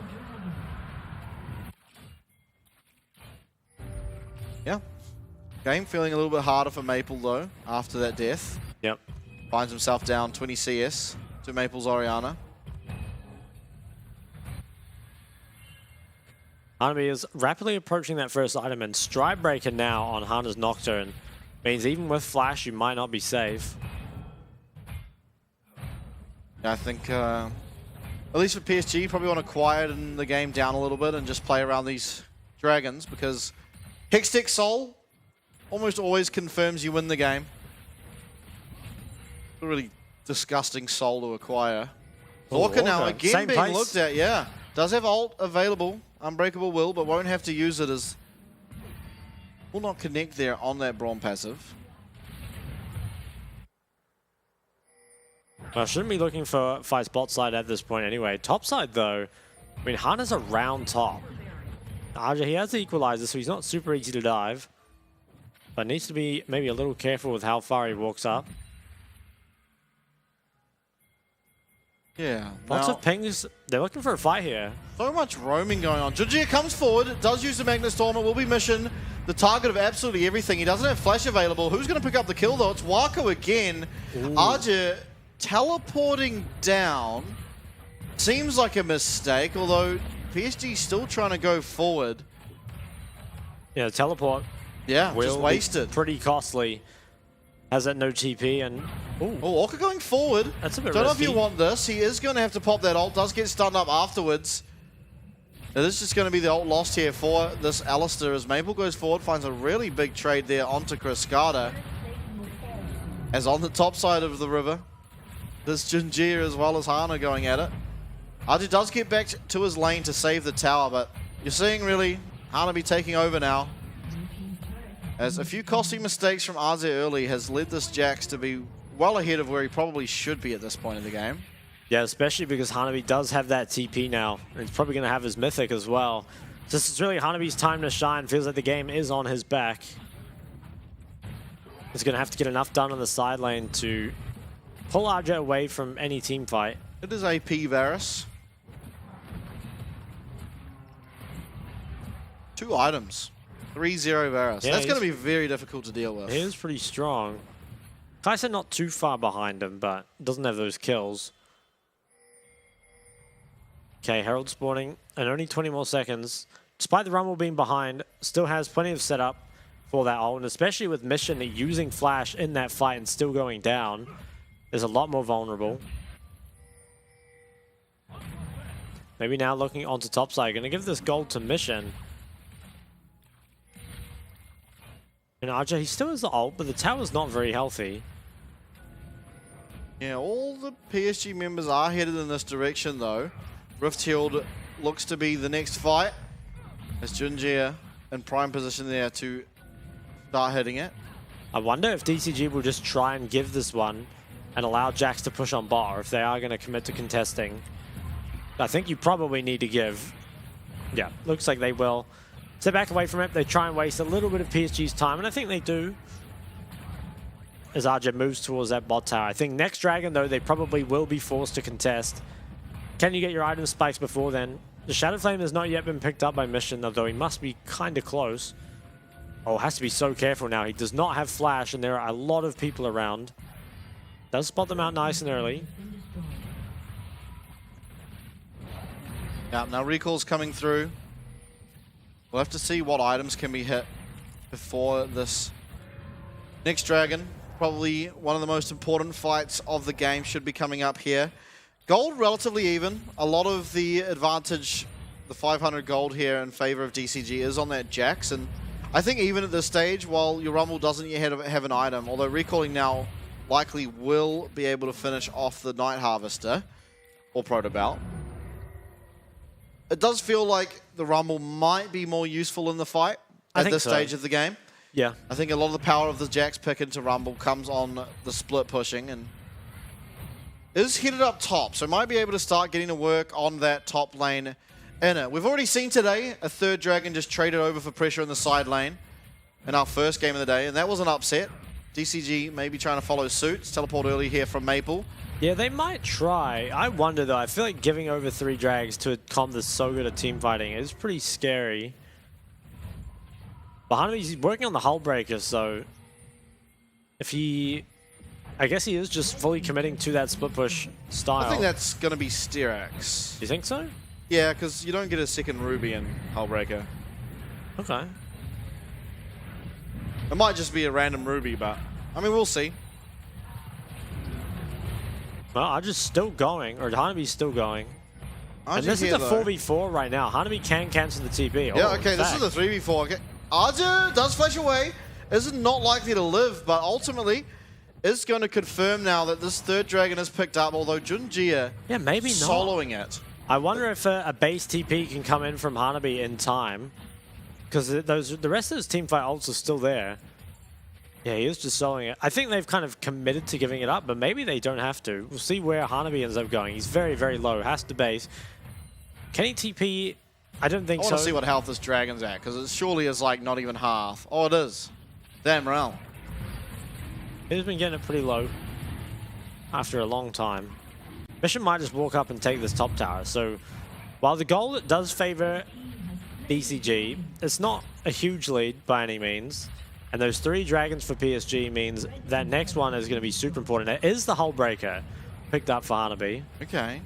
Yeah. Game feeling a little bit harder for Maple though after that death. Yep. Finds himself down 20 CS to Maple's Oriana. Hanabi is rapidly approaching that first item, and Stride Breaker now on Hana's Nocturne means even with Flash, you might not be safe. Yeah, I think, at least for PSG, you probably want to quieten the game down a little bit and just play around these dragons, because Hextech Soul almost always confirms you win the game. A really disgusting soul to acquire. Orca now again being looked at, yeah. Does have ult available, Unbreakable Will, but won't have to use it as... Will not connect there on that Braum passive. Well, shouldn't be looking for fight bot side at this point anyway. Top side though, I mean, Hana's around top. Arja, he has the equalizer, so he's not super easy to dive. But needs to be maybe a little careful with how far he walks up. Yeah. Lots of pings. They're looking for a fight here. So much roaming going on. Junjia comes forward, does use the Magnet Storm. It will be Mission, the target of absolutely everything. He doesn't have flash available. Who's going to pick up the kill though? It's Wako again. Arja teleporting down. Seems like a mistake, although PSG's still trying to go forward. Yeah, teleport. Yeah, just wasted. Pretty costly. Has that no TP and... Oh, Orca going forward. That's a bit Don't know if risky. you want this. He is going to have to pop that ult. Does get stunned up afterwards. Now, this is just going to be the ult lost here for this Alistair as Maple goes forward, finds a really big trade there onto Cascada. As on the top side of the river, this Junjia as well as Hana going at it. Arja does get back to his lane to save the tower, but you're seeing really Hana be taking over now. As a few costly mistakes from Arze early has led this Jax to be well ahead of where he probably should be at this point in the game. Yeah, especially because Hanabi does have that TP now. And he's probably going to have his Mythic as well. This is really Hanabi's time to shine. Feels like the game is on his back. He's going to have to get enough done on the side lane to pull Arja away from any team fight. It is AP Varus. 2 items. 3-0 Varus. Yeah, that's going to be very difficult to deal with. He is pretty strong. Kaiser not too far behind him, but doesn't have those kills. Okay, Herald spawning, and only 20 more seconds. Despite the Rumble being behind, still has plenty of setup for that ult, and especially with Mission using Flash in that fight and still going down, is a lot more vulnerable. Maybe now looking onto topside. Going to give this gold to Mission. And RJ, he still has the ult, but the tower's not very healthy. Yeah, all the PSG members are headed in this direction, though. Rift Shield looks to be the next fight. As Junjia in prime position there to start hitting it. I wonder if DCG will just try and give this one and allow Jax to push on bot, or if they are going to commit to contesting. I think you probably need to give. Yeah, looks like they will. Step back away from it. They try and waste a little bit of PSG's time, and I think they do. As RJ moves towards that bot tower. I think next Dragon, though, they probably will be forced to contest. Can you get your item spikes before then? The Shadow Flame has not yet been picked up by Mission, although he must be kind of close. Oh, has to be so careful now. He does not have flash, and there are a lot of people around. Does spot them out nice and early. Yeah, now recall's coming through. We'll have to see what items can be hit before this next Dragon. Probably one of the most important fights of the game should be coming up here. Gold relatively even. A lot of the advantage, the 500 gold here in favor of DCG is on that Jax. And I think even at this stage, while your Rumble doesn't yet have an item, although recalling now likely will be able to finish off the Night Harvester or Protobelt. It does feel like the Rumble might be more useful in the fight at this stage of the game. Yeah. I think a lot of the power of the Jax pick into Rumble comes on the split pushing and is headed up top, so might be able to start getting to work on that top lane in it. We've already seen today a third Dragon just traded over for pressure in the side lane in our first game of the day, and that was an upset. DCG maybe trying to follow suit. It's teleport early here from Maple. Yeah, they might try. I wonder, though. I feel like giving over 3 drags to a comp that's so good at team fighting is pretty scary. But he's working on the hull breaker, so if he... I guess he is just fully committing to that split push style. I think that's going to be Styrax. You think so? Yeah, because you don't get a second Ruby in Hullbreaker. Okay. It might just be a random Ruby, but I mean, we'll see. Well, I'm just still going, or Hanabi's still going. And this is here, a 4v4 right now. Hanabi can cancel the TP. Yeah, oh, okay, this is a 3v4. Okay. Arja does flash away. Is not likely to live, but ultimately is going to confirm now that this third Dragon is picked up, although Junjia maybe not. Soloing it. I wonder if a base TP can come in from Hanabi in time. Because the rest of his teamfight ults are still there. Yeah, he is just soloing it. I think they've kind of committed to giving it up, but maybe they don't have to. We'll see where Hanabi ends up going. He's very, very low. Has to base. Can he TP? I don't think so. I want to see what health this Dragon's at, because it surely is like not even half. Oh, it is. Damn, Morale. He's been getting it pretty low after a long time. Mission might just walk up and take this top tower. So while the goal does favor BCG, it's not a huge lead by any means. And those 3 dragons for PSG means that next one is going to be super important. It is the hull breaker picked up for Hanabi. Okay.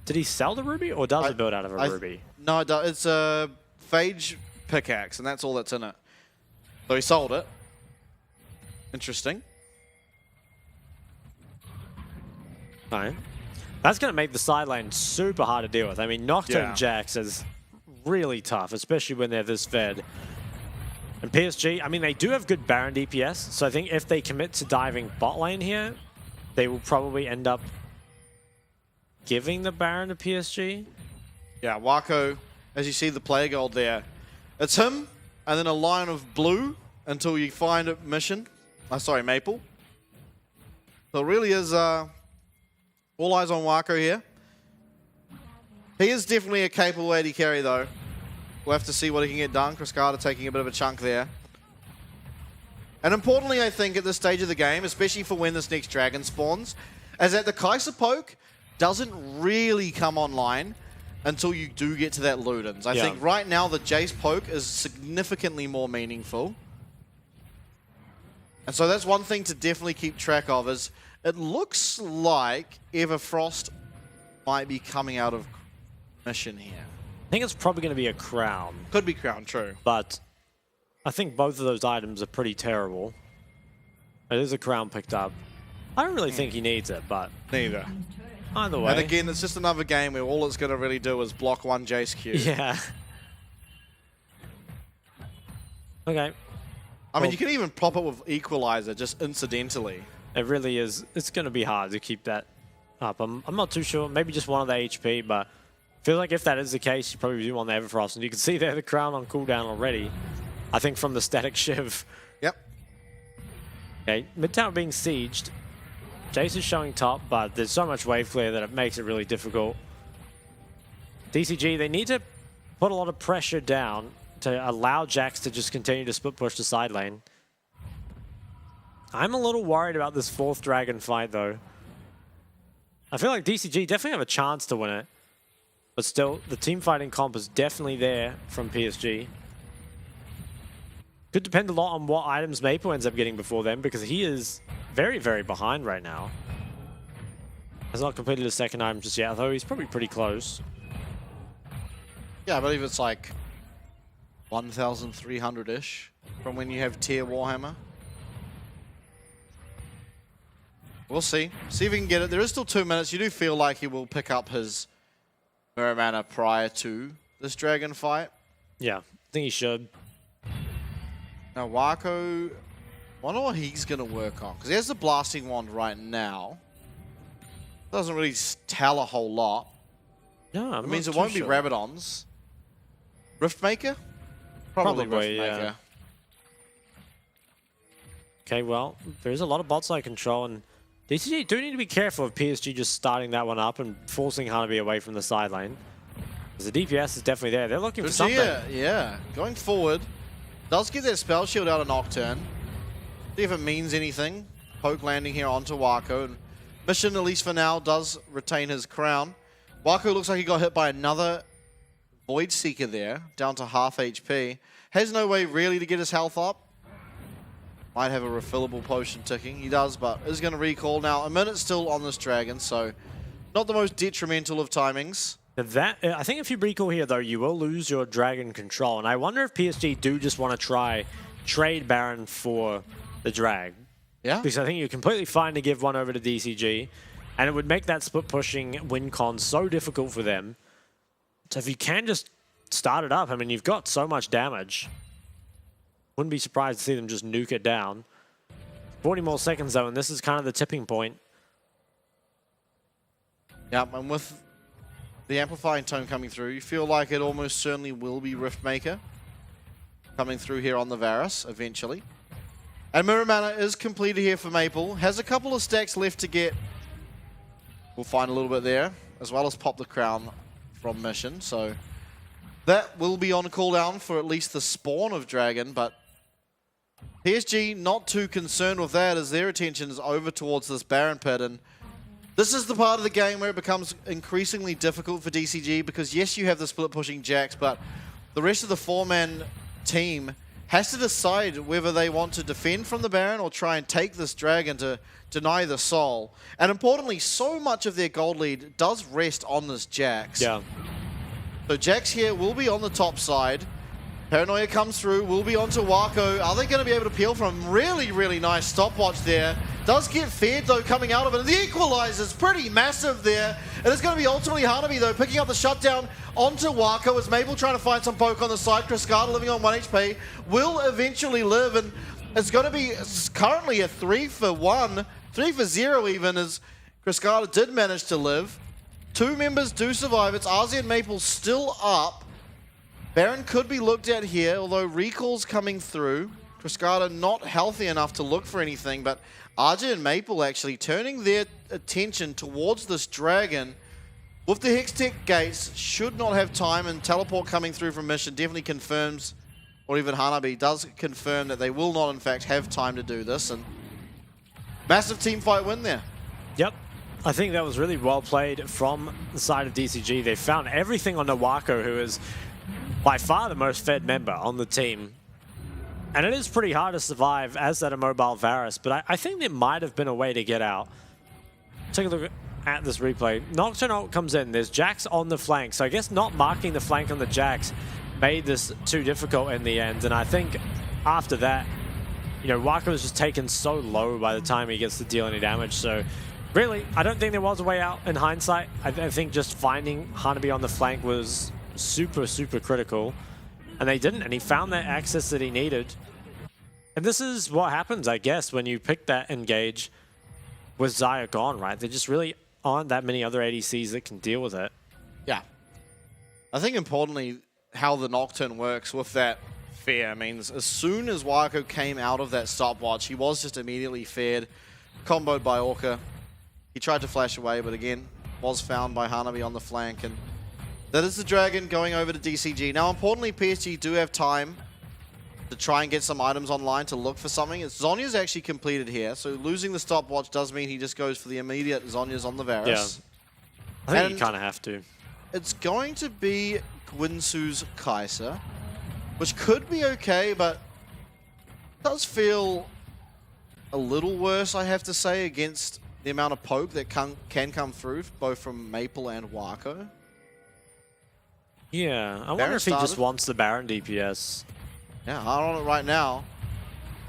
Did he sell the ruby, or does it build out of a ruby? No, it's a Phage pickaxe, and that's all that's in it. So he sold it. Interesting. Right. That's going to make the side lane super hard to deal with. I mean, Nocturne Jax is really tough, especially when they're this fed. And PSG, I mean, they do have good Baron DPS, so I think if they commit to diving bot lane here, they will probably end up giving the Baron to PSG. Yeah, Wako, as you see the player gold there, it's him, and then a line of blue until you find a mission. Sorry, Maple. So it really is all eyes on Wako here. He is definitely a capable AD carry, though. We'll have to see what he can get done. Cascada taking a bit of a chunk there. And importantly, I think, at this stage of the game, especially for when this next Dragon spawns, is that the Kai'Sa poke doesn't really come online until you do get to that Ludens. I think right now the Jace poke is significantly more meaningful. And so that's one thing to definitely keep track of, is it looks like Everfrost might be coming out of mission here. I think it's probably going to be a crown. Could be crown, true. But I think both of those items are pretty terrible. It is a crown picked up. I don't really think he needs it, but... Neither. Either way. And again, it's just another game where all it's going to really do is block one Jace Q. Yeah. Okay. I mean, you can even prop it with Equalizer just incidentally. It really is. It's going to be hard to keep that up. I'm not too sure. Maybe just one of the HP, but I feel like if that is the case, you probably do want the Everfrost. And you can see there the crown on cooldown already. I think from the static shiv. Yep. Okay, mid tower being sieged. Jace is showing top, but there's so much wave clear that it makes it really difficult. DCG, they need to put a lot of pressure down to allow Jax to just continue to split push the side lane. I'm a little worried about this 4th dragon fight, though. I feel like DCG definitely have a chance to win it. But still, the team fighting comp is definitely there from PSG. Could depend a lot on what items Maple ends up getting before them, because he is very, very behind right now. Has not completed his 2nd item just yet, though he's probably pretty close. Yeah, I believe it's like 1,300-ish from when you have tier Warhammer. We'll see. See if we can get it. There is still 2 minutes. You do feel like he will pick up his Mirror Mana prior to this dragon fight. Yeah, I think he should. Now, Wako, wonder what he's going to work on. Because he has the Blasting Wand right now. Doesn't really tell a whole lot. No, it means it won't be Rabadons. Riftmaker? Probably Riftmaker. Yeah. Okay, well, there's a lot of bot side control, and DCG do need to be careful of PSG just starting that one up and forcing Hanabi away from the side lane. Because the DPS is definitely there. They're looking for something. Yeah, going forward. Does get that spell shield out of Nocturne. See if it means anything. Poke landing here onto Wako. And Mission, at least for now, does retain his crown. Wako looks like he got hit by another Void Seeker there, down to half HP. Has no way really to get his health up. Might have a refillable potion ticking. He does, but is going to recall. Now, a minute still on this dragon, so not the most detrimental of timings. I think if you recall here, though, you will lose your dragon control. And I wonder if PSG do just want to try trade Baron for the drag. Yeah. Because I think you're completely fine to give one over to DCG. And it would make that split pushing win con so difficult for them. So if you can just start it up, I mean, you've got so much damage. Wouldn't be surprised to see them just nuke it down. 40 more seconds, though, and this is kind of the tipping point. Yeah, and with the amplifying tone coming through, you feel like it almost certainly will be Riftmaker coming through here on the Varus eventually. And Mirror Mana is completed here for Maple. Has a couple of stacks left to get. We'll find a little bit there, as well as pop the crown from Mission. So that will be on cooldown for at least the spawn of Dragon, but PSG not too concerned with that, as their attention is over towards this Baron Pit. And this is the part of the game where it becomes increasingly difficult for DCG, because yes, you have the split pushing Jax, but the rest of the 4-man team has to decide whether they want to defend from the Baron or try and take this dragon to deny the soul. And importantly, so much of their gold lead does rest on this Jax. Yeah. So Jax here will be on the top side. Paranoia comes through, will be onto Wako. Are they going to be able to peel from him? Really, really nice stopwatch there. Does get fed, though, coming out of it. And the equalizer is pretty massive there. And it's going to be ultimately Hanabi, though, picking up the shutdown onto Wako, as Maple trying to find some poke on the side. Cascada living on 1 HP will eventually live. And it's going to be currently a 3-for-1, 3-for-0 even, as Cascada did manage to live. 2 members do survive. It's RZ and Maple still up. Baron could be looked at here, although recall's coming through. Cascada not healthy enough to look for anything, but RJ and Maple actually turning their attention towards this dragon. With the Hextech gates, should not have time, and teleport coming through from Mission definitely confirms, or even Hanabi does confirm, that they will not in fact have time to do this. And massive team fight win there. Yep. I think that was really well played from the side of DCG. They found everything on Wako, who is by far the most fed member on the team. And it is pretty hard to survive as that immobile Varus, but I think there might have been a way to get out. Take a look at this replay. Nocturne ult comes in. There's Jax on the flank, so I guess not marking the flank on the Jax made this too difficult in the end. And I think after that, you know, Wako was just taken so low by the time he gets to deal any damage, so Really, I don't think there was a way out in hindsight. I think just finding Hanabi on the flank was super, super critical. And they didn't, and he found that access that he needed. And this is what happens, I guess, when you pick that engage with Xayah gone, right? There just really aren't that many other ADCs that can deal with it. Yeah. I think importantly, how the Nocturne works with that fear means as soon as Wako came out of that stopwatch, he was just immediately feared, comboed by Orca. He tried to flash away, but again, was found by Hanabi on the flank. And that is the Dragon going over to DCG. Now, importantly, PSG do have time to try and get some items online to look for something. Zonya's actually completed here, so losing the stopwatch does mean he just goes for the immediate Zonya's on the Varus. Yeah, I think you kind of have to. It's going to be Gwinsu's Kai'Sa, which could be okay, but does feel a little worse, I have to say, against the amount of poke that can come through, both from Maple and Wako. Yeah, I wonder if he just wants the Baron DPS. Yeah, hard on it right now.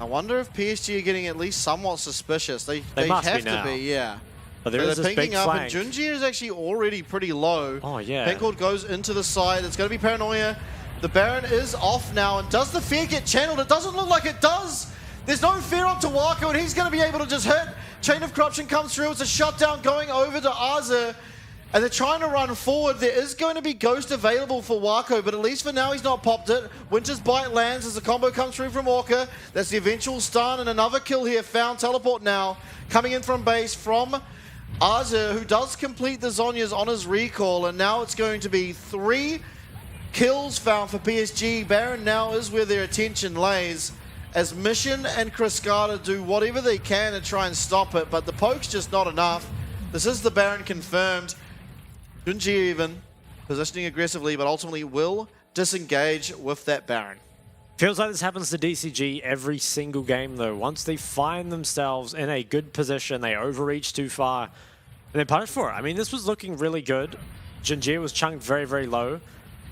I wonder if PSG are getting at least somewhat suspicious. They must have be now. to be, yeah. But there is they're this big picking up, flank. and Junji is actually already pretty low. Oh, yeah. Pencord goes into the side. It's going to be Paranoia. The Baron is off now, and does the fear get channeled? It doesn't look like it does. There's no fear onto Wako, and he's going to be able to just hit. Chain of Corruption comes through. It's a shutdown going over to Azir. And they're trying to run forward. There is going to be Ghost available for Wako, but at least for now he's not popped it. Winter's Bite lands as the combo comes through from Orca. That's the eventual stun, and another kill here found. Teleport now. Coming in from base from Azir, who does complete the Zonyas on his recall, and now it's going to be 3 kills found for PSG. Baron now is where their attention lays, as Mission and Cascada do whatever they can to try and stop it, but the poke's just not enough. This is the Baron confirmed. Junji even positioning aggressively, but ultimately will disengage with that Baron. Feels like this happens to DCG every single game, though. Once they find themselves in a good position, they overreach too far, and they're punished for it. I mean, this was looking really good. Junji was chunked very, very low.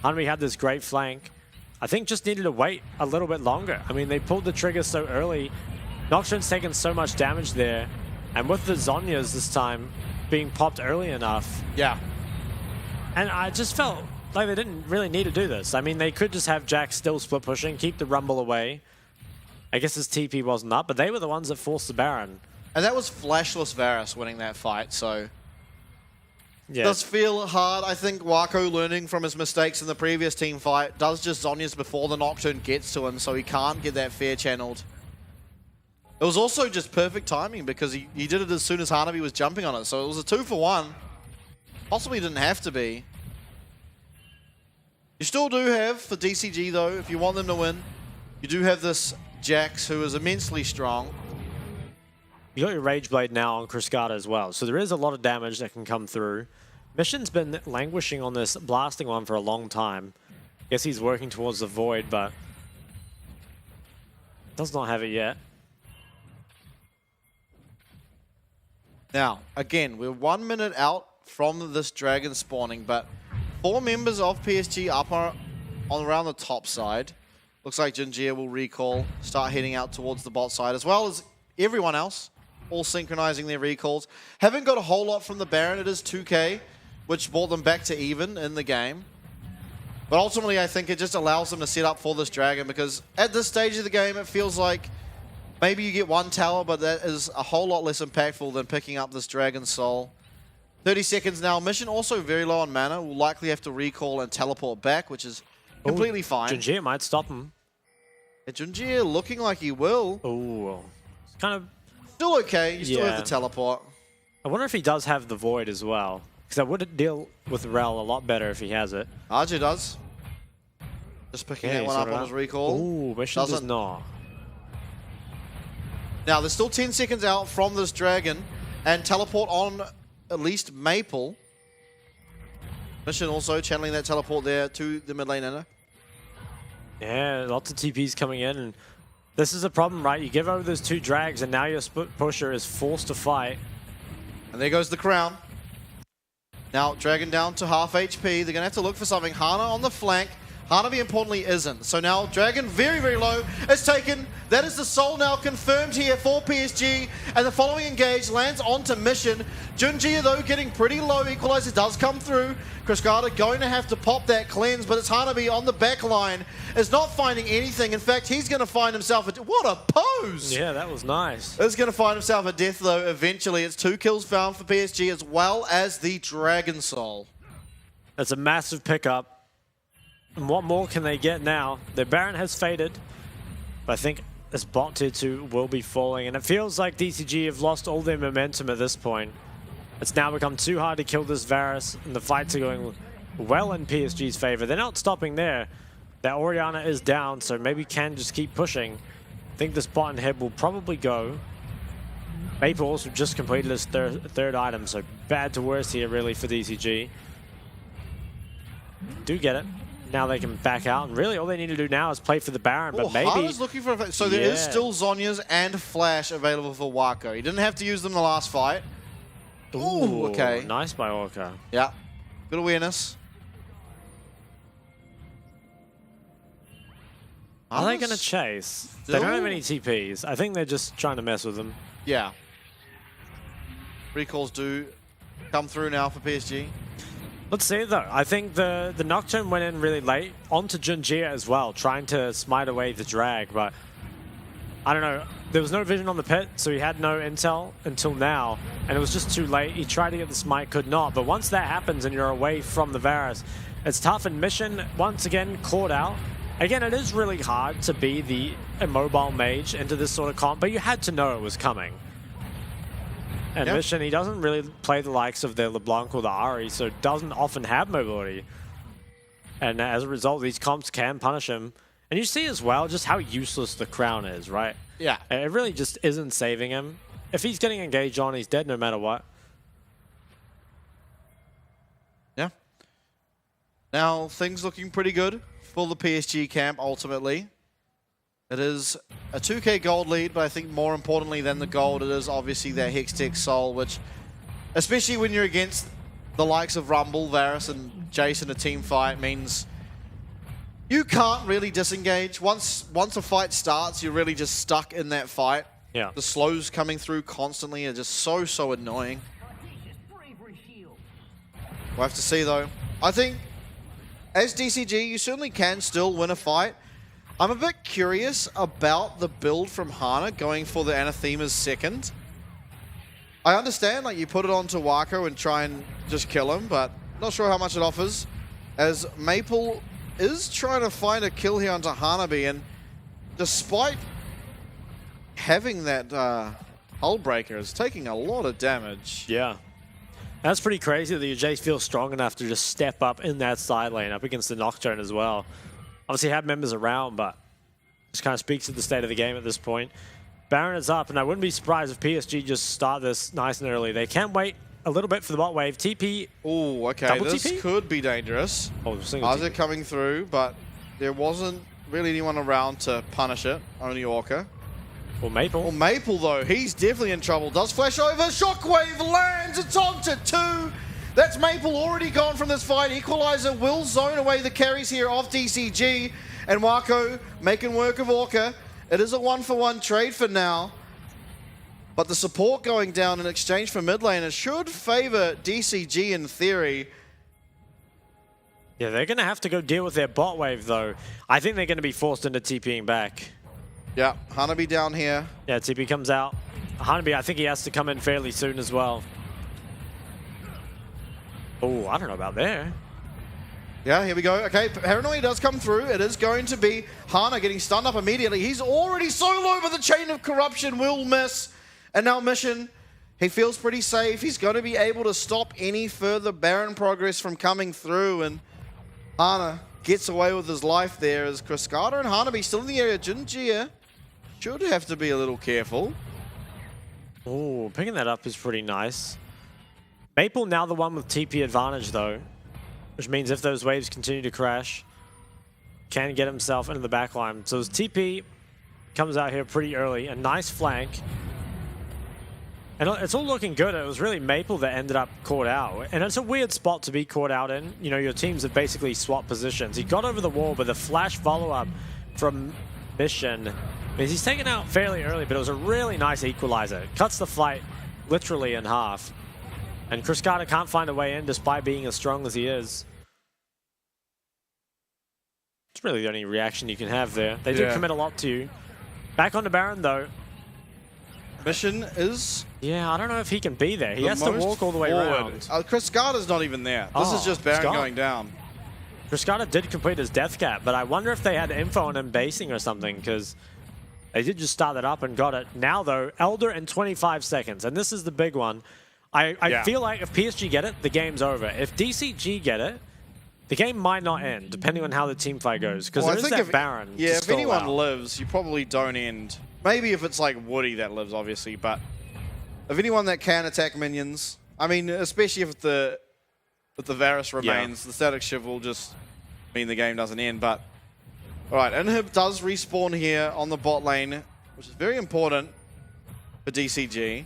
Hanabi had this great flank. I think just needed to wait a little bit longer. I mean, they pulled the trigger so early. Nocturne's taken so much damage there, and with the Zonyas this time being popped early enough. Yeah. And I just felt like they didn't really need to do this. I mean, they could just have Jack still split pushing, keep the Rumble away. I guess his TP wasn't up, but they were the ones that forced the Baron. And that was Flashless Varus winning that fight, so... Yeah. It does feel hard. I think Wako, learning from his mistakes in the previous team fight, does just Zonyas before the Nocturne gets to him, so he can't get that fear channeled. It was also just perfect timing, because he did it as soon as Hanabi was jumping on it, so it was a 2-for-1. Possibly didn't have to be. You still do have, for DCG though, if you want them to win, you do have this Jax, who is immensely strong. You got your Rage Blade now on Cascada as well, so there is a lot of damage that can come through. Mission's been languishing on this blasting one for a long time. Guess he's working towards the Void, but does not have it yet. Now, again, we're 1 minute out from this Dragon spawning, but 4 members of PSG up on around the top side. Looks like Jinjia will recall, start heading out towards the bot side, as well as everyone else, all synchronizing their recalls. Haven't got a whole lot from the Baron. It is 2k, which brought them back to even in the game. But ultimately, I think it just allows them to set up for this Dragon, because at this stage of the game, it feels like maybe you get 1 tower, but that is a whole lot less impactful than picking up this Dragon Soul. 30 seconds now. Mission also very low on mana. Will likely have to recall and teleport back, which is completely fine. Junjia might stop him. Yeah, Junjia looking like he will. Oh, it's kind of... Still okay. You still have the teleport. I wonder if he does have the Void as well, because that would deal with Rel a lot better if he has it. RJ does. Just picking that one up on his recall. Ooh, Mission does not. Now, there's still 10 seconds out from this Dragon, and teleport on at least Maple. Mission also channeling that teleport there to the mid lane inner. Yeah, lots of TPs coming in, and this is a problem, right? You give over those 2 drags, and now your split pusher is forced to fight. And there goes the crown. Now, Dragon down to half HP. They're going to have to look for something. Hana on the flank. Hanabi, importantly, isn't. So now Dragon, very, very low, is taken. That is the soul now confirmed here for PSG. And the following engage lands onto Mission. Junjia, though, getting pretty low. Equalizer does come through. Kriskada going to have to pop that cleanse, but it's Hanabi on the back line. Is not finding anything. In fact, he's going to find himself a... What a pose! Yeah, that was nice. He's going to find himself a death, though, eventually. It's 2 kills found for PSG, as well as the Dragon Soul. That's a massive pickup. And what more can they get now? Their Baron has faded, but I think this bot tier 2 will be falling, and it feels like DCG have lost all their momentum at this point. It's now become too hard to kill this Varus, and the fights are going well in PSG's favor. They're not stopping there. That Orianna is down, so maybe can just keep pushing. I think this bot and head will probably go. Maple also just completed his third item, so bad to worse here really for DCG. Do get it. Now they can back out, and really all they need to do now is play for the Baron, but maybe... Hana's looking for a... So there is still Zhonya's and Flash available for Wako. He didn't have to use them the last fight. Ooh, okay. Nice by Orca. Yeah, good awareness. Are they going to chase? They don't have any TPs. I think they're just trying to mess with them. Yeah. Recalls do come through now for PSG. Let's see though. I think the Nocturne went in really late onto Junjia as well, trying to smite away the drag, but I don't know. There was no vision on the pit, so he had no intel until now, and it was just too late. He tried to get the smite, could not, but once that happens and you're away from the Varus, it's tough. And Mission, once again, caught out. Again, it is really hard to be the immobile mage into this sort of comp, but you had to know it was coming. And Mission, he doesn't really play the likes of the LeBlanc or the Ahri, so doesn't often have mobility. And as a result, these comps can punish him. And you see as well just how useless the crown is, right? Yeah. It really just isn't saving him. If he's getting engaged on, he's dead no matter what. Yeah. Now, things looking pretty good for the PSG camp, ultimately. It is a 2k gold lead, but I think more importantly than the gold, it is obviously their Hextech Soul, which, especially when you're against the likes of Rumble, Varus, and Jace in a team fight, means you can't really disengage. Once a fight starts, you're really just stuck in that fight. Yeah. The slows coming through constantly are just so annoying. We'll have to see, though. I think, as DCG, you certainly can still win a fight. I'm a bit curious about the build from Hana going for the Anathema's second. I understand, like, you put it onto Wako and try and just kill him, but not sure how much it offers, as Maple is trying to find a kill here onto Hanabi, and despite having that hull breaker, is taking a lot of damage. Yeah. That's pretty crazy that your Jace feels strong enough to just step up in that side lane up against the Nocturne as well. Obviously had members around, but just kind of speaks to the state of the game at this point. Baron is up, and I wouldn't be surprised if PSG just start this nice and early. They can wait a little bit for the bot wave. TP. Oh, okay. Double this TP? could be dangerous. Oh, single Isaac TP. coming through, but there wasn't really anyone around to punish it. Only Orca. Or Maple. Well, Maple, though, he's definitely in trouble. Does flash over. Shockwave lands. It's on to 2. That's Maple already gone from this fight. Equalizer will zone away the carries here of DCG. And Wako making work of Orca. It is a 1-for-1 trade for now. But the support going down in exchange for mid laner should favor DCG in theory. Yeah, they're going to have to go deal with their bot wave, though. I think they're going to be forced into TPing back. Yeah, Hanabi down here. Yeah, TP comes out. Hanabi, I think he has to come in fairly soon as well. Oh, I don't know about there. Yeah, here we go. Okay, Paranoia does come through. It is going to be Hana getting stunned up immediately. He's already so low, but the Chain of Corruption will miss. And now Mission, he feels pretty safe. He's going to be able to stop any further Baron progress from coming through. And Hana gets away with his life there as Kriskada and Hanabi still in the area. Junjia should have to be a little careful. Oh, picking that up is pretty nice. Maple now the one with TP advantage, though. Which means if those waves continue to crash, can get himself into the backline. So his TP comes out here pretty early. A nice flank. And it's all looking good. It was really Maple that ended up caught out. And it's a weird spot to be caught out in. You know, your teams have basically swapped positions. He got over the wall, but the flash follow-up from Mission means he's taken out fairly early, but it was a really nice equalizer. It cuts the fight literally in half. And Chris Carter can't find a way in despite being as strong as he is. It's really the only reaction you can have there. They do commit a lot to you. Back on to Baron, though. Mission is... Yeah, I don't know if he can be there. He has to walk all the way around. Chris Carter's not even there. This is just Baron going down. Chris Carter did complete his death cap, but I wonder if they had info on him basing or something, because they did just start it up and got it. Now, though, Elder in 25 seconds, and this is the big one. I feel like if PSG get it, the game's over. If DCG get it, the game might not end, depending on how the team fight goes, because there is that Baron. Yeah, if anyone lives, you probably don't end. Maybe if it's like Woody that lives, obviously, but if anyone that can attack minions, I mean, especially if the Varus remains, the static shiv will just mean the game doesn't end. But all right, Inhib does respawn here on the bot lane, which is very important for DCG.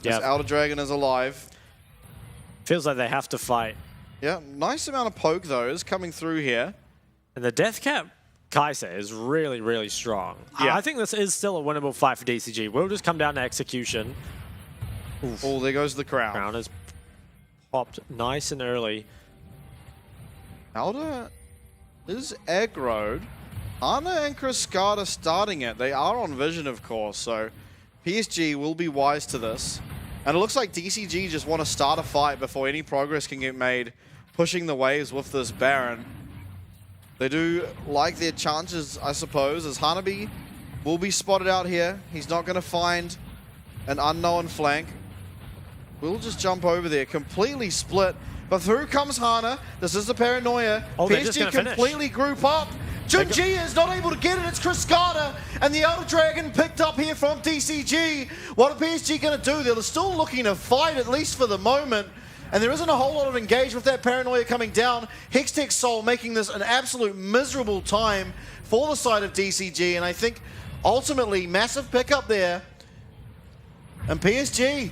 This Elder Dragon is alive. Feels like they have to fight. Yeah, nice amount of poke though is coming through here. And the death cap Kai'Sa is really, really strong. Yeah. I think this is still a winnable fight for DCG. We'll just come down to execution. Oof. Oh, there goes the crown. Crown is popped nice and early. Elder is aggroed. Ana and Chris Carter starting it. They are on vision, of course, so PSG will be wise to this. And it looks like DCG just want to start a fight before any progress can get made, pushing the waves with this Baron. They do like their chances, I suppose, as Hanabi will be spotted out here. He's not going to find an unknown flank. We'll just jump over there, completely split. But through comes Hana. This is the paranoia. Oh, PSG completely group up. Junji is not able to get it. It's Chris Carter. And the Elder Dragon picked up here from DCG. What are PSG going to do? They're still looking to fight, at least for the moment. And there isn't a whole lot of engage with that paranoia coming down. Hextech Soul making this an absolute miserable time for the side of DCG. And I think ultimately massive pickup there. And PSG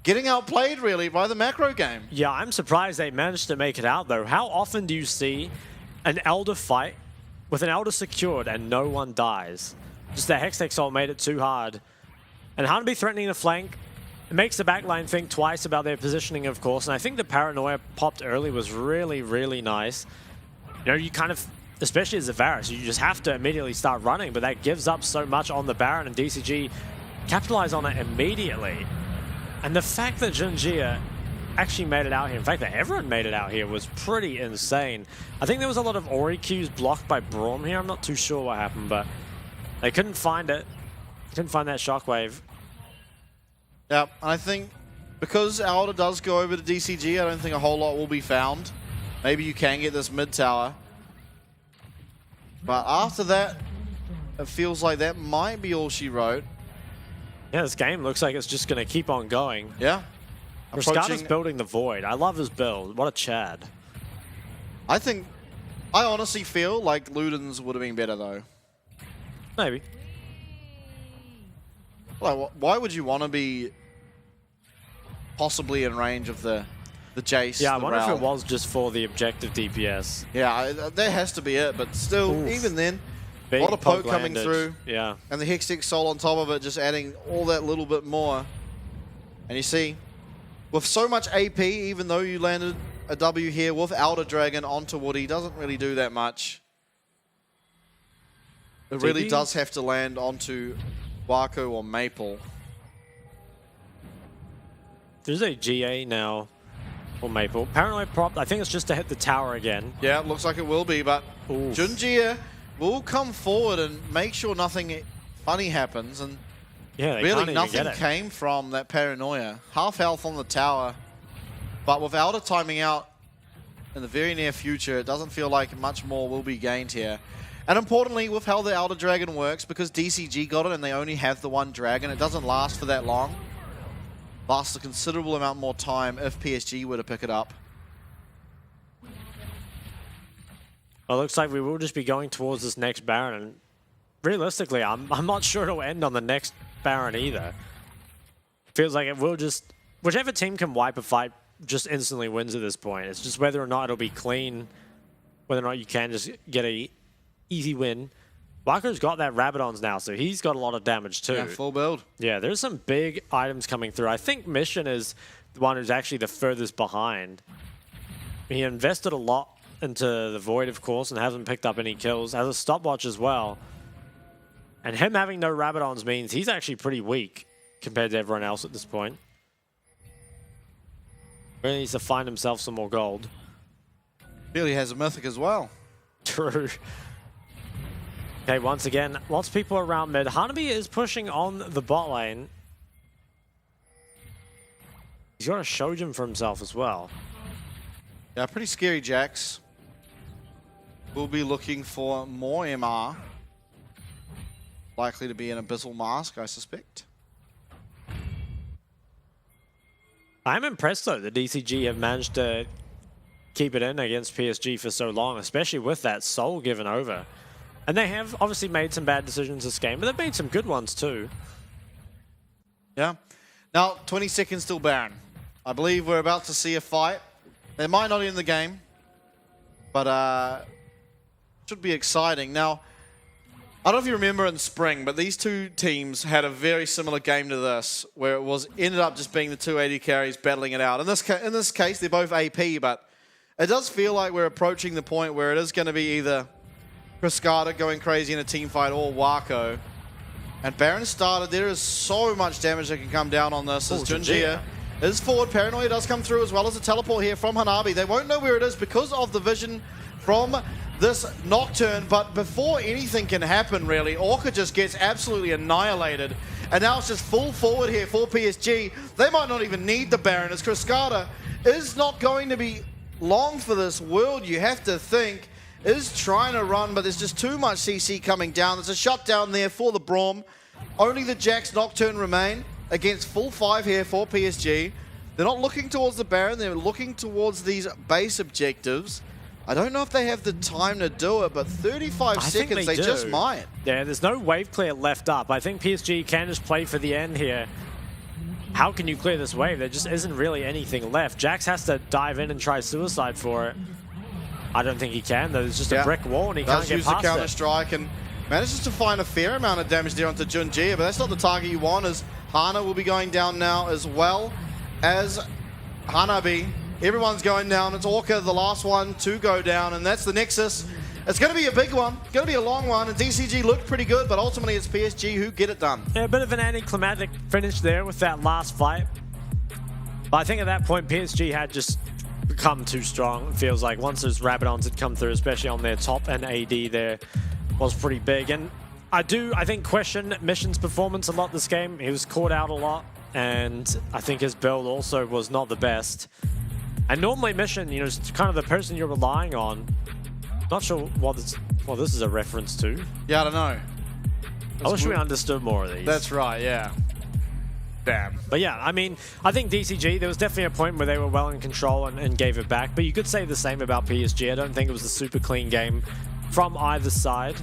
getting outplayed really by the macro game. Yeah, I'm surprised they managed to make it out though. How often do you see an Elder fight with an Elder secured and no one dies? Just that Hextech Soul made it too hard. And Hanabi threatening the flank. It makes the backline think twice about their positioning, of course, and I think the paranoia popped early was really, really nice. You know, you kind of, especially as a Varus, you just have to immediately start running, but that gives up so much on the Baron, and DCG capitalize on it immediately. And the fact that Junjia actually made it out here, in fact that everyone made it out here, was pretty insane. I think there was a lot of Ori Qs blocked by Braum here. I'm not too sure what happened, but they couldn't find it. Couldn't find that shockwave. Yeah, I think because Elder does go over to DCG, I don't think a whole lot will be found. Maybe you can get this mid tower. But after that, it feels like that might be all she wrote. Yeah, this game looks like it's just going to keep on going. Yeah. Rascata's building the Void. I love his build. What a Chad. I honestly feel like Luden's would have been better though. Maybe. Like, why would you want to be possibly in range of the Jace? Yeah, I wonder if it was just for the objective DPS. Yeah, that has to be it, but still, Oof. even then, Big a lot of poke coming landed. through. Yeah. And the Hextech Soul on top of it, just adding all that little bit more. And you see, with so much AP, even though you landed a W here with Elder Dragon onto Woody, doesn't really do that much. It really does have to land onto Waco or Maple. There's a GA now for Maple. Paranoid prop, I think it's just to hit the tower again. Yeah, it looks like it will be, but Junjia will come forward and make sure nothing funny happens. And yeah, really nothing came from that paranoia. Half health on the tower, but with Elder timing out in the very near future, it doesn't feel like much more will be gained here. And importantly, with how the Elder Dragon works, because DCG got it and they only have the one dragon, it doesn't last for that long. Lasts a considerable amount more time if PSG were to pick it up. Well, it looks like we will just be going towards this next Baron, and realistically, I'm not sure it'll end on the next Baron either. feels like it will just... Whichever team can wipe a fight just instantly wins at this point. It's just whether or not it'll be clean, whether or not you can just get a easy win. Wako's got that Rabadons now, so he's got a lot of damage too. Yeah, full build. Yeah, there's some big items coming through. I think Mission is the one who's actually the furthest behind. He invested a lot into the Void, of course, and hasn't picked up any kills. Has a stopwatch as well. And him having no Rabadons means he's actually pretty weak compared to everyone else at this point. Really needs to find himself some more gold. Really has a Mythic as well. True. Okay, once again, lots of people around mid. Hanabi is pushing on the bot lane. He's got a Shojin for himself as well. Yeah, pretty scary Jax. We'll be looking for more MR. Likely to be an Abyssal Mask, I suspect. I'm impressed, though, that DCG have managed to keep it in against PSG for so long, especially with that Soul given over. And they have obviously made some bad decisions this game, but they've made some good ones too. Yeah. Now, 20 seconds till Baron. I believe we're about to see a fight. It might not end the game, but should be exciting. Now, I don't know if you remember in spring, but these two teams had a very similar game to this, where it ended up just being the 280 carries battling it out. In this case, they're both AP, but it does feel like we're approaching the point where it is going to be either Cascada going crazy in a team fight or Wako. And Baron started. There is so much damage that can come down on this. As Junjia is forward. Paranoia does come through, as well as a teleport here from Hanabi. They won't know where it is because of the vision from this Nocturne. But before anything can happen, really, Orca just gets absolutely annihilated. And now it's just full forward here for PSG. They might not even need the Baron, as Cascada is not going to be long for this world, you have to think. Is trying to run, but there's just too much CC coming down. There's a shutdown there for the Braum. Only the Jax Nocturne remain against full 5 here for PSG. They're not looking towards the Baron, they're looking towards these base objectives. I don't know if they have the time to do it, but 35 seconds, they just might. Yeah, there's no wave clear left up. I think PSG can just play for the end here. How can you clear this wave? There just isn't really anything left. Jax has to dive in and try suicide for it. I don't think he can. There's just a brick wall and he can't get past it. Does use the counter strike and manages to find a fair amount of damage there onto Junjia, but that's not the target you want, as Hana will be going down now, as well as Hanabi. Everyone's going down. It's Orca, the last one to go down, and that's the Nexus. It's going to be a big one. It's going to be a long one, and DCG looked pretty good, but ultimately it's PSG who get it done. Yeah, a bit of an anticlimactic finish there with that last fight. But I think at that point, PSG had just become too strong, it feels like. Once those Rabadons had come through, especially on their top, and AD there was pretty big. And I think, question Mission's performance a lot this game. He was caught out a lot, and I think his build also was not the best. And normally Mission, you know, is kind of the person you're relying on. Not sure what this is a reference to. Yeah, I don't know. I wish we understood more of these. That's right, yeah. Damn. But yeah, I mean, I think DCG, there was definitely a point where they were well in control and gave it back. But you could say the same about PSG. I don't think it was a super clean game from either side.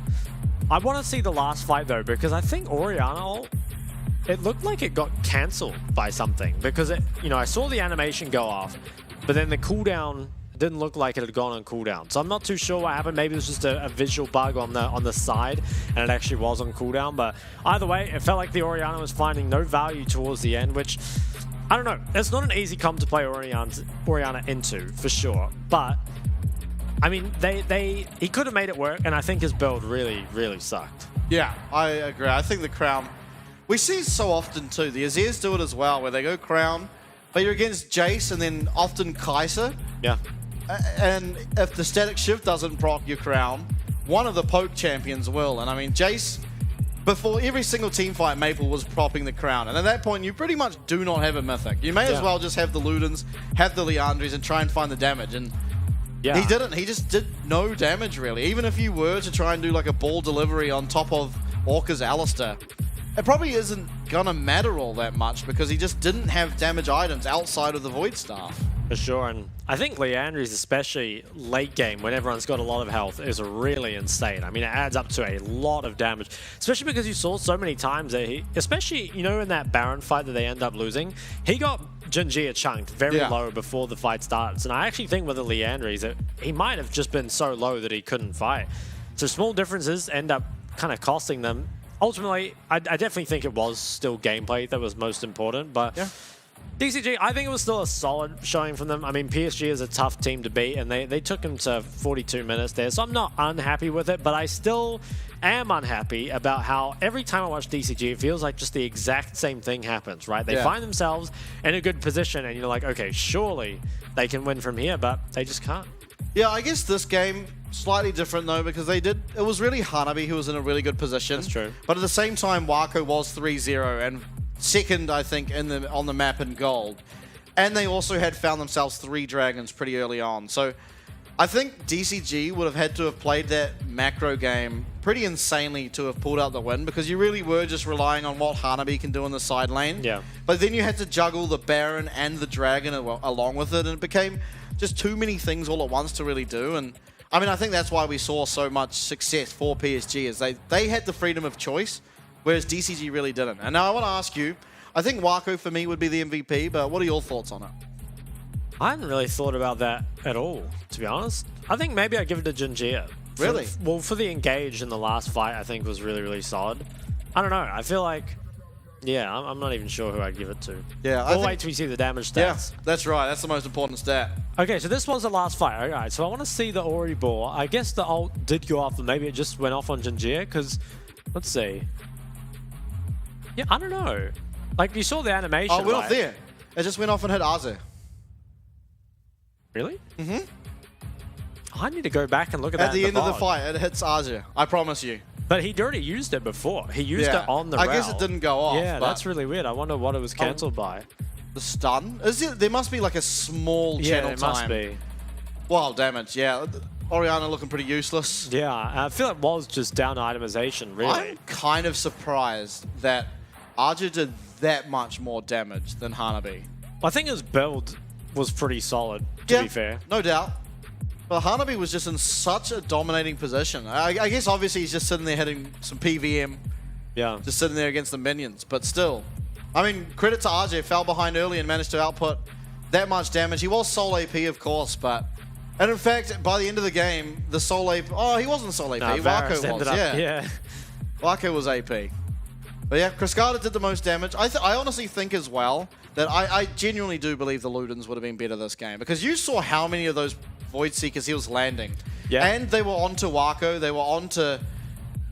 I want to see the last fight, though, because I think Oriana, it looked like it got cancelled by something. Because, I saw the animation go off, but then the cooldown didn't look like it had gone on cooldown. So I'm not too sure what happened. Maybe it was just a visual bug on the side, and it actually was on cooldown. But either way, it felt like the Oriana was finding no value towards the end, which, I don't know. It's not an easy comp to play Oriana into, for sure. But, I mean, he could have made it work, and I think his build really, really sucked. Yeah, I agree. I think the Crown, we see it so often too. The Azirs do it as well, where they go Crown, but you're against Jace and then often Kai'Sa. Yeah. And if the static shift doesn't proc your Crown, one of the poke champions will. And I mean, Jace, before every single team fight, Maple was propping the Crown. And at that point, you pretty much do not have a Mythic. You may as well just have the Ludens, have the Liandry's, and try and find the damage. And he didn't. He just did no damage, really. Even if you were to try and do like a ball delivery on top of Orca's Alistair, it probably isn't going to matter all that much because he just didn't have damage items outside of the Void Staff. For sure, and I think Leandry's, especially late game, when everyone's got a lot of health, is really insane. I mean, it adds up to a lot of damage, especially because you saw so many times that he, especially, you know, in that Baron fight that they end up losing, he got Junjia chunked very low before the fight starts. And I actually think with the Leandry's, that he might have just been so low that he couldn't fight. So small differences end up kind of costing them. Ultimately, I definitely think it was still gameplay that was most important, but DCG, I think it was still a solid showing from them. I mean, PSG is a tough team to beat, and they took him to 42 minutes there, so I'm not unhappy with it, but I still am unhappy about how every time I watch DCG, it feels like just the exact same thing happens, right? They find themselves in a good position, and you're like, okay, surely they can win from here, but they just can't. Yeah, I guess this game, slightly different though, because it was really Hanabi who was in a really good position. That's true. But at the same time, Wako was 3-0, and second, I think, on the map in gold. And they also had found themselves 3 dragons pretty early on. So I think DCG would have had to have played that macro game pretty insanely to have pulled out the win, because you really were just relying on what Hanabi can do in the side lane. Yeah. But then you had to juggle the Baron and the dragon along with it, and it became just too many things all at once to really do. And I mean, I think that's why we saw so much success for PSG, is they had the freedom of choice, whereas DCG really didn't. And now I want to ask you, I think Wako for me would be the MVP, but what are your thoughts on it? I hadn't really thought about that at all, to be honest. I think maybe I'd give it to Junjia. Really? Well, for the engage in the last fight, I think was really, really solid. I don't know. I feel like, yeah, I'm not even sure who I'd give it to. Yeah, We'll wait till we see the damage stats. Yeah, that's right. That's the most important stat. Okay, so this was the last fight. All right, so I want to see the Ori ball. I guess the ult did go off, and maybe it just went off on Junjia, because, let's see. Yeah, I don't know. Like, you saw the animation, Oh, it went right? off there. It just went off and hit Aze. Really? Mm-hmm. I need to go back and look at that At the end of the VOD. fight, it hits Aze. I promise you. But he'd already used it before. He used it on the I rail. guess it didn't go off. Yeah, but that's really weird. I wonder what it was cancelled by. The stun? There must be like a small Yeah, channel it must time. be. Wow, damage. Yeah. Oriana looking pretty useless. Yeah, I feel it was just down itemization, really. I'm kind of surprised that Arja did that much more damage than Hanabi. I think his build was pretty solid, to be fair. No doubt. But Hanabi was just in such a dominating position. I guess obviously he's just sitting there hitting some PVM. Yeah. Just sitting there against the minions. But still. I mean, credit to RJ. Fell behind early and managed to output that much damage. He was sole AP, of course, but... And in fact, by the end of the game, the sole AP... Oh, he wasn't sole AP. No, Wako Varus was, ended up, yeah. Wako was AP. But yeah, Cascada did the most damage. I honestly think as well that I genuinely do believe the Ludens would have been better this game, because you saw how many of those Void Seekers he was landing. Yeah. And they were onto Wako, they were onto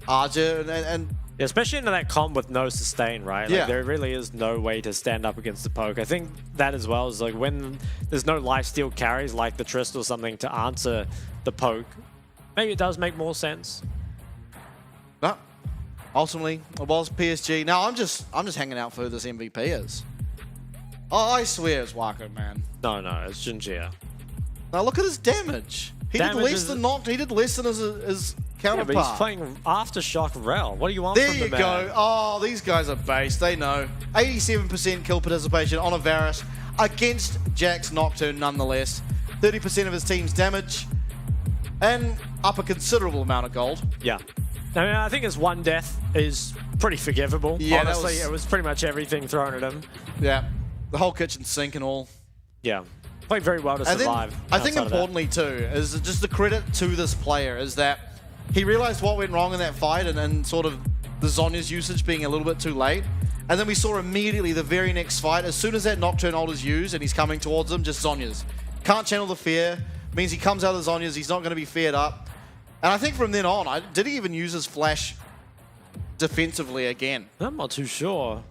Arja, and Yeah, especially into that comp with no sustain, right? Like, Yeah. there really is no way to stand up against the poke. I think that as well is like when there's no lifesteal carries like the Trist or something to answer the poke, maybe it does make more sense. no. Ultimately, it was PSG. Now I'm just hanging out for who this MVP is. Oh, I swear it's Wako, man. No, it's Junjia. Now look at his damage. He did Damage less is- than Noct. He did less than his Yeah, counterpart. but he's playing Aftershock Rel. What do you want There from you the man? go. Oh, these guys are based. They know. 87% kill participation on a Varus against Jack's Nocturne nonetheless. 30% of his team's damage. And up a considerable amount of gold. Yeah. I mean, I think his one death is pretty forgivable. Yeah, that honestly, was- it was pretty much everything thrown at him. Yeah. The whole kitchen sink and all. Yeah. Played very well to And then, survive. I think outside of that. importantly too, is just the credit to this player is that he realized what went wrong in that fight and sort of the Zhonya's usage being a little bit too late. And then we saw immediately the very next fight, as soon as that Nocturne ult is used and he's coming towards him, just Zhonya's. Can't channel the fear, means he comes out of the Zhonya's, he's not going to be feared up. And I think from then on, did he even use his flash defensively again? I'm not too sure.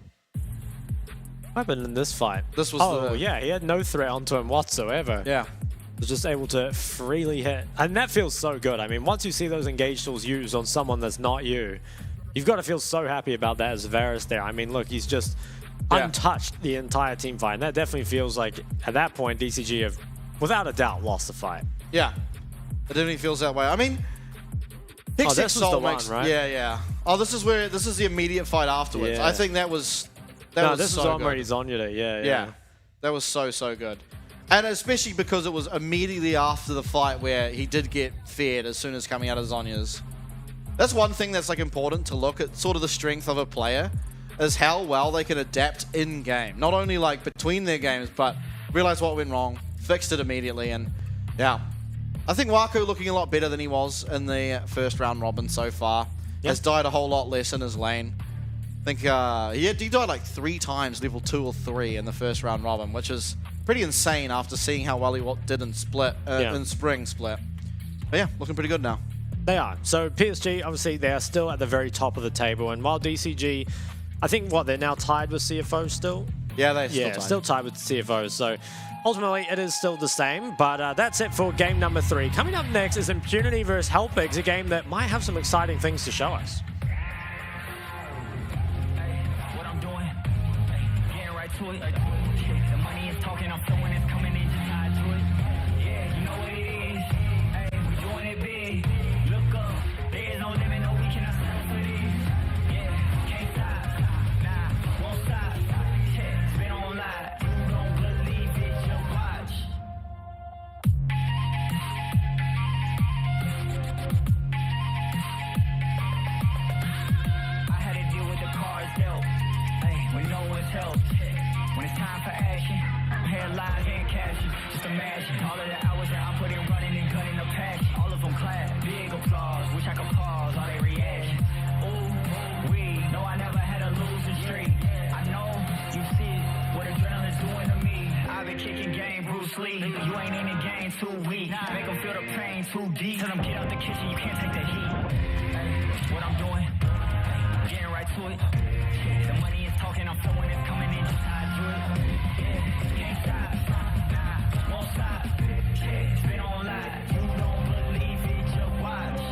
What happened in this fight? This was yeah, he had no threat onto him whatsoever. Yeah. Was just able to freely hit. And that feels so good. I mean, once you see those engage tools used on someone that's not you, you've got to feel so happy about that as Varus there. I mean, look, he's just untouched the entire team fight. And that definitely feels like, at that point, DCG have, without a doubt, lost the fight. Yeah. It definitely feels that way. I mean, Pick this Six was Soul the one, makes, right? Yeah. Oh, this is the immediate fight afterwards. Yeah. I think that was No, was this so is on good. where he's on you. Yeah. That was so good. And especially because it was immediately after the fight where he did get feared as soon as coming out of Zhonya's. That's one thing that's like important to look at, sort of the strength of a player, is how well they can adapt in-game. Not only like between their games, but realize what went wrong, fixed it immediately, and yeah. I think Wako looking a lot better than he was in the first round robin so far. Yep. Has died a whole lot less in his lane. I think he died like 3 times, level 2 or 3 in the first round robin, which is pretty insane after seeing how well he did in split, in spring split. But yeah, looking pretty good now. They are. So PSG, obviously, they are still at the very top of the table. And while DCG, I think, they're now tied with CFO still? Yeah, they're still tied with CFO. So ultimately, it is still the same. But that's it for game number 3. Coming up next is Impunity versus Helpigs, a game that might have some exciting things to show us. What I'm doing, getting right to it. The money is talking, I'm flowing, it's coming in, just tied to it. Yeah, you know what it is. Hey, we doing it big. Look up, there is no limit, no, we cannot stop for this. Yeah, can't stop, nah, won't stop. Yeah, it's been on live. You don't believe it, just watch. I had to deal with the cards dealt. Hey, when no one's helped. When it's time for action, headlines and caption. Just imagine all of the hours that I put in running and gunning the passion. All of them clap, big applause. Wish I could pause all their reaction. Ooh, we know I never had a losing streak. I know you see what adrenaline's doing to me. I've been kicking game, Bruce Lee. You ain't in the game too weak. Make them feel the pain too deep. Tell them get out the kitchen, you can't take the heat. Hey, what I'm doing, getting right to it. The money is talking, I'm flowing, it's coming in, just tied to it. Yeah, can't stop, nah, won't stop. Yeah, it's been on live, you don't believe it, just watch.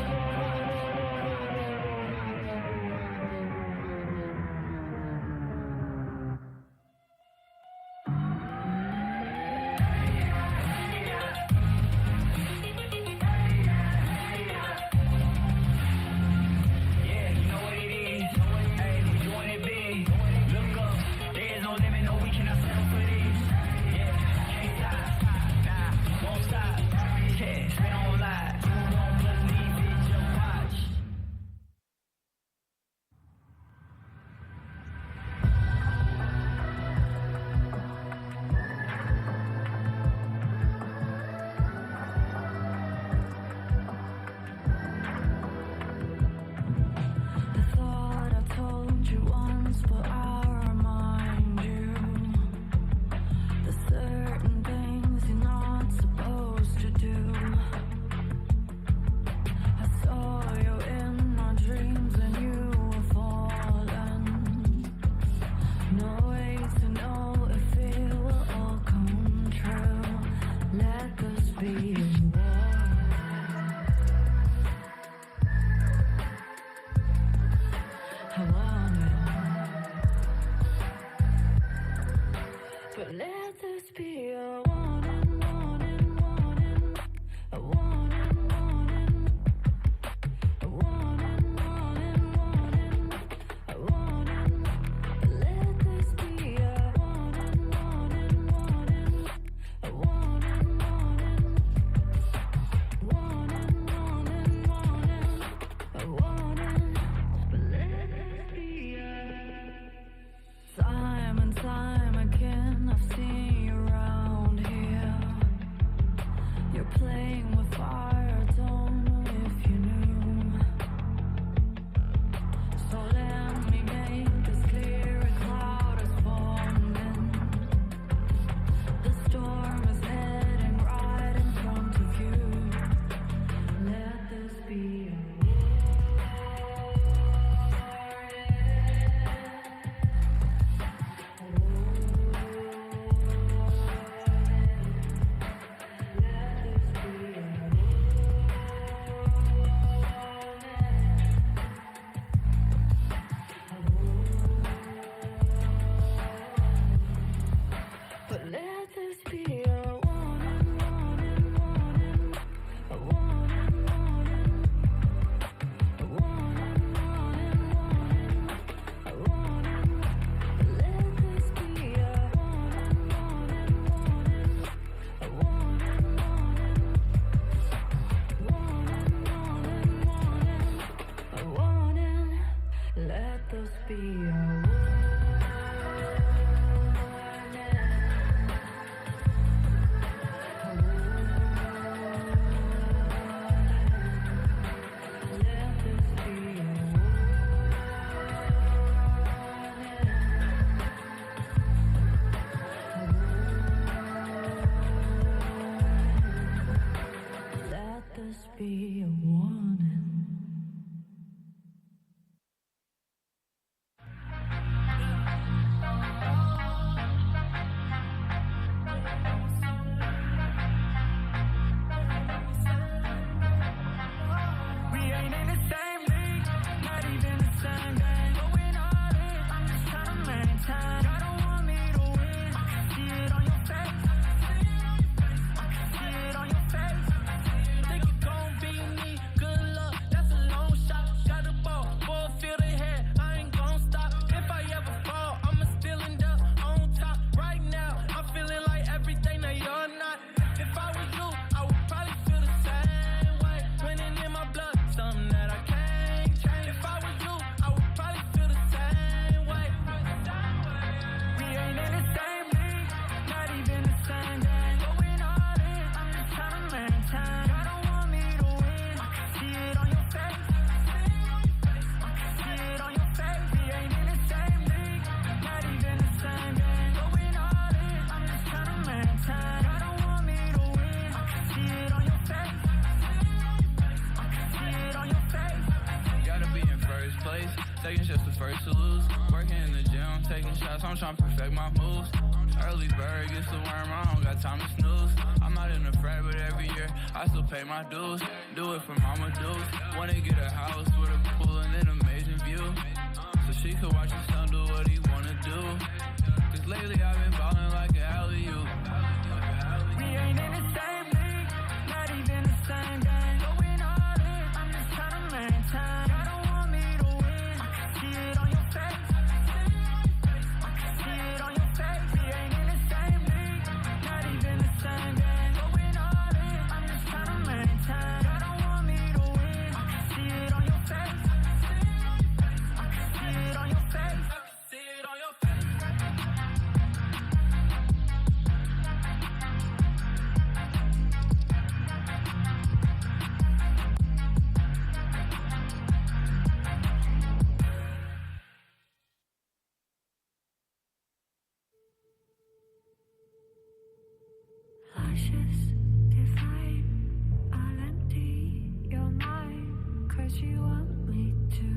Yeah, you know what it is. Hey, we doing it big. Look up, there is no limit, no, we cannot settle for this. Yeah, can't stop, nah, won't stop. Yeah, it's been on live, you don't believe it, just watch. I thought I told you once, but I'll remind you. There's certain things you're not supposed to do. I saw you in my dreams and you were falling. No way to know if it will all come true. Let this be a war. I want it, but let this be a warning, warning, warning, a warning, warning, a warning, warning, warning, a warning. Let this be a warning, warning, warning, a warning, warning, warning, warning, warning, a warning. But let this be a time and time again. I've seen you around here. You're playing with fire. Don't know if you knew. So let me make this clear. A cloud is forming. The storm is heading right in front of you. Let this be a but let this be a warning, warning, warning, a warning, warning, a warning, warning, warning, a warning. Let this be a warning, warning, warning, I'm trying to perfect my moves. Early bird gets the worm, I don't got time to snooze. I'm not in the frat, but every year I still pay my dues. Do it for mama dues. Wanna get a house with a pool and an amazing view, so she could watch her son do what he wanna do. Cause lately I've been ballin' like an alley-oop. We ain't in the same league, not even the same game. Going all in, I'm just trying to maintain. I don't want me to win, I can see it on your face. I can see it on your face. We ain't in the same league, not even the same game. Going all in, I'm just trying to maintain. I don't want me to win, I can see it on your face. I can see it on your face. I can see it on your face. Luscious, divine, I'll empty your mind, 'cause you want me to.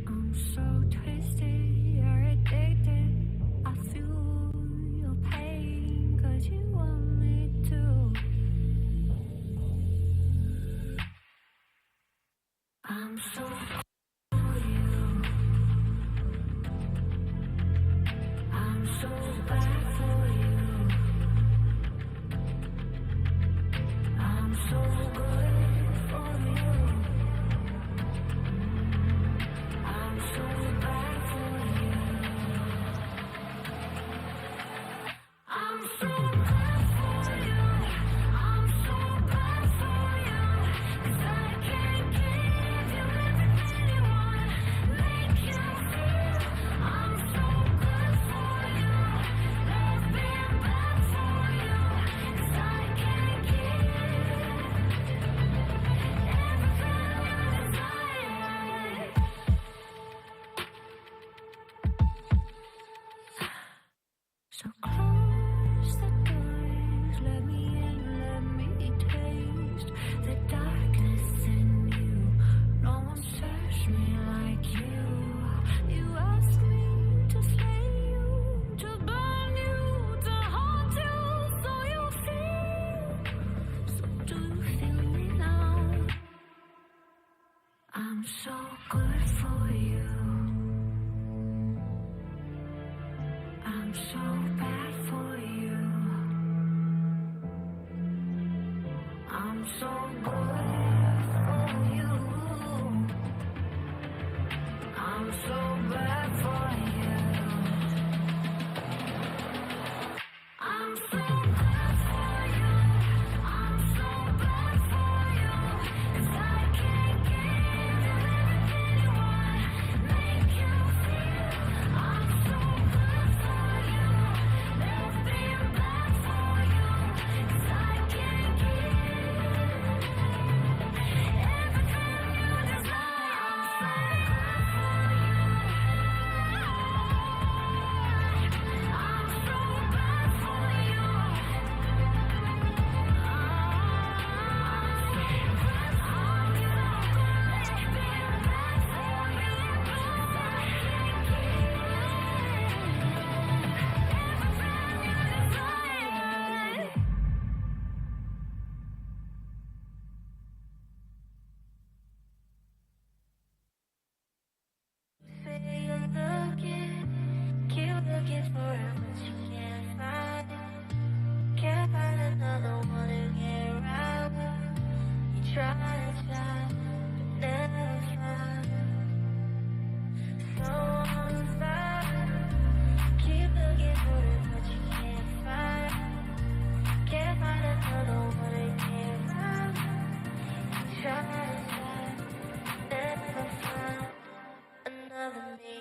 I'm so twisted, you're addicted. I feel your pain, 'cause you want me to. I'm so for you. I'm so bad for you. I'm so good for you. I'm so bad for you. I'm so bad for you. I'm so bad for you. 'Cause I can't give you everything you want. Make you feel I'm so good for you. Love being bad for you. 'Cause I can't give so close the doors, let me in, let me taste the darkness in you. No one serves me like you. You ask me to slay you, to burn you, to haunt you, so you feel. So do you feel me now? I'm so good for you. I'm so bad for you. I'm so good for you. I'm so bad for you. I'm so bad for you. I'm so bad for you. 'Cause I can't give you everything you want. Make you feel I'm so good for you. Love being bad for you. 'Cause I can't give everything you desire. I'm so good for you. I'm so bad for you. Say you're looking, keep looking for it, but you can't find it. Can't find another one to get around with. You try and try, but never find someone to find. Keep looking for it, but you can't find it. Can't find another one to get around with. You try and try, but never find another me.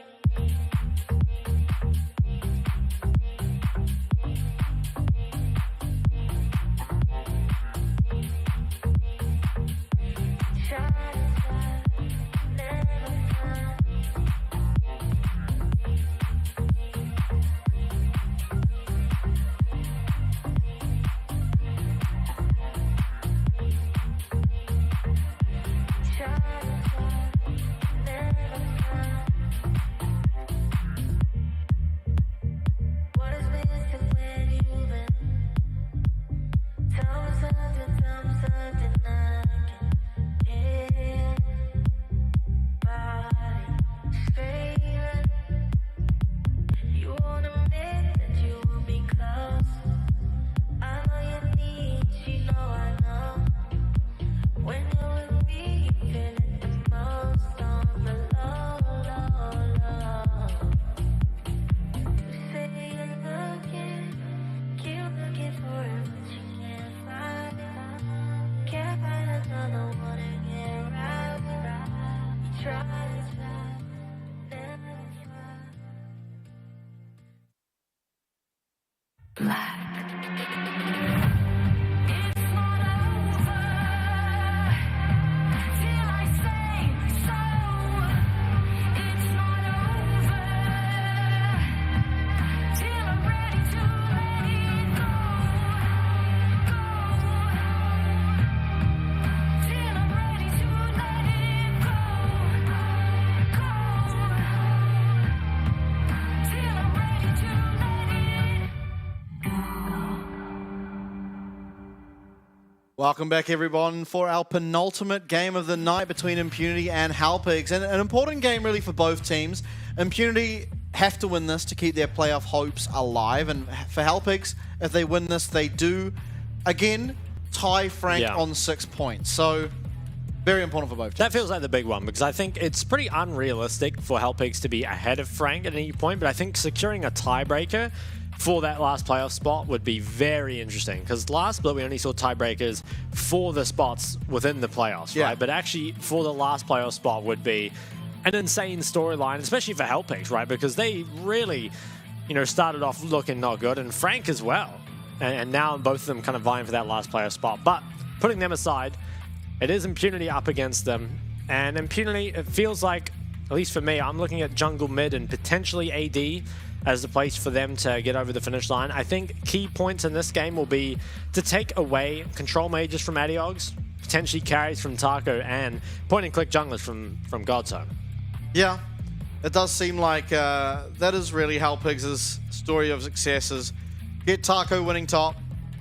won't admit that you want me close. I know you need, you know I know. When you're with me, you feel it the most on the low, low, low. You say you're looking, keep looking for it, but you can't find it. Can't find another one to get right without. You try, never find. Black. Welcome back, everyone, for our penultimate game of the night between Impunity and Halpigs. And an important game, really, for both teams. Impunity have to win this to keep their playoff hopes alive. And for Halpigs, if they win this, they do, again, tie Frank on 6 points. So, very important for both teams. That feels like the big one, because I think it's pretty unrealistic for Halpigs to be ahead of Frank at any point. But I think securing a tiebreaker for that last playoff spot would be very interesting, because last split we only saw tiebreakers for the spots within the playoffs, right? But actually for the last playoff spot would be an insane storyline, especially for Halpigs, right? Because they really, you know, started off looking not good, and Frank as well. And now both of them kind of vying for that last playoff spot. But putting them aside, it is Impunity up against them. And Impunity, it feels like, at least for me, I'm looking at jungle mid and potentially AD as the place for them to get over the finish line. I think key points in this game will be to take away control mages from Adiogs, potentially carries from Taco, and point-and-click junglers from Godtone. Yeah, it does seem like that is really Halpigs' story of success, is get Taco winning top,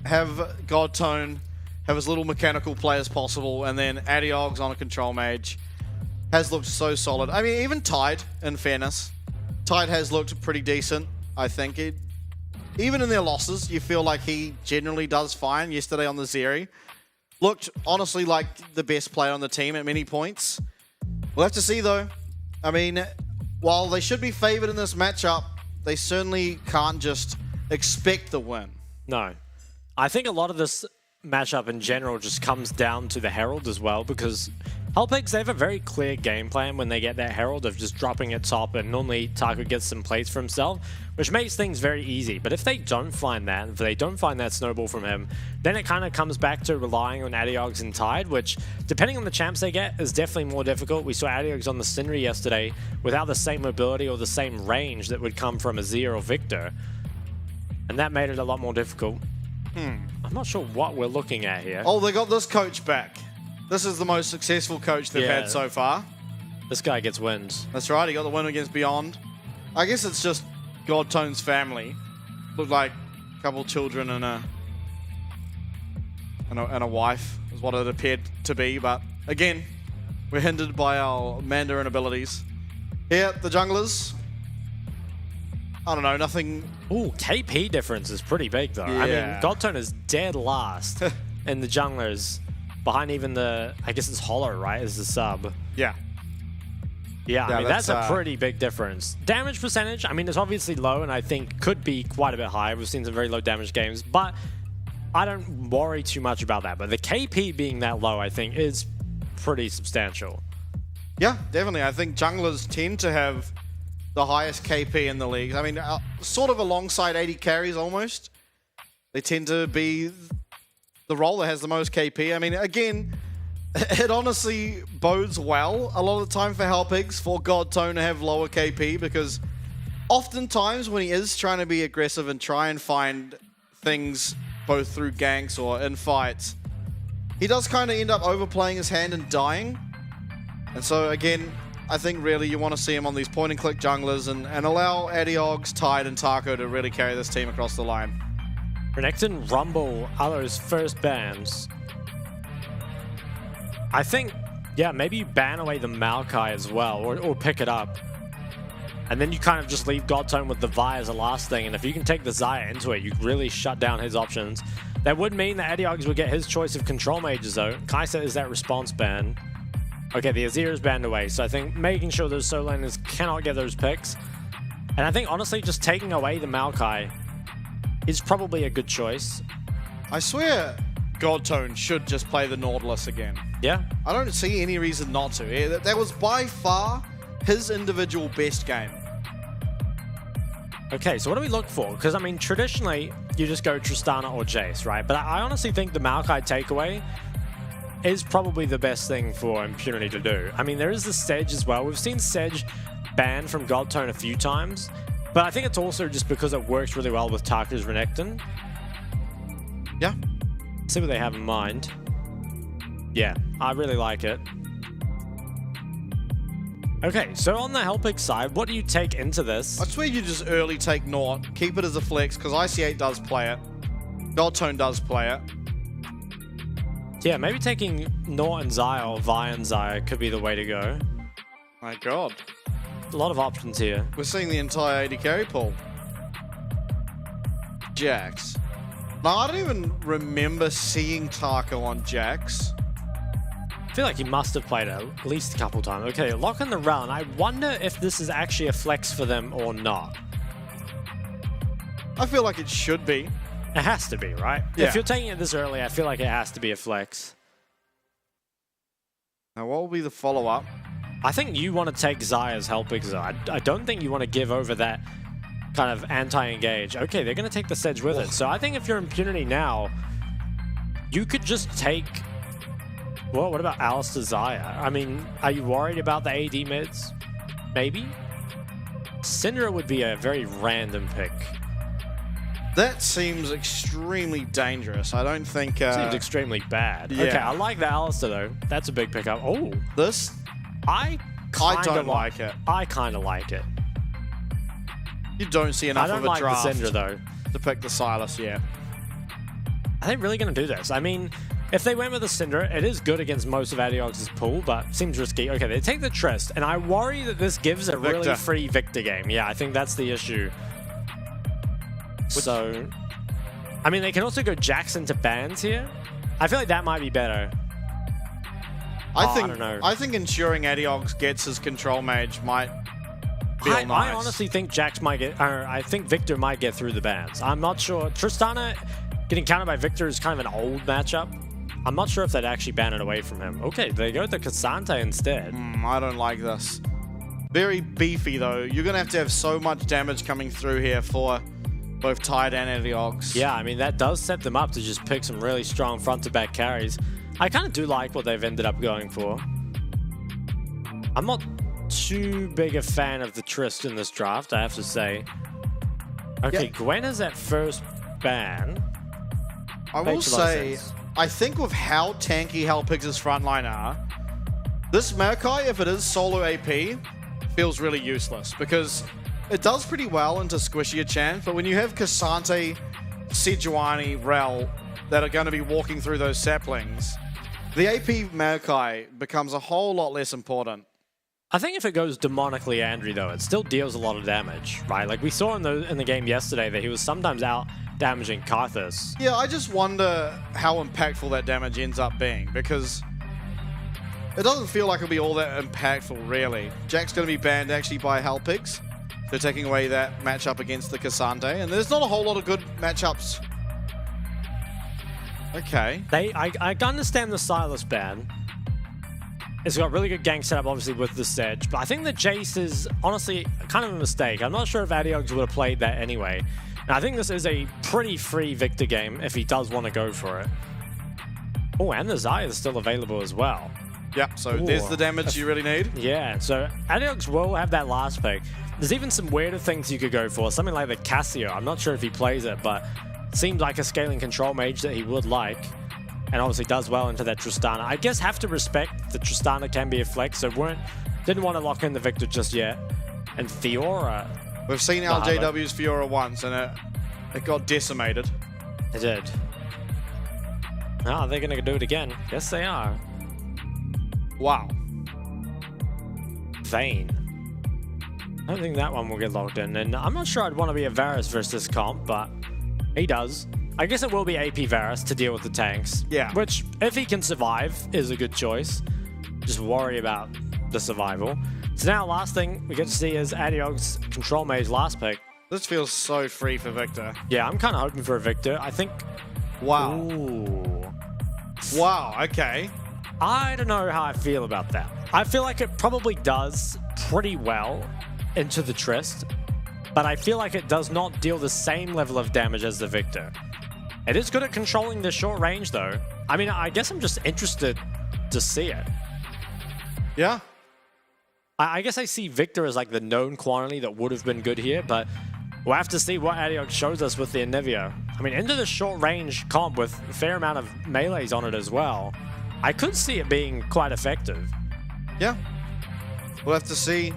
have Godtone have as little mechanical play as possible, and then Adiogs on a control mage has looked so solid. I mean, even Tide, in fairness, Tide has looked pretty decent, I think. Even in their losses, you feel like he generally does fine. Yesterday on the Zeri, looked honestly like the best player on the team at many points. We'll have to see, though. I mean, while they should be favored in this matchup, they certainly can't just expect the win. No. I think a lot of this matchup in general just comes down to the Herald as well, because Halpigs, they have a very clear game plan when they get that Herald of just dropping it top, and normally Taco gets some plates for himself, which makes things very easy. But if they don't find that, if they don't find that snowball from him, then it kind of comes back to relying on Adiogs and Tide, which, depending on the champs they get, is definitely more difficult. We saw Adiogs on the Sindri yesterday without the same mobility or the same range that would come from Azir or Victor, and that made it a lot more difficult. I'm not sure what we're looking at here. Oh, they got this coach back. This is the most successful coach they've had so far. This guy gets wins. That's right, he got the win against Beyond. I guess it's just Godtone's family. Looked like a couple children and a wife is what it appeared to be. But again, we're hindered by our Mandarin abilities. Here, the junglers. I don't know, nothing. Ooh, KP difference is pretty big though. I mean, Godtone is dead last in the junglers. Behind even the, I guess it's Hollow, right, is the sub. Yeah. Yeah, I mean, that's a pretty big difference. Damage percentage, I mean, it's obviously low, and I think could be quite a bit higher. We've seen some very low damage games, but I don't worry too much about that. But the KP being that low, I think, is pretty substantial. Yeah, definitely. I think junglers tend to have the highest KP in the league. I mean, sort of alongside 80 carries almost. They tend to be the role that has the most KP. I mean, again, it honestly bodes well a lot of the time for Halpigs for Godtone to have lower KP, because oftentimes when he is trying to be aggressive and try and find things both through ganks or in fights, he does kind of end up overplaying his hand and dying. And so again, I think really you want to see him on these point and click junglers and allow Adiogs, Tide and Taco to really carry this team across the line. Renekton, Rumble are those first bans. I think, yeah, maybe ban away the Maokai as well, or pick it up. And then you kind of just leave Godtone with the Vi as the last thing. And if you can take the Xayah into it, you really shut down his options. That would mean that Adiogs would get his choice of control mages, though. Kaisa is that response ban. Okay, the Azir is banned away. So I think making sure those solo laners cannot get those picks. And I think, honestly, just taking away the Maokai is probably a good choice. I swear Godtone should just play the Nautilus again. Yeah. I don't see any reason not to. That was by far his individual best game. Okay, so what do we look for? Because, I mean, traditionally, you just go Tristana or Jace, right? But I honestly think the Maokai takeaway is probably the best thing for Impunity to do. I mean, there is the Sedge as well. We've seen Sedge banned from Godtone a few times, but I think it's also just because it works really well with Tarka's Renekton. Yeah. See what they have in mind. Yeah, I really like it. Okay, so on the Hellpick side, what do you take into this? I swear you just early take Naught, keep it as a flex, because IC8 does play it. Godtone does play it. Yeah, maybe taking Naught and Xayah or Vi and Xayah could be the way to go. My god. A lot of options here. We're seeing the entire AD carry pool. Jax. Now, I don't even remember seeing Tarka on Jax. I feel like he must have played it at least a couple times. Okay, lock in the run. I wonder if this is actually a flex for them or not. I feel like it should be. It has to be, right? Yeah. If you're taking it this early, I feel like it has to be a flex. Now, what will be the follow-up? I think you want to take Xayah's Hellpick. I don't think you want to give over that kind of anti-engage. Okay, they're going to take the Sedge with it. So I think if you're Impunity now, you could just take... Well, what about Alistar Xayah? I mean, are you worried about the AD mids? Maybe? Syndra would be a very random pick. That seems extremely dangerous. I don't think... Seems extremely bad. Yeah. Okay, I like the Alistar, though. That's a big pickup. Oh. This? I don't like it. I kind of like it. You don't see enough of a draft. I don't like the Syndra, though. To pick the Sylas, yeah. Are they really going to do this? I mean... If they went with the Syndra, it is good against most of Adiogs' pool, but seems risky. Okay, they take the Trist, and I worry that this gives a really free Victor game. Yeah, I think that's the issue. So, I mean, they can also go Jackson to bans here. I feel like that might be better. I don't know. I think ensuring Adiogs gets his control mage might feel nice. I honestly think Jax might get, or I think Victor might get through the bans. I'm not sure. Tristana getting countered by Victor is kind of an old matchup. I'm not sure if they'd actually ban it away from him. Okay, they go to Cassante instead. I don't like this. Very beefy, though. You're going to have so much damage coming through here for both Tide and Adiogs. Yeah, I mean, that does set them up to just pick some really strong front-to-back carries. I kind of do like what they've ended up going for. I'm not too big a fan of the Trist in this draft, I have to say. Okay, yeah. Gwen is at first ban. I will say... I think with how tanky Hellpigs' frontline are, this Maokai, if it is solo AP, feels really useless because it does pretty well into squishier champs, but when you have Cassante, Sejuani, Rel that are going to be walking through those saplings, the AP Maokai becomes a whole lot less important. I think if it goes demonically Andry, though, it still deals a lot of damage, right? Like we saw in the game yesterday that he was sometimes out damaging Karthus. Yeah, I just wonder how impactful that damage ends up being, because it doesn't feel like it'll be all that impactful, really. Jack's going to be banned actually by Hellpigs, so taking away that matchup against the Cassante, and there's not a whole lot of good matchups. Okay. I understand the Sylas ban. It's got really good gank setup, obviously, with the Sedge, but I think the Jace is, honestly, kind of a mistake. I'm not sure if Adiogs would have played that anyway. And I think this is a pretty free Victor game if he does want to go for it. Oh, and the Xayah is still available as well. Yep, so there's the damage you really need. Yeah, so Adiogs will have that last pick. There's even some weirder things you could go for, something like the Cassio. I'm not sure if he plays it, but it seems like a scaling control mage that he would like. And obviously does well into that Tristana. I guess have to respect that Tristana can be a flex, so didn't want to lock in the Victor just yet. And Fiora. We've seen LJW's Fiora once, and it got decimated. It did. Oh, they're going to do it again. Yes, they are. Wow. Vayne. I don't think that one will get locked in. And I'm not sure I'd want to be a Varus versus this comp, but he does. I guess it will be AP Varus to deal with the tanks. Yeah. Which, if he can survive, is a good choice. Just worry about the survival. So now, last thing we get to see is Adiog's Control Mage last pick. This feels so free for Victor. Yeah, I'm kind of hoping for a Victor. I think... Wow. Ooh. Wow, okay. I don't know how I feel about that. I feel like it probably does pretty well into the Trist, but I feel like it does not deal the same level of damage as the Victor. It is good at controlling the short range, though. I mean, I guess I'm just interested to see it. Yeah. I guess I see Victor as like the known quantity that would have been good here, but we'll have to see what Adiog shows us with the Anivia. I mean, into the short range comp with a fair amount of melees on it as well, I could see it being quite effective. Yeah. We'll have to see.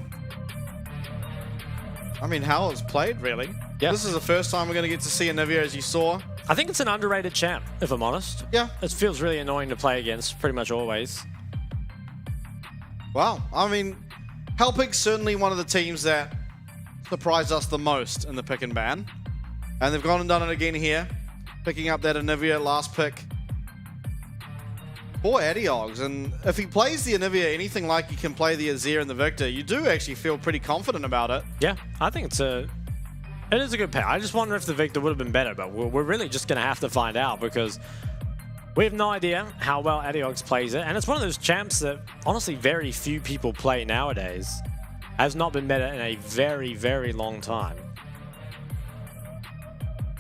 I mean, how it's played, really. Yeah. This is the first time we're going to get to see Anivia, as you saw. I think it's an underrated champ, if I'm honest. Yeah. It feels really annoying to play against pretty much always. Wow. I mean, Helpig's certainly one of the teams that surprised us the most in the pick and ban. And they've gone and done it again here, picking up that Anivia last pick for Adiogs. And if he plays the Anivia anything like he can play the Azir and the Victor, you do actually feel pretty confident about it. Yeah, I think it is a good pair. I just wonder if the Victor would have been better, but we're really just going to have to find out because we have no idea how well Adiogs plays it. And it's one of those champs that honestly very few people play nowadays. Has not been meta in a very, very long time.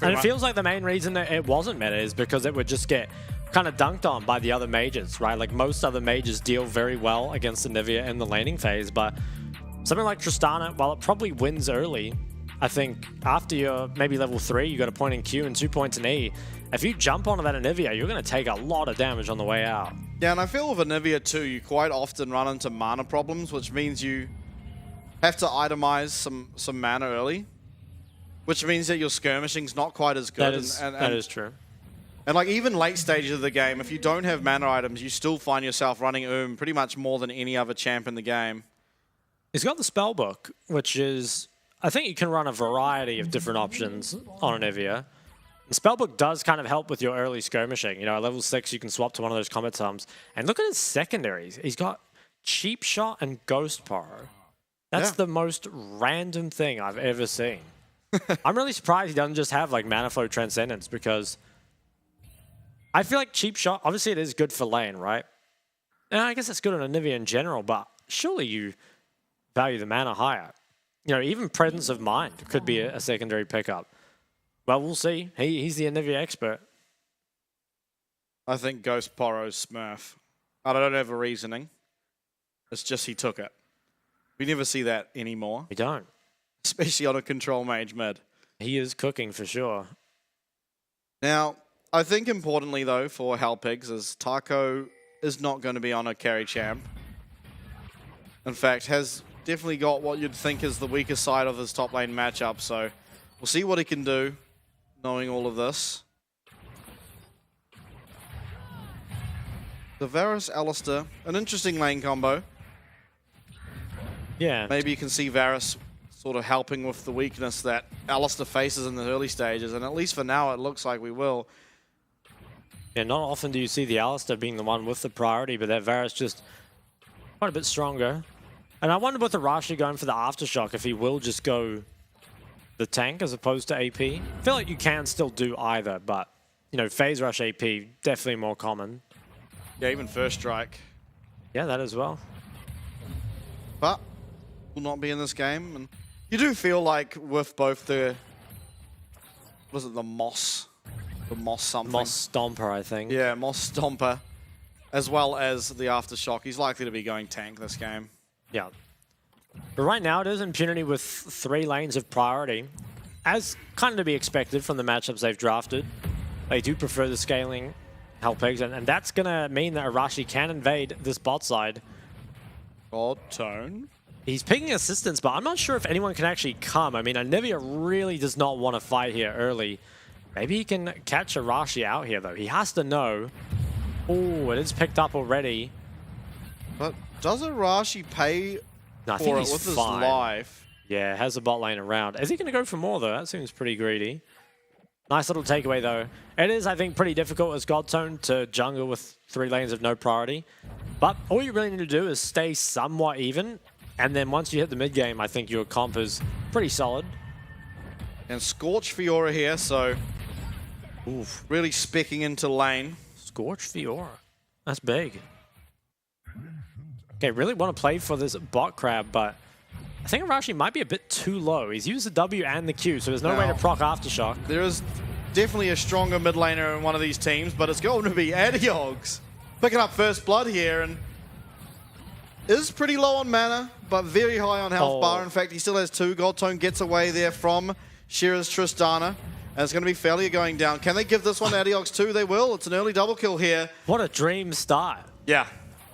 And it feels like the main reason that it wasn't meta is because it would just get kind of dunked on by the other mages, right? Like most other mages deal very well against Anivia in the laning phase, but something like Tristana, while it probably wins early, I think after you're maybe level 3, you got a point in Q and 2 points in E. If you jump onto that Anivia, you're going to take a lot of damage on the way out. Yeah, and I feel with Anivia too, you quite often run into mana problems, which means you have to itemize some mana early, which means that your skirmishing's not quite as good. That is true. And like even late stages of the game, if you don't have mana items, you still find yourself running pretty much more than any other champ in the game. He's got the spellbook, which is, I think you can run a variety of different options on Anivia. The spellbook does kind of help with your early skirmishing. You know, at level 6, you can swap to one of those combat sums. And look at his secondaries. He's got Cheap Shot and Ghost Pyro. That's the most random thing I've ever seen. I'm really surprised he doesn't just have like Mana Flow Transcendence because I feel like Cheap Shot, obviously it is good for lane, right? And I guess it's good on Anivia in general, but surely you value the mana higher. You know, even Presence of Mind could be a secondary pickup. Well, we'll see. He's the Anivia expert. I think Ghost Pyro's Smurf. I don't have a reasoning. It's just he took it. We never see that anymore. We don't. Especially on a control mage mid. He is cooking for sure. Now, I think importantly though for Helpigs is Taco is not going to be on a carry champ. In fact, has definitely got what you'd think is the weaker side of his top lane matchup, so we'll see what he can do knowing all of this. The Varus Alistair, an interesting lane combo. Yeah. Maybe you can see Varus sort of helping with the weakness that Alistair faces in the early stages, and at least for now it looks like we will. Yeah, not often do you see the Alistair being the one with the priority, but that Varus just quite a bit stronger. And I wonder with the Rashi going for the Aftershock if he will just go the tank as opposed to AP. I feel like you can still do either, but you know, Phase Rush AP, definitely more common. Yeah, even First Strike. Yeah, that as well. But will not be in this game. And you do feel like with both the, was it the Moss? The Moss something? Moss Stomper, I think. Yeah, Moss Stomper, as well as the Aftershock. He's likely to be going tank this game. Yeah. But right now it is Impunity with 3 lanes of priority. As kind of to be expected from the matchups they've drafted. They do prefer the scaling Helpigs, and that's going to mean that Arashi can invade this bot side. Bot tone. He's picking assistance, but I'm not sure if anyone can actually come. I mean, Anivia really does not want to fight here early. Maybe he can catch Arashi out here, though. He has to know. Oh, it is picked up already. But does Arashi pay no, I for think it he's with his fine. life? Yeah, has the bot lane around. Is he going to go for more, though? That seems pretty greedy. Nice little takeaway, though. It is, I think, pretty difficult as Godtone to jungle with 3 lanes of no priority. But all you really need to do is stay somewhat even. And then once you hit the mid game, I think your comp is pretty solid. And Scorch Fiora here, so oof, really specking into lane. Scorch Fiora. That's big. Okay, really want to play for this bot crab, but I think Arashi might be a bit too low. He's used the W and the Q, so there's no way to proc Aftershock. There is definitely a stronger mid laner in one of these teams, but it's going to be Adiogs picking up first blood here, and is pretty low on mana, but very high on health bar. In fact, he still has 2. Godtone gets away there from Shira's Tristana, and it's going to be Felia going down. Can they give this one to Adiogs too? They will. It's an early double kill here. What a dream start. Yeah.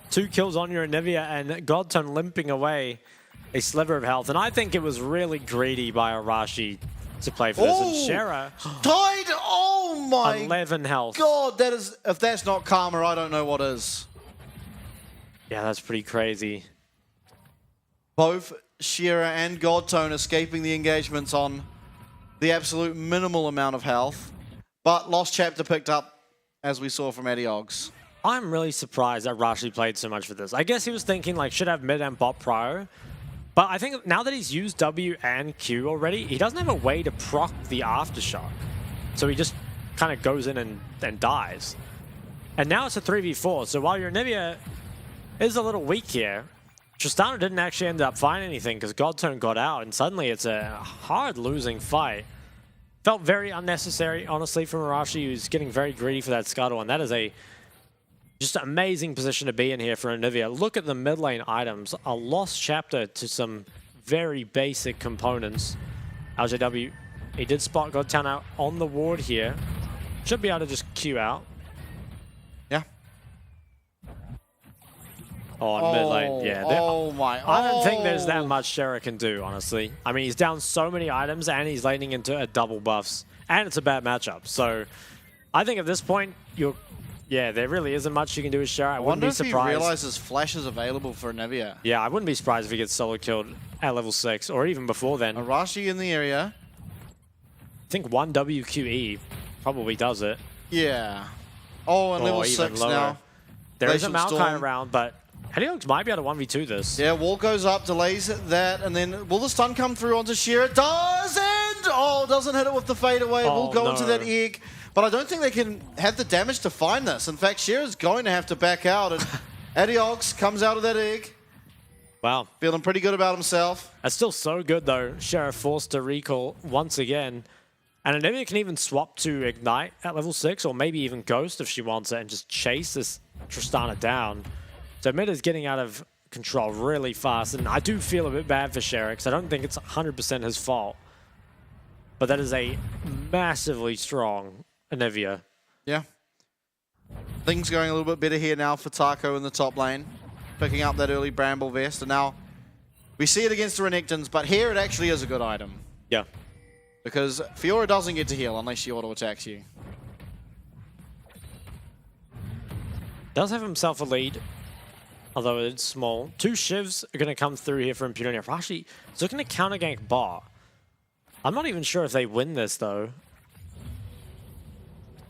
2 kills on your Anivia, and Godtone limping away a sliver of health. And I think it was really greedy by Arashi to play for this. And Shera died. Oh my 11 health. God, that is, if that's not karma, I don't know what is. Yeah, that's pretty crazy. Both Shira and Godtone escaping the engagements on the absolute minimal amount of health. But Lost Chapter picked up, as we saw from Adiogs. I'm really surprised that Arashi played so much for this. I guess he was thinking, like, should have mid and bot prio. But I think now that he's used W and Q already, he doesn't have a way to proc the Aftershock. So he just kind of goes in and dies. And now it's a 3v4, so while your Anivia is a little weak here, Tristana didn't actually end up finding anything because Godtone got out, and suddenly it's a hard losing fight. Felt very unnecessary, honestly, from Arashi, who's getting very greedy for that scuttle, and that is a just amazing position to be in here for Anivia. Look at the mid lane items. A Lost Chapter to some very basic components. LJW, he did spot Godtown out on the ward here. Should be able to just queue out. Yeah. Oh, mid lane, yeah. I don't think there's that much Shera can do, honestly. I mean, he's down so many items and he's laning into a double buffs. And it's a bad matchup. So I think at this point, yeah, there really isn't much you can do with Shera. I wouldn't be surprised. I wonder if he realizes Flash is available for Anivia. Yeah, I wouldn't be surprised if he gets solo killed at level 6 or even before then. Arashi in the area. I think 1 WQE probably does it. Yeah. Oh, and level 6 lower. now. There is a Maokai around, but Adiogs might be able to 1v2 this. Yeah, wall goes up, delays that, and then will the stun come through onto Shira? It does, and doesn't hit it with the fadeaway. It will go into that egg. But I don't think they can have the damage to find this. In fact, Shira's going to have to back out, and Adiogs comes out of that egg. Wow. Feeling pretty good about himself. That's still so good, though. Shira forced to recall once again. And Anivia can even swap to Ignite at level 6, or maybe even Ghost if she wants it, and just chase this Tristana down. So mid is getting out of control really fast, and I do feel a bit bad for Shira, because I don't think it's 100% his fault. But that is a massively strong Anivia. Yeah. Things going a little bit better here now for Taco in the top lane. Picking up that early Bramble Vest. And now we see it against the Renekton's, but here it actually is a good item. Yeah. Because Fiora doesn't get to heal unless she auto-attacks you. Does have himself a lead, although it's small. 2 Shivs are going to come through here for Impunity. Arashi is looking to counter gank bot. I'm not even sure if they win this, though.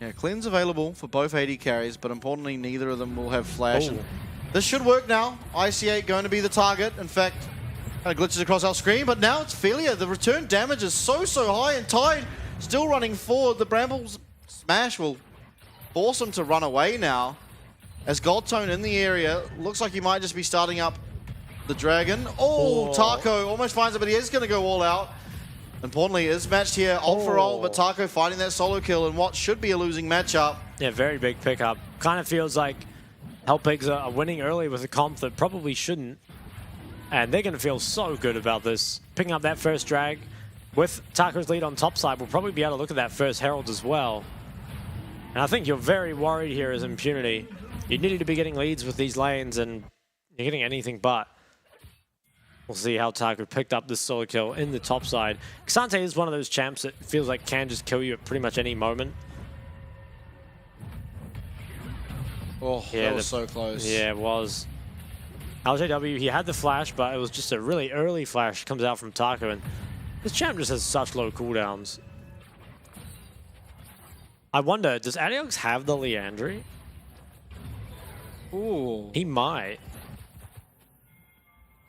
Yeah, cleanse available for both AD carries, but importantly, neither of them will have flash. And this should work now. IC8 going to be the target. In fact, kind of glitches across our screen, but now it's Felia. The return damage is so high, and Tide still running forward. The Brambles smash will force him to run away now. As Godtone in the area, looks like he might just be starting up the Dragon. Taco almost finds it, but he is going to go all out. Importantly, is matched here, ult for ult, but Taco finding that solo kill in what should be a losing matchup. Yeah, very big pickup. Kind of feels like Hellpigs are winning early with a comp that probably shouldn't. And they're going to feel so good about this. Picking up that first drag with Taco's lead on top side, we'll probably be able to look at that first Herald as well. And I think you're very worried here as Impunity. You need to be getting leads with these lanes, and you're getting anything but. We'll see how Taco picked up this solo kill in the top side. Xante is one of those champs that feels like can just kill you at pretty much any moment. Oh, yeah, that was so close. Yeah, it was. LJW, he had the flash, but it was just a really early flash comes out from Taco, and this champ just has such low cooldowns. I wonder, does Adiox have the Leandry? Ooh. He might.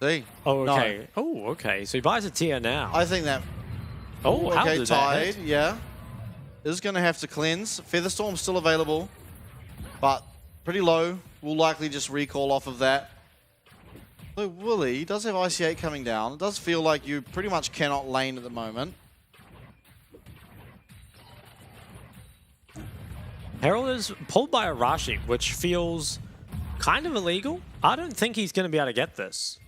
See? Oh, okay. No. Oh, okay. So he buys a tier now. I think that... Oh, how okay, did Tide, that hit? yeah. Is going to have to cleanse. Featherstorm's still available, but pretty low. Will likely just recall off of that. So Wooly does have IC8 coming down. It does feel like you pretty much cannot lane at the moment. Herald is pulled by Arashi, which feels kind of illegal. I don't think he's going to be able to get this.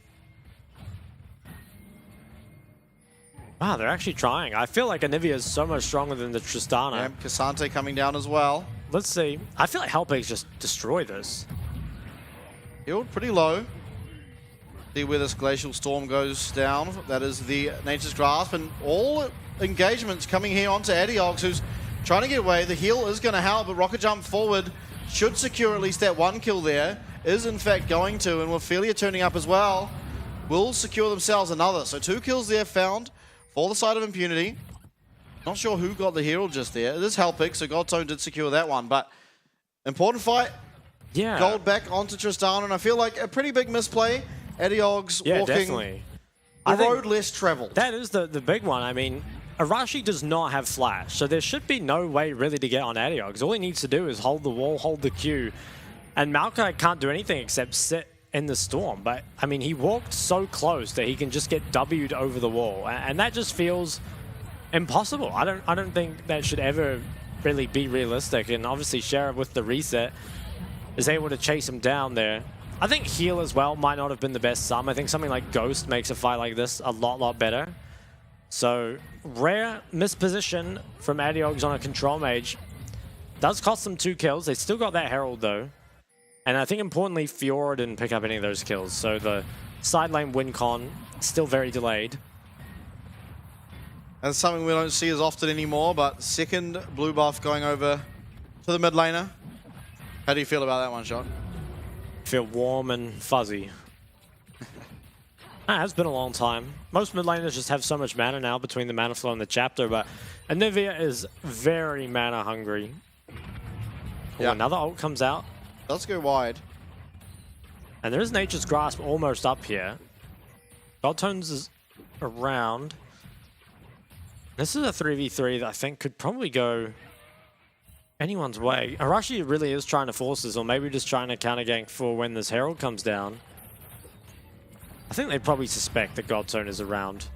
Wow, they're actually trying. I feel like Anivia is so much stronger than the Tristana. Yeah, Cassante coming down as well. Let's see. I feel like Helpix just destroyed this. Healed pretty low. See where this Glacial Storm goes down. That is the Nature's Grasp, and all engagements coming here onto Adiox, who's trying to get away. The heal is going to help, but Rocket Jump forward should secure at least that one kill there. Is in fact going to, and with Ophelia turning up as well, will secure themselves another. So 2 kills there found for the side of Impunity. Not sure who got the Herald just there. It is Helpix, so Godtone did secure that one, but important fight. Yeah. Gold back onto Tristana, and I feel like a pretty big misplay. Adiox walking definitely. the road less traveled. That is the big one. I mean, Arashi does not have flash, so there should be no way really to get on Adiox. All he needs to do is hold the wall, hold the Q, and Maokai can't do anything except sit in the storm. But I mean, he walked so close that he can just get W'd over the wall, and that just feels impossible. I don't think that should ever really be realistic. And obviously, Sheriff with the reset is able to chase him down there. I think heal as well might not have been the best sum. I think something like Ghost makes a fight like this a lot better. So rare misposition from Adiox on a control mage. Does cost them 2 kills. They still got that Herald though. And I think importantly, Fiora didn't pick up any of those kills. So the side lane win con still very delayed. That's something we don't see as often anymore, but second blue buff going over to the mid laner. How do you feel about that one, Shot? Feel warm and fuzzy. It has been a long time. Most mid laners just have so much mana now between the mana flow and the chapter, but Anivia is very mana hungry. Yeah. Another ult comes out. Does go wide. And there is Nature's Grasp almost up here. Godtones is around. This is a 3v3 that I think could probably go anyone's way. Arashi really is trying to force this, or maybe just trying to counter gank for when this Herald comes down. I think they probably suspect that Godtone is around.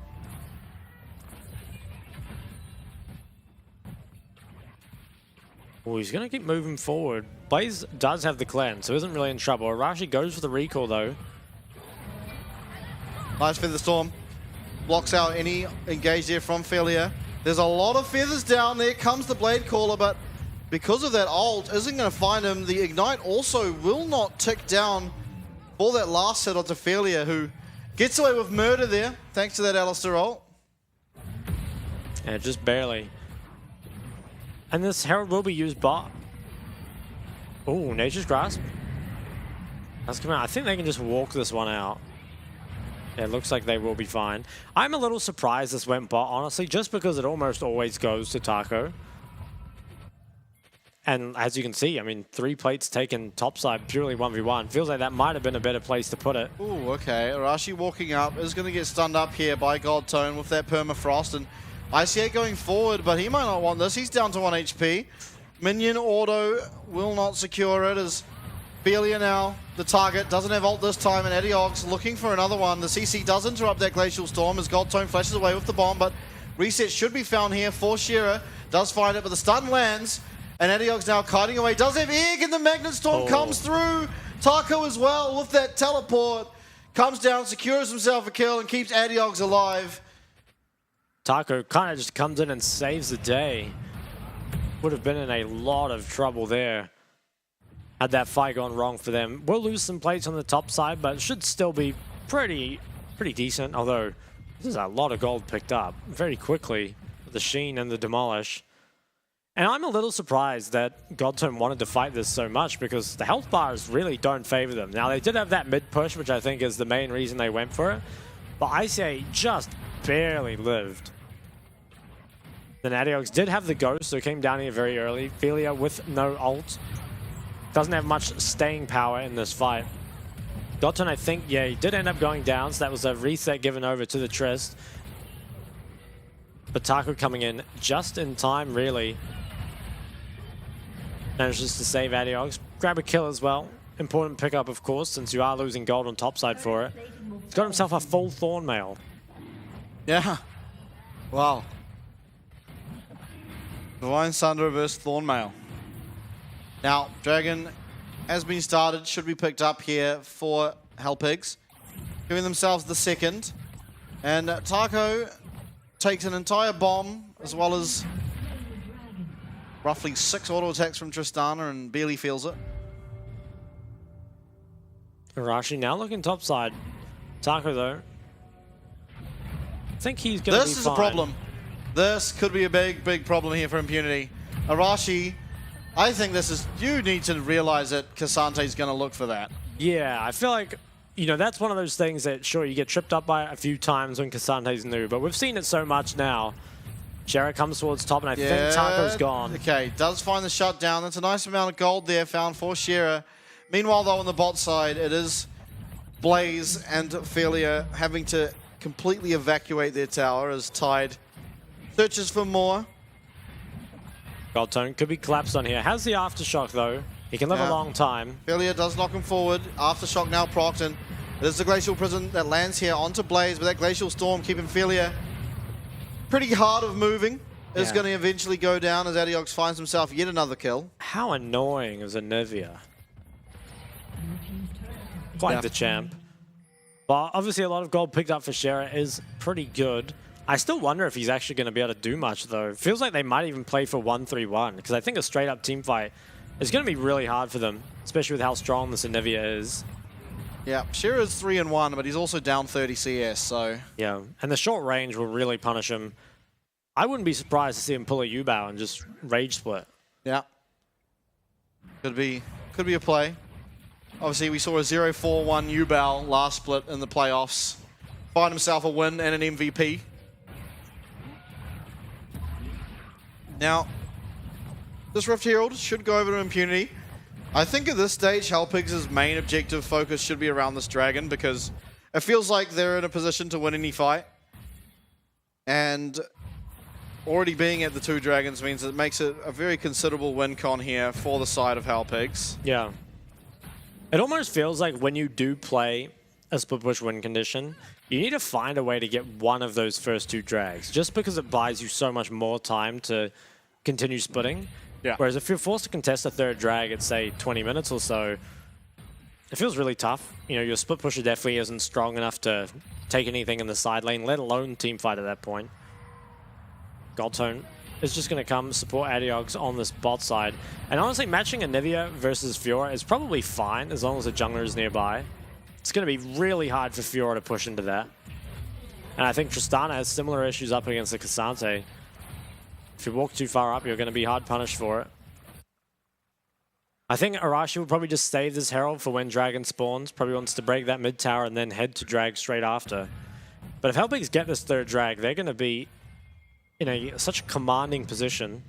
Oh, he's going to keep moving forward. Blaze does have the cleanse, so isn't really in trouble. Arashi goes for the recall, though. Nice Featherstorm. Blocks out any engage there from Felia. There's a lot of feathers down there. Comes the Blade Caller, but because of that ult, isn't going to find him. The Ignite also will not tick down for that last set onto Felia, who gets away with murder there, thanks to that Alistair ult. Yeah, just barely. And this Herald will be used bot. Oh, Nature's Grasp. That's coming out. I think they can just walk this one out. Yeah, it looks like they will be fine. I'm a little surprised this went bot, honestly, just because it almost always goes to Taco. And as you can see, I mean, 3 plates taken topside purely 1v1. Feels like that might have been a better place to put it. Ooh, okay. Arashi walking up is going to get stunned up here by Godtone with that Permafrost. And IC8 going forward, but he might not want this. He's down to 1 HP. Minion auto will not secure it as Felia now, the target, doesn't have ult this time, and Adiox looking for another one. The CC does interrupt that Glacial Storm as Godtone flashes away with the bomb, but reset should be found here for Shearer. Does find it, but the stun lands, and Adiox now kiting away. Does have Egg, and the Magnet Storm comes through. Taco as well with that teleport. Comes down, secures himself a kill, and keeps Adiox alive. Taco kind of just comes in and saves the day. Would have been in a lot of trouble there had that fight gone wrong for them. We'll lose some plates on the top side, but it should still be pretty decent, although this is a lot of gold picked up very quickly with the Sheen and the Demolish. And I'm a little surprised that Godtone wanted to fight this so much because the health bars really don't favor them. Now, they did have that mid push, which I think is the main reason they went for it. But ICA just barely lived. Then Adiox did have the ghost, so came down here very early. Felia with no ult. Doesn't have much staying power in this fight. Godtone, I think, yeah, he did end up going down, so that was a reset given over to the Trist. But Taco coming in just in time, really. Manages to save Adiox. Grab a kill as well. Important pickup, of course, since you are losing gold on topside for it. He's got himself a full Thorn Mail. Yeah. Wow. Divine Sunder versus Thorn Mail. Now, Dragon has been started, should be picked up here for Hellpigs. Giving themselves the second. And Taco takes an entire bomb, as well as roughly 6 auto attacks from Tristana, and barely feels it. Arashi now looking topside. Taco, though. I think he's going to be This is fine. a problem. This could be a big, big problem here for Impunity. Arashi, I think this is... You need to realize that Casante's going to look for that. Yeah, I feel like, you know, that's one of those things that, sure, you get tripped up by a few times when Casante's new, but we've seen it so much now. Sherra comes towards top, and I think Taco's gone. Okay, does find the shutdown. That's a nice amount of gold there found for Sherra. Meanwhile, though, on the bot side, it is Blaze and Felia having to completely evacuate their tower as Tide searches for more. Godtone could be collapsed on here. Has the Aftershock, though. He can live a long time. Felia does knock him forward. Aftershock now procced, and it is the Glacial Prison that lands here onto Blaze, but that Glacial Storm keeping Felia pretty hard of moving. Is going to eventually go down as Adiox finds himself yet another kill. How annoying is Anivia? Quite the champ. But obviously a lot of gold picked up for Sherra is pretty good. I still wonder if he's actually going to be able to do much, though. Feels like they might even play for 1-3-1, because I think a straight-up team fight is going to be really hard for them, especially with how strong this Anivia is. Yeah, Sherra's 3-1, but he's also down 30 CS, so... Yeah, and the short range will really punish him. I wouldn't be surprised to see him pull a U-bow and just rage split. Yeah. Could be a play. Obviously, we saw a 0-4-1 U-bow last split in the playoffs. Find himself a win and an MVP. Now, this Rift Herald should go over to Impunity. I think at this stage, Hellpigs' main objective focus should be around this Dragon, because it feels like they're in a position to win any fight. And already being at the 2 Dragons means it makes it a very considerable win con here for the side of Hellpigs. Yeah. It almost feels like when you do play a split push win condition, you need to find a way to get one of those first 2 drags, just because it buys you so much more time to continue splitting. Yeah. Whereas if you're forced to contest a 3rd drag at, say, 20 minutes or so, it feels really tough. You know, your split pusher definitely isn't strong enough to take anything in the side lane, let alone team fight at that point. Godtone is just going to come support Adiox on this bot side. And honestly, matching Anivia versus Fiora is probably fine as long as the jungler is nearby. It's going to be really hard for Fiora to push into that. And I think Tristana has similar issues up against the Cassante. If you walk too far up, you're going to be hard punished for it. I think Arashi will probably just save this Herald for when Dragon spawns. Probably wants to break that mid tower and then head to drag straight after. But if Hellpigs get this 3rd drag, they're going to be in such a commanding position.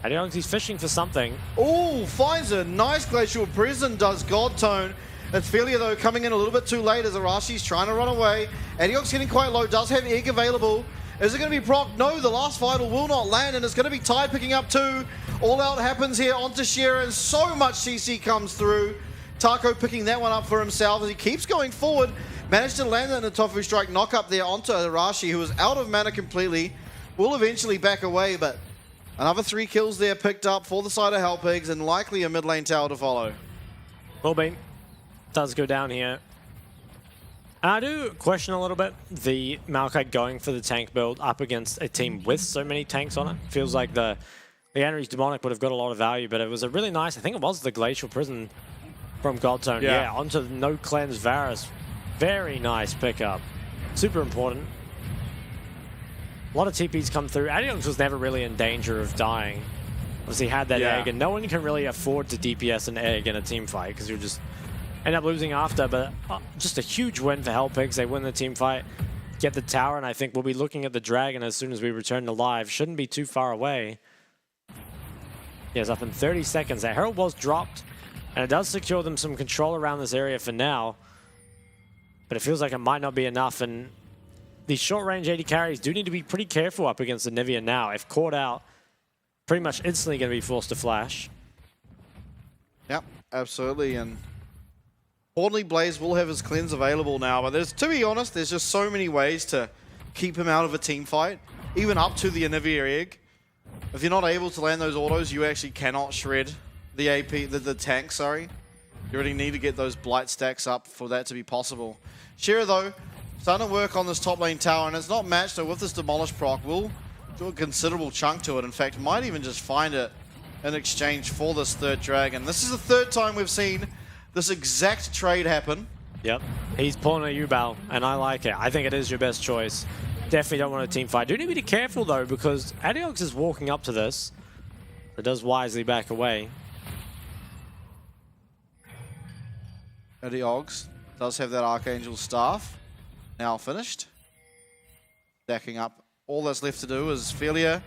Adiox, he's fishing for something. Oh, finds a nice Glacial Prison, does Godtone. It's Felia, though, coming in a little bit too late as Arashi's trying to run away. Adiox getting quite low, does have egg available. Is it going to be proc? No, the last vital will not land, and it's going to be Tide picking up 2. All out happens here onto Sherra, and so much CC comes through. Taco picking that one up for himself as he keeps going forward. Managed to land in a Tofu Strike knock up there onto Arashi, who is out of mana completely. Will eventually back away, but another 3 kills there picked up for the side of Hellpigs, and likely a mid lane tower to follow. Wellbeat does go down here. And I do question a little bit the Malphite going for the tank build up against a team with so many tanks on it. Feels like the Ares Demonic would have got a lot of value, but it was a really nice, I think it was the Glacial Prison from Godtone. Yeah, onto No Cleanse Varus. Very nice pickup. Super important. A lot of TPs come through. Adiox was never really in danger of dying. Obviously had that egg, and no one can really afford to DPS an egg in a team fight because you just end up losing after. But just a huge win for Hellpigs. They win the team fight, get the tower, and I think we'll be looking at the Dragon as soon as we return to live. Shouldn't be too far away. Yeah, it's up in 30 seconds. That Herald was dropped, and it does secure them some control around this area for now. But it feels like it might not be enough, and these short-range AD carries do need to be pretty careful up against the Nivea now. If caught out, pretty much instantly going to be forced to flash. Yep, absolutely. And importantly, Blaze will have his cleanse available now, but to be honest, there's just so many ways to keep him out of a team fight, even up to the Anivia egg. If you're not able to land those autos, you actually cannot shred the AP, the tank, sorry. You really need to get those blight stacks up for that to be possible. Shira, though, starting to work on this top lane tower, and it's not matched, so with this Demolish proc, will do a considerable chunk to it. In fact, might even just find it in exchange for this third Dragon. This is the third time we've seen this exact trade happen. Yep, he's pulling a U-Bow, and I like it. I think it is your best choice. Definitely don't want a team fight. Do need to be careful, though, because Adiox is walking up to this. It does wisely back away. Adiox does have that Archangel Staff. Now finished. Stacking up. All that's left to do is Felia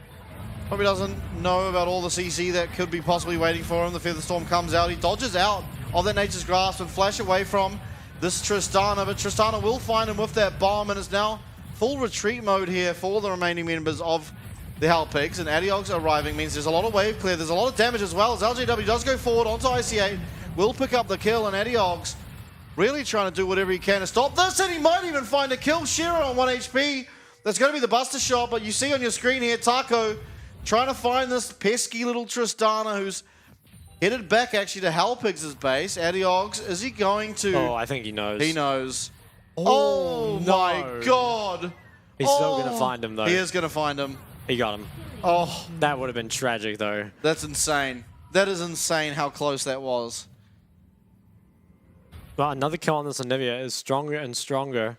probably doesn't know about all the CC that could be possibly waiting for him. The Featherstorm comes out. He dodges out of that Nature's Grasp and flash away from this Tristana, but Tristana will find him with that bomb, and it's now full retreat mode here for the remaining members of the Hellpigs, and Adiox arriving means there's a lot of wave clear. There's a lot of damage as well as LJW does go forward onto IC8, will pick up the kill, and Adiox really trying to do whatever he can to stop this, and he might even find a kill. Shira on 1 HP. That's going to be the Buster Shot, but you see on your screen here, Taco trying to find this pesky little Tristana who's headed back actually to Hellpigs' base. Adiox, is he going to... Oh, I think he knows. He knows. Oh no. My God. He's still going to find him, though. He is going to find him. He got him. Oh. That would have been tragic, though. That's insane. That is insane how close that was. Well, another kill on this Anivia is stronger and stronger.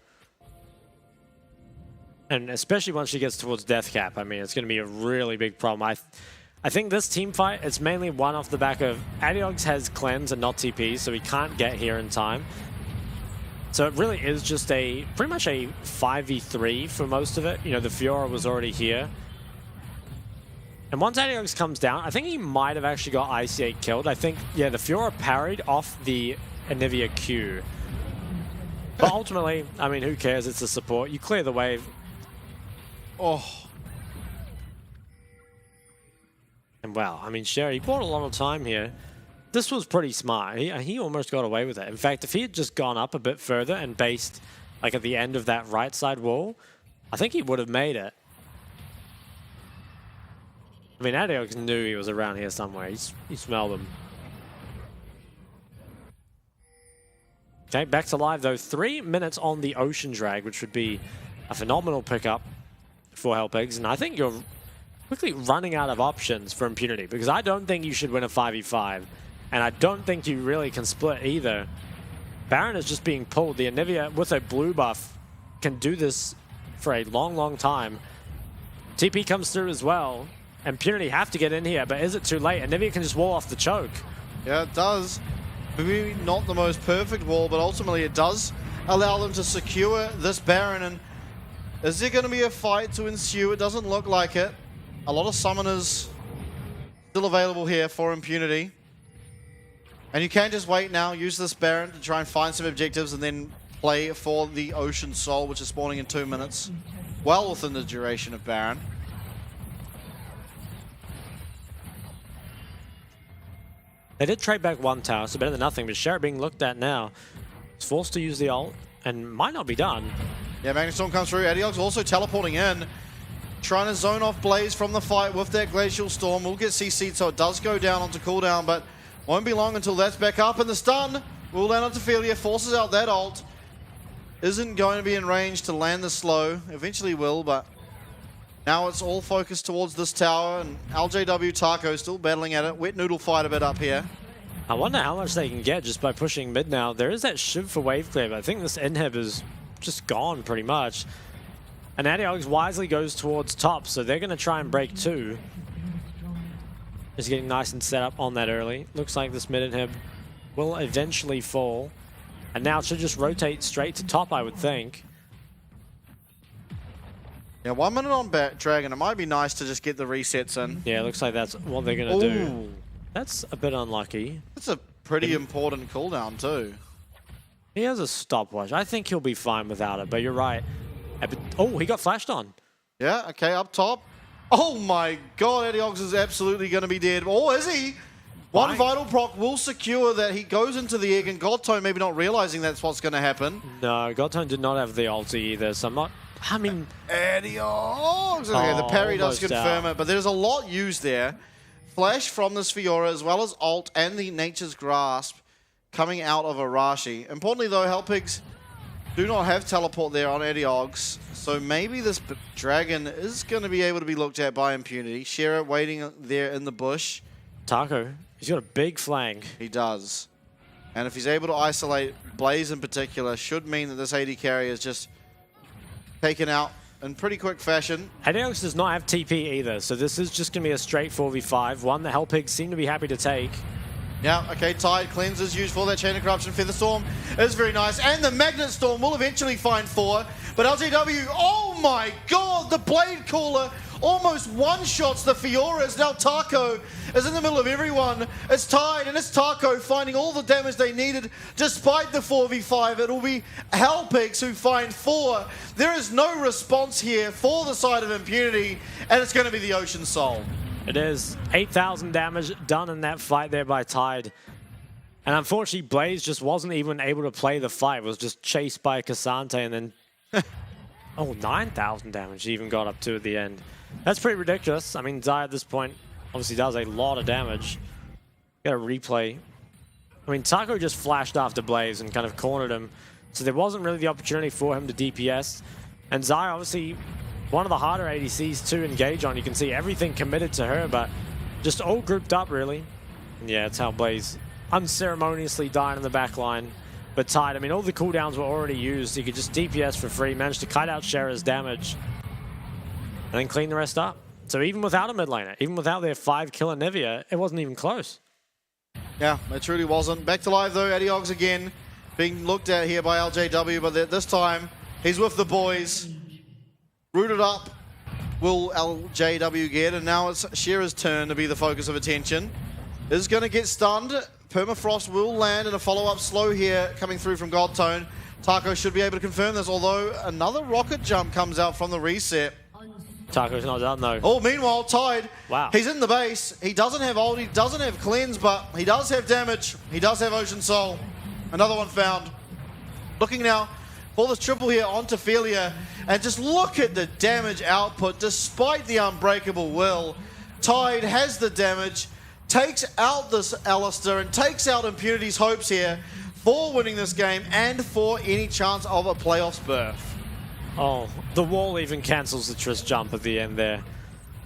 And especially once she gets towards death cap, I mean, it's going to be a really big problem. I think this team fight, it's mainly one off the back of Adiox has cleanse and not TP, so he can't get here in time. So it really is just pretty much a 5v3 for most of it. You know, the Fiora was already here. And once Adiox comes down, I think he might have actually got IC8 killed. I think, yeah, the Fiora parried off the Anivia Q. But ultimately, I mean, who cares? It's a support. You clear the wave. Oh. And wow, I mean, Sherry bought a lot of time here. This was pretty smart. He almost got away with it. In fact, if he had just gone up a bit further and based like at the end of that right side wall, I think he would have made it. I mean, Adiox knew he was around here somewhere. He smelled him. Okay, back to live though. 3 minutes on the Ocean Drag, which would be a phenomenal pickup for Hellpigs. And I think you're quickly running out of options for Impunity, because I don't think you should win a 5v5. And I don't think you really can split either. Baron is just being pulled. The Anivia with a blue buff can do this for a long, long time. TP comes through as well. Impunity have to get in here, but is it too late? Anivia can just wall off the choke. Yeah, it does. Maybe not the most perfect wall, but ultimately it does allow them to secure this Baron. And is there going to be a fight to ensue? It doesn't look like it. A lot of summoners still available here for Impunity. And you can just wait now, use this Baron to try and find some objectives and then play for the Ocean Soul, which is spawning in 2 minutes. Well within the duration of Baron. They did trade back one tower, so better than nothing, but Sherry being looked at now. Is forced to use the ult and might not be done. Yeah, Magnet Storm comes through. Adiox also teleporting in. Trying to zone off Blaze from the fight with that Glacial Storm. Will get CC'd, so it does go down onto cooldown, but won't be long until that's back up. And the stun will land onto Felia, forces out that ult. Isn't going to be in range to land the slow. Eventually will, but now it's all focused towards this tower. And LJW Taco still battling at it. Wet Noodle fight a bit up here. I wonder how much they can get just by pushing mid now. There is that shiv for wave clear, but I think this inhib is just gone pretty much. And Adiogs wisely goes towards top, so they're going to try and break 2. Just getting nice and set up on that early. Looks like this mid inhib will eventually fall. And now it should just rotate straight to top, I would think. Yeah, 1 minute on Dragon. It might be nice to just get the resets in. Yeah, it looks like that's what they're going to do. That's a bit unlucky. That's a pretty important cooldown too. He has a stopwatch. I think he'll be fine without it, but you're right. Oh, he got flashed on. Yeah, okay, up top. Oh my god, Adiogs is absolutely going to be dead. Oh, is he? One vital proc will secure that he goes into the egg, and Godtone maybe not realizing that's what's going to happen. No, Godtone did not have the ulti either, so I'm not... I mean... Adiogs! Okay, the parry does confirm it, but there's a lot used there. Flash from this Fiora, as well as ult and the Nature's Grasp coming out of Arashi. Importantly though, Hellpigs do not have teleport there on Adiogs, so maybe this Dragon is going to be able to be looked at by Impunity. Shera waiting there in the bush. Taco, he's got a big flank. He does. And if he's able to isolate Blaze in particular, should mean that this AD carry is just taken out in pretty quick fashion. Adiogs does not have TP either, so this is just going to be a straight 4v5, one that Hellpigs seem to be happy to take. Yeah, okay, Tide Cleanse is used for that Chain of Corruption. Feather Storm is very nice, and the Magnet Storm will eventually find 4. But LJW, oh my god, the Blade Caller almost one-shots the Fioras. Now Taco is in the middle of everyone. It's Tide and it's Taco finding all the damage they needed despite the 4v5. It'll be Hellpigs who find 4. There is no response here for the side of Impunity, and it's going to be the Ocean Soul. It is 8,000 damage done in that fight there by Tide. And unfortunately, Blaze just wasn't even able to play the fight. It was just chased by Cassante and then... oh, 9,000 damage he even got up to at the end. That's pretty ridiculous. I mean, Zai at this point obviously does a lot of damage. Got a replay. I mean, Taco just flashed after Blaze and kind of cornered him. So there wasn't really the opportunity for him to DPS. And Zai obviously... one of the harder ADCs to engage on. You can see everything committed to her, but just all grouped up, really. And yeah, it's how Blaze unceremoniously died in the back line. But Tide, I mean, all the cooldowns were already used. He could just DPS for free, managed to kite out Shera's damage, and then clean the rest up. So even without a mid laner, even without their 5-killer Nivea, it wasn't even close. Yeah, it truly wasn't. Back to live, though. Adiogs again being looked at here by LJW, but this time he's with the boys. Rooted up will LJW get, and now it's Shera's turn to be the focus of attention. Is going to get stunned. Permafrost will land in a follow-up slow here coming through from Godtone. Taco should be able to confirm this, although another rocket jump comes out from the reset. Taco's not done though. Oh, meanwhile, Tide. Wow. He's in the base. He doesn't have ult, he doesn't have cleanse, but he does have damage. He does have Ocean Soul. Another one found. Looking now for this triple here onto Felia, and just look at the damage output despite the unbreakable will. Tide has the damage, takes out this Alistair, and takes out Impunity's hopes here for winning this game and for any chance of a playoffs berth. Oh, the wall even cancels the Triss jump at the end there.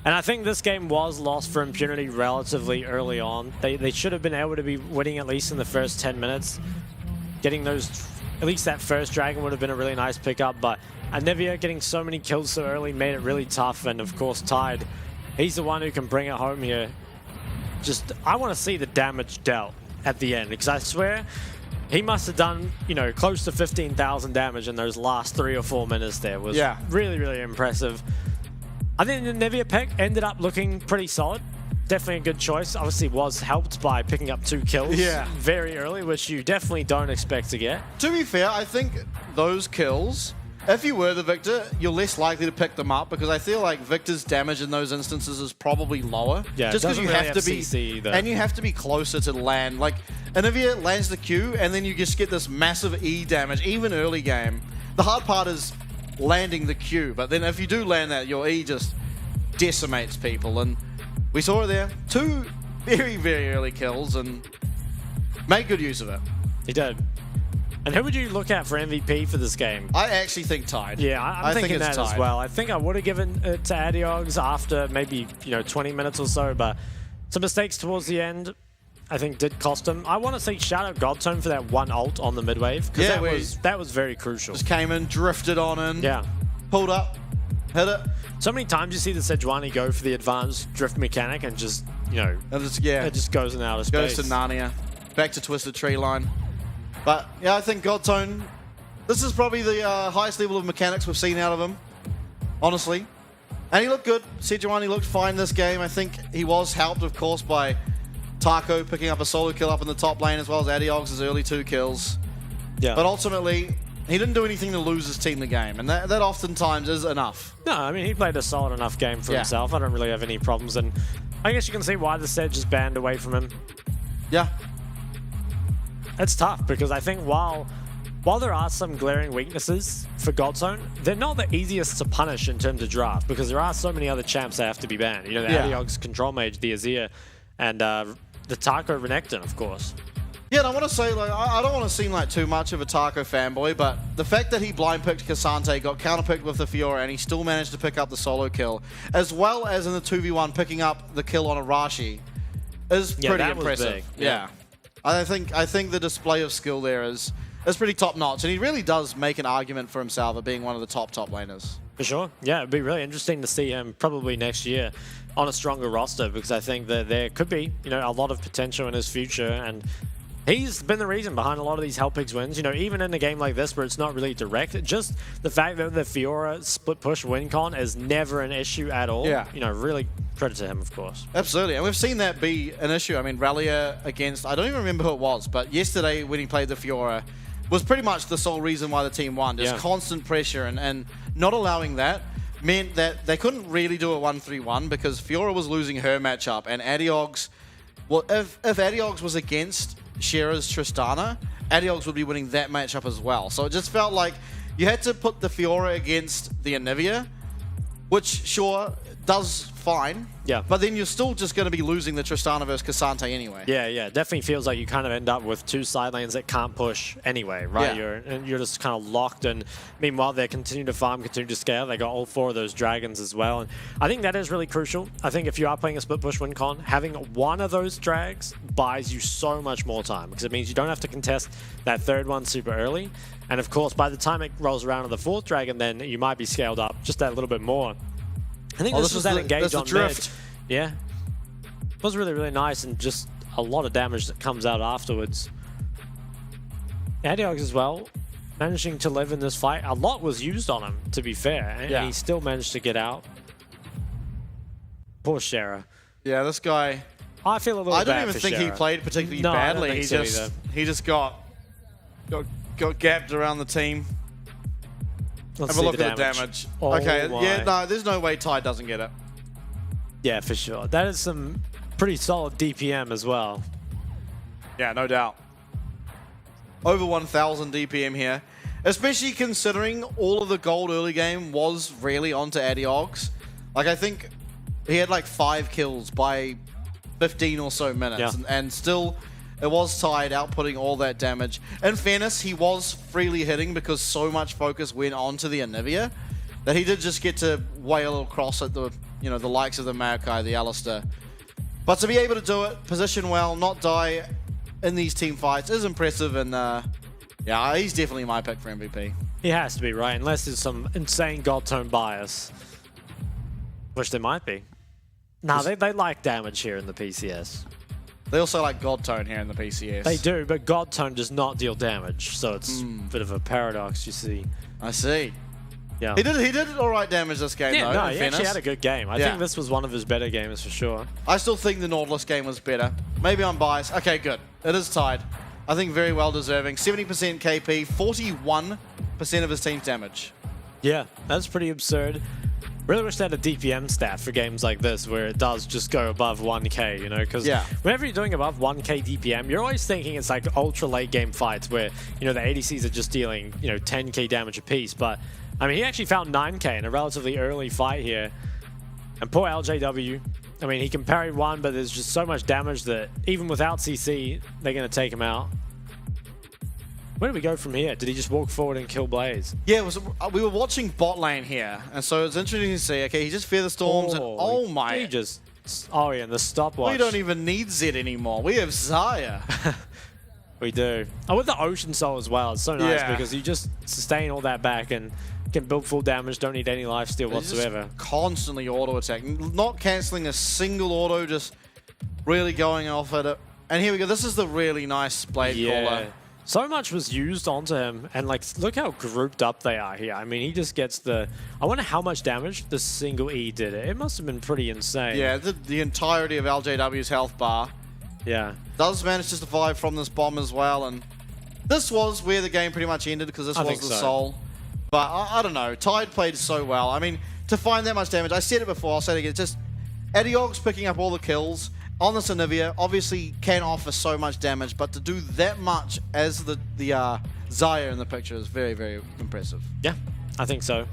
And I think this game was lost for Impunity relatively early on. They should have been able to be winning at least in the first 10 minutes. Getting those, at least that first Dragon would have been a really nice pickup, but Anivia getting so many kills so early made it really tough, and of course Tide, he's the one who can bring it home here. Just, I want to see the damage dealt at the end, because I swear he must have done, you know, close to 15,000 damage in those last 3 or 4 minutes there. Was really, really impressive. I think the Nivea pick ended up looking pretty solid. Definitely a good choice. Obviously was helped by picking up 2 kills very early, which you definitely don't expect to get. To be fair, I think those kills, if you were the Victor, you're less likely to pick them up, because I feel like Victor's damage in those instances is probably lower. Yeah, just because you really have to be, CC either. and you have to be closer to land. Like, Anivia lands the Q, and then you just get this massive E damage, even early game. The hard part is landing the Q, but then if you do land that, your E just decimates people, and we saw it there. 2 very, very early kills, and made good use of it. He did. And who would you look at for MVP for this game? I actually think Tide. Yeah, I'm thinking that as well. I think I would have given it to Adiogs after maybe 20 minutes or so, but some mistakes towards the end I think did cost him. I want to say shout out Godtone for that 1 ult on the mid wave, because that was very crucial. Just came in, drifted on in. Yeah. Pulled up, Hit it. So many times you see the Sejuani go for the advanced drift mechanic and just, you know, it just goes in outer space. Goes to Narnia. Back to Twisted Tree Line. But yeah, I think Godtone, this is probably the highest level of mechanics we've seen out of him, honestly. And he looked good. Sejuani looked fine this game. I think he was helped, of course, by Taco picking up a solo kill up in the top lane, as well as Adiog's early 2 kills. Yeah. But ultimately, he didn't do anything to lose his team the game, and that oftentimes is enough. No, I mean, he played a solid enough game for Yeah. himself. I don't really have any problems, and I guess you can see why the Sedge is banned away from him. Yeah. It's tough, because I think while there are some glaring weaknesses for Godzone, they're not the easiest to punish in terms of draft, because there are so many other champs that have to be banned. You know, the Adiog's Control Mage, the Azir, and the Taco Renekton, of course. Yeah, and I want to say, like, I don't want to seem like too much of a Taco fanboy, but the fact that he blind picked Cassante, got counterpicked with the Fiora, and he still managed to pick up the solo kill, as well as in the 2v1 picking up the kill on Arashi, is pretty impressive. Big. Yeah. I think the display of skill there is pretty top notch, and he really does make an argument for himself of being one of the top laners. For sure. Yeah, it'd be really interesting to see him probably next year on a stronger roster, because I think that there could be, you know, a lot of potential in his future, and he's been the reason behind a lot of these Hellpigs wins. You know, even in a game like this where it's not really direct, just the fact that the Fiora split push win con is never an issue at all. Yeah. You know, really credit to him, of course. Absolutely, and we've seen that be an issue. I mean, Rallia against, I don't even remember who it was, but yesterday when he played the Fiora was pretty much the sole reason why the team won. Just constant pressure, and not allowing that meant that they couldn't really do a 1-3-1 because Fiora was losing her matchup, and Adiog's, well, if Adiog's was against Shera's Tristana, Adiog's would be winning that matchup as well. So it just felt like you had to put the Fiora against the Anivia, which sure does fine. Yeah. But then you're still just going to be losing the Tristana versus Cassante anyway. Yeah, definitely feels like you kind of end up with 2 side lanes that can't push anyway, right? Yeah. You're just kind of locked, and meanwhile they continue to farm, continue to scale. They got all 4 of those dragons as well, and I think that is really crucial. I think if you are playing a split push win con, having one of those drags buys you so much more time, because it means you don't have to contest that 3rd one super early, and of course by the time it rolls around to the 4th dragon, then you might be scaled up just that little bit more. I think this was that engage on drift. Mid. Yeah. It was really, really nice, and just a lot of damage that comes out afterwards. Adiog as well, managing to live in this fight. A lot was used on him, to be fair, and he still managed to get out. Poor Shera. Yeah, this guy, I feel a little bad I don't even for think Shera. he played particularly No, I don't badly. think He just got gapped around the team. Let's Have a see look at the damage. Oh Okay, my. yeah, no, there's no way Tide doesn't get it. Yeah, for sure. That is some pretty solid DPM as well. Yeah, no doubt. Over 1,000 DPM here. Especially considering all of the gold early game was really onto Adiog's. Like, I think he had like 5 kills by 15 or so minutes. And still, it was Tide outputting all that damage. In fairness, he was freely hitting because so much focus went onto the Anivia that he did just get to wail across at the, you know, the likes of the Maokai, the Alistair. But to be able to do it, position well, not die in these team fights is impressive, and yeah, he's definitely my pick for MVP. He has to be, right? Unless there's some insane gold tone bias, which there might be. Nah, they like damage here in the PCS. They also like God Tone here in the PCS. They do, but God Tone does not deal damage, so it's a bit of a paradox, you see. I see. Yeah. He did all right damage this game, though. No, he actually had a good game. I think this was one of his better games for sure. I still think the Nautilus game was better. Maybe I'm biased. Okay, good. It is tied. I think very well deserving. 70% KP, 41% of his team's damage. Yeah, that's pretty absurd. Really wish they had a DPM stat for games like this where it does just go above 1k, you know, because whenever you're doing above 1k DPM, you're always thinking it's like ultra late game fights where, you know, the ADCs are just dealing, you know, 10k damage apiece. But, I mean, he actually found 9k in a relatively early fight here. And poor LJW, I mean, he can parry one, but there's just so much damage that even without CC, they're going to take him out. Where do we go from here? Did he just walk forward and kill Blaze? Yeah, we were watching bot lane here, and so it's interesting to see. Okay, he just Fear the Storms, and oh my! He just, oh yeah, and the stopwatch. We don't even need Zed anymore. We have Xayah. We do. Oh, with the Ocean Soul as well. It's so nice because you just sustain all that back and can build full damage, don't need any lifesteal whatsoever. Constantly auto attacking, not cancelling a single auto, just really going off at it. And here we go. This is the really nice blade caller. So much was used onto him, and like, look how grouped up they are here. I mean, he just gets the... I wonder how much damage the single E did. It must have been pretty insane. Yeah, the entirety of LJW's health bar. Yeah. Does manage to survive from this bomb as well, and this was where the game pretty much ended, because this was the soul. But I don't know, Tide played so well. I mean, to find that much damage, I said it before, I'll say it again, just Ediog's picking up all the kills on the Anivia, obviously can offer so much damage, but to do that much as the Zaya in the picture is very, very impressive. Yeah, I think so.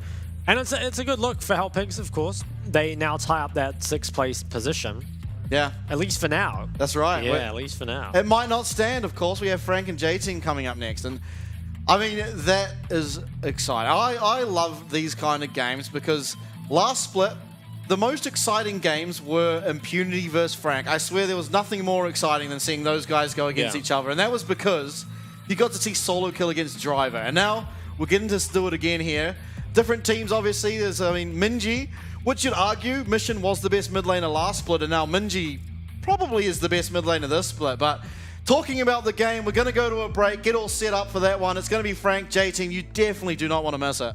And it's a good look for Hellpigs, of course. They now tie up that 6th place position. Yeah. At least for now. That's right. Yeah, at least for now. It might not stand, of course. We have Frank and J-Team coming up next. And I mean, that is exciting. I love these kind of games because last split, the most exciting games were Impunity versus Frank. I swear there was nothing more exciting than seeing those guys go against each other. And that was because you got to see solo kill against Driver. And now we're getting to do it again here. Different teams, obviously. There's, I mean, Minji, which you'd argue Mission was the best mid laner last split, and now Minji probably is the best mid laner this split. But talking about the game, we're going to go to a break, get all set up for that one. It's going to be Frank J-Team. You definitely do not want to miss it.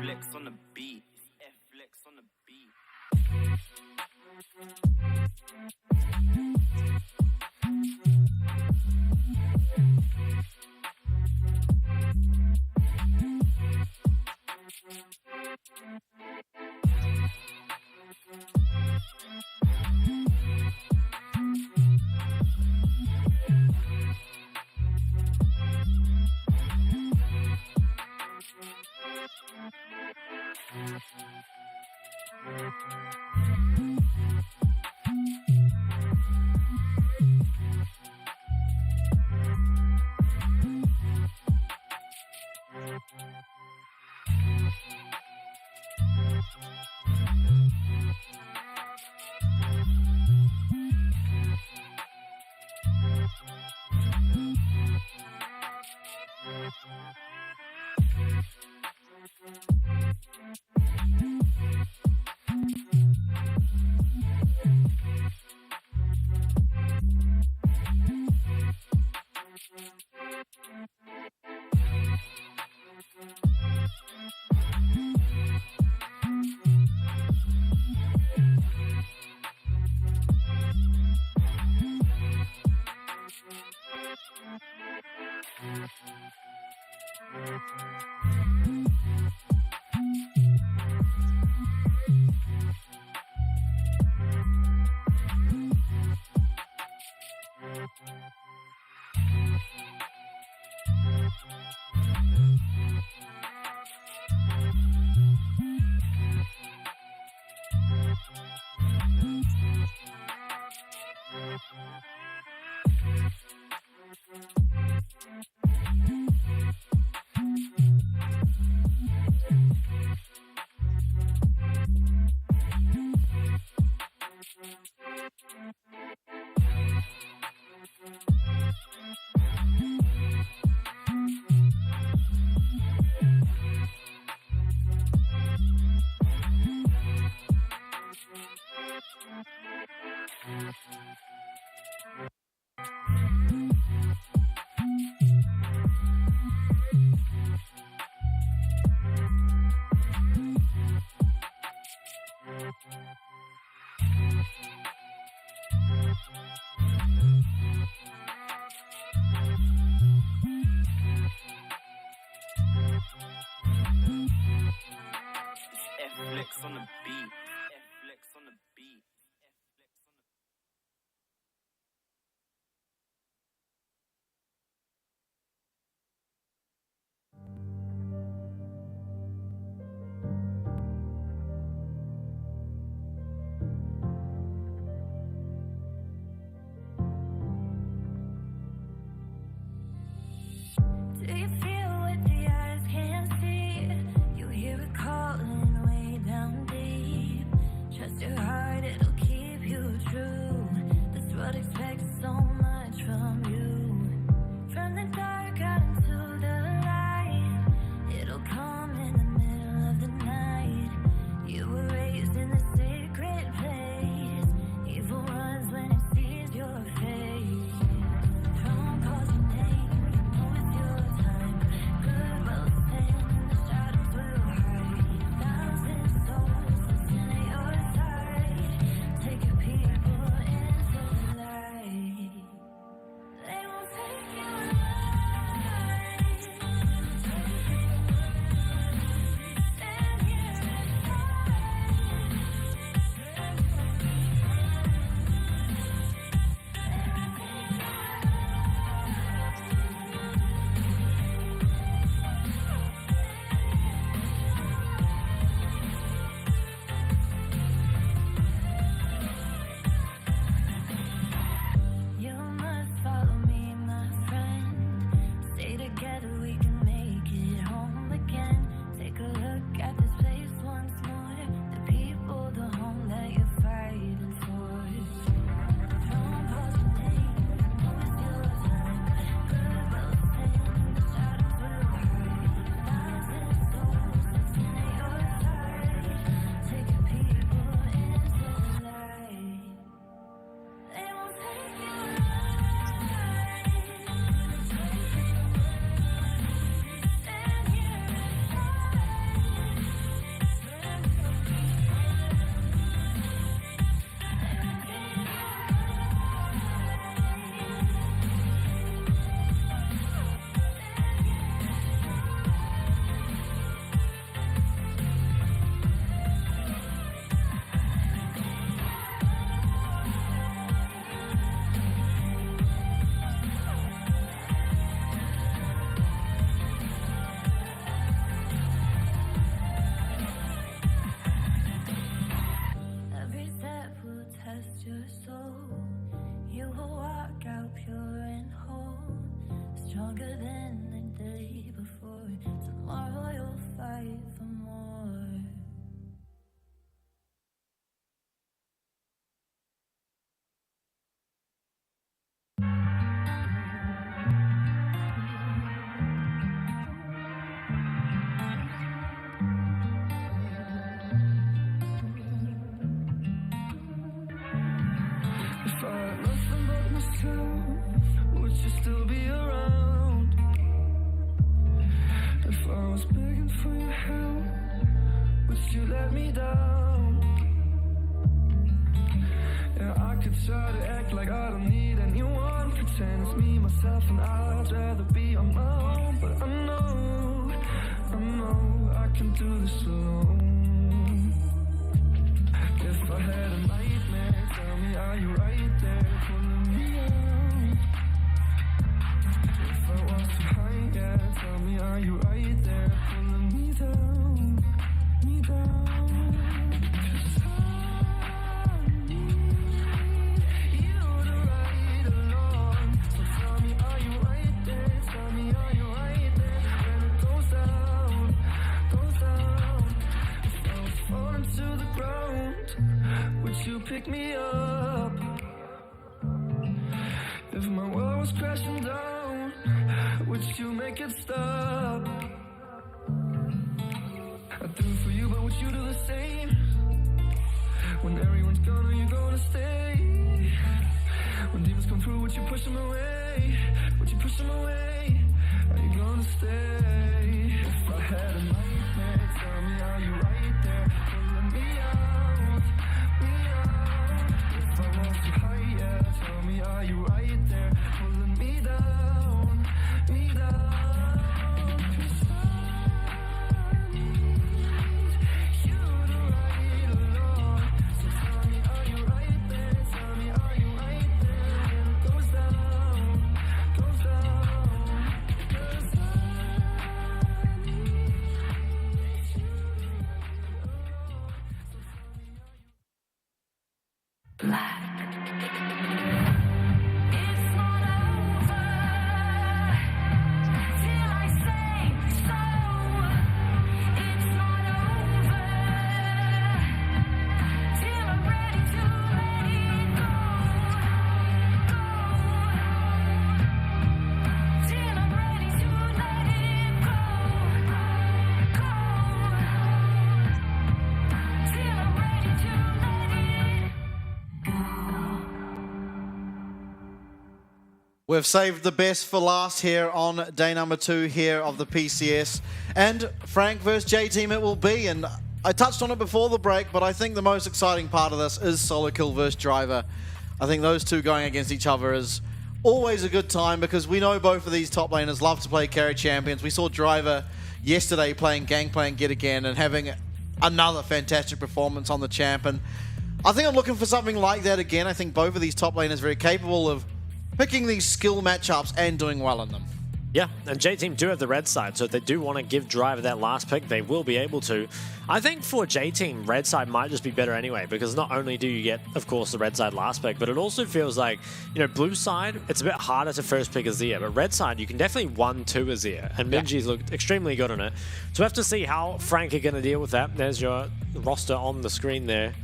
Flex on the beat. F Flex on the beat. F Flex on the beat. F Flex on the beat. Do you feel what the eyes can't see? You hear it calling way down deep. myself, would you still be around? If I was begging for your help, would you let me down? Yeah, I could try to act like I don't need anyone, pretend it's me, myself, and I'd rather be on my own. But I know I can do this alone. If I had a nightmare, tell me, are you right there pulling me out? If I was too high, yeah, tell me, are you right there pulling me down, me down? 'Cause I need you to ride along. So tell me, are you right there? Tell me, are you right there when it goes down, goes down? If I was falling to the ground, would you pick me up? If my world was crashing down, would you make it stop? I do for you, but would you do the same? When everyone's gone, are you gonna stay? When demons come through, would you push them away? Would you push them away? Are you gonna stay? If I had a nightmare, tell me, are you right there pulling me out, me out? If I was too high, yeah, tell me, are you right there pulling me down, me down? 'Cause I need you to ride along. So tell me, are you right there? Tell me, are you right there when it goes down, goes down? 'Cause I We've saved the best for last here on day number 2 here of the PCS. And Frank versus J-Team it will be. And I touched on it before the break, but I think the most exciting part of this is solo kill versus driver. I think those two going against each other is always a good time because we know both of these top laners love to play carry champions. We saw driver yesterday playing Gangplank yet again and having another fantastic performance on the champ. And I think I'm looking for something like that again. I think both of these top laners are very capable of picking these skill matchups and doing well in them. Yeah, and J-Team do have the red side, so if they do want to give driver that last pick, they will be able to. I think for J-Team, red side might just be better anyway, because not only do you get, of course, the red side last pick, but it also feels like, you know, blue side, it's a bit harder to first pick Azir, but red side, you can definitely 1-2 Azir, and Minji's looked extremely good on it. So we have to see how Frank are going to deal with that. There's your roster on the screen there.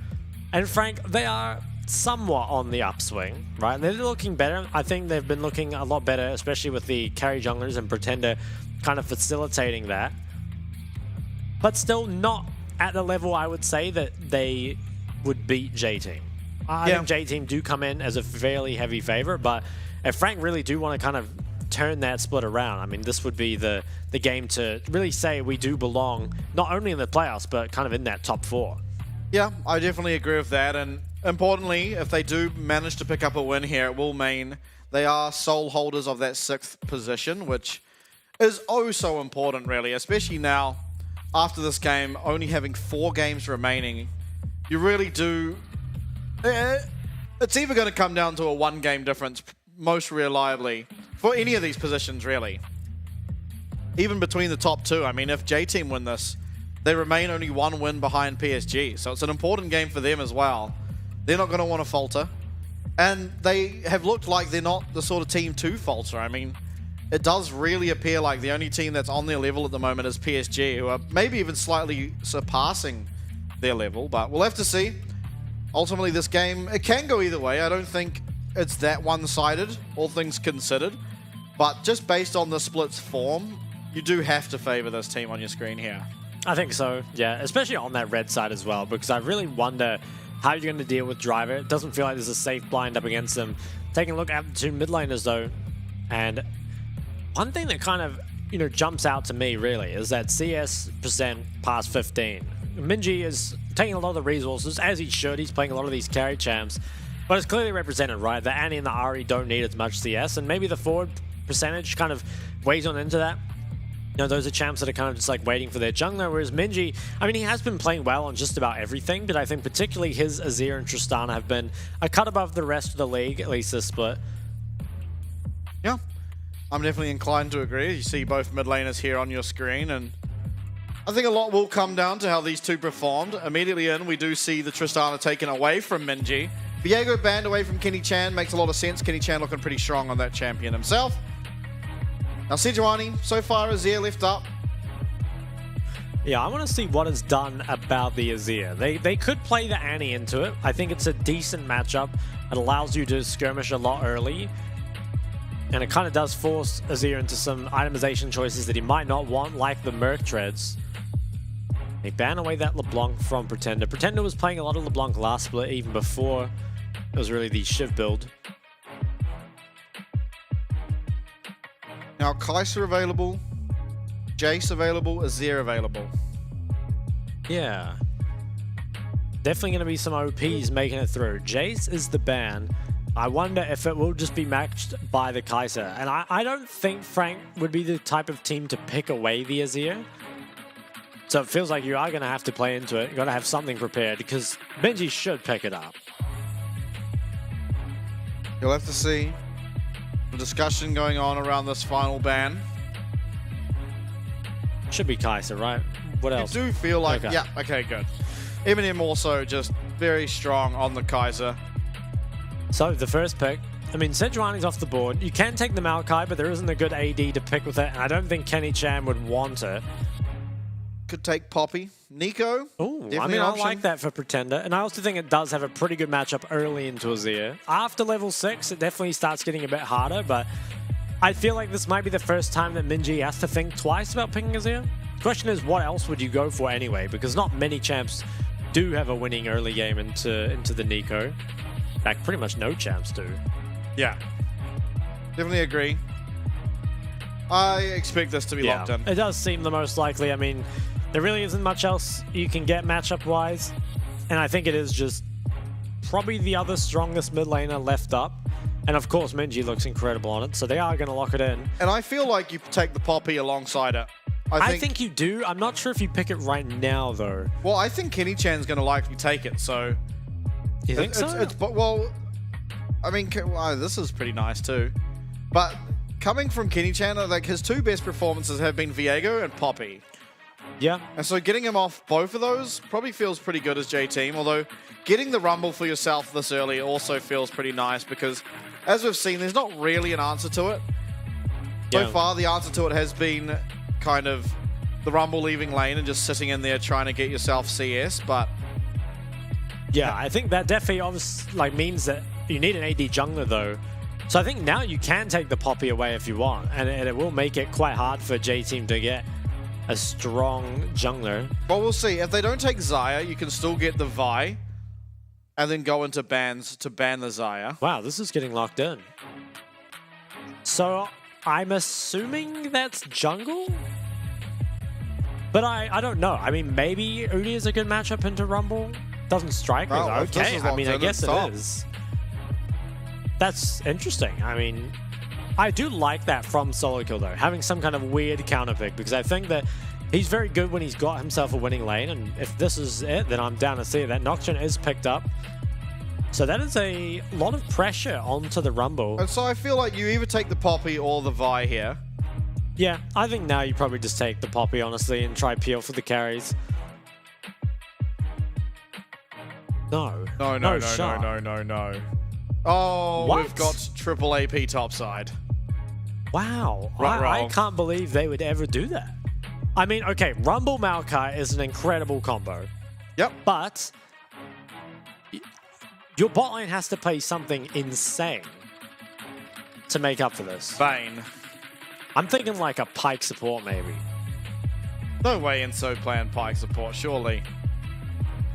And Frank, they are somewhat on the upswing, right? They're looking better. I think they've been looking a lot better, especially with the carry junglers and Pretender kind of facilitating that. But still not at the level I would say that they would beat J-Team. I think J-Team do come in as a fairly heavy favorite, but if Frank really do want to kind of turn that split around, I mean, this would be the game to really say we do belong, not only in the playoffs, but kind of in that top 4. Yeah, I definitely agree with that. And importantly, if they do manage to pick up a win here, it will mean they are sole holders of that 6th position, which is oh so important, really, especially now after this game, only having 4 games remaining. You really do... It's either going to come down to a 1-game difference, most reliably, for any of these positions, really. Even between the top 2. I mean, if J-Team win this, they remain only 1 win behind PSG, so it's an important game for them as well. They're not going to want to falter. And they have looked like they're not the sort of team to falter. I mean, it does really appear like the only team that's on their level at the moment is PSG, who are maybe even slightly surpassing their level, but we'll have to see. Ultimately, this game, it can go either way. I don't think it's that one-sided, all things considered. But just based on the split's form, you do have to favor this team on your screen here. I think so, yeah, especially on that red side as well, because I really wonder how are you going to deal with Driver? It doesn't feel like there's a safe blind up against them. Taking a look at the two mid laners though, and one thing that kind of, jumps out to me really is that CS percent past 15. Minji is taking a lot of the resources, as he should. He's playing a lot of these carry champs, but it's clearly represented, right? The Annie and the Ahri don't need as much CS, and maybe the forward percentage kind of weighs on into that. Those are champs that are kind of just like waiting for their jungler, whereas Minji, I mean, he has been playing well on just about everything, but I think particularly his Azir and Tristana have been a cut above the rest of the league, at least this split. Yeah, I'm definitely inclined to agree. You see both mid laners here on your screen, and I think a lot will come down to how these two performed. Immediately in, we do see the Tristana taken away from Minji. Viego banned away from Kenny Chan, makes a lot of sense. Kenny Chan looking pretty strong on that champion himself. Now Sejuani, so far Azir left up. Yeah, I want to see what is done about the Azir. They could play the Annie into it. I think it's a decent matchup. It allows you to skirmish a lot early. And it kind of does force Azir into some itemization choices that he might not want, like the Merc Treads. They ban away that LeBlanc from Pretender. Pretender was playing a lot of LeBlanc last split, even before it was really the Shiv build. Now Kai'Sa available, Jace available, Azir available. Yeah. Definitely going to be some OPs making it through. Jace is the ban. I wonder if it will just be matched by the Kai'Sa. And I don't think Frank would be the type of team to pick away the Azir. So it feels like you are going to have to play into it. You've got to have something prepared because Benji should pick it up. You'll have to see. The discussion going on around this final ban. Should be Kai'Sa, right? What else? I do feel like, Okay. yeah, okay, good. Eminem also just very strong on the Kai'Sa. So the first pick, I mean, Sejuani's off the board. You can take the Maokai, but there isn't a good AD to pick with it, and I don't think Kenny Chan would want it. Could take Poppy. Nico. Ooh, I mean, I like that for Pretender. And I also think it does have a pretty good matchup early into Azir. After level 6, it definitely starts getting a bit harder, but I feel like this might be the first time that Minji has to think twice about picking Azir. The question is, what else would you go for anyway? Because not many champs do have a winning early game into the Nico. In fact, pretty much no champs do. Yeah. Definitely agree. I expect this to be locked in. It does seem the most likely. I mean, there really isn't much else you can get matchup-wise. And I think it is just probably the other strongest mid laner left up. And of course, Minji looks incredible on it, so they are going to lock it in. And I feel like you take the Poppy alongside it. I think you do. I'm not sure if you pick it right now, though. Well, I think Kenny Chan's going to likely take it, so... You think so? Well, I mean, this is pretty nice too. But coming from Kenny Chan, like his two best performances have been Viego and Poppy. Yeah. And so getting him off both of those probably feels pretty good as J-Team, although getting the Rumble for yourself this early also feels pretty nice because, as we've seen, there's not really an answer to it. So far, the answer to it has been kind of the Rumble leaving lane and just sitting in there trying to get yourself CS, but... Yeah, I think that definitely obviously means that you need an AD jungler, though. So I think now you can take the Poppy away if you want, and it will make it quite hard for J-Team to get a strong jungler. Well, we'll see. If they don't take Xayah, you can still get the Vi, and then go into bans to ban the Xayah. Wow, this is getting locked in. So I'm assuming that's jungle? But I don't know. I mean, maybe Udi is a good matchup into Rumble. Doesn't strike me. Oh, Okay, I mean, I guess it is. That's interesting. I mean, I do like that from solo kill, though. Having some kind of weird counter pick, because I think that he's very good when he's got himself a winning lane, and if this is it, then I'm down to see that. Nocturne is picked up. So that is a lot of pressure onto the Rumble. And so I feel like you either take the Poppy or the Vi here. Yeah, I think now you probably just take the Poppy, honestly, and try peel for the carries. No. No. Oh, What? we've got triple AP topside. Wow. Right, I can't believe they would ever do that. I mean, okay, Rumble Maokai is an incredible combo. Yep. But your bot lane has to play something insane to make up for this. Vayne. I'm thinking like a Pyke support, maybe. No way Enso playing Pyke support, surely.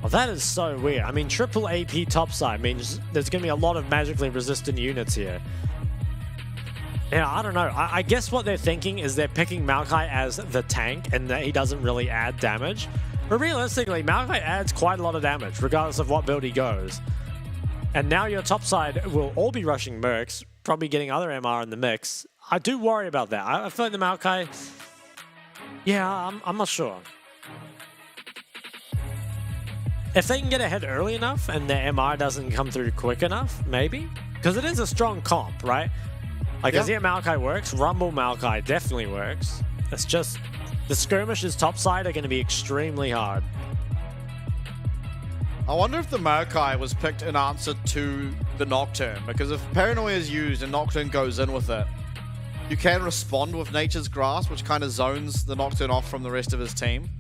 Well, that is so weird. I mean, triple AP topside means there's going to be a lot of magically resistant units here. Yeah, I don't know. I guess what they're thinking is they're picking Maokai as the tank and that he doesn't really add damage. But realistically, Maokai adds quite a lot of damage, regardless of what build he goes. And now your topside will all be rushing Mercs, probably getting other MR in the mix. I do worry about that. I feel like the Maokai... Yeah, I'm not sure. If they can get ahead early enough and their MR doesn't come through quick enough, maybe? Because it is a strong comp, right? Like, Azir Maokai works, Rumble Maokai definitely works. It's just, the skirmishes topside are going to be extremely hard. I wonder if the Maokai was picked in answer to the Nocturne, because if Paranoia is used and Nocturne goes in with it, you can respond with Nature's Grasp, which kind of zones the Nocturne off from the rest of his team.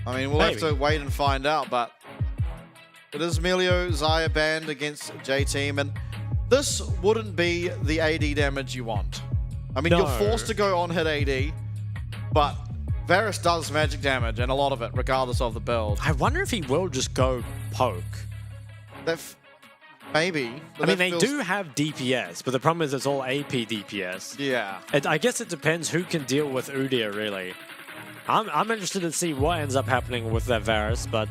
I mean, we'll have to wait and find out, but it is Melio Xayah banned against J-Team, and this wouldn't be the AD damage you want. I mean, you're forced to go on hit AD, but Varus does magic damage, and a lot of it, regardless of the build. I wonder if he will just go poke. Maybe. I mean, they do have DPS, but the problem is it's all AP DPS. Yeah. I guess it depends who can deal with Udyr, really. I'm interested to see what ends up happening with that Varus, but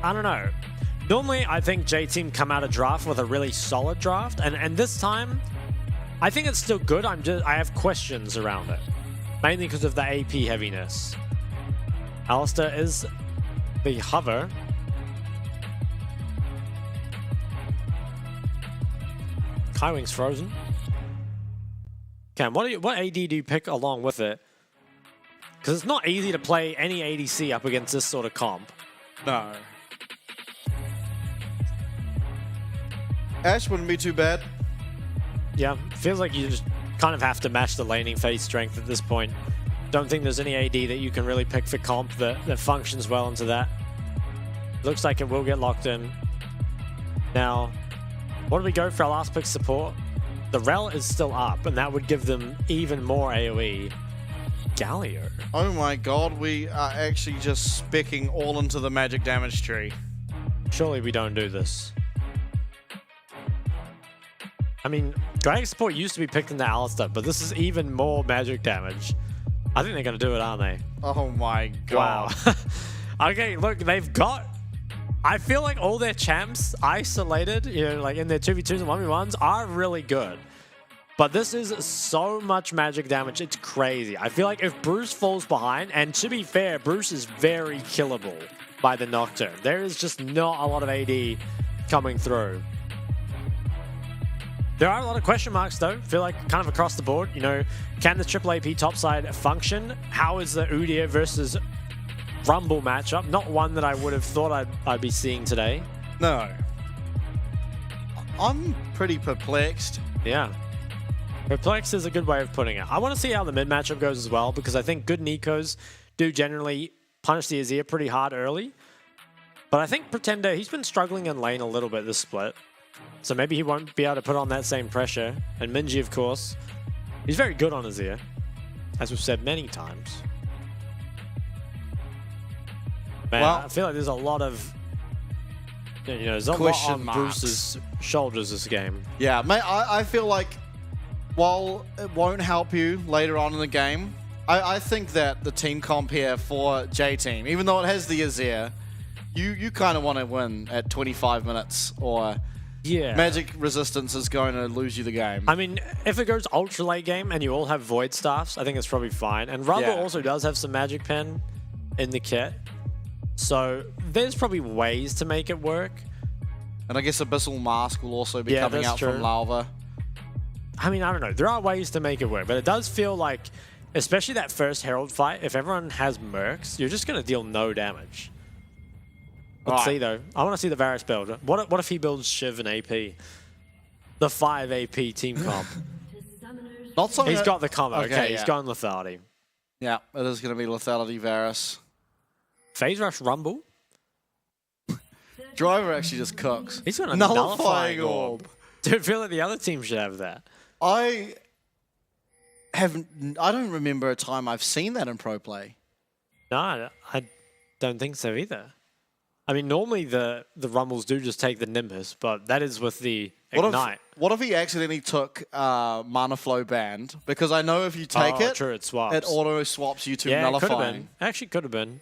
I don't know. Normally, I think J-Team come out of draft with a really solid draft, and this time, I think it's still good. I have questions around it, mainly because of the AP heaviness. Alistair is the hover. Kaiwing's frozen. Cam, what AD do you pick along with it? Because it's not easy to play any ADC up against this sort of comp. No. Ashe wouldn't be too bad. Yeah, feels like you just kind of have to match the laning phase strength at this point. Don't think there's any AD that you can really pick for comp that functions well into that. Looks like it will get locked in. Now, what do we go for our last pick support? The Rel is still up, and that would give them even more AoE. Galio. Oh my god, we are actually just specking all into the magic damage tree. Surely we don't do this. I mean, Dragon support used to be picked into Alistair, but this is even more magic damage. I think they're going to do it, aren't they? Oh my god. Wow. Okay, look, they've got... I feel like all their champs isolated, you know, like in their 2v2s and 1v1s are really good. But this is so much magic damage, it's crazy. I feel like if Bruce falls behind, and to be fair, Bruce is very killable by the Nocturne. There is just not a lot of AD coming through. There are a lot of question marks, though. I feel like kind of across the board. You know, can the triple AP topside function? How is the Udyr versus Rumble matchup? Not one that I would have thought I'd be seeing today. No. I'm pretty perplexed. Yeah. Perplexed is a good way of putting it. I want to see how the mid matchup goes as well, because I think good Nikos do generally punish the Azir pretty hard early. But I think Pretender, he's been struggling in lane a little bit this split. So maybe he won't be able to put on that same pressure. And Minji, of course, he's very good on Azir, as we've said many times. Man, I feel like there's a lot of, you know, there's a lot on Bruce's shoulders this game. Yeah, mate, I feel like while it won't help you later on in the game, I think that the team comp here for J-Team, even though it has the Azir, you kind of want to win at 25 minutes or magic resistance is going to lose you the game. I mean, if it goes ultra late game and you all have Void Staffs, I think it's probably fine. And Rumble also does have some Magic Pen in the kit. So there's probably ways to make it work. And I guess Abyssal Mask will also be coming out from Lava. I mean, I don't know. There are ways to make it work, but it does feel like, especially that first Herald fight, if everyone has Mercs, you're just going to deal no damage. Let's see, though. I want to see the Varus build. What if he builds Shiv and AP? The 5 AP team comp. Not so he's got the combo. Okay, he's gone lethality. Yeah, it is going to be lethality Varus. Phase Rush Rumble. Driver actually just cooks. He's got a nullifying orb. Do you feel like the other team should have that? I don't remember a time I've seen that in pro play. No, don't think so either. I mean, normally the Rumbles do just take the Nimbus, but that is with the Ignite. What if he accidentally took Mana Flow Band? Because I know if you take it, true, it swaps. It auto swaps you to Yeah, it could have nullifying. been. Actually, could have been.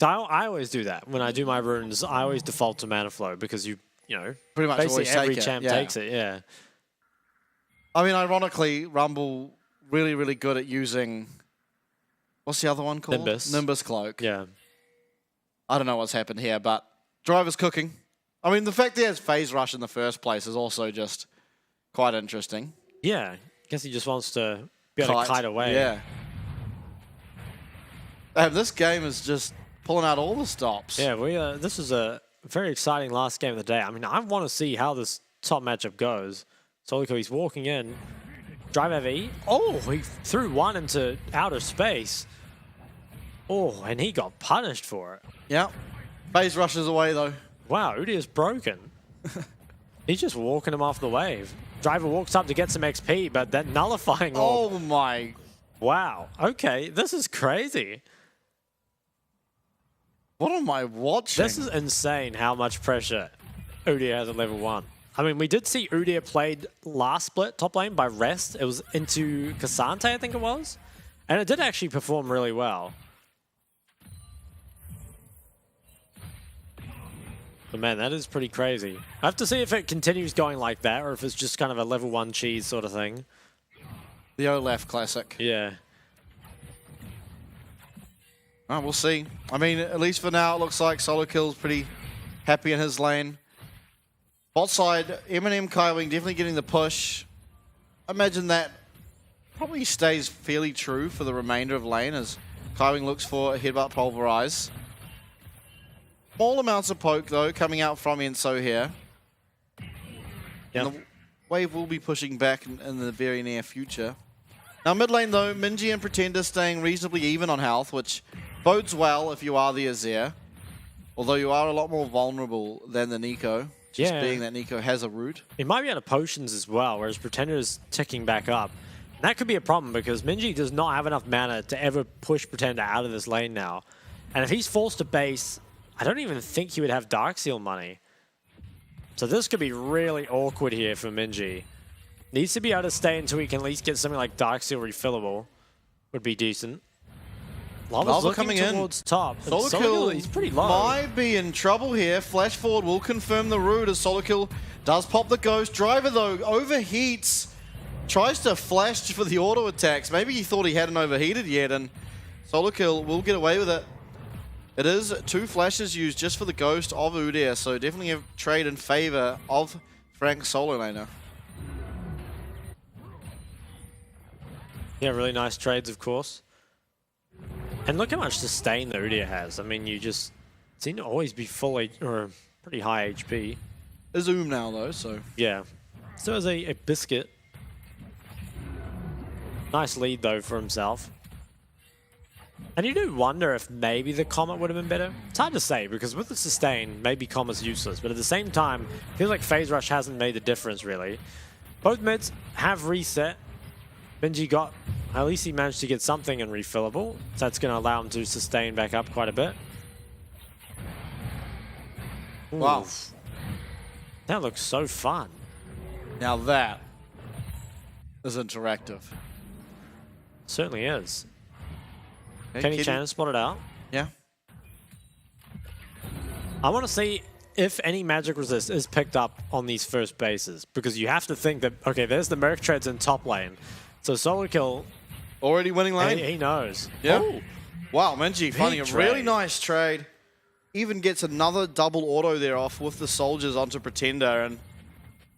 I always do that. When I do my runes, I always default to Mana Flow because you know, Pretty much basically always every take it, champ yeah. takes it, yeah. I mean, ironically, Rumble really, really good at using... What's the other one called? Nimbus. Nimbus Cloak. Yeah. I don't know what's happened here, but Driver's cooking. I mean, the fact that he has Phase Rush in the first place is also just quite interesting. Yeah, I guess he just wants to be able to kite away. Yeah. And this game is just pulling out all the stops. Yeah, this is a very exciting last game of the day. I mean, I want to see how this top matchup goes. Solico, he's walking in. Drive AV. Oh, he threw one into outer space. Oh, and he got punished for it. Yeah. Phase rushes away, though. Wow, Udia's broken. He's just walking him off the wave. Driver walks up to get some XP, but that nullifying orb. Oh, my. Wow. Okay, this is crazy. What am I watching? This is insane how much pressure Udia has at level 1. I mean, we did see Udia played last split top lane by Rest. It was into Cassante, I think it was. And it did actually perform really well. But man, that is pretty crazy. I have to see if it continues going like that or if it's just kind of a level 1 cheese sort of thing. The Olaf classic. Yeah. Oh, we'll see. I mean, at least for now, it looks like Solokill's pretty happy in his lane. Bot side, Eminem Kaiwing definitely getting the push. I imagine that probably stays fairly true for the remainder of lane as Kaiwing looks for a headbutt pulverize. Small amounts of poke, though, coming out from Enso here. Yep. And the wave will be pushing back in the very near future. Now, mid lane, though, Minji and Pretender staying reasonably even on health, which bodes well if you are the Azir. Although you are a lot more vulnerable than the Nico. Just being that Nico has a root. It might be out of potions as well, whereas Pretender is ticking back up. And that could be a problem because Minji does not have enough mana to ever push Pretender out of this lane now. And if he's forced to base, I don't even think he would have Darkseal money. So this could be really awkward here for Minji. Needs to be able to stay until he can at least get something like Darkseal refillable. Would be decent. Lava's coming towards top. Solokill, he's pretty low. Might be in trouble here. Flash forward will confirm the route as Solokill does pop the ghost. Driver, though, overheats. Tries to flash for the auto attacks. Maybe he thought he hadn't overheated yet, and Solokill will get away with it. It is 2 flashes used just for the ghost of Udyr, so definitely a trade in favor of Frank's solo laner. Yeah, really nice trades, of course. And look how much sustain the Udyr has. I mean, you just seem to always be full or pretty high HP. A zoom now, though, so... Yeah. So as a biscuit. Nice lead, though, for himself. And you do wonder if maybe the Comet would have been better. It's hard to say, because with the sustain, maybe Comet's useless. But at the same time, it feels like Phase Rush hasn't made the difference, really. Both mids have reset. Benji got... At least he managed to get something in refillable. So that's going to allow him to sustain back up quite a bit. Ooh. Wow. That looks so fun. Now that is interactive. Certainly is. Okay, Kenny Chan spotted out. Yeah. I want to see if any magic resist is picked up on these first bases. Because you have to think that, okay, there's the Merc Treads in top lane. So Solokill... Already winning lane? He knows. Yeah. Ooh. Wow, Menji finding a trade. really nice trade. Even gets another double auto there off with the soldiers onto Pretender. And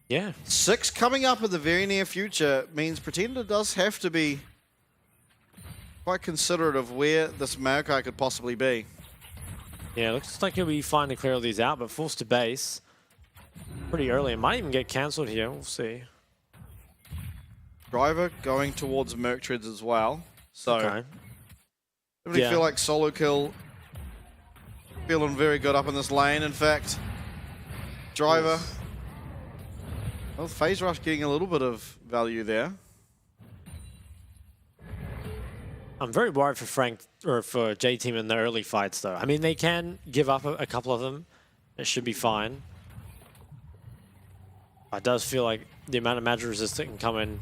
yeah, 6 coming up in the very near future means Pretender does have to be quite considerate of where this Maokai could possibly be. Yeah, looks like he'll be fine to clear all these out, but forced to base pretty early. It might even get cancelled here. We'll see. Driver going towards Merc Treads as well. So, okay. Everybody feel like Solokill feeling very good up in this lane. In fact, Driver, well, Phase Rush getting a little bit of value there. I'm very worried for Frank or for J Team in the early fights, though. I mean, they can give up a couple of them. It should be fine. It does feel like the amount of magic resist that can come in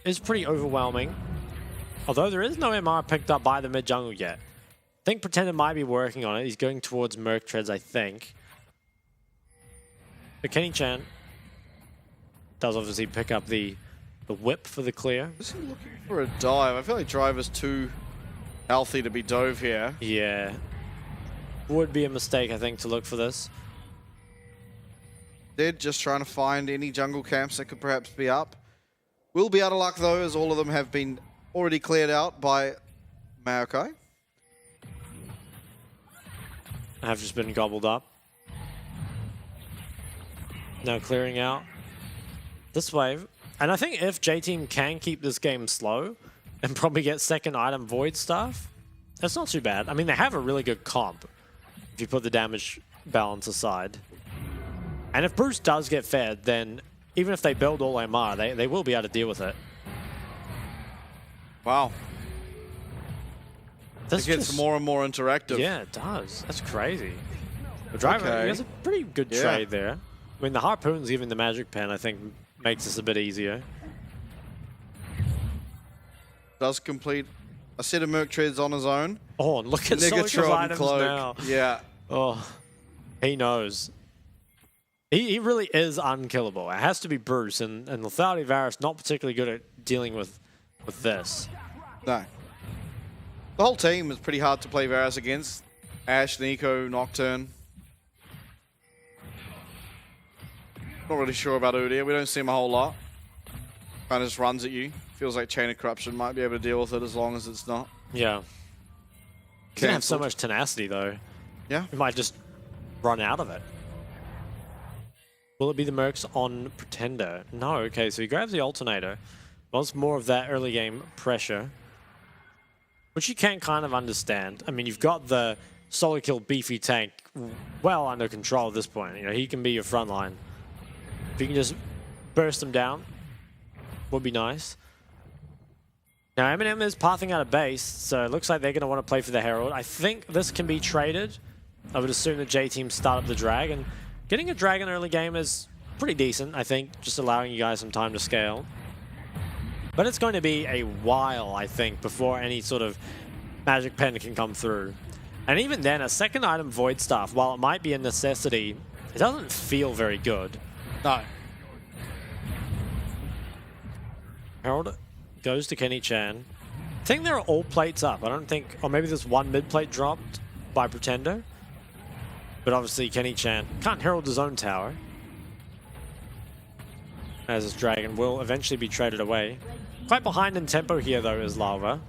is pretty overwhelming. Although there is no MR picked up by the mid jungle yet. I think Pretender might be working on it. He's going towards Merc Treads, I think. But Kenny Chan does obviously pick up the whip for the clear. Is he looking for a dive? I feel like Driver's too healthy to be dove here. Yeah. Would be a mistake, I think, to look for this. They're just trying to find any jungle camps that could perhaps be up. Will be out of luck, though, as all of them have been already cleared out by Maokai. Have just been gobbled up. Now clearing out this wave. And I think if J-Team can keep this game slow and probably get second item Void stuff, that's not too bad. I mean, they have a really good comp if you put the damage balance aside. And if Bruce does get fed, then even if they build all MR, they will be able to deal with it. Wow. This it gets more and more interactive. Yeah, it does. That's crazy. The driver, he has a pretty good trade there. I mean, the Harpoon's even the Magic Pen, I think, makes this a bit easier. Does complete a set of Merc Treads on his own. Oh, and look at Sonic's items now. Yeah. Oh, he knows. He really is unkillable. It has to be Bruce, and Lethality Varus not particularly good at dealing with this. No. The whole team is pretty hard to play Varus against. Ash, Nico, Nocturne. Not really sure about Udyr. We don't see him a whole lot. Kind of just runs at you. Feels like Chain of Corruption might be able to deal with it as long as it's not. Yeah. He doesn't have so much tenacity, though. Yeah. He might just run out of it. Will it be the Mercs on Pretender? No, okay, so he grabs the Alternator. Wants more of that early game pressure, which you can kind of understand. I mean, you've got the solo kill beefy tank well under control at this point. You know, he can be your front line. If you can just burst them down, would be nice. Now, Eminem is pathing out of base, so it looks like they're going to want to play for the Herald. I think this can be traded. I would assume the J-Team start up the Dragon. Getting a Dragon early game is pretty decent, I think, just allowing you guys some time to scale. But it's going to be a while, I think, before any sort of Magic Pen can come through. And even then, a second item Void Staff, while it might be a necessity, it doesn't feel very good. No. Herald goes to Kenny Chan. I think they're all plates up. I don't think... Or maybe there's one mid plate dropped by Pretender. But obviously, Kenny Chan can't herald his own tower. As his Dragon will eventually be traded away. Quite behind in tempo here, though, is Lava.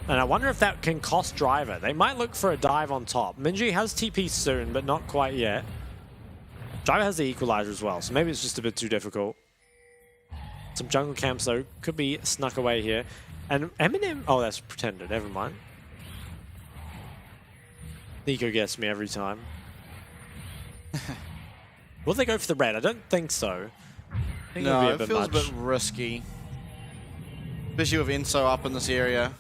And I wonder if that can cost Driver. They might look for a dive on top. Minji has TP soon, but not quite yet. Driver has the Equalizer as well, so maybe it's just a bit too difficult. Some jungle camps, though, could be snuck away here. And Eminem... Oh, that's Pretender. Never mind. Nico gets me every time. Will they go for the red? I don't think so. I think no, it feels a bit risky. Especially with Inso up in this area.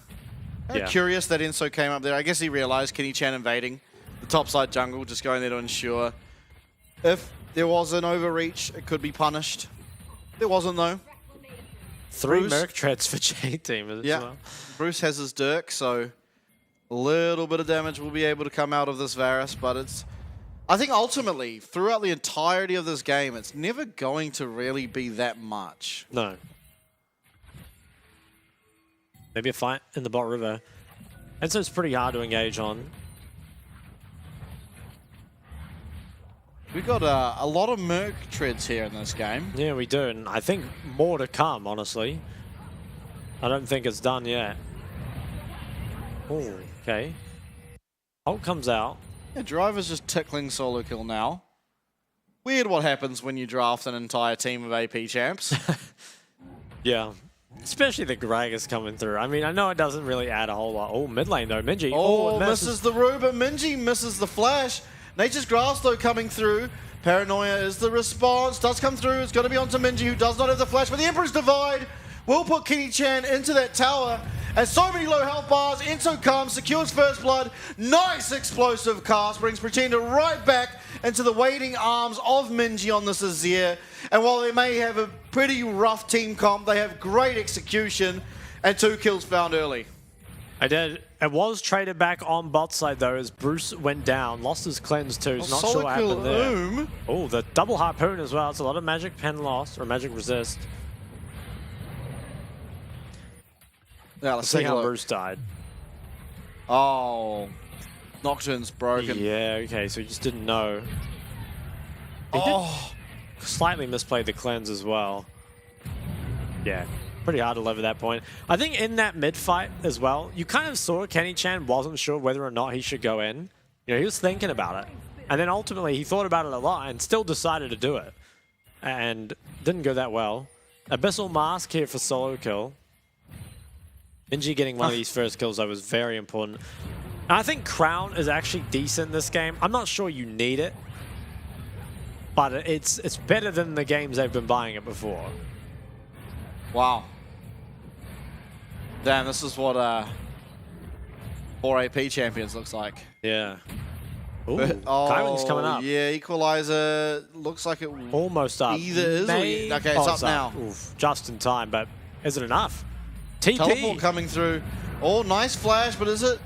I'm curious that Inso came up there. I guess he realized Kenny Chan invading the topside jungle, just going there to ensure if there was an overreach, it could be punished. There wasn't, though. 3 Merc Treads for J-Team as well. Bruce has his Dirk, so a little bit of damage will be able to come out of this Varus, but it's... I think ultimately, throughout the entirety of this game, it's never going to really be that much. No. Maybe a fight in the bot river. And so it's pretty hard to engage on. We've got a lot of Merc Treads here in this game. Yeah, we do, and I think more to come, honestly. I don't think it's done yet. Oh, okay. Ult comes out. Yeah, Driver's just tickling solo kill now. Weird what happens when you draft an entire team of AP champs. Yeah. Especially the Gragas coming through. I mean, I know it doesn't really add a whole lot. Oh, mid lane though, Minji. Oh, misses the Rue, but Minji misses the flash. Nature's Grasp though coming through. Paranoia is the response. Does come through. It's going to be onto Minji, who does not have the flash. But the Emperor's Divide will put Kenny Chan into that tower. And so many low health bars. Enzo comes, secures first blood. Nice explosive cast. Brings Pretender right back into the waiting arms of Minji on this Azir. And while they may have a pretty rough team comp, they have great execution and 2 kills found early. I did. It was traded back on bot side though as Bruce went down. Lost his cleanse too. Not sure what happened there. Oh, the double harpoon as well. It's a lot of magic pen lost or magic resist. Yeah, let's see take a how look. Bruce died. Oh, Nocturne's broken. Yeah, okay, so he just didn't know. He did slightly misplayed the cleanse as well. Yeah, pretty hard to live at that point. I think in that mid fight as well, you kind of saw Kenny Chan wasn't sure whether or not he should go in. You know, he was thinking about it. And then ultimately he thought about it a lot and still decided to do it. And didn't go that well. Abyssal Mask here for solo kill. Minji getting one of these first kills though was very important. And I think Crown is actually decent this game. I'm not sure you need it, but it's better than the games they've been buying it before. Wow. Damn, this is what 4 AP champions looks like. Yeah. Ooh, Kaiwing's coming up. Yeah, Equalizer looks like it almost up. Either is or okay, it's up now. Oof, just in time, but is it enough? TP. Teleport coming through. Oh, nice flash, but is it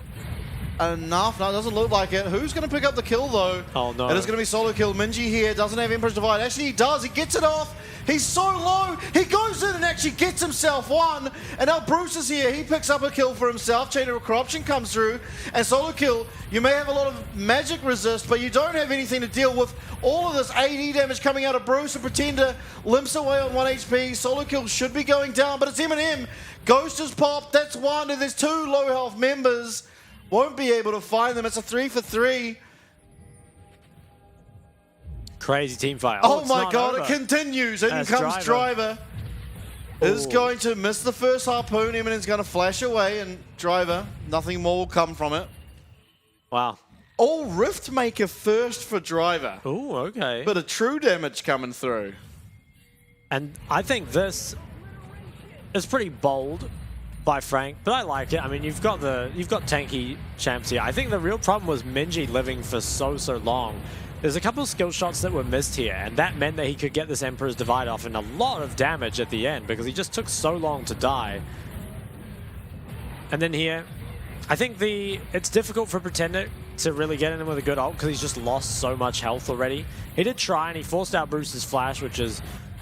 enough? No, it doesn't look like it. Who's going to pick up the kill, though? Oh, no. It is going to be solo kill. Minji here doesn't have Emperor's Divide. Actually, he does. He gets it off. He's so low. He goes in and actually gets himself one. And now Bruce is here. He picks up a kill for himself. Chain of Corruption comes through. And solo kill. You may have a lot of magic resist, but you don't have anything to deal with all of this AD damage coming out of Bruce. And Pretender limps away on 1 HP. Solo kill should be going down, but it's Eminem. Ghost is popped. That's one. And there's 2 low health members. Won't be able to find them. It's a 3 for 3. Crazy team fight. Oh my god, it continues. In comes Driver. Is going to miss the first harpoon. Eminem's going to flash away, and Driver, nothing more will come from it. Wow. Oh, Rift Maker first for Driver. Ooh, okay. Bit of true damage coming through. And I think this is pretty bold by Frank, but I like it. I mean, you've got tanky champs here. I think the real problem was Minji living for so long. There's a couple of skill shots that were missed here, and that meant that he could get this Emperor's Divide off and a lot of damage at the end because he just took so long to die. And then here, I think it's difficult for Pretender to really get in him with a good ult because he's just lost so much health already. He did try and he forced out Bruce's flash, which is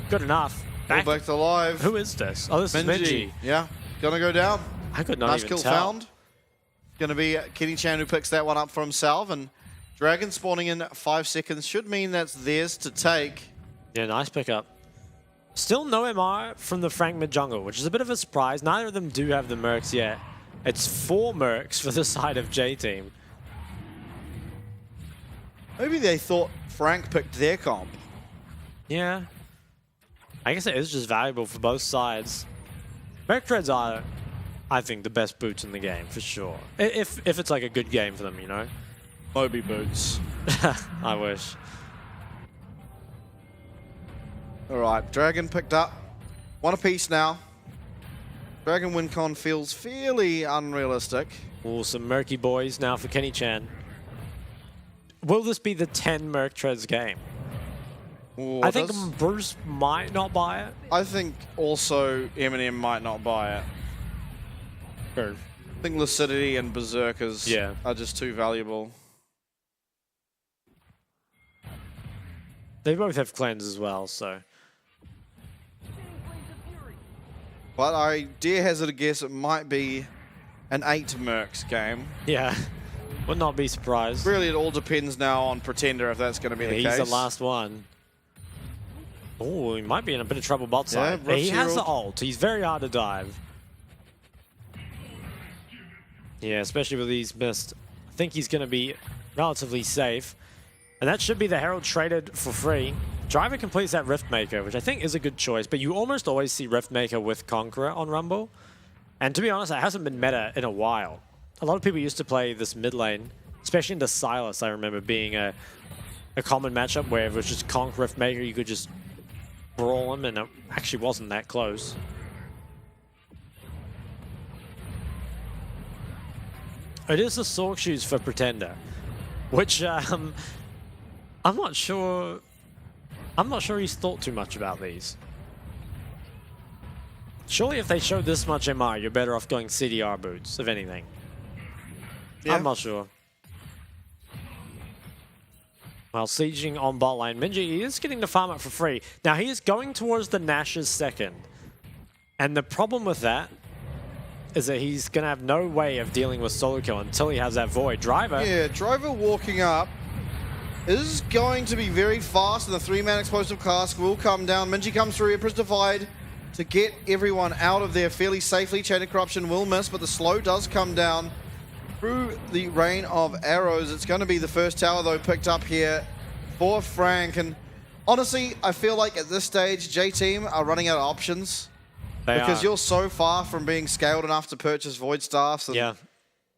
good enough. Back to live. Who is this? Oh, this is Minji. Yeah, gonna go down. I could not nice even kill tell. Found. Gonna be Kenny Chan who picks that one up for himself, and Dragon spawning in 5 seconds should mean that's theirs to take. Yeah, nice pickup. Still no MR from the Frank mid jungle, which is a bit of a surprise. Neither of them do have the Mercs yet. It's 4 Mercs for the side of J-Team. Maybe they thought Frank picked their comp. Yeah. I guess it is just valuable for both sides. Merc Treads are, I think, the best boots in the game, for sure. If it's like a good game for them, you know? Moby boots. I wish. Alright, Dragon picked up. 1 apiece now. Dragon win con feels fairly unrealistic. Oh, some murky boys now for Kenny Chan. Will this be the 10 Merc Treads game? Ooh, I think Bruce might not buy it. I think also Eminem might not buy it. Sure. I think Lucidity and Berserkers are just too valuable. They both have cleanse as well, so. But I dare hazard a guess it might be an 8 Mercs game. Yeah, would not be surprised. Really, it all depends now on Pretender if that's going to be the case. He's the last one. Oh, he might be in a bit of trouble bot side. Yeah, he has the ult. He's very hard to dive. Yeah, especially with these missed. I think he's going to be relatively safe. And that should be the Herald traded for free. Driver completes that Rift Maker, which I think is a good choice, but you almost always see Rift Maker with Conqueror on Rumble. And to be honest, it hasn't been meta in a while. A lot of people used to play this mid lane, especially into Silas, I remember being a common matchup where if it was just Conk Rift Maker, you could just brawl him, and it actually wasn't that close. It is the Sork shoes for Pretender, which I'm not sure. I'm not sure he's thought too much about these. Surely if they showed this much MR, you're better off going CDR boots, if anything. Yeah. I'm not sure. While sieging on bot lane, Minji is getting the farm up for free. Now he is going towards the Nash's second. And the problem with that is that he's going to have no way of dealing with solo kill until he has that Void. Driver. Yeah, Driver walking up is going to be very fast, and the 3-man explosive cask will come down. Minji comes through, Empress Divide to get everyone out of there fairly safely. Chain of Corruption will miss, but the slow does come down through the rain of arrows. It's going to be the first tower, though, picked up here for Frank. And honestly, I feel like at this stage, J-Team are running out of options. Because you're so far from being scaled enough to purchase Void Staffs. And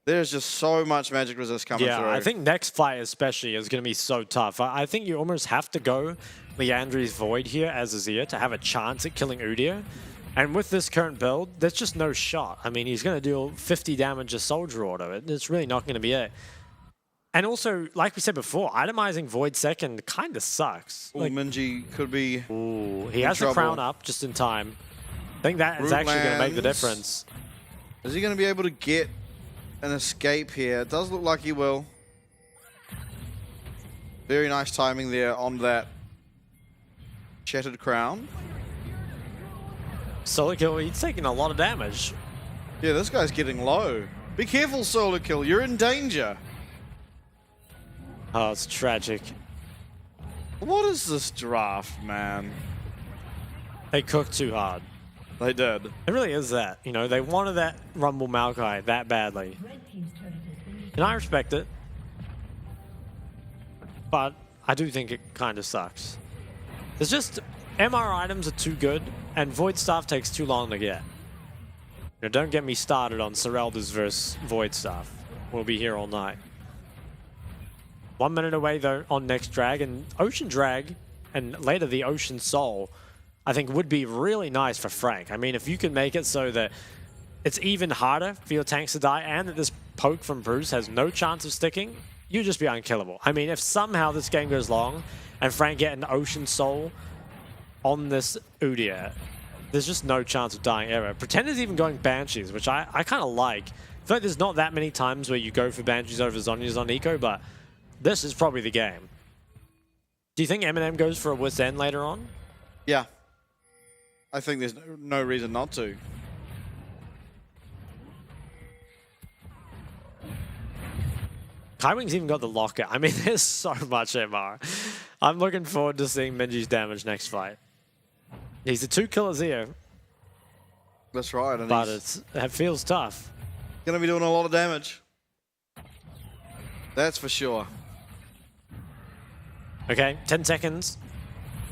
there's just so much magic resist coming through. Yeah, I think next fight especially is going to be so tough. I think you almost have to go Leandri's Void here as Azir to have a chance at killing Udyr. And with this current build, there's just no shot. I mean, he's going to deal 50 damage a Soldier Auto. It's really not going to be it. And also, like we said before, itemizing Void second kind of sucks. Like, Minji could be he has the crown up just in time. I think that is actually going to make the difference. Is he going to be able to get an escape here? It does look like he will. Very nice timing there on that Shattered Crown. Solo kill, he's taking a lot of damage. Yeah, this guy's getting low. Be careful, Solo kill. You're in danger. Oh, it's tragic. What is this draft, man? They cooked too hard. They did. It really is that. You know, they wanted that Rumble Maokai that badly. And I respect it. But I do think it kind of sucks. It's just MR items are too good, and Void Staff takes too long to get. You know, don't get me started on Serelda's versus Void Staff. We'll be here all night. 1 minute away, though, on next drag, and Ocean Drag, and later the Ocean Soul, I think would be really nice for Frank. I mean, if you can make it so that it's even harder for your tanks to die and that this poke from Bruce has no chance of sticking, you'd just be unkillable. I mean, if somehow this game goes long and Frank get an Ocean Soul on this Udyr, there's just no chance of dying ever. Pretender's even going Banshees, which I kind of like. I feel like there's not that many times where you go for Banshees over Zhonya's on Eco, but this is probably the game. Do you think Eminem goes for a Wit's End later on? Yeah. I think there's no reason not to. Kaiwing's even got the locker. I mean, there's so much MR. I'm looking forward to seeing Minji's damage next fight. He's the 2-kill Azir. That's right. But it feels tough. Going to be doing a lot of damage. That's for sure. Okay, 10 seconds.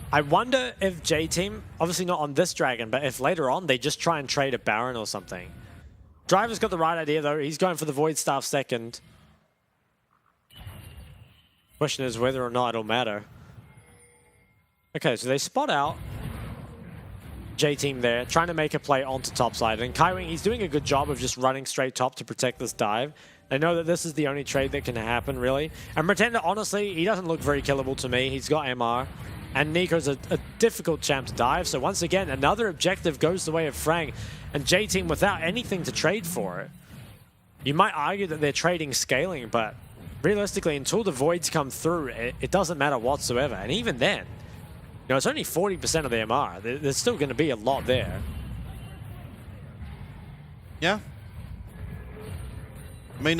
I wonder if J-Team, obviously not on this dragon, but if later on they just try and trade a Baron or something. Driver's got the right idea though. He's going for the Void Staff second. Question is whether or not it'll matter. Okay, so they spot out J-Team there, trying to make a play onto topside. And Kaiwing, he's doing a good job of just running straight top to protect this dive. They know that this is the only trade that can happen, really. And Pretender, honestly, he doesn't look very killable to me. He's got MR. And Nico's a difficult champ to dive. So once again, another objective goes the way of Frank. And J-Team without anything to trade for it. You might argue that they're trading scaling, but realistically, until the Voids come through, it doesn't matter whatsoever. And even then, you know, it's only 40% of the MR. There's still going to be a lot there. Yeah. I mean,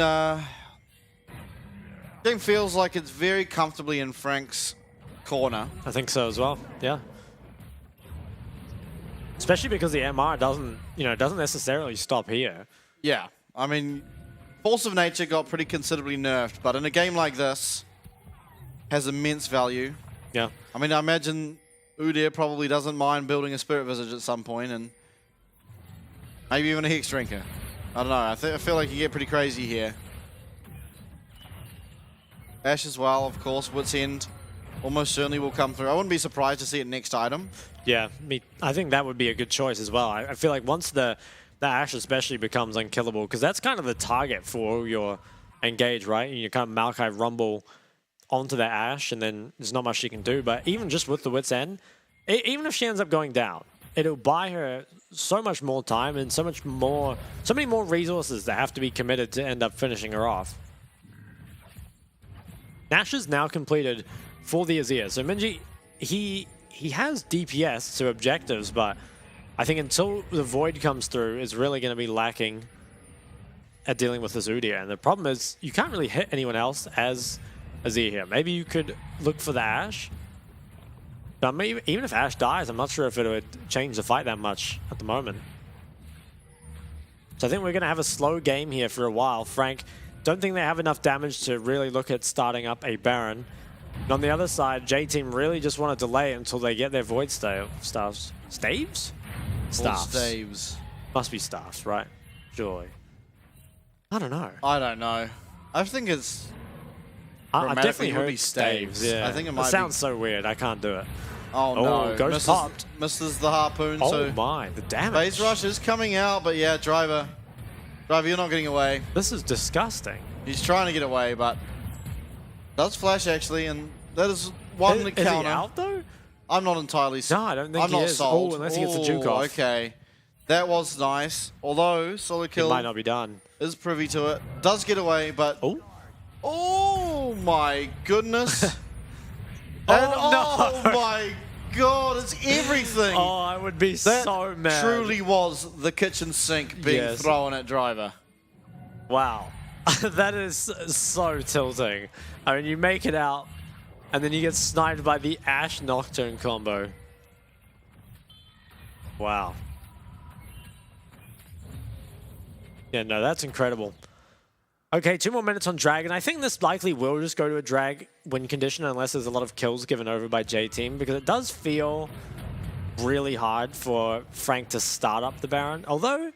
game feels like it's very comfortably in Frank's corner. I think so as well, yeah. Especially because the MR doesn't necessarily stop here. Yeah, I mean, Force of Nature got pretty considerably nerfed, but in a game like this, has immense value. Yeah. I mean, I imagine Udyr probably doesn't mind building a Spirit Visage at some point, and maybe even a Hex Drinker. I don't know, I feel like you get pretty crazy here. Ash as well, of course, Wit's End almost certainly will come through. I wouldn't be surprised to see it next item. Yeah, I think that would be a good choice as well. I feel like once the that Ashe especially becomes unkillable, because that's kind of the target for your engage, right? You kind of Maokai rumble onto that Ashe, and then there's not much she can do. But even just with the Wit's End, even if she ends up going down, it'll buy her so much more time and so many more resources that have to be committed to end up finishing her off. Nash is now completed for the Azir. So Minji, he has DPS to objectives, but I think until the Void comes through, is really going to be lacking at dealing with this Udyr. And the problem is, you can't really hit anyone else as Azir here. Maybe you could look for the Ashe. But maybe, even if Ashe dies, I'm not sure if it would change the fight that much at the moment. So I think we're going to have a slow game here for a while. Frank, don't think they have enough damage to really look at starting up a Baron. And on the other side, J-Team really just want to delay until they get their Void staffs. Staves? Staffs. Staves. Must be staffs, right? Joy. I don't know. I don't know. I think it's... I definitely heard be staves. Yeah. I think it might sounds so weird. I can't do it. Oh no. Ghost popped. Misses the harpoon. Oh so my, the damage. Phase rush is coming out, but yeah, Driver, you're not getting away. This is disgusting. He's trying to get away, but does flash actually, and that is one counter. Is he out though? I'm not entirely. No, I don't think I'm he not is. sold. Oh, unless he gets the juke off. Okay, that was nice. Although solo kill it might not be done. Is privy to it. Does get away, but oh my goodness. And oh my god, it's everything. Oh, I would be so mad. That truly was the kitchen sink being thrown at Driver. Wow. That is so tilting. I mean, you make it out, and then you get sniped by the Ashe Nocturne combo. Wow. Yeah, no, that's incredible. Okay, 2 more minutes on Dragon. I think this likely will just go to a drag win condition unless there's a lot of kills given over by J-Team, because it does feel really hard for Frank to start up the Baron. Although,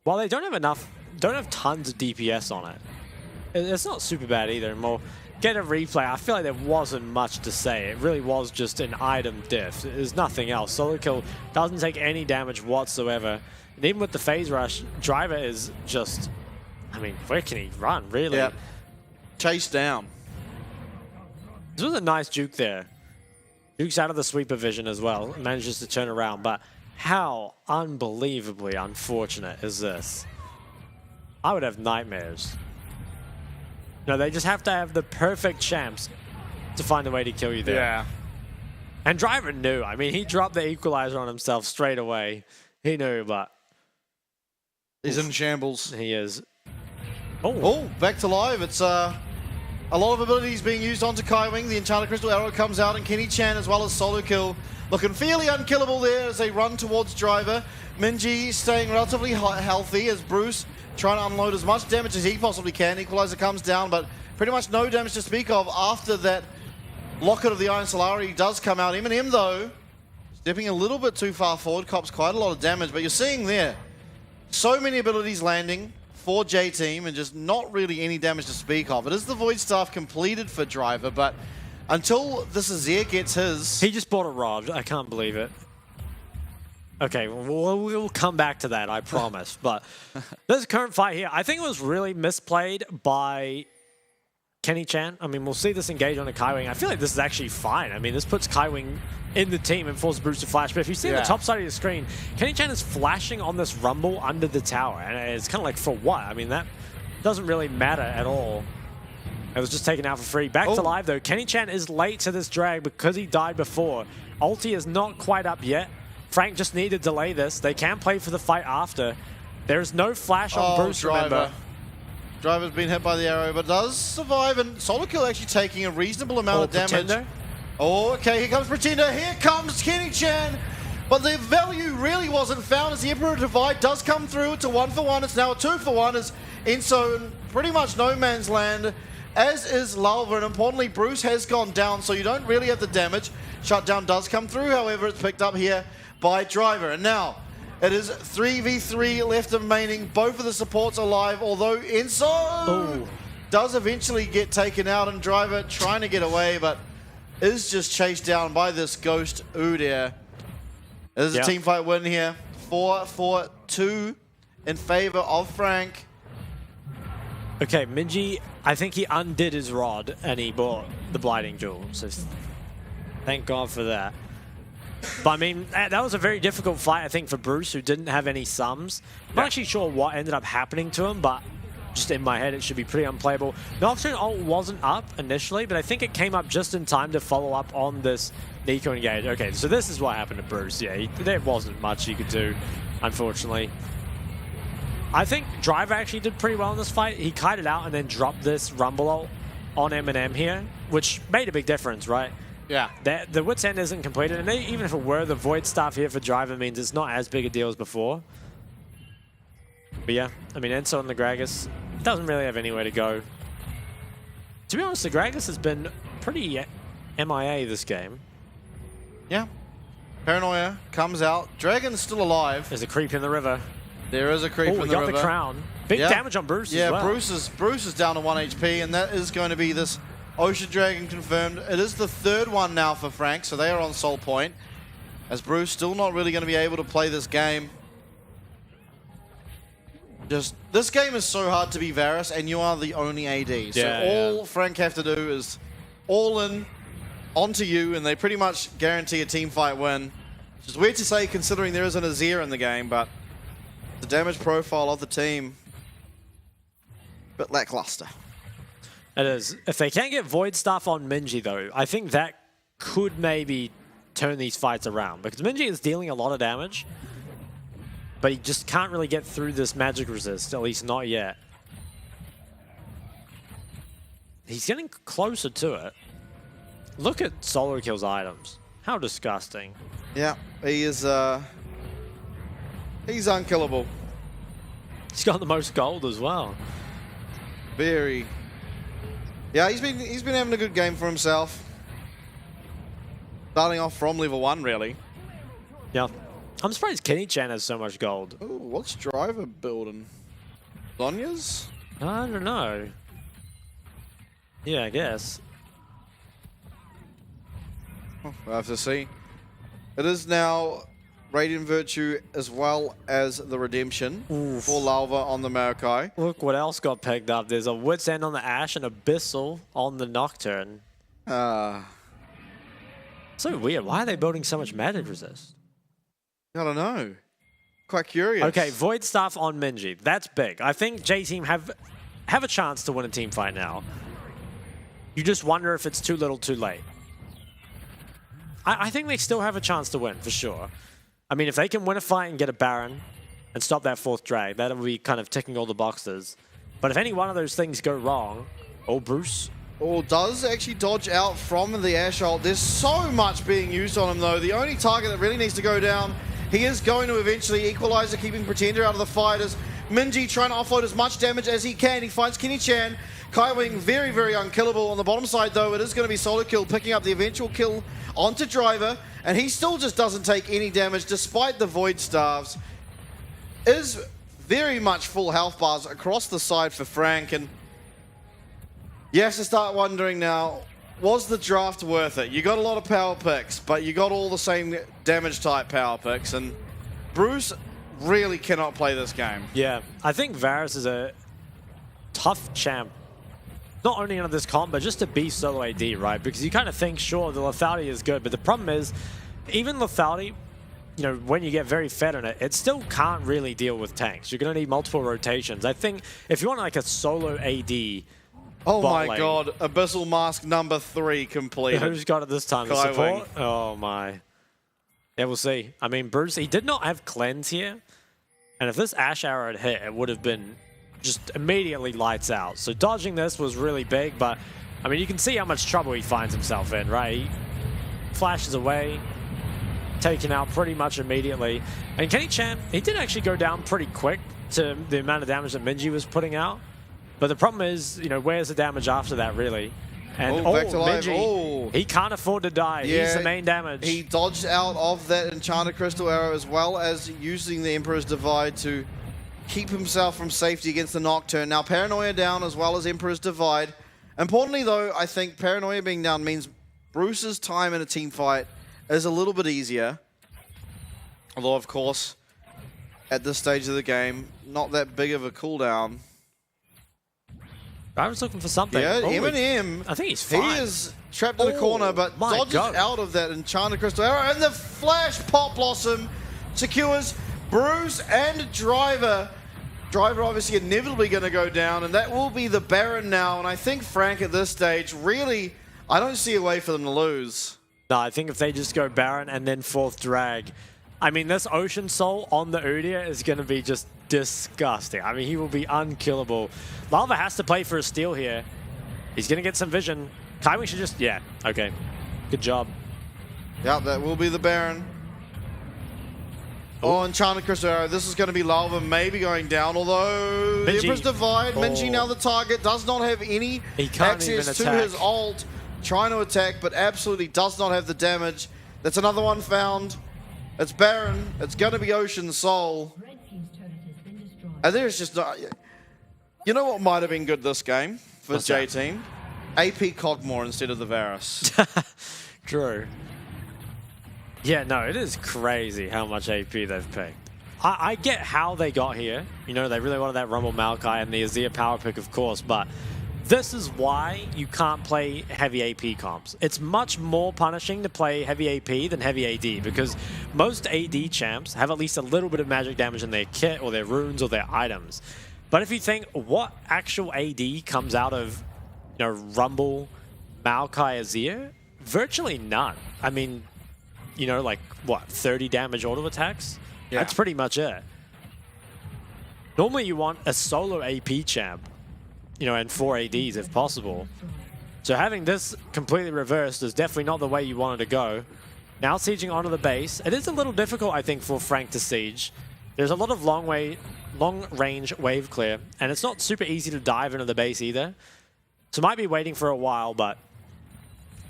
while they don't have tons of DPS on it, it's not super bad either. And we'll get a replay. I feel like there wasn't much to say. It really was just an item diff. There's nothing else. Solo kill doesn't take any damage whatsoever. And even with the phase rush, Driver is just... I mean, where can he run, really? Yeah. Chase down. This was a nice juke there. Juke's out of the sweeper vision as well. Manages to turn around, but how unbelievably unfortunate is this? I would have nightmares. No, they just have to have the perfect champs to find a way to kill you there. Yeah. And Driver knew. I mean, he dropped the equalizer on himself straight away. He knew, but... He's in shambles. He is. Oh, back to live. It's a lot of abilities being used onto Kaiwing. The Enchanted Crystal Arrow comes out, and Kenny Chan as well as Solo Kill looking fairly unkillable there as they run towards Driver. Minji staying relatively healthy as Bruce trying to unload as much damage as he possibly can. Equalizer comes down, but pretty much no damage to speak of after that Locket of the Iron Solari does come out. Eminem, though, stepping a little bit too far forward, cops quite a lot of damage, but you're seeing there so many abilities landing for J-Team and just not really any damage to speak of. It is the Void Staff completed for Driver, but until this Azir gets his... He just bought a Rob. I can't believe it. Okay, we'll come back to that, I promise. But this current fight here, I think it was really misplayed by Kenny Chan. I mean, we'll see this engage on the Kaiwing. I feel like this is actually fine. I mean, this puts Kaiwing in the team and forces Bruce to flash. But if you see on the top side of the screen, Kenny Chan is flashing on this rumble under the tower. And it's kind of like, for what? I mean, that doesn't really matter at all. It was just taken out for free. Back to live, though. Kenny Chan is late to this drag because he died before. Ulti is not quite up yet. Frank just need to delay this. They can play for the fight after. There's no flash on Bruce, remember. Driver's been hit by the arrow, but does survive. And Solo Kill actually taking a reasonable amount of damage. Pretender? Oh, okay, here comes Pretender. Here comes Kenny Chan. But the value really wasn't found as the Emperor Divide does come through. It's a 1-for-1. It's now a 2-for-1 as Enso in pretty much no man's land, as is Lalva. And importantly, Bruce has gone down, so you don't really have the damage. Shutdown does come through, however, it's picked up here by Driver. And now it is 3v3 left remaining. Both of the supports are live, although Enso does eventually get taken out, and Driver trying to get away, but is just chased down by this Ghost Udyr. There's a team fight win here for 2 in favor of Frank. Okay, Minji, I think he undid his rod and he bought the Blighting Jewel, so thank God for that. But I mean, that was a very difficult fight, I think, for Bruce, who didn't have any sums. I'm not actually sure what ended up happening to him, but just in my head, it should be pretty unplayable. Nocturne ult wasn't up initially, but I think it came up just in time to follow up on this Nico engage. Okay, so this is what happened to Bruce. Yeah, there wasn't much he could do, unfortunately. I think Driver actually did pretty well in this fight. He kited out and then dropped this Rumble ult on Eminem here, which made a big difference, right? Yeah. The Wit's End isn't completed, and even if it were, the Void Staff here for Driver means it's not as big a deal as before. But yeah, I mean, Enso and the Gragas doesn't really have anywhere to go. To be honest, the Gragas has been pretty MIA this game. Yeah. Paranoia comes out. Dragon's still alive. There's a creep in the river. There is a creep in the river. Oh, we got the crown. Big damage on Bruce as well. Bruce is down to 1 HP, and that is going to be this Ocean Dragon confirmed. It is the third one now for Frank, so they are on soul point. As Bruce still not really going to be able to play this game. This game is so hard to be Varus, and you are the only AD. So all Frank have to do is all in onto you, and they pretty much guarantee a team fight win. Which is weird to say considering there isn't a Azir in the game, but the damage profile of the team, a bit lackluster. It is. If they can get Void Staff on Minji, though, I think that could maybe turn these fights around. Because Minji is dealing a lot of damage, but he just can't really get through this magic resist, at least not yet. He's getting closer to it. Look at solo kills items. How disgusting. Yeah, he is, he's unkillable. He's got the most gold as well. Very. Yeah, he's been having a good game for himself. Starting off from level 1, really. Yeah. I'm surprised Kenny Chan has so much gold. Ooh, what's Driver building? Sonya's? I don't know. Yeah, I guess. We'll have to see. It is now Radiant Virtue as well as the Redemption for Larva on the Maokai. Look what else got pegged up. There's a Wit's End on the Ashe and Abyssal on the Nocturne. So weird. Why are they building so much magic resist? I don't know. Quite curious. Okay, Void Staff on Minji. That's big. I think J-Team have a chance to win a team fight now. You just wonder if it's too little too late. I think they still have a chance to win, for sure. I mean, if they can win a fight and get a Baron and stop that 4th drag, that'll be kind of ticking all the boxes. But if any one of those things go wrong, Bruce. Does actually dodge out from the Ashe ult. There's so much being used on him, though. The only target that really needs to go down, he is going to eventually equalize it, keeping Pretender out of the fight as Minji trying to offload as much damage as he can. He finds Kenny Chan. Kai Wing very, very unkillable. On the bottom side, though, it is going to be solo kill, picking up the eventual kill onto Driver, and he still just doesn't take any damage despite the Void Staffs. Is very much full health bars across the side for Frank, and you have to start wondering now, was the draft worth it? You got a lot of power picks, but you got all the same damage type power picks, and Bruce really cannot play this game. Yeah, I think Varus is a tough champ. Not only under this comp, but just to be solo AD, right? Because you kind of think, sure, the lethality is good, but the problem is, even lethality, you know, when you get very fed on it, it still can't really deal with tanks. You're going to need multiple rotations. I think if you want like a solo AD... Oh my god, Abyssal Mask number 3 completed. Who's got it this time? The support? Oh my. Yeah, we'll see. I mean, Bruce, he did not have cleanse here. And if this Ashe arrow had hit, it would have been just immediately lights out. So dodging this was really big, but I mean, you can see how much trouble he finds himself in, right? He flashes away, taken out pretty much immediately. And Kenny Chan, he did actually go down pretty quick to the amount of damage that Minji was putting out. But the problem is, you know, where's the damage after that, really? And back to life. Minji, he can't afford to die. Yeah, he's the main damage. He dodged out of that Enchanted Crystal Arrow as well as using the Emperor's Divide to keep himself from safety against the Nocturne. Now, Paranoia down as well as Emperor's Divide. Importantly, though, I think Paranoia being down means Bruce's time in a team fight is a little bit easier. Although, of course, at this stage of the game. Not that big of a cooldown. Driver's looking for something. Yeah, Holy- Eminem. I think he's fine. He is trapped in the corner, but my dodges God. out of that Enchanted Crystal Arrow. And the Flash Pop Blossom secures Bruce and Driver. Driver obviously inevitably going to go down, and that will be the Baron now. And I think Frank at this stage, really, I don't see a way for them to lose. No, I think if they just go Baron and then 4th Drag, I mean, this Ocean Soul on the Udyr is going to be just disgusting. I mean, he will be unkillable. Lava has to play for a steal here. He's going to get some vision. Kaiwing should just, yeah, okay. Good job. Yeah, that will be the Baron. Oh, Enchanted Crystal Arrow. This is going to be Lava maybe going down, although the Minji. Emperor's Divide. Minji now the target. Does not have any He can't even access to attack. his ult. Trying to attack, but absolutely does not have the damage. That's another one found. It's Baron. It's going to be Ocean Soul. And there's just not... You know what might have been good this game for What's J that? Team? AP Cogmore instead of the Varus. True. Yeah, no, it is crazy how much AP they've picked. I get how they got here. You know, they really wanted that Rumble Maokai and the Azir power pick, of course, but this is why you can't play heavy AP comps. It's much more punishing to play heavy AP than heavy AD, because most AD champs have at least a little bit of magic damage in their kit or their runes or their items. But if you think, what actual AD comes out of, you know, Rumble, Maokai, Azir? Virtually none. I mean, you know, like, what, 30 damage auto attacks? Yeah. That's pretty much it. Normally you want a solo AP champ, you know, and 4 ADs if possible. So having this completely reversed is definitely not the way you wanted to go. Now sieging onto the base. It is a little difficult, I think, for Frank to siege. There's a lot of long-range wave clear, and it's not super easy to dive into the base either. So might be waiting for a while, but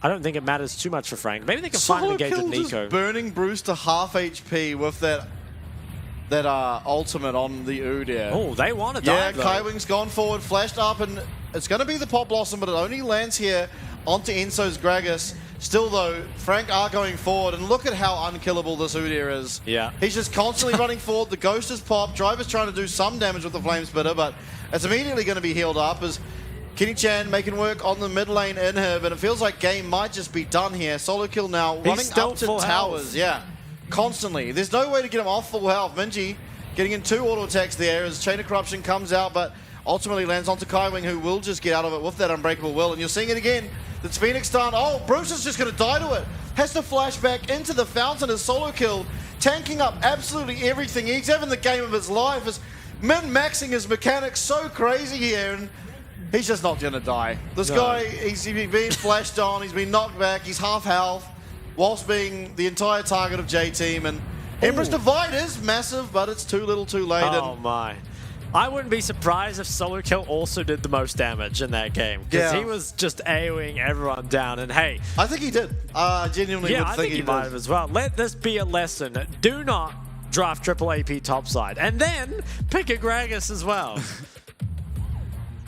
I don't think it matters too much for Frank. Maybe they can find an engage with Nico. Just burning Bruce to half HP with that ultimate on the Udyr. Oh, they want to Yeah, dive, though. Kaiwing's gone forward, flashed up, and it's going to be the Pop Blossom, but it only lands here onto Enso's Gragas. Still, though, Frank are going forward, and look at how unkillable this Udyr is. Yeah. He's just constantly running forward. The Ghost is popped. Driver's trying to do some damage with the Flame Spitter, but it's immediately going to be healed up as Kenny Chan making work on the mid lane inhib, and it feels like game might just be done here. Solo kill now, running still up to full towers. health. Yeah, constantly. There's no way to get him off full health. Minji getting in 2 auto attacks there as Chain of Corruption comes out, but ultimately lands onto Kaiwing, who will just get out of it with that Unbreakable Will. And you're seeing it again. That's Phoenix done. Oh, Bruce is just going to die to it. Has to flash back into the fountain as solo kill, tanking up absolutely everything. He's having the game of his life. Is min-maxing his mechanics so crazy here, and he's just not going to die. This guy, he's been flashed on. He's been knocked back. He's half health, whilst being the entire target of J-Team. And Emperor's Divide is massive, but it's too little too late. Oh my. I wouldn't be surprised if Solo Kill also did the most damage in that game, because he was just AoEing everyone down, and hey. I think he did. Genuinely yeah, would I think think he did. might have as well. Let this be a lesson. Do not draft triple AP topside, and then pick a Gragas as well.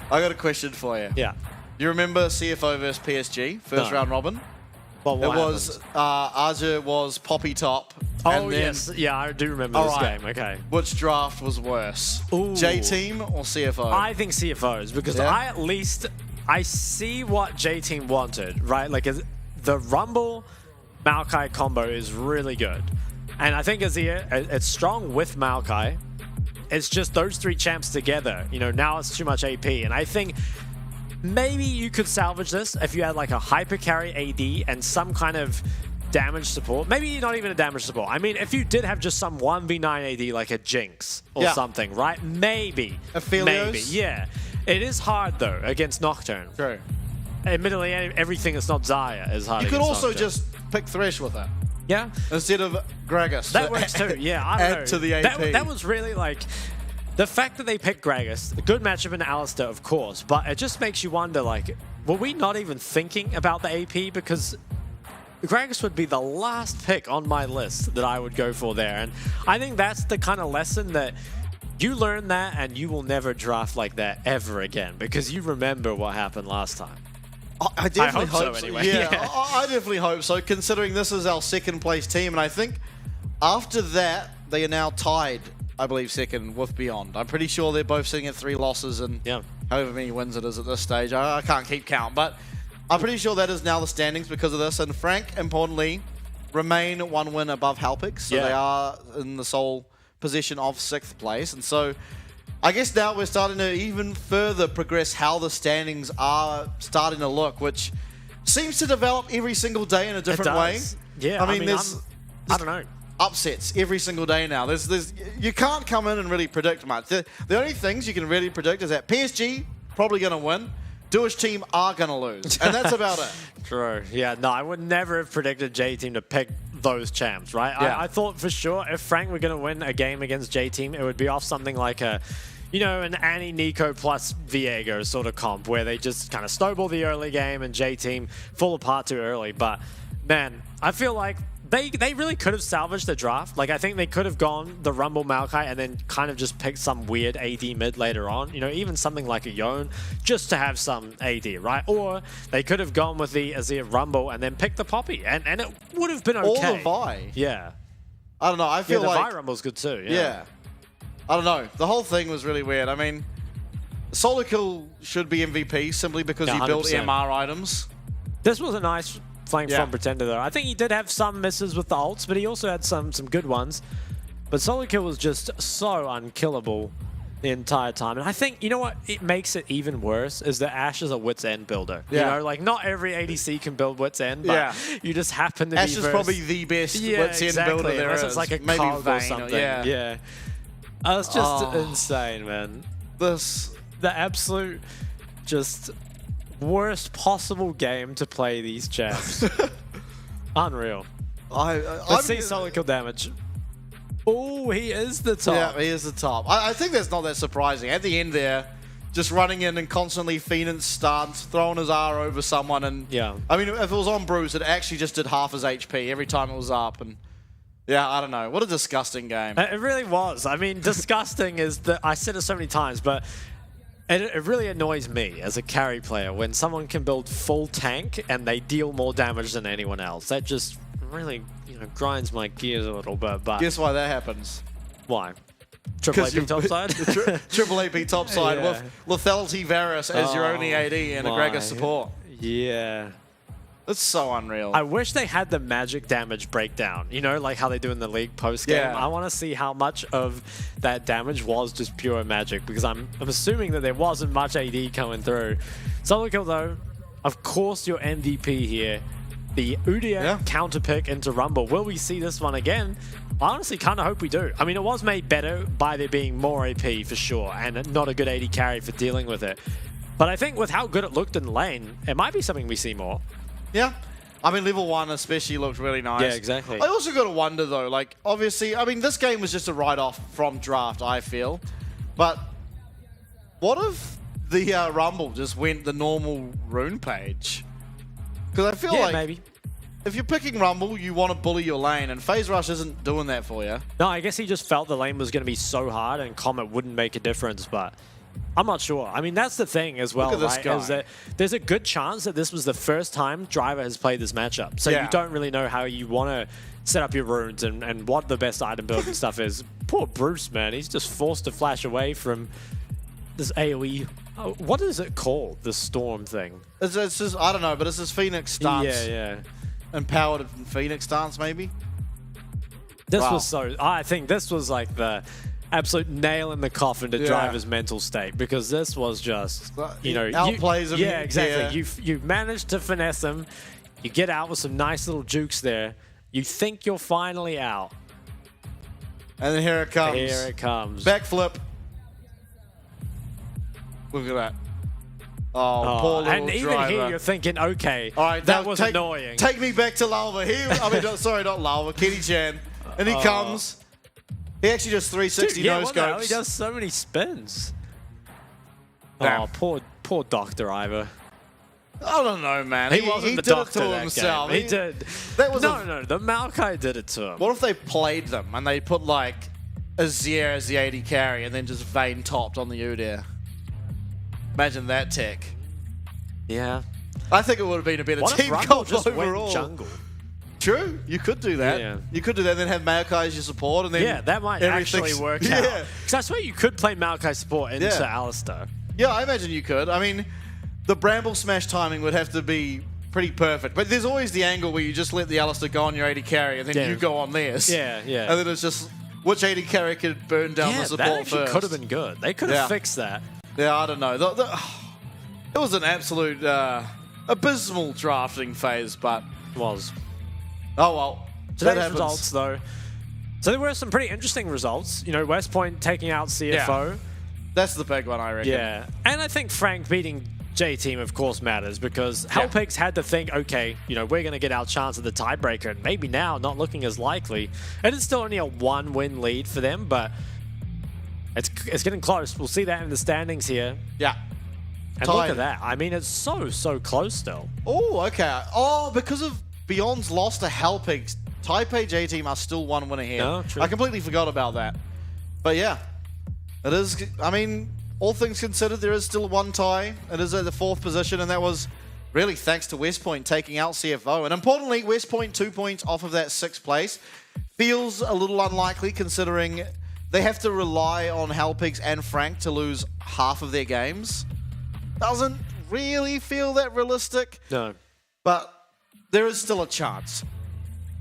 I got a question for you. Yeah. You remember CFO versus PSG, first No. round robin? Well, it what was, Azure was Poppy top. Oh, and then, yes. Yeah, I do remember this game. Okay. Which draft was worse? Ooh. J-Team or CFO? I think CFOs, because I see what J-Team wanted, right? Like, the Rumble Maokai combo is really good. And I think Azir, it's strong with Maokai. It's just those 3 champs together. You know, now it's too much AP. And I think maybe you could salvage this if you had like a hyper carry AD and some kind of damage support. Maybe not even a damage support. I mean, if you did have just some 1v9 AD like a Jinx or something, right? Maybe. Aphelios? Maybe, yeah. It is hard though against Nocturne. True. Admittedly, everything that's not Xayah is hard. You could against also Nocturne. just pick Thresh with it. Yeah. Instead of Gragas. That works too. Yeah, I don't know. Add to the AP. That was really like the fact that they picked Gragas. A good matchup in Alistair, of course, but it just makes you wonder, like, were we not even thinking about the AP? Because Gragas would be the last pick on my list that I would go for there. And I think that's the kind of lesson that you learn that and you will never draft like that ever again, because you remember what happened last time. I definitely hope hope so, so. anyway. Yeah, I definitely hope so, considering this is our second place team. And I think after that, they are now tied I believe, second with Beyond. I'm pretty sure they're both sitting at 3 losses and however many wins it is at this stage. I can't keep count, but I'm pretty sure that is now the standings because of this. And Frank, importantly, remain 1 win above Halpix, so they are in the sole position of 6th place. And so I guess now we're starting to even further progress how the standings are starting to look, which seems to develop every single day in a different way. Yeah, I mean there's I don't know. Upsets every single day now. There's you can't come in and really predict much. The only things you can really predict is that PSG probably going to win, Duish team are going to lose, and that's about it. True. Yeah, no, I would never have predicted J Team to pick those champs, right? Yeah. I thought for sure if Frank were going to win a game against J Team, it would be off something like a, you know, an Annie, Nico plus Viego sort of comp where they just kind of snowball the early game and J Team fall apart too early. But man, I feel like they really could have salvaged the draft. Like, I think they could have gone the Rumble Maokai and then kind of just picked some weird AD mid later on. You know, even something like a Yone, just to have some AD, right? Or they could have gone with the Azir Rumble and then picked the Poppy, and it would have been okay. Or the Vi. Yeah. I don't know. I feel like the Vi Rumble's good too. Yeah. I don't know. The whole thing was really weird. I mean, Solo Kill should be MVP simply because he built 100%. MR items. This was a nice flank from Pretender though. I think he did have some misses with the ults, but he also had some good ones. But Solo Kill was just so unkillable the entire time. And I think, you know what, it makes it even worse is that Ashe is a Wit's End builder. You know, like not every ADC can build Wit's End, but you just happen to Ashe is probably the best Wit's End builder there unless is. it's like a Maybe Cog or Vayne something. Yeah. It's just insane, man. The absolute just worst possible game to play these champs. Unreal. Let's see Solo Kill damage. Oh, he is the top. Yeah, he is the top. I think that's not that surprising. At the end there, just running in and constantly Phoenix stance, throwing his R over someone. And I mean, if it was on Bruce, it actually just did half his HP every time it was up. And yeah, I don't know. What a disgusting game. It really was. I mean, disgusting is that I said it so many times, but it really annoys me as a carry player when someone can build full tank and they deal more damage than anyone else. That just really, you know, grinds my gears a little bit. But guess why that happens? Why? Triple AP topside? Triple AP topside with Lethality Varus as your only AD and a Gregor support. Yeah. It's so unreal. I wish they had the magic damage breakdown, you know, like how they do in the league post game. Yeah. I want to see how much of that damage was just pure magic, because I'm assuming that there wasn't much AD coming through. Solo Kill though, of course your MVP here. The Udyr counter pick into Rumble. Will we see this one again? I honestly kind of hope we do. I mean, it was made better by there being more AP for sure, and not a good AD carry for dealing with it. But I think with how good it looked in lane, it might be something we see more. Yeah. I mean, level 1 especially looked really nice. Yeah, exactly. I also got to wonder, though, like, obviously, I mean, this game was just a write-off from draft, I feel. But what if the Rumble just went the normal rune page? Because I feel like maybe. If you're picking Rumble, you want to bully your lane, and FaZe Rush isn't doing that for you. No, I guess he just felt the lane was going to be so hard and Comet wouldn't make a difference, but I'm not sure. I mean, that's the thing as well, right? Is that there's a good chance that this was the first time Driver has played this matchup. So you don't really know how you want to set up your runes and what the best item build and stuff is. Poor Bruce, man. He's just forced to flash away from this AoE. Oh, what is it called? The storm thing? It's just, I don't know, but it's this Phoenix stance. Yeah. Empowered Phoenix stance, maybe? This was so... I think this was like the absolute nail in the coffin to Driver's mental state, because this was just, you know... Outplays him. Yeah, exactly. You've managed to finesse him. You get out with some nice little jukes there. You think you're finally out. And then here it comes. Here it comes. Backflip. Look at that. Oh, poor little and even Driver. here you're thinking, okay, all right, that was annoying. Take me back to Lava. Sorry, not Lava, Kitty-chan. And he comes. He actually just 360 no-scopes. He does so many spins. Damn. Oh, poor Dr. Ivor. I don't know, man. He wasn't the did doctor it to that himself. Game. He did. That was no, the Maokai did it to him. What if they played them and they put like Azir as the AD carry and then just Vayne topped on the Udyr? Imagine that tech. Yeah. I think it would have been a better what team if comp just overall. went jungle? True, you could do that. Yeah. You could do that and then have Maokai as your support. And then Yeah, that might actually work out. Yeah. Because I swear you could play Maokai support into Alistar. Yeah, I imagine you could. I mean, the Bramble Smash timing would have to be pretty perfect. But there's always the angle where you just let the Alistar go on your AD carry and then you go on theirs. Yeah, yeah. And then it's just which AD carry could burn down the support that actually first. could have been good. They could have fixed that. Yeah, I don't know. It was an absolute abysmal drafting phase, but... was. Oh, well. Today's results, though. So there were some pretty interesting results. You know, West Point taking out CFO. Yeah. That's the big one, I reckon. Yeah. And I think Frank beating J-Team, of course, matters because Hellpigs had to think, okay, you know, we're going to get our chance at the tiebreaker, and maybe now not looking as likely. And it's still only a 1-win lead for them, but it's getting close. We'll see that in the standings here. Yeah. And look at that. I mean, it's so close still. Oh, okay. Oh, because of Beyond's loss to Hellpigs, Taipei J-Team are still 1 win ahead. No, true. I completely forgot about that. But yeah, it is, I mean, all things considered, there is still one tie. It is at the 4th position, and that was really thanks to West Point taking out CFO. And importantly, West Point 2 points off of that 6th place. Feels a little unlikely considering they have to rely on Hellpigs and Frank to lose half of their games. Doesn't really feel that realistic. No. But there is still a chance.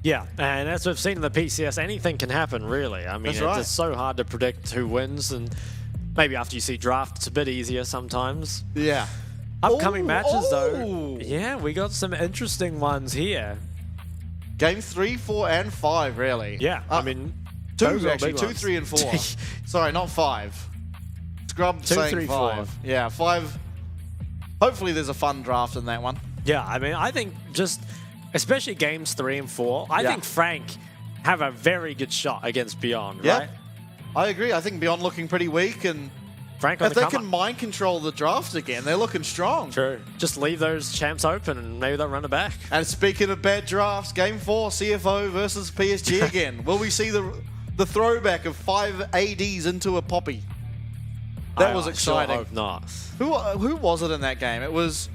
Yeah, and as we've seen in the PCS, anything can happen, really. I mean, it's just so hard to predict who wins, and maybe after you see draft, it's a bit easier sometimes. Yeah. Upcoming matches, though. Yeah, we got some interesting ones here. Game 3, 4, and 5, really. Yeah, I mean... 2, actually. 2, 3, and 4. Sorry, not 5. Scrub 2, saying 3, 5. 4. Yeah, 5. Hopefully there's a fun draft in that one. Yeah, I mean, I think just... Especially games 3 and 4, I think Frank have a very good shot against Beyond, right? I agree. I think Beyond looking pretty weak, and Frank if they can mind control the draft again, they're looking strong. True. Just leave those champs open, and maybe they'll run it back. And speaking of bad drafts, game 4, CFO versus PSG again. Will we see the throwback of 5 ADs into a Poppy? That was exciting. I hope not. Who was it in that game? It was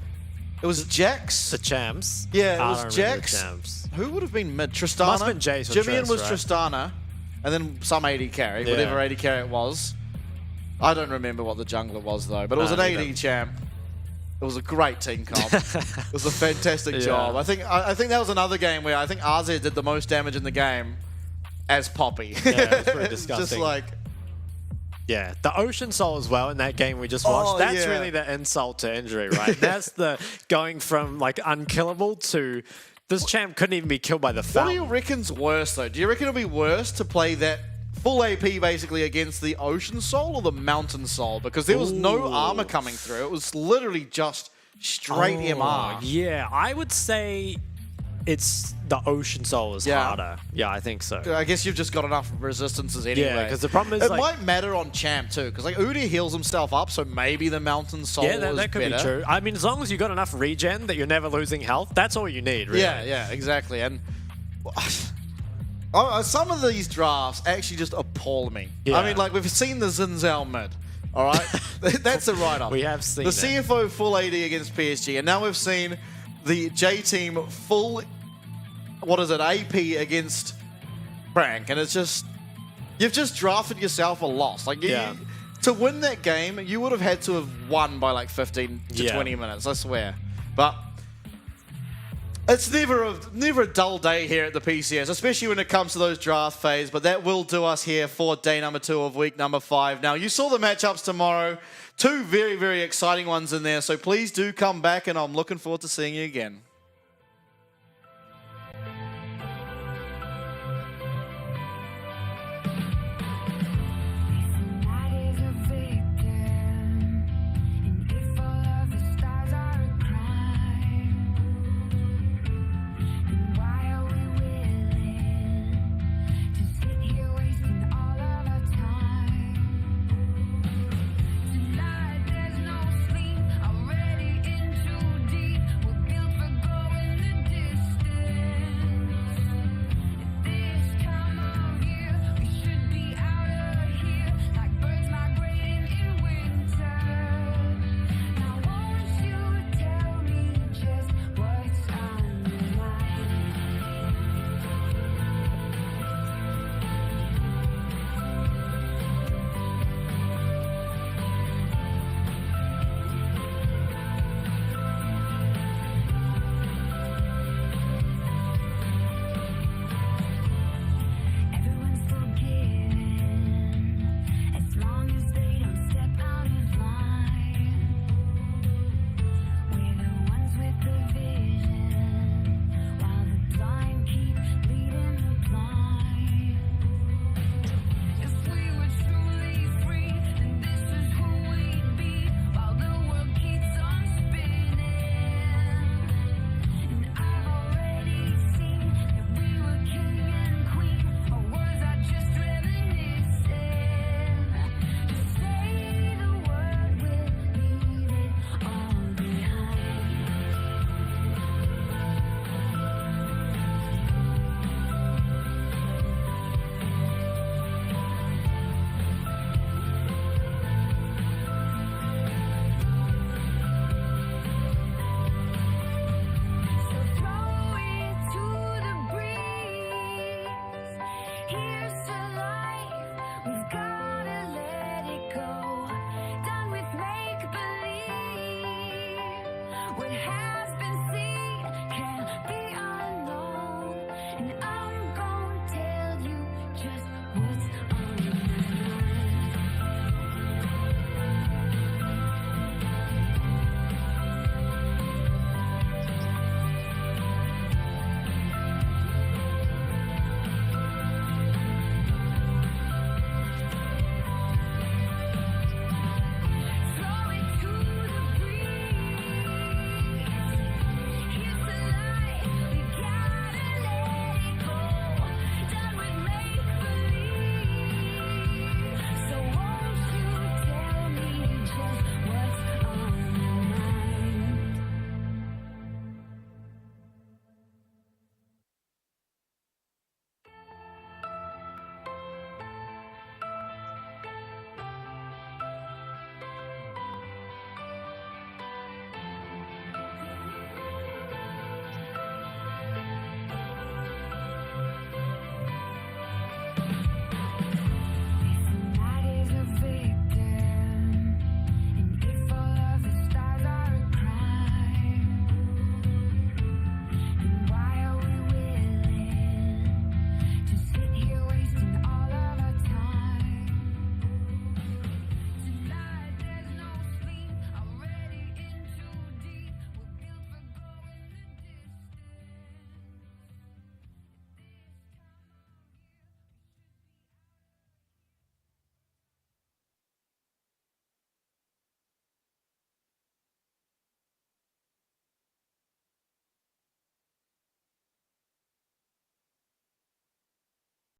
Jax. The champs. Yeah, it was Jax. Who would have been mid? Tristana. Must have been Jace or Jimmy Triss, was right? Tristana, and then some AD carry, whatever AD carry it was. I don't remember what the jungler was though, but it was an AD champ. It was a great team comp. It was a fantastic job. I think that was another game where I think RZ did the most damage in the game as Poppy. Yeah, it was pretty disgusting. Just like. Yeah, the Ocean Soul as well in that game we just watched. That's really the insult to injury, right? That's the going from like unkillable to this champ couldn't even be killed by the fountain. What do you reckon's worse though? Do you reckon it'll be worse to play that full AP basically against the Ocean Soul or the Mountain Soul? Because there was no armor coming through. It was literally just straight MR. Yeah, I would say it's the Ocean Soul is harder. Yeah, I think so. I guess you've just got enough resistances anyway. Yeah, because the problem is it might matter on champ too, because like Udi heals himself up, so maybe the Mountain Soul is that could be true. I mean, as long as you got enough regen that you're never losing health, that's all you need, really. Yeah, exactly. And some of these drafts actually just appall me. Yeah. I mean, like we've seen the Xin Zhao mid. All right, that's a write-up. We have seen the CFO full AD against PSG, and now we've seen the J team full. What is it? AP against Frank, and it's just you've just drafted yourself a loss. Like to win that game, you would have had to have won by like 15 to 20 minutes. I swear, but. It's never a dull day here at the PCS, especially when it comes to those draft phase, but that will do us here for day number 2 of week number 5. Now, you saw the matchups tomorrow. 2 very, very exciting ones in there, so please do come back, and I'm looking forward to seeing you again.